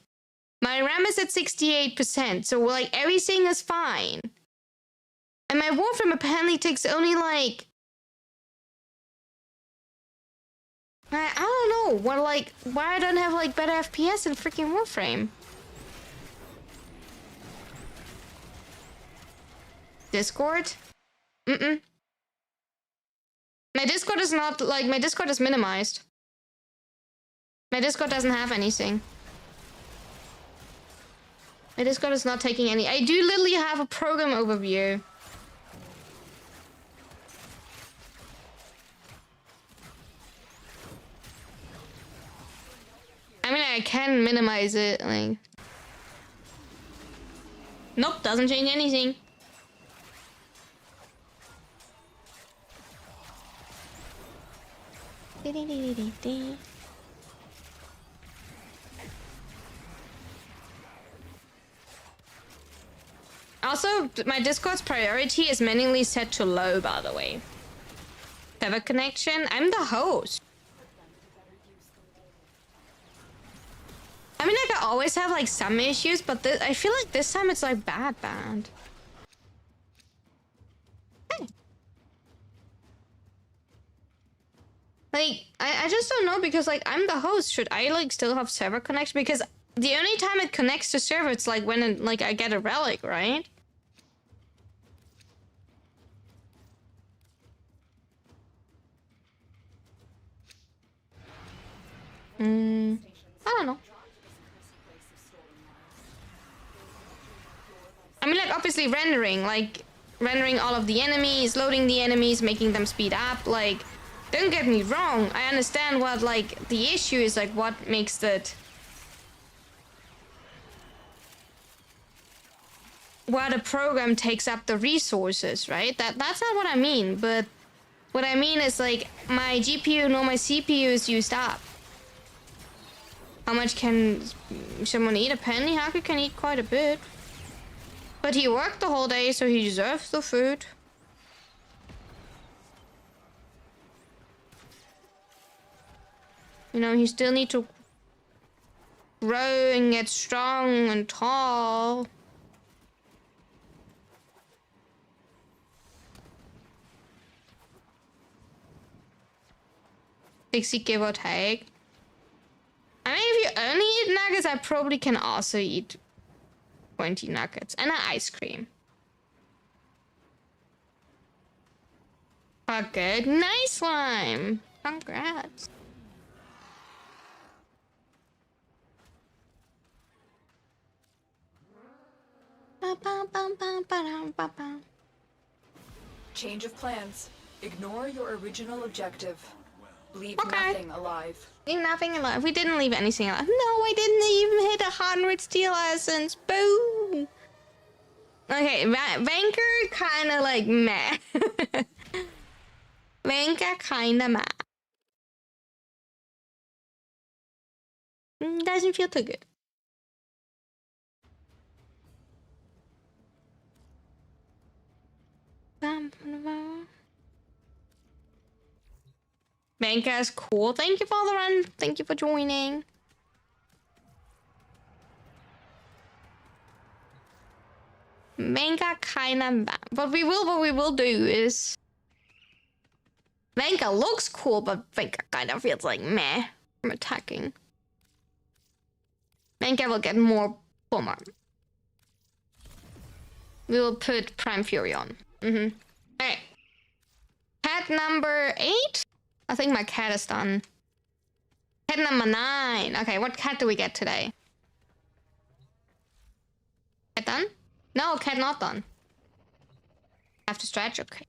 My RAM is at 68%, so like everything is fine. And my Warframe apparently takes only like, I don't know what, like, why I don't have like better FPS in freaking Warframe. Discord? My Discord is not like, my Discord is minimized. My Discord doesn't have anything. My Discord is not taking any. I do literally have a program overview. I mean, I can minimize it, like. Nope, doesn't change anything. Also, my Discord's priority is manually set to low, by the way. Server connection? I'm the host. I mean, like, I always have, like, some issues, but I feel like this time it's, like, bad. Hey. Like, I just don't know, because, like, I'm the host. Should I, like, still have server connection? Because the only time it connects to server, it's, like, when, like, I get a relic, right? I don't know. I mean, like, obviously rendering all of the enemies, loading the enemies, making them speed up, like, don't get me wrong, I understand what, like, the issue is, like, what makes that... What a program takes up the resources, right? That's not what I mean, but what I mean is, like, my GPU nor my CPU is used up. How much can someone eat? Apparently, Haku can eat quite a bit. But he worked the whole day, so he deserves the food. You know, he still needs to grow and get strong and tall. $60 give or take. I mean, if you only eat nuggets, I probably can also eat 20 nuggets and an ice cream. Oh, good. Nice slime. Congrats. Change of plans. Ignore your original objective. Leave Okay. nothing alive. Leave nothing alive. We didn't leave anything alive. No, I didn't even hit 100 steel essence. Boom. Okay, Vanker kind of like meh. Vanker kind of meh. Doesn't feel too good. Vanker is cool. Thank you for the run. Thank you for joining. Vanker kind of bad. What we will do is... Vanker looks cool, but Vanker kind of feels like meh from attacking. Menka will get more bomber. We will put Prime Fury on. Okay. Cat number 8? I think my cat is done. Cat number 9. Okay, what cat do we get today? Cat done? No, cat not done. Have to stretch, okay.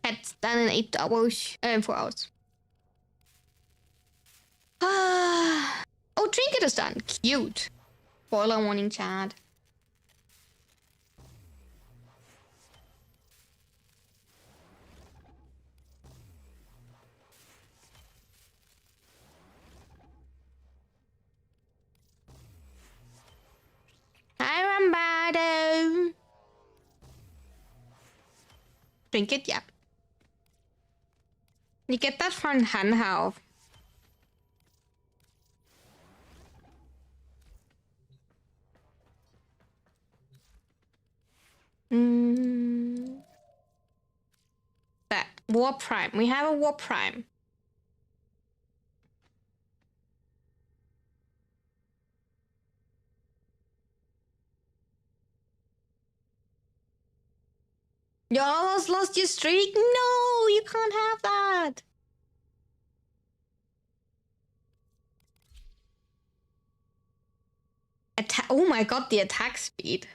Cat's done in 8 hours. 4 hours. Oh, Trinket is done. Cute. Spoiler warning, Chad. Hi, Rambardo. Trinket, yeah. You get that from Hanhao. That War Prime. We have a War Prime. You almost lost your streak? No, you can't have that. Oh my god, the attack speed.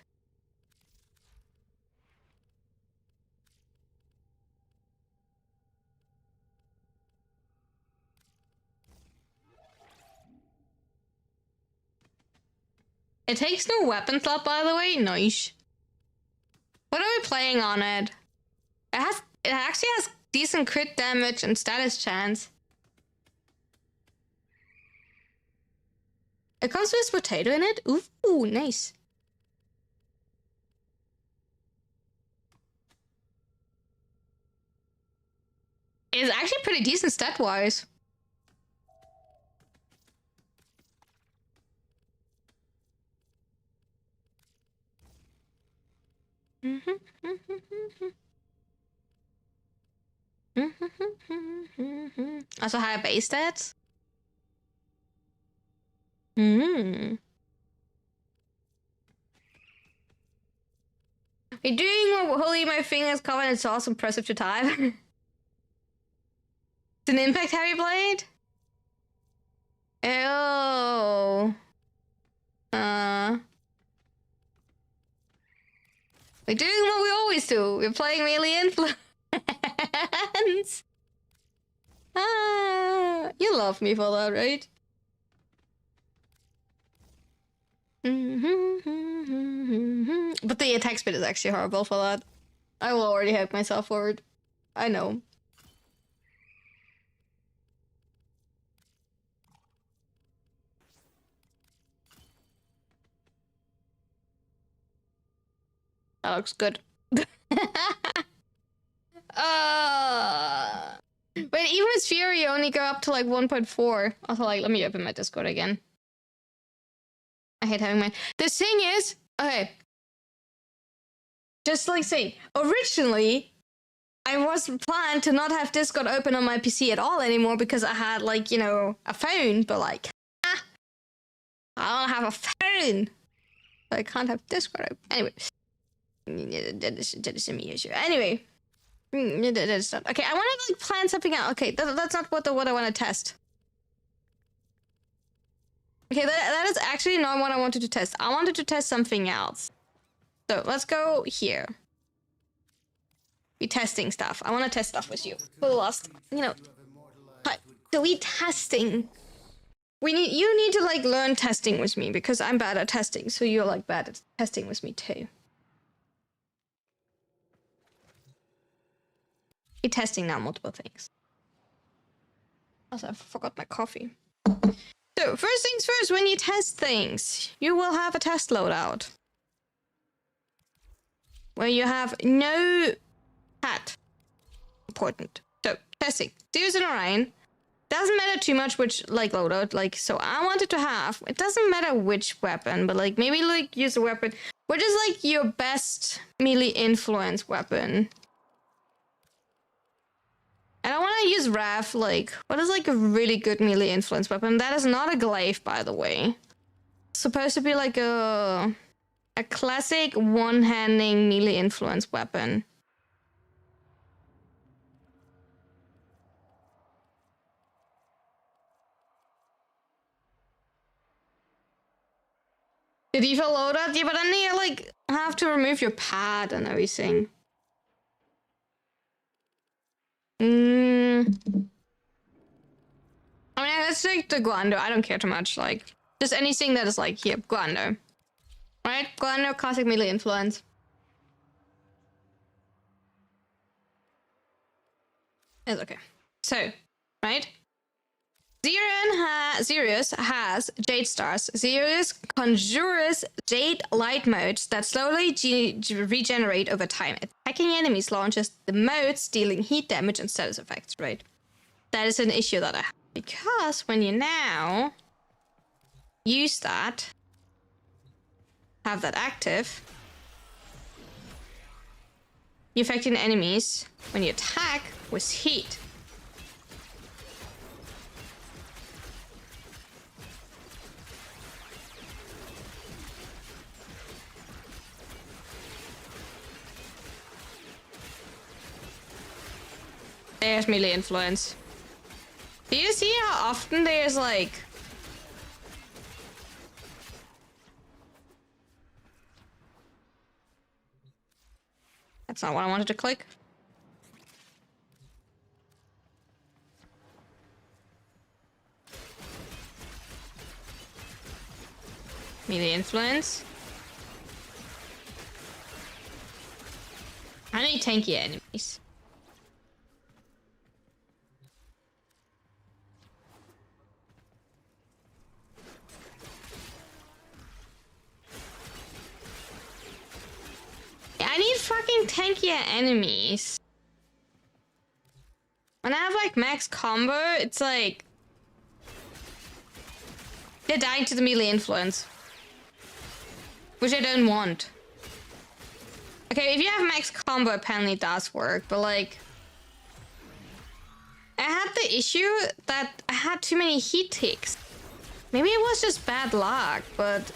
It takes no weapon slot, by the way. Nice. What are we playing on it? It actually has decent crit damage and status chance. It comes with potato in it. Ooh, nice. It's actually pretty decent stat-wise. Also higher base stats. We're doing what holding my fingers covered. It's also impressive to type. It's an impact heavy blade. Oh. We're doing what we always do. We're playing melee influence. You love me for that, right? But the attack speed is actually horrible for that. I will already help myself forward. I know. That looks good. Wait, even with Fury, you only go up to like 1.4. Also, like, let me open my Discord again. I hate having my... The thing is... Okay. Just like saying, originally, I was planned to not have Discord open on my PC at all anymore because I had, like, you know, a phone, but like... I don't have a phone! So I can't have Discord open. Anyway. That is a me issue. Anyway. That's not... Okay, I want to like plan something out. Okay, that's not what I want to test. Okay, that is actually not what I wanted to test. I wanted to test something else. So let's go here. Be testing stuff. I want to test stuff with you. For the last, you know, so we testing. You need to like learn testing with me because I'm bad at testing. So you're like bad at testing with me too. Be testing now multiple things. Also, I forgot my coffee. So first things first, when you test things, you will have a test loadout. Where you have no hat. Important. So, testing. Zeus and Orion. Doesn't matter too much which, like, loadout. Like, so I wanted to have... It doesn't matter which weapon, but, like, maybe, like, use a weapon... Which is, like, your best melee influence weapon. I don't want to use Wrath. Like, what is like a really good melee influence weapon? That is not a glaive, by the way. It's supposed to be like a classic one-handing melee influence weapon. The default loadout? Yeah, but then you like have to remove your pad and everything. I mean, let's take the Guando. I don't care too much. Like, just anything that is like, here, Guando. Right? Guando, classic melee influence. It's okay. So, right? Sirius has Jade Stars. Sirius conjures Jade light modes that slowly regenerate over time. Attacking enemies launches the modes, dealing heat damage and status effects, right? That is an issue that I have. Because when you now use that, have that active, you're affecting enemies when you attack with heat. There's melee influence. Do you see how often there's like... That's not what I wanted to click. Melee influence. I need tanky enemies. I need fucking tankier enemies. When I have like max combo, it's like they're dying to the melee influence, which I don't want. Okay, if you have max combo, apparently it does work, but like I had the issue that I had too many heat ticks. Maybe it was just bad luck, but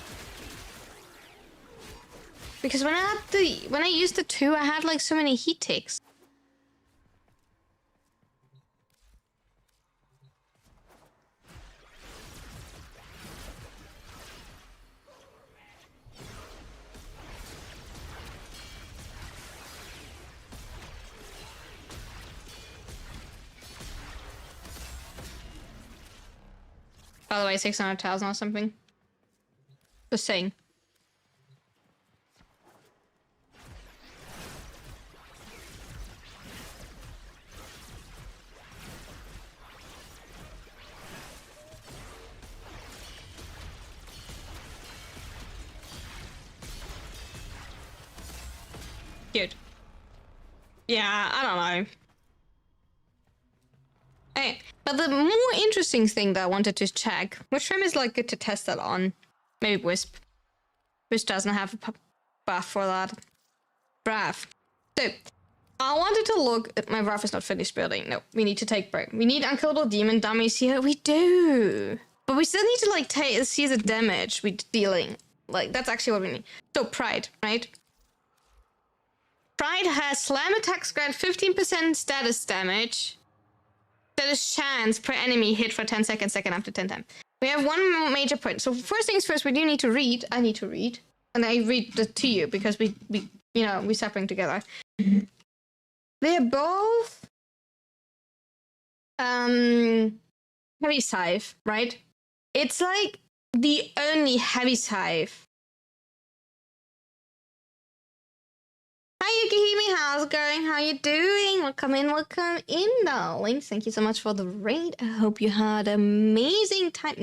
because when I used the 2, I had like so many heat ticks. By the way, 600,000 or something. Just saying. Good. Yeah, I don't know. Hey, but the more interesting thing that I wanted to check, which trim is like good to test that on? Maybe Wisp. Wisp doesn't have a buff for that. Brav. So, I wanted to look at my Brav is not finished building. No, we need to take break. We need unkillable demon dummies here. We do. But we still need to like see the damage we're dealing. Like, that's actually what we need. So, Pride, right? Pride has slam attacks grant 15% status damage. That is chance per enemy hit for 10 seconds, second after 10 times. We have one major point. So first things first, we do need to read. I need to read. And I read to you because we suffering together. They're both heavy scythe, right? It's like the only heavy scythe. Hi Yukihime, how's it going? How you doing? Welcome in, darling. Thank you so much for the raid. I hope you had an amazing time.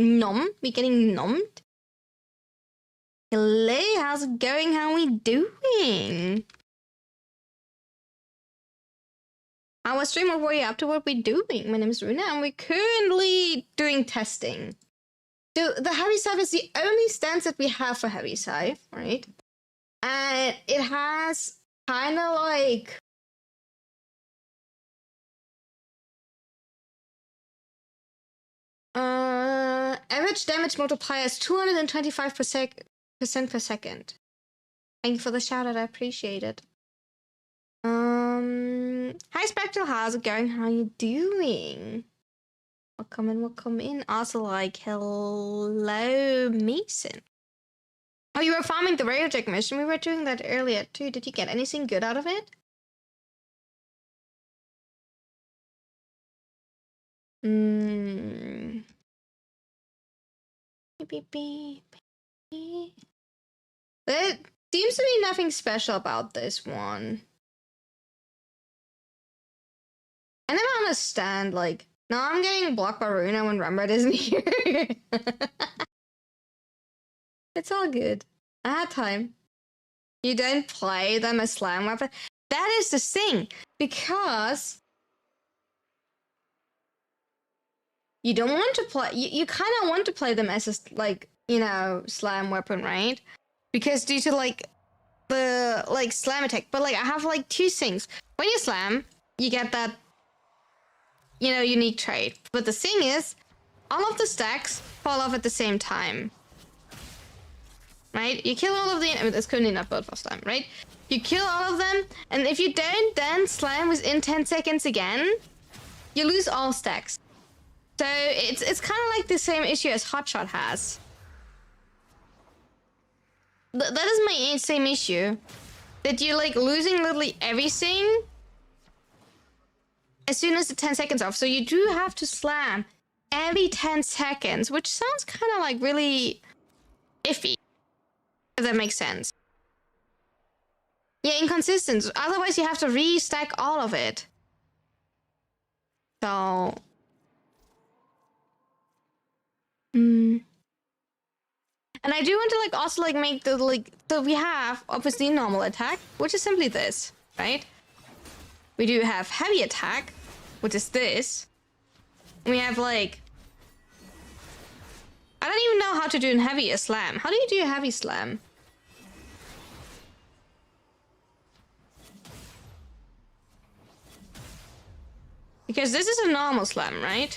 We're getting nommed. Hello, how's it going? How we doing? I was streaming. What were you up to? What we doing? My name is Runa, and we're currently doing testing. So the heavy scythe is the only stance that we have for heavy scythe, right? And it has kind of like Average damage multiplier is 225% per second. Thank you for the shout out, I appreciate it. Hi Spectral, how's it going? How you doing? Welcome in. Also, like, hello, Mason. Oh, you were farming the Rayojek mission. We were doing that earlier too. Did you get anything good out of it? Beep, beep, beep. There seems to be nothing special about this one. I never understand, like, now I'm getting blocked by Runa when Rembert isn't here. It's all good. I had time. You don't play them as slam weapon. That is the thing, because you don't want to play. You kind of want to play them as a, like, you know, slam weapon, right? Because due to like the like slam attack. But like I have like two things. When you slam, you get that, you know, unique trait. But the thing is, all of the stacks fall off at the same time. Right? You kill all of the enemies. It's currently not built for slam, right? You kill all of them, and if you don't then slam within 10 seconds again, you lose all stacks. So it's kind of like the same issue as Hotshot has. That is my same issue. That you're like losing literally everything as soon as the 10 seconds off. So you do have to slam every 10 seconds, which sounds kind of like really iffy. If that makes sense. Yeah, inconsistent. Otherwise, you have to restack all of it. So. And I do want to like also like make the like so we have obviously normal attack, which is simply this, right? We do have heavy attack, which is this. We have like I don't even know how to do a heavy slam. How do you do a heavy slam? Because this is a normal slam, right?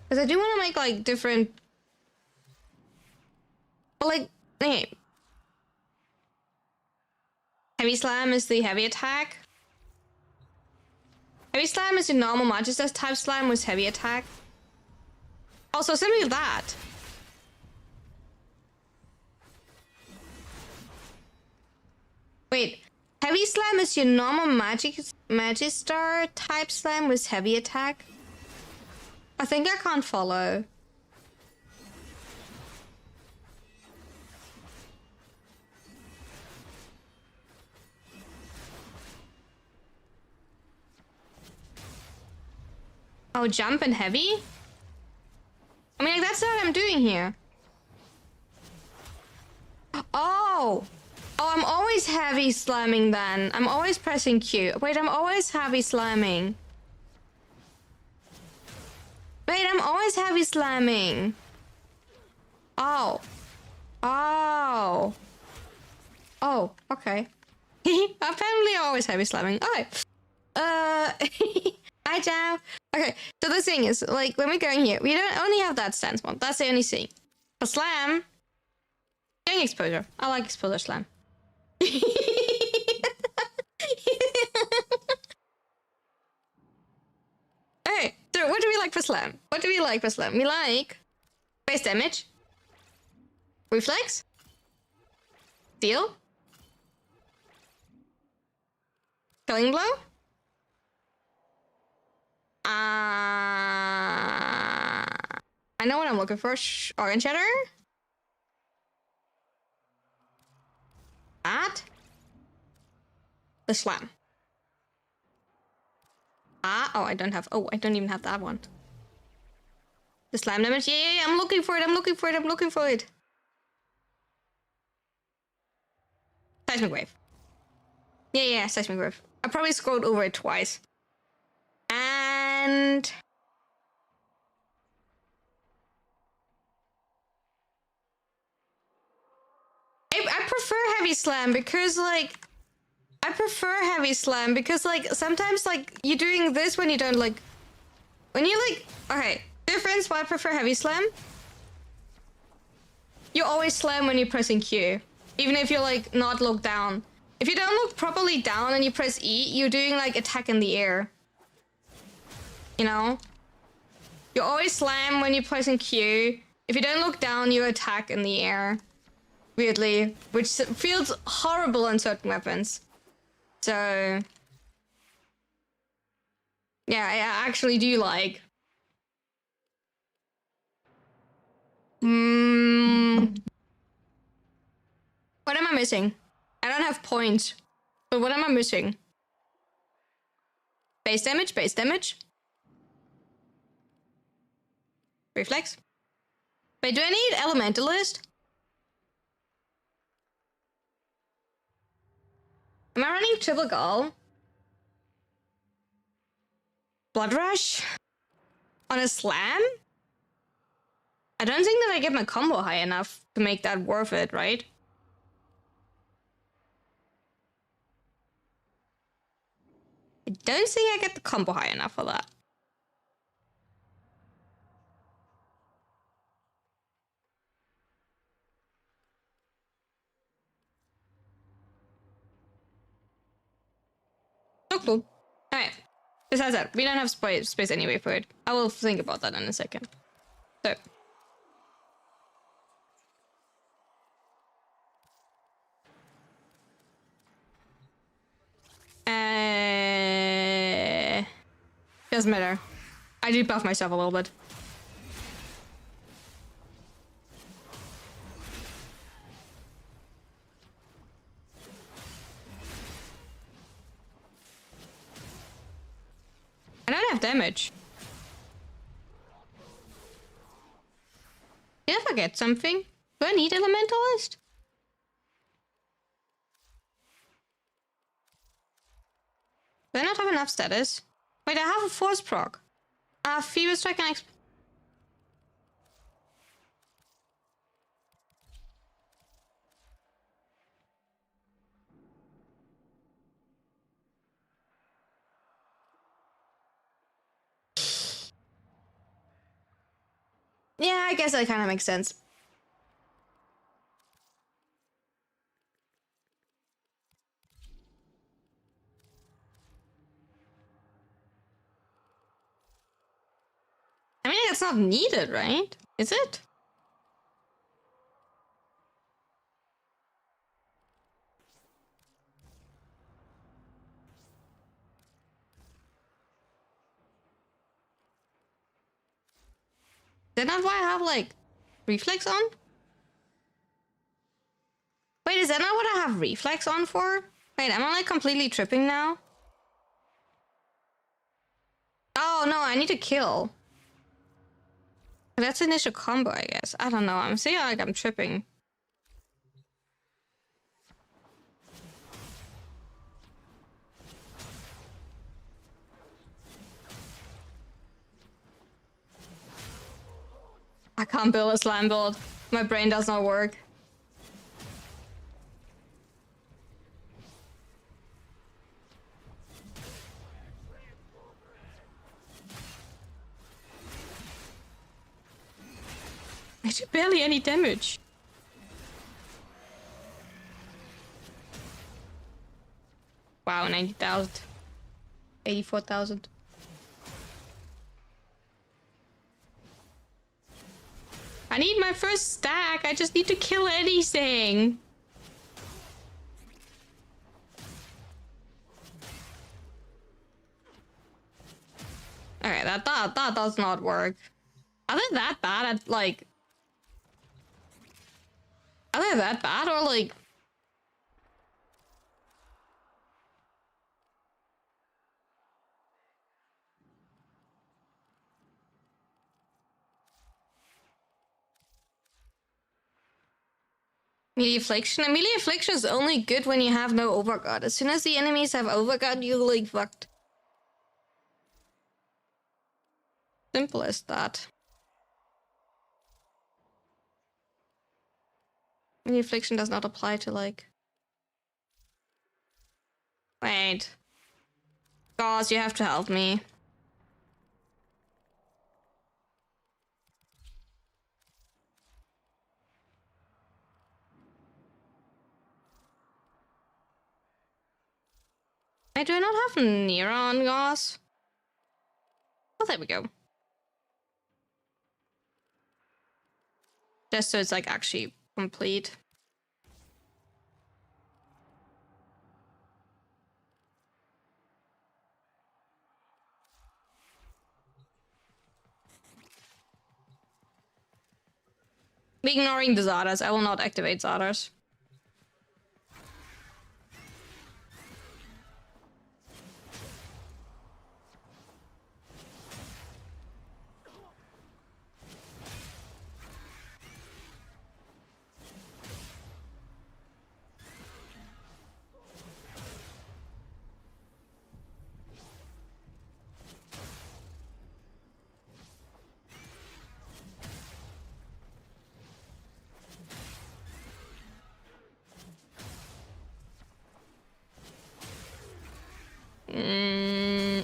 Because I do want to make like different, but like, okay. Heavy slam is the heavy attack. Heavy slam is the normal Magister type slam with heavy attack. Also, simply that. Wait, heavy slam is your normal Magister type slam with heavy attack? I think I can't follow. Oh, jump and heavy? I mean, like, that's what I'm doing here. Oh! Oh, I'm always heavy slamming then. I'm always pressing Q. Wait, I'm always heavy slamming. Wait, I'm always heavy slamming. Oh. Oh. Oh, okay. Apparently always heavy slamming. Okay. Hi, Jam. Okay, so the thing is, like, when we're going here, we don't only have that stance mod. That's the only thing. For slam, getting exposure. I like exposure slam. Okay, so what do we like for slam? What do we like for slam? We like base damage, reflex, steal, killing blow. I know what I'm looking for. Orange shatter. That. The slam. Oh, I don't have. Oh, I don't even have that one. The slam damage. Yeah, I'm looking for it. I'm looking for it. I'm looking for it. Seismic wave. Yeah, seismic wave. I probably scrolled over it twice. And I prefer heavy slam because like sometimes like you're doing this when you don't like when you like okay, difference why I prefer heavy slam. You always slam when you're pressing Q. Even if you're like not looked down. If you don't look properly down and you press E, you're doing like attack in the air. You know? You always slam when you're pressing Q. If you don't look down, you attack in the air. Weirdly. Which feels horrible on certain weapons. So... yeah, I actually do like. What am I missing? I don't have points. But what am I missing? Base damage, base damage. Reflex. Wait, do I need Elementalist? Am I running Triple Gall? Blood Rush? On a slam? I don't think that I get my combo high enough to make that worth it, right? I don't think I get the combo high enough for that. So cool. Alright. Besides that, we don't have space anyway for it. I will think about that in a second. So. Doesn't matter. I did buff myself a little bit. I don't have damage. Did I forget something? Do I need Elementalist? Do I not have enough status? Wait, I have a force proc. I have Fever Strike and yeah, I guess that kind of makes sense. I mean, it's not needed, right? Is it? Is that not why I have, like, reflex on? Wait, is that not what I have reflex on for? Wait, am I, like, completely tripping now? Oh, no, I need to kill. That's initial combo, I guess. I don't know. I'm saying like I'm tripping. I can't build a slam build. My brain does not work. I do barely any damage. Wow, 90,000. 84,000. I need my first stack. I just need to kill anything. Okay, that does not work. Are they that bad at like? Are they that bad or like? Melee Affliction? And Melee Affliction is only good when you have no Overguard. As soon as the enemies have Overguard, you're like fucked. Simple as that. The affliction does not apply to like. Wait. Gauze, you have to help me. I do not have Neuron Gauze. Oh, there we go. Just so it's like actually complete. Ignoring the Zardas. I will not activate Zardas.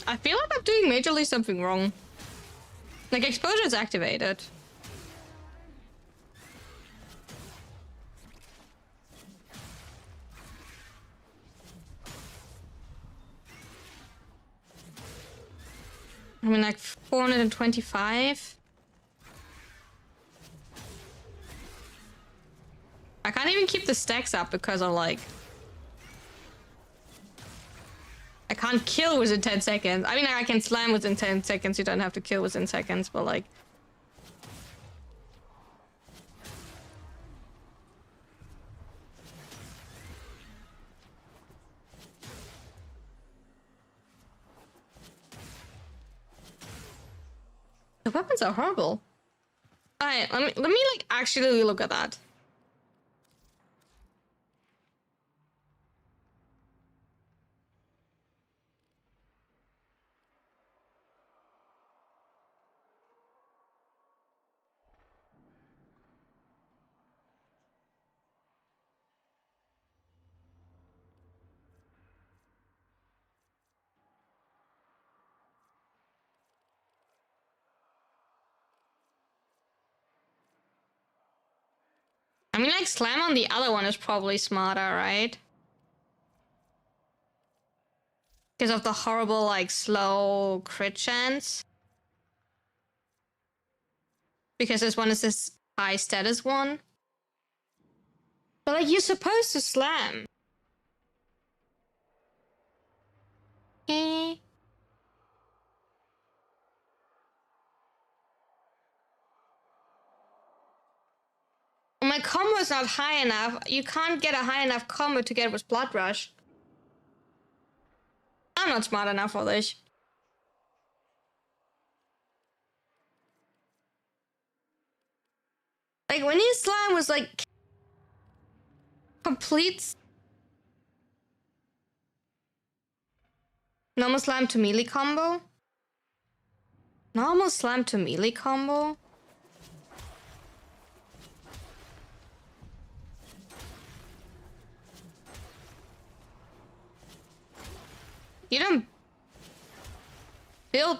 I feel like I'm doing majorly something wrong. Like, exposure is activated. I mean, like, 425. I can't even keep the stacks up because I'm like... I can't kill within 10 seconds. I mean, I can slam within 10 seconds. You don't have to kill within seconds, but like... The weapons are horrible. Alright, let me like actually look at that. I mean, like, slam on the other one is probably smarter, right? Because of the horrible, like, slow crit chance. Because this one is this high status one. But, like, you're supposed to slam. Eh. My combo is not high enough. You can't get a high enough combo to get with Blood Rush. I'm not smart enough for this. Like, when his slam was like... complete... Normal slam to melee combo? Normal slam to melee combo? You don't build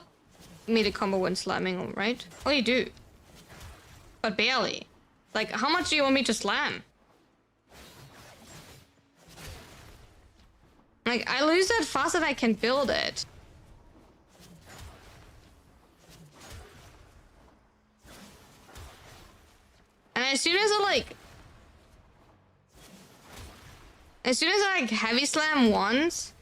melee combo when slamming, right? Oh, you do. But barely. Like, how much do you want me to slam? Like, I lose that faster than I can build it. And as soon as I, like... As soon as I, like, heavy slam once...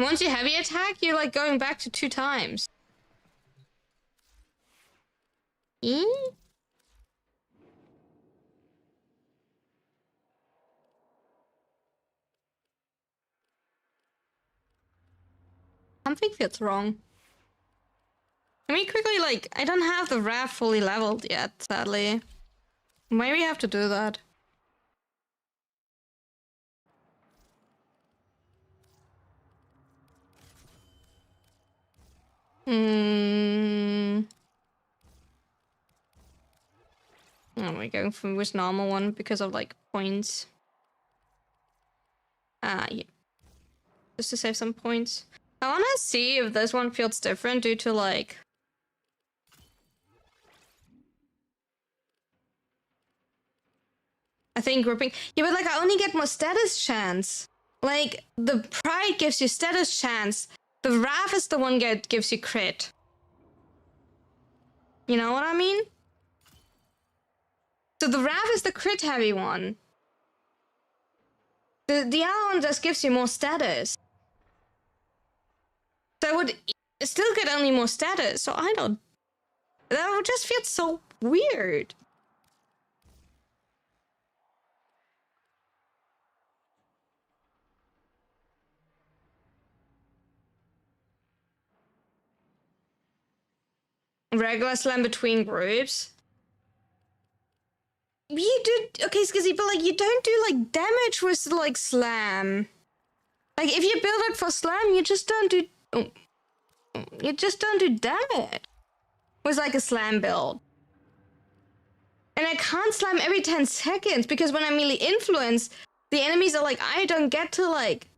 And once you heavy attack, you're like going back to 2 times. Eh? Something feels wrong. Let me quickly, like, I don't have the raft fully leveled yet, sadly. Maybe I have to do that. Oh, we're going for this normal one because of, like, points. Yeah. Just to save some points. I want to see if this one feels different due to, like... I think gripping... Yeah, but, like, I only get more status chance. Like, the pride gives you status chance. The Wrath is the one that gives you crit. You know what I mean? So the Wrath is the crit heavy one. The other one just gives you more status. So I would still get only more status, so I don't... That would just feel so weird. Regular slam between groups. You do... Okay, Skizzy, but like you don't do like damage with like slam. Like if you build it for slam, you just don't do... You just don't do damage with like a slam build. And I can't slam every 10 seconds because when I melee influence, the enemies are like, I don't get to like...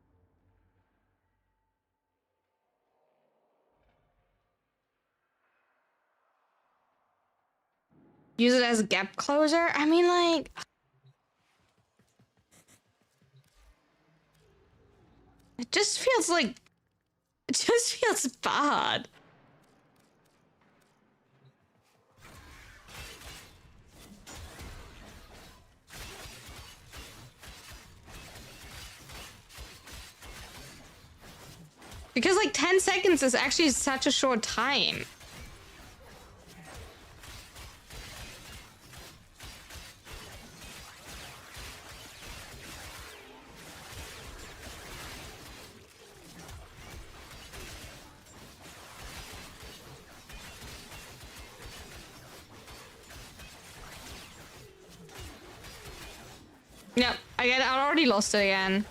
use it as a gap closer? I mean, like... It just feels like... It just feels bad. Because, like, 10 seconds is actually such a short time. Yep, I already lost it again.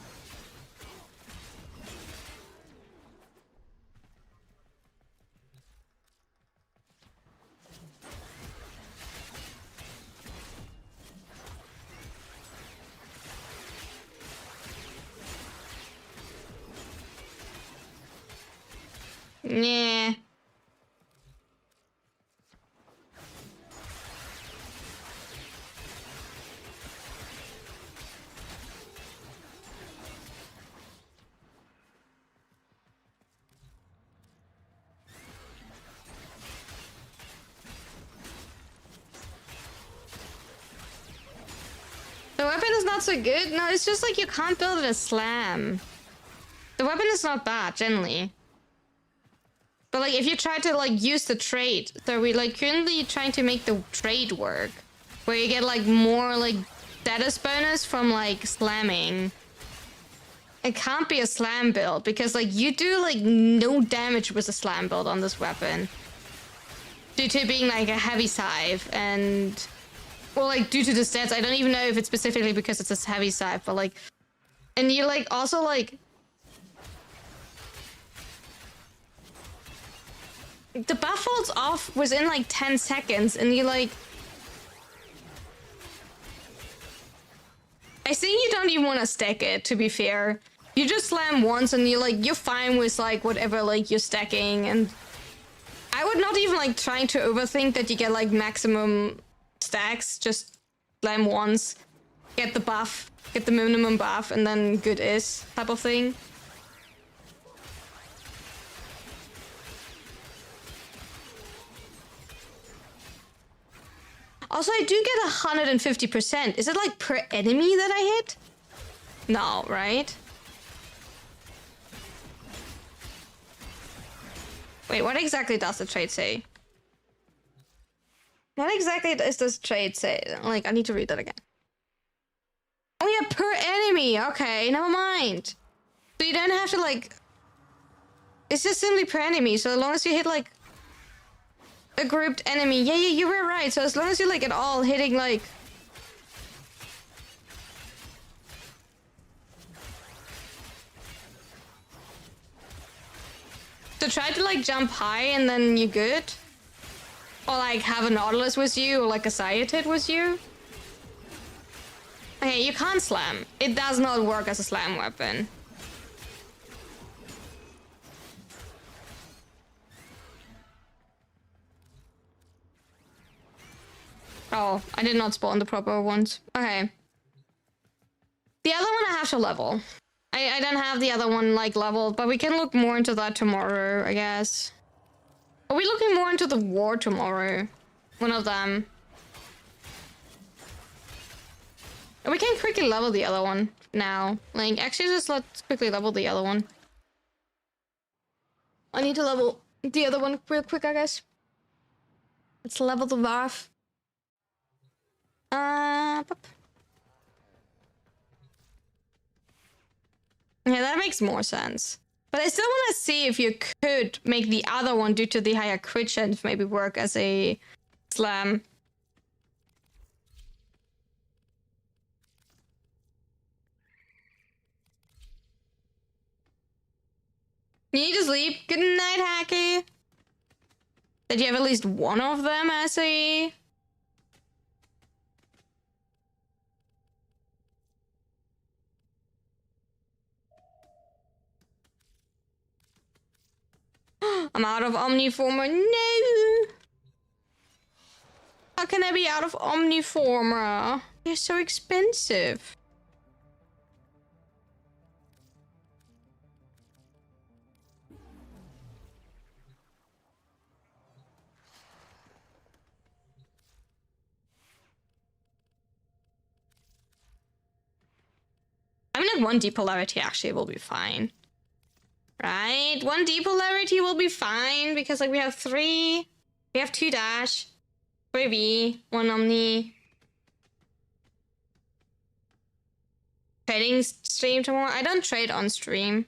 Yeah. The weapon is not so good. No, it's just like you can't build it as slam. The weapon is not bad, generally. But like if you try to like use the trait, so we like currently trying to make the trait work. Where you get like more like status bonus from like slamming. It can't be a slam build because like you do like no damage with a slam build on this weapon. Due to being like a heavy scythe and... Well, like, due to the stats, I don't even know if it's specifically because it's a heavy scythe, but like... And you, like, also, like... The buff falls off within, like, 10 seconds, and you, like... I think you don't even want to stack it, to be fair. You just slam once, and you're fine with, like, whatever, like, you're stacking, and... I would not even, like, trying to overthink that you get, like, maximum... stacks, just slam once, get the buff, get the minimum buff, and then good is type of thing. Also, I do get 150%. Is it like per enemy that I hit? No, right? Wait, what exactly does the trait say? What exactly does this trait say? Like, I need to read that again. Oh yeah, per enemy. Okay, never mind. So you don't have to like... It's just simply per enemy. So as long as you hit like a grouped enemy. Yeah, you were right. So as long as you like at all hitting like... So try to like jump high and then you're good. Or like have a Nautilus with you or like a Cyatid with you. Okay, you can't slam. It does not work as a slam weapon. Oh, I did not spawn the proper ones. Okay. The other one I have to level. I don't have the other one like leveled, but we can look more into that tomorrow, I guess. Are we looking more into the war tomorrow? One of them. We can quickly level the other one now. Like, actually just let's quickly level the other one. I need to level the other one real quick, I guess. Let's level the Varf. Yeah, that makes more sense. But I still want to see if you could make the other one, due to the higher crit chance, maybe work as a slam. You need to sleep. Good night, Hacky. Did you have at least one of them as a... I'm out of Omniformer. No! How can I be out of Omniformer? They're so expensive. I mean, like, 1 depolarity actually will be fine. Right? 1 depolarity will be fine because, like, we have 3. We have 2 dash, 3 V, 1 Omni. Trading stream tomorrow? I don't trade on stream.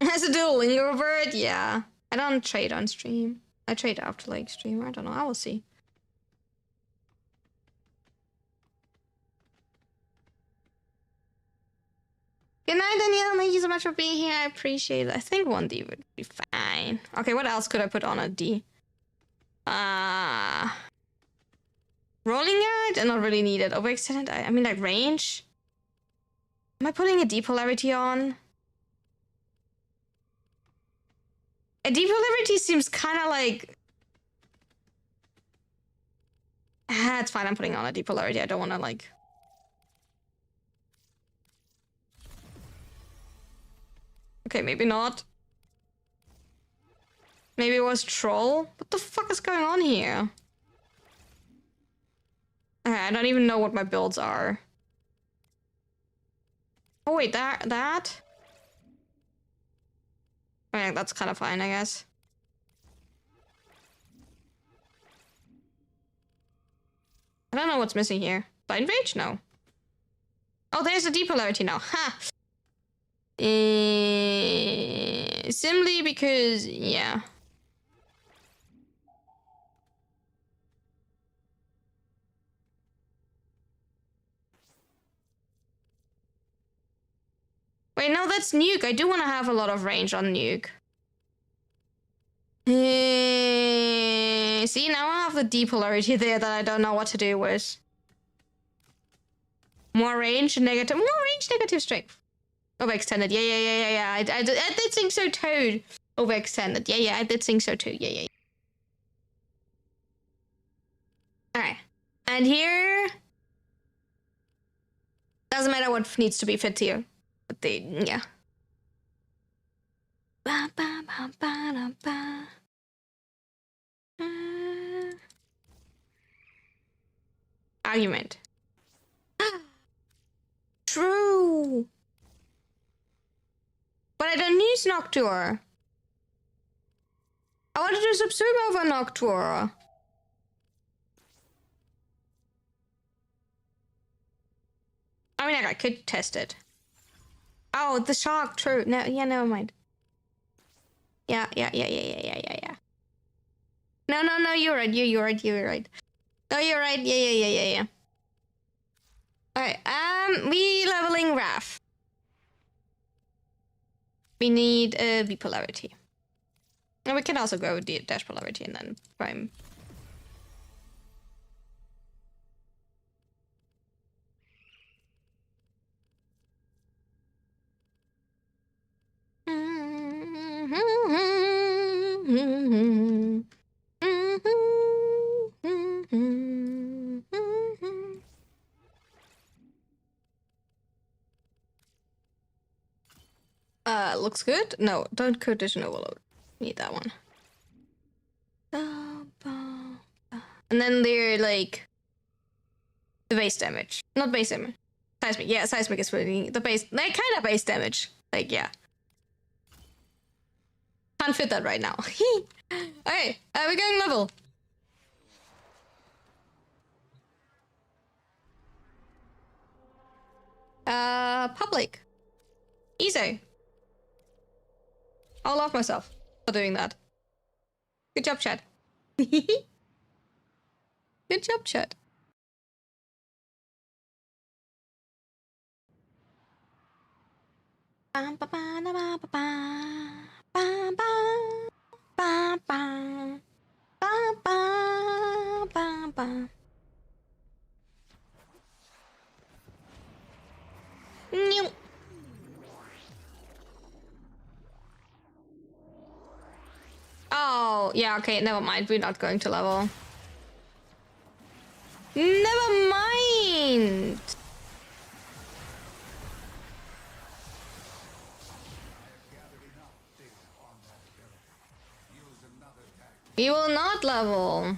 Has a Duolingo bird? Yeah. I don't trade on stream. I trade after like stream. I don't know. I will see. Good night, Danielle. Thank you so much for being here. I appreciate it. I think 1D would be fine. Okay, what else could I put on a D? Rolling guard? I don't really need it. Overextended? I mean, like, range? Am I putting a D polarity on? A D polarity seems kind of like... it's fine. I'm putting on a D polarity. I don't want to, like... Okay, maybe not. Maybe it was troll? What the fuck is going on here? Okay, I don't even know what my builds are. Oh wait, that? Oh yeah, that's kind of fine, I guess. I don't know what's missing here. Blind Rage? No. Oh, there's a depolarity now. Ha! Simply because, yeah. Wait, no, that's Nuke. I do want to have a lot of range on Nuke. See, now I have the depolarity there that I don't know what to do with. More range, negative strength. Overextended. Yeah. I did think so too. Overextended. Yeah, I did think so too. Yeah. Alright. And here... Doesn't matter what needs to be fit here. But they, yeah. Argument. But I don't use Noctua. I wanted to subsume over Noctua. I mean, I could test it. Oh, the shark, true. No, yeah, never mind. Yeah. No, you're right. You're right. No, you're right. Yeah. Alright, we leveling Raph. We need a bipolarity. And we can also go with the dash polarity and then prime. Looks good. No, don't condition overload. Need that one. And then they're like the base damage, not base damage. Seismic, yeah, seismic is really the base. They're kind of base damage. Like, yeah. Can't fit that right now. Okay, we're going level. Public. Easy. I'll love myself for doing that. Good job, chat. Good job, chat. Oh, yeah, okay, never mind. We're not going to level. Never mind. We will not level.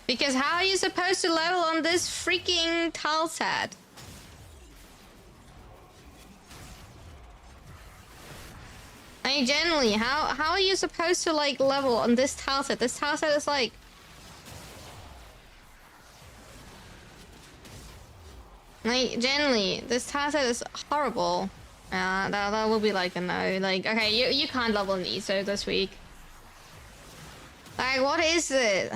Because how are you supposed to level on this freaking tile set? I mean, generally, how are you supposed to like level on this tile set? This tile set is like... Like, generally, this tile set is horrible. That will be like a no. Like, okay, you can't level an ESO this week. Like, what is it?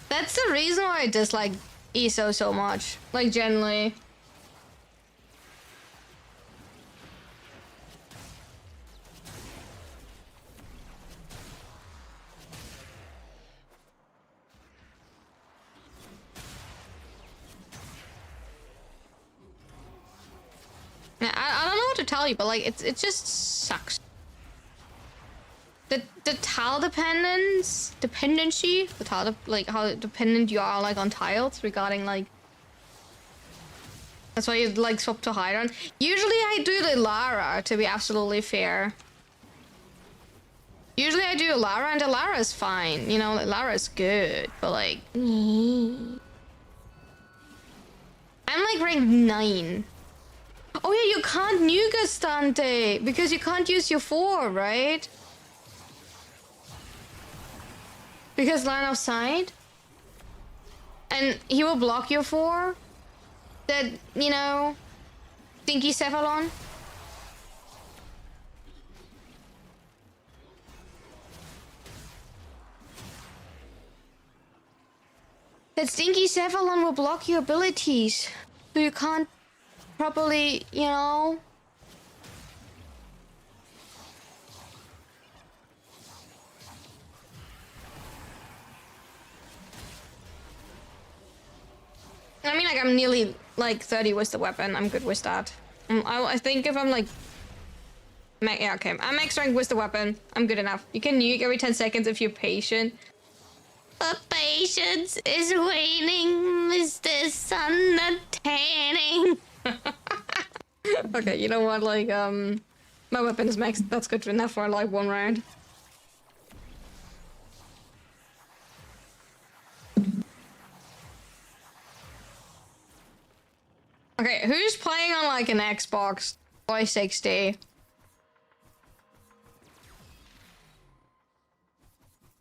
That's the reason why I dislike ESO so much. Like, generally. I don't know what to tell you, but like it just sucks. The tile dependency, the tile like how dependent you are like on tiles regarding like. That's why you like swap to Hydron. Usually I do the Lara, to be absolutely fair. Usually I do Lara and the Lara is fine. You know, like, Lara is good, but like I'm like rank 9. Oh yeah, you can't nuke Astante because you can't use your 4, right? Because line of sight. And he will block your 4. That, you know, Stinky Cephalon. That Stinky Cephalon will block your abilities. So you can't properly, you know. I mean, like, I'm nearly, like, 30 with the weapon. I'm good with that. I think if I'm, like... Yeah, okay. I'm max rank with the weapon. I'm good enough. You can nuke every 10 seconds if you're patient. But patience is waning, Mr. Sun tanning. Okay, you know what, like, my weapon is maxed. That's good enough for, like, 1 round. Okay, who's playing on like an Xbox 360?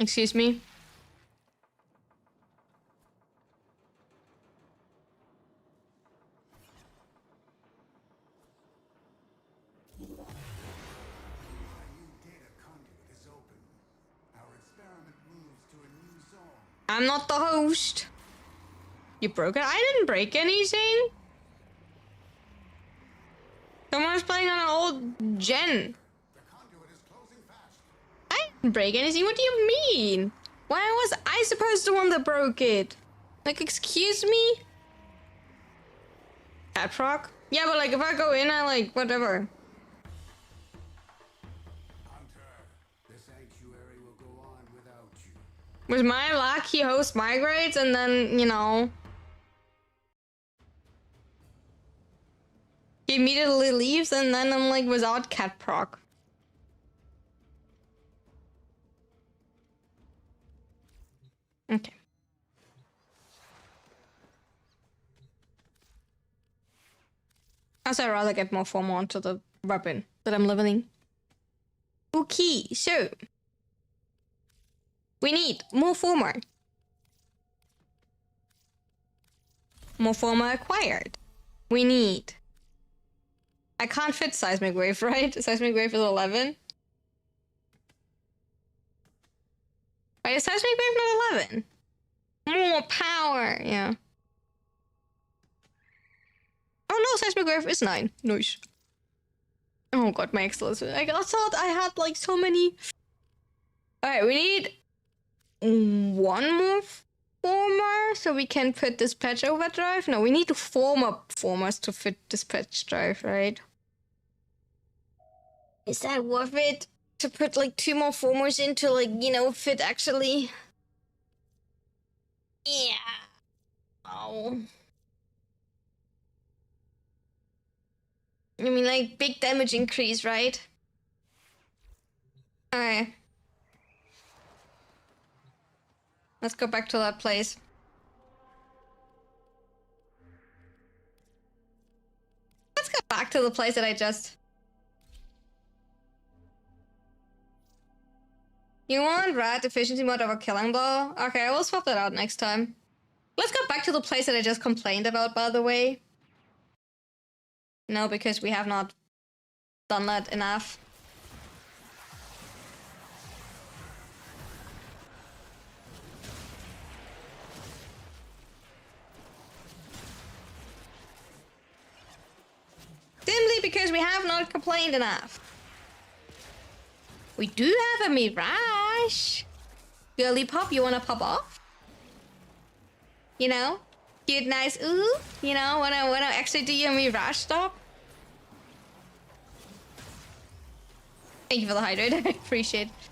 Excuse me? I'm not the host. You broke it? I didn't break anything. Someone's playing on an old gen. I didn't break anything. What do you mean? Why was I supposed to the one that broke it? Like, excuse me? Cat proc? Yeah, but like if I go in, I like whatever. The sanctuary will go on without you. With my luck, he host migrates and then, you know, he immediately leaves and then I'm like without cat proc. Okay. Also, I'd rather get more form onto the weapon that I'm leveling. Okay, so we need more former. More former acquired. We need. I can't fit seismic wave, right? Seismic wave is 11. Wait, is seismic wave not 11? More power, yeah. Oh no, seismic wave is 9. Nice. Oh god, my excellence. I thought I had like so many. Alright, we need one more former so we can put dispatch overdrive. No, we need to form up formers to fit dispatch drive, right? Is that worth it? To put like 2 more formers into like, you know, fit actually? Yeah. Oh. I mean, like, big damage increase, right? Okay. Let's go back to that place. Let's go back to the place that I just... You want rat efficiency mod over killing blow? Okay, I will swap that out next time. Let's go back to the place that I just complained about, by the way. No, because we have not done that enough. Simply because we have not complained enough. We do have a Mirage. Girly pop, you wanna pop off? You know? Cute, nice, ooh. You know, wanna actually do your Mirage stop? Thank you for the hydrate, I appreciate it.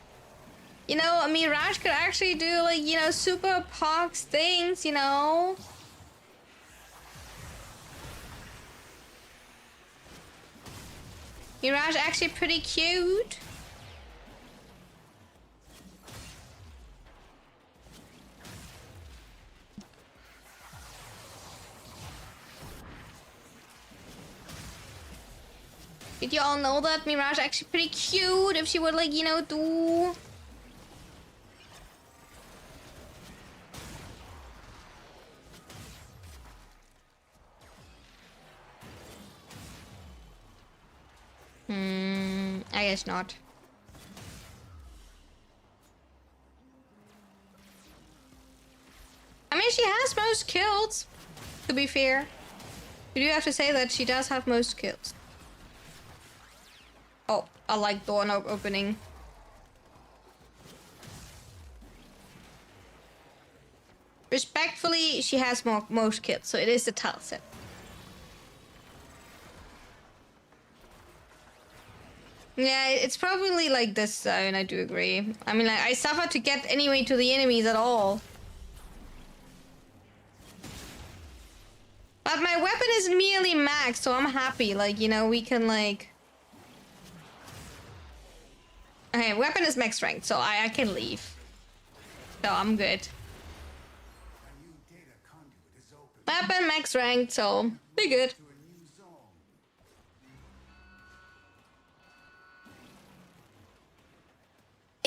You know, a Mirage could actually do, like, you know, super pox things, you know? Mirage actually pretty cute. Did you all know that Mirage actually pretty cute if she would, like, you know, do... I guess not. I mean, she has most kills, to be fair. You do have to say that she does have most kills. Oh, I like doorknob opening. Respectfully, she has most kills, so it is the tile set. Yeah, it's probably like this zone, I do agree. I mean, like, I suffer to get anyway to the enemies at all. But my weapon is merely max, so I'm happy. Like, you know, we can, like... Okay, weapon is max ranked, so I can leave. So I'm good. Weapon max ranked, so be good.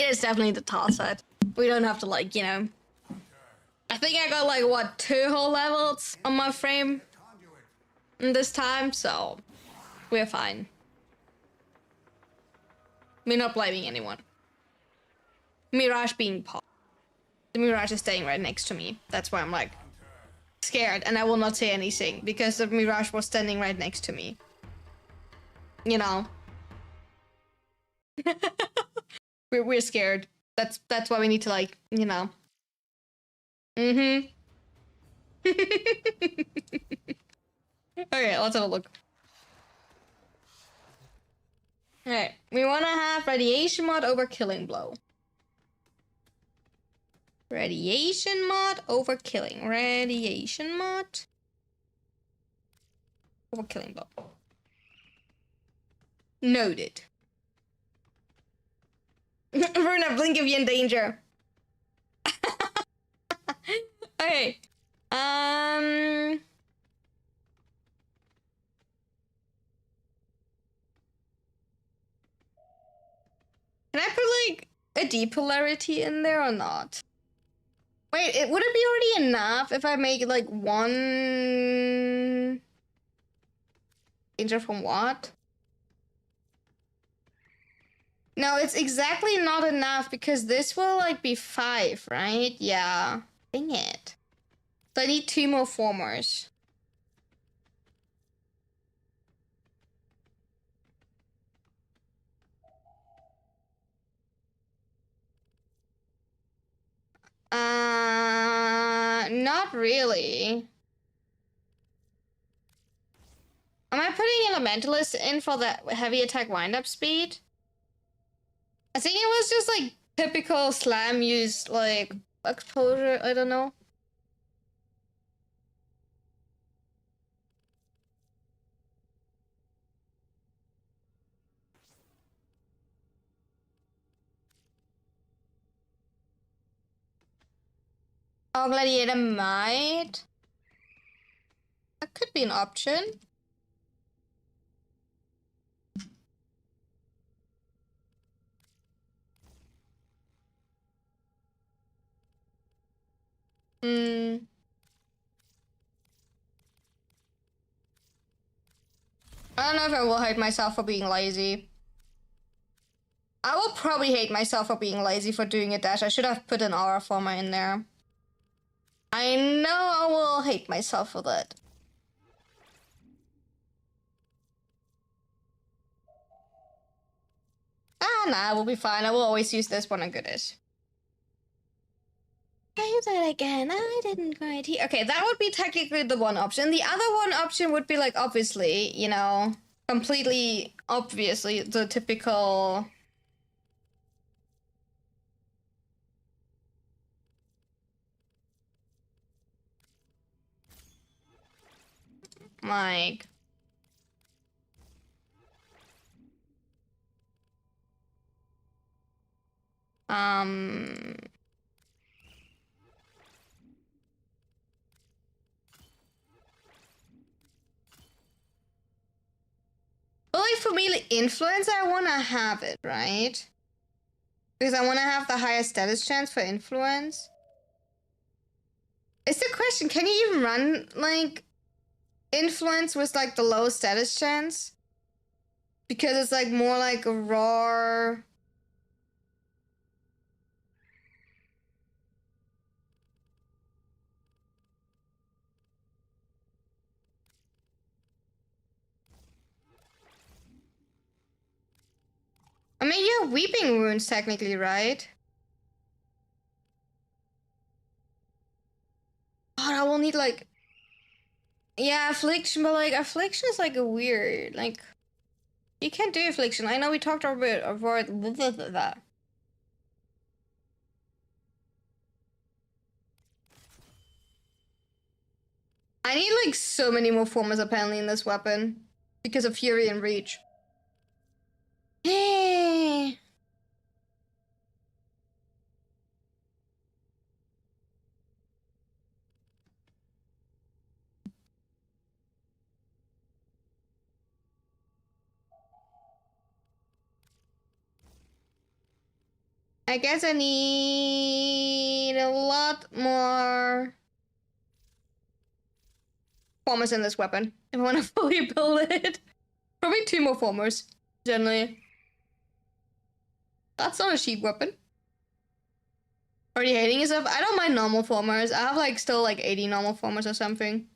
It is definitely the tall set. We don't have to like, you know. I think I got like what 2 whole levels on my frame this time, so we're fine. We're not blaming anyone. Mirage being Paul. The Mirage is staying right next to me. That's why I'm like scared, and I will not say anything because the Mirage was standing right next to me. You know. we're scared. That's why we need to like, you know. Mm-hmm. Okay, let's have a look. Alright, we want to have radiation mod over killing blow. Radiation mod over killing. Radiation mod over killing blow. Noted. Runa, blink if you're in danger. Okay. Can I put like a depolarity in there or not? Wait, would it be already enough if I make like 1 danger from what? No, it's exactly not enough because this will like be 5, right? Yeah. Dang it. So I need 2 more formers. Not really. Am I putting Elementalist in for the heavy attack wind-up speed? I think it was just like typical slam use like exposure, I don't know. Oh, Gladiator might. That could be an option. Hmm. I don't know if I will hate myself for being lazy. I will probably hate myself for being lazy for doing a dash. I should have put an aura former in there. I know I will hate myself for that. Nah, we'll be fine. I will always use this when I'm good at. I do that again. I didn't quite hear. Okay, that would be technically the one option. The other one option would be like, obviously, you know, completely obviously the typical. Like. But like for me, like influence, I want to have it, right? Because I want to have the highest status chance for influence. It's the question, can you even run like influence with like the lowest status chance? Because it's like more like a raw. I mean, you have weeping wounds technically, right? God, I will need like. Yeah, affliction, but like affliction is like a weird like. You can't do affliction. I know we talked about avoid that. I need like so many more formers apparently in this weapon because of Fury and Reach. Hey. I guess I need a lot more formers in this weapon if I want to fully build it. Probably 2 more formers, generally. That's not a cheap weapon. Already hating yourself? I don't mind normal formers. I have like still like 80 normal formers or something.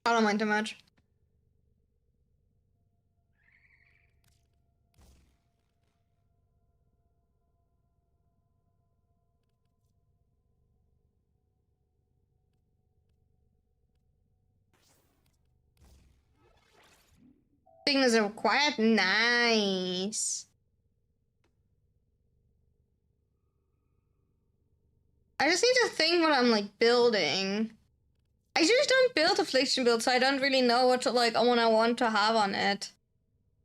I don't mind too much. Things are required. Nice. I just need to think what I'm like building. I usually don't build affliction build, so I don't really know what to like what I want to have on it.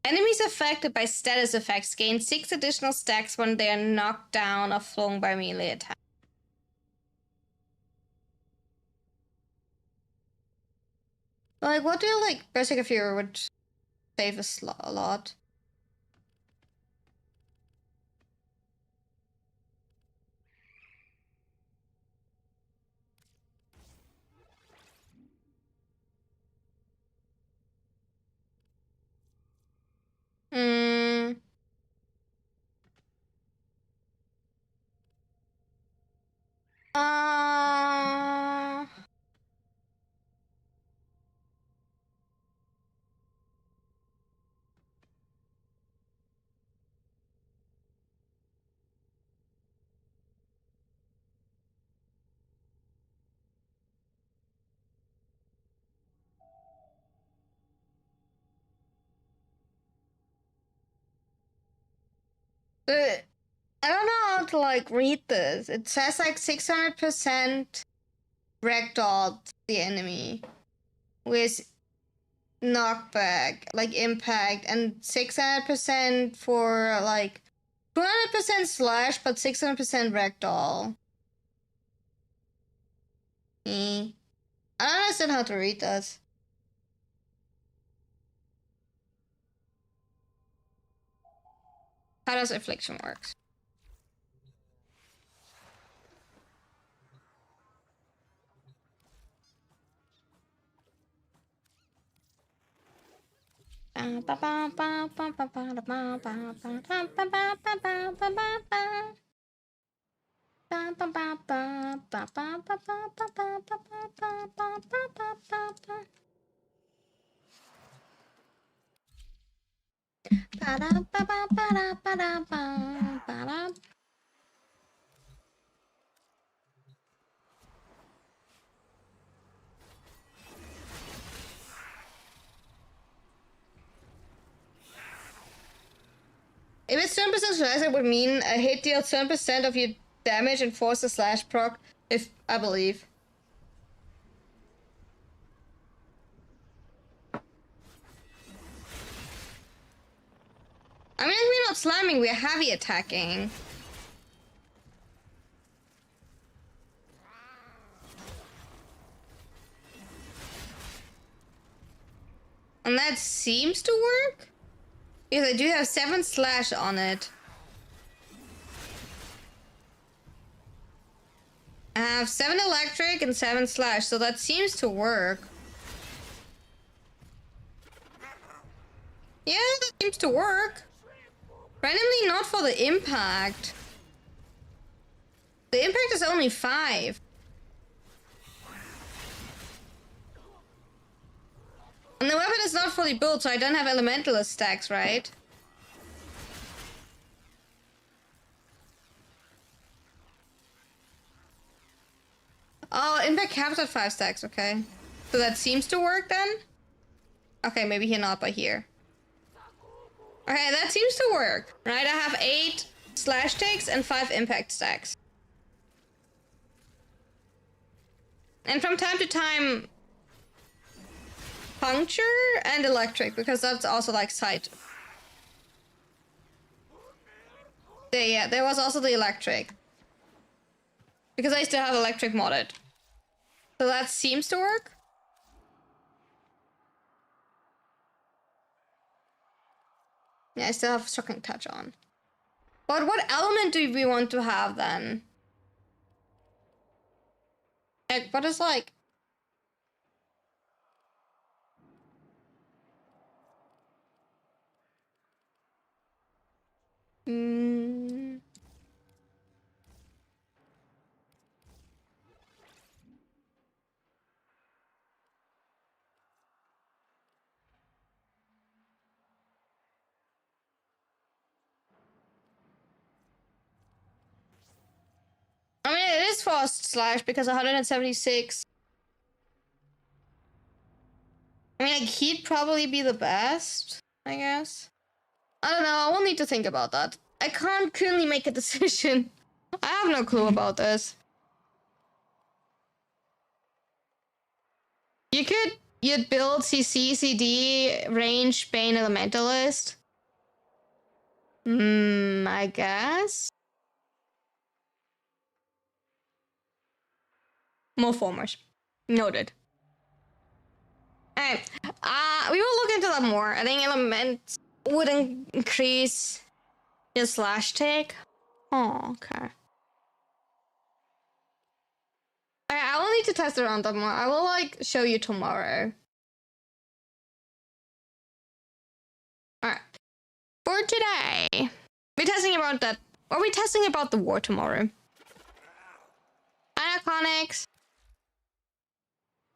Enemies affected by status effects gain 6 additional stacks when they are knocked down or flung by melee attack. Like, what do you like? Berserker Fury would save a lot. Hmm. Uh... But I don't know how to like read this. It says like 600% ragdoll the enemy with knockback, like impact, and 600% for like 200% slash, but 600% ragdoll. I don't understand how to read this. How does affliction works? If it's 7% slash, it would mean a hit deals 7% of your damage and force a slash proc, if I believe. I mean, we're not slamming, we're heavy attacking. And that seems to work? Because I do have 7 slash on it. I have 7 electric and 7 slash, so that seems to work. Yeah, that seems to work. Randomly not for the impact. The impact is only 5. And the weapon is not fully built, so I don't have elementalist stacks, right? Oh, impact caps at 5 stacks, okay. So that seems to work then? Okay, maybe here not, but here. Okay, that seems to work. Right, I have 8 slash takes and 5 impact stacks. And from time to time, puncture and electric, because that's also like sight. Yeah, there was also the electric. Because I still have electric modded. So that seems to work. Yeah, I still have shocking touch on. But what element do we want to have then? Like, what is like... Mm. I mean, it is fast slash because 176. I mean, like, he'd probably be the best, I guess. I don't know, I will need to think about that. I can't currently make a decision. I have no clue about this. You'd build CC, CD, range, Bane, Elementalist. I guess. More formers. Noted. Alright. We will look into that more. I think elements would increase your slash take. Oh, okay. I will need to test around that more. I will like show you tomorrow. Alright. For today, we're testing about that. Or we're testing about the war tomorrow. Iconics.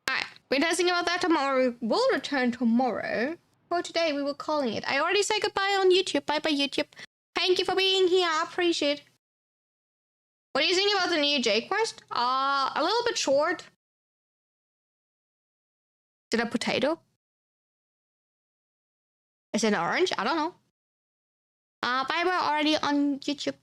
Alright, we're testing about that tomorrow. We'll return tomorrow. For today, we were calling it. I already said goodbye on YouTube. Bye bye, YouTube. Thank you for being here. I appreciate it. What do you think about the new J quest? A little bit short. Is it a potato? Is it an orange? I don't know. Bye bye already on YouTube.